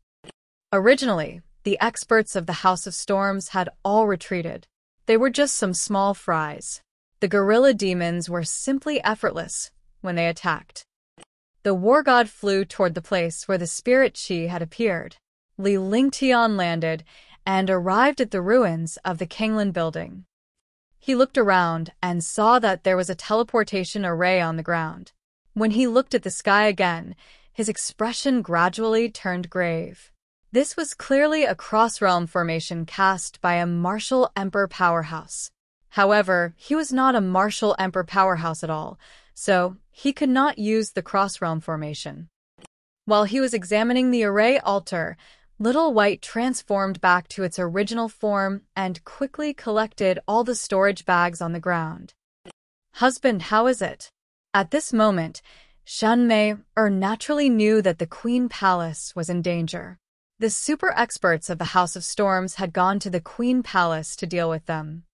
Originally, the experts of the House of Storms had all retreated. They were just some small fries. The gorilla demons were simply effortless when they attacked. The war god flew toward the place where the spirit Qi had appeared. Li Lingtian landed and arrived at the ruins of the Kanglin building. He looked around and saw that there was a teleportation array on the ground. When he looked at the sky again, his expression gradually turned grave. This was clearly a cross-realm formation cast by a martial emperor powerhouse. However, he was not a martial emperor powerhouse at all, so he could not use the cross-realm formation. While he was examining the array altar, Little White transformed back to its original form and quickly collected all the storage bags on the ground. "Husband, how is it?" At this moment, Shun Mei naturally knew that the Queen Palace was in danger. The super experts of the House of Storms had gone to the Queen Palace to deal with them.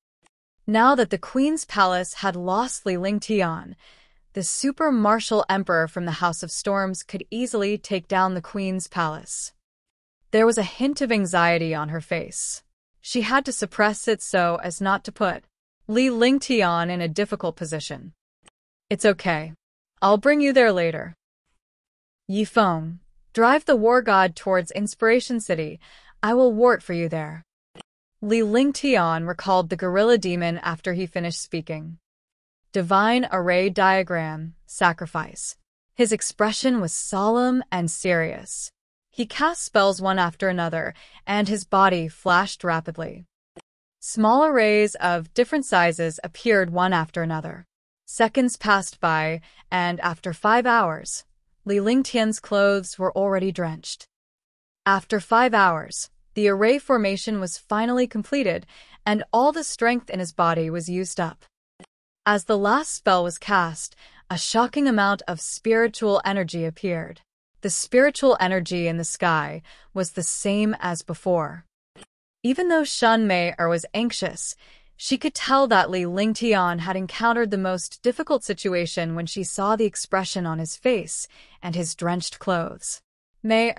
Now that the Queen's Palace had lost Li Lingtian, the super martial emperor from the House of Storms could easily take down the Queen's Palace. There was a hint of anxiety on her face. She had to suppress it so as not to put Li Lingtian in a difficult position. "It's okay. I'll bring you there later." "Yifeng, drive the war god towards Inspiration City. I will wait for you there." Li Lingtian recalled the gorilla demon after he finished speaking. Divine Array Diagram, Sacrifice. His expression was solemn and serious. He cast spells one after another, and his body flashed rapidly. Small arrays of different sizes appeared one after another. Seconds passed by, and after 5 hours, Li Lingtian's clothes were already drenched. After 5 hours, the array formation was finally completed, and all the strength in his body was used up. As the last spell was cast, a shocking amount of spiritual energy appeared. The spiritual energy in the sky was the same as before. Even though Shun Mei was anxious, she could tell that Li Lingtian had encountered the most difficult situation when she saw the expression on his face and his drenched clothes. "Mei,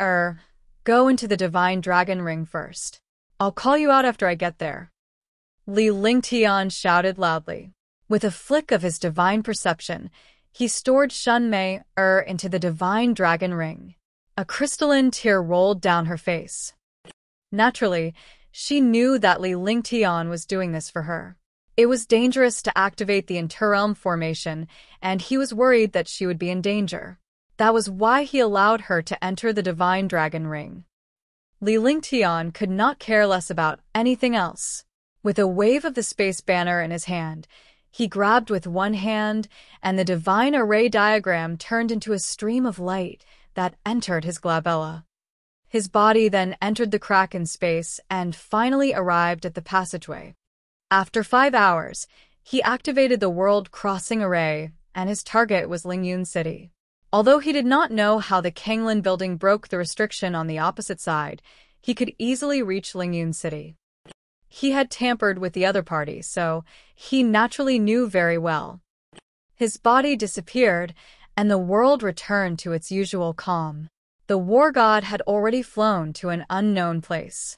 go into the Divine Dragon Ring first. I'll call you out after I get there." Li Lingtian shouted loudly. With a flick of his divine perception, he stored Shun Mei into the Divine Dragon Ring. A crystalline tear rolled down her face. Naturally, she knew that Li Lingtian was doing this for her. It was dangerous to activate the interrealm formation, and he was worried that she would be in danger. That was why he allowed her to enter the Divine Dragon Ring. Li Lingtian could not care less about anything else. With a wave of the space banner in his hand, he grabbed with one hand, and the divine array diagram turned into a stream of light that entered his glabella. His body then entered the crack in space and finally arrived at the passageway. After 5 hours, he activated the world-crossing array, and his target was Lingyun City. Although he did not know how the Kanglin building broke the restriction on the opposite side, he could easily reach Lingyun City. He had tampered with the other party, so he naturally knew very well. His body disappeared, and the world returned to its usual calm. The war god had already flown to an unknown place.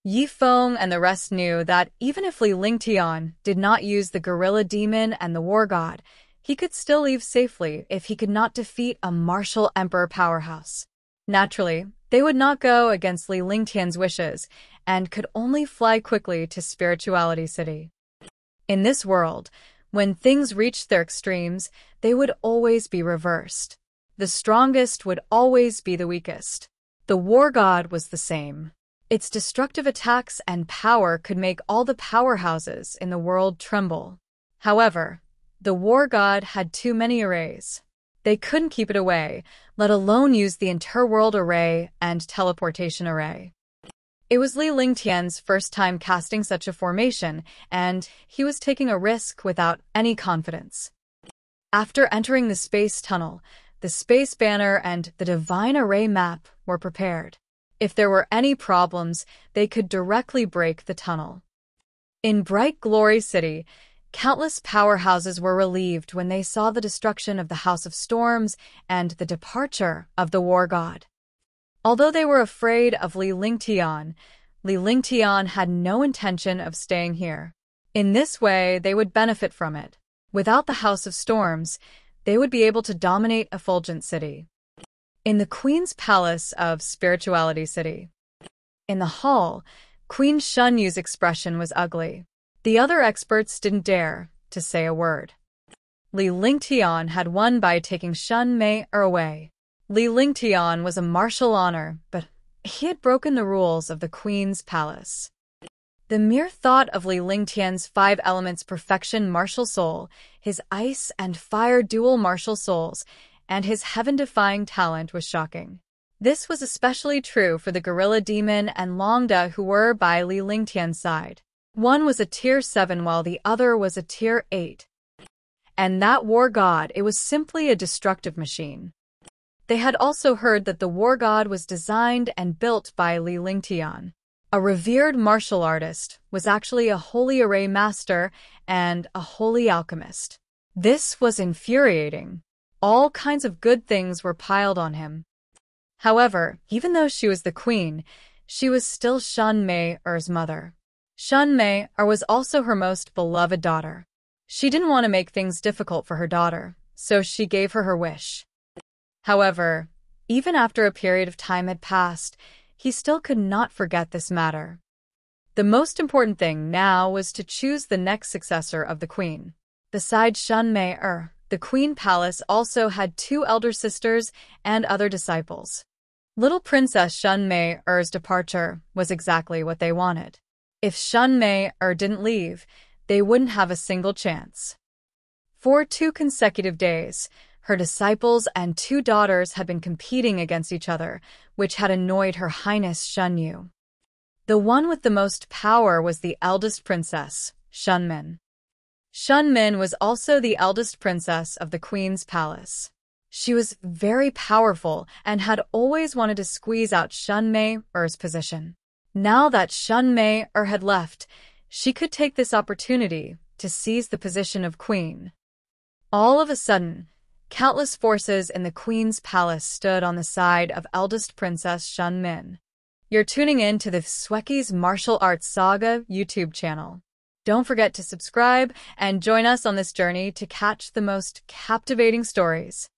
Yi Feng and the rest knew that even if Li Lingtian did not use the gorilla demon and the war god, he could still leave safely if he could not defeat a martial emperor powerhouse. Naturally, they would not go against Li Lingtian's wishes and could only fly quickly to Spirituality City. In this world, when things reached their extremes, they would always be reversed. The strongest would always be the weakest. The war god was the same. Its destructive attacks and power could make all the powerhouses in the world tremble. However, the war god had too many arrays. They couldn't keep it away, let alone use the interworld array and teleportation array. It was Li Lingtian's first time casting such a formation, and he was taking a risk without any confidence. After entering the space tunnel, the space banner and the divine array map were prepared. If there were any problems, they could directly break the tunnel. In Bright Glory City, countless powerhouses were relieved when they saw the destruction of the House of Storms and the departure of the war god. Although they were afraid of Li Lingtian had no intention of staying here. In this way, they would benefit from it. Without the House of Storms, they would be able to dominate Effulgent City. In the Queen's Palace of Spirituality City. In the hall, Queen Xunyu's expression was ugly. The other experts didn't dare to say a word. Li Lingtian had won by taking Shun Mei away. Li Lingtian was a martial honor, but he had broken the rules of the Queen's Palace. The mere thought of Li Lingtian's 5 elements perfection martial soul, his ice and fire dual martial souls, and his heaven-defying talent was shocking. This was especially true for the gorilla demon and Longda who were by Li Lingtian's side. One was a tier 7 while the other was a tier 8. And that war god, it was simply a destructive machine. They had also heard that the war god was designed and built by Li Lingtian. A revered martial artist, was actually a holy array master and a holy alchemist. This was infuriating. All kinds of good things were piled on him. However, even though she was the queen, she was still Shun Mei-er's mother. Shun Mei-er was also her most beloved daughter. She didn't want to make things difficult for her daughter, so she gave her wish. However, even after a period of time had passed, he still could not forget this matter. The most important thing now was to choose the next successor of the queen. Besides Shun Mei-er, the Queen Palace also had 2 elder sisters and other disciples. Little Princess Shun Mei-er's departure was exactly what they wanted. If Shun Mei-er didn't leave, they wouldn't have a single chance. For 2 consecutive days, her disciples and 2 daughters had been competing against each other, which had annoyed Her Highness Xunyu. The one with the most power was the eldest princess, Shunmin. Shunmin was also the eldest princess of the Queen's Palace. She was very powerful and had always wanted to squeeze out Shun Mei-er's position. Now that Shun Mei-er had left, she could take this opportunity to seize the position of queen. All of a sudden, countless forces in the Queen's Palace stood on the side of eldest Princess Shunmin. You're tuning in to the Xueqi's Martial Arts Saga YouTube channel. Don't forget to subscribe and join us on this journey to catch the most captivating stories.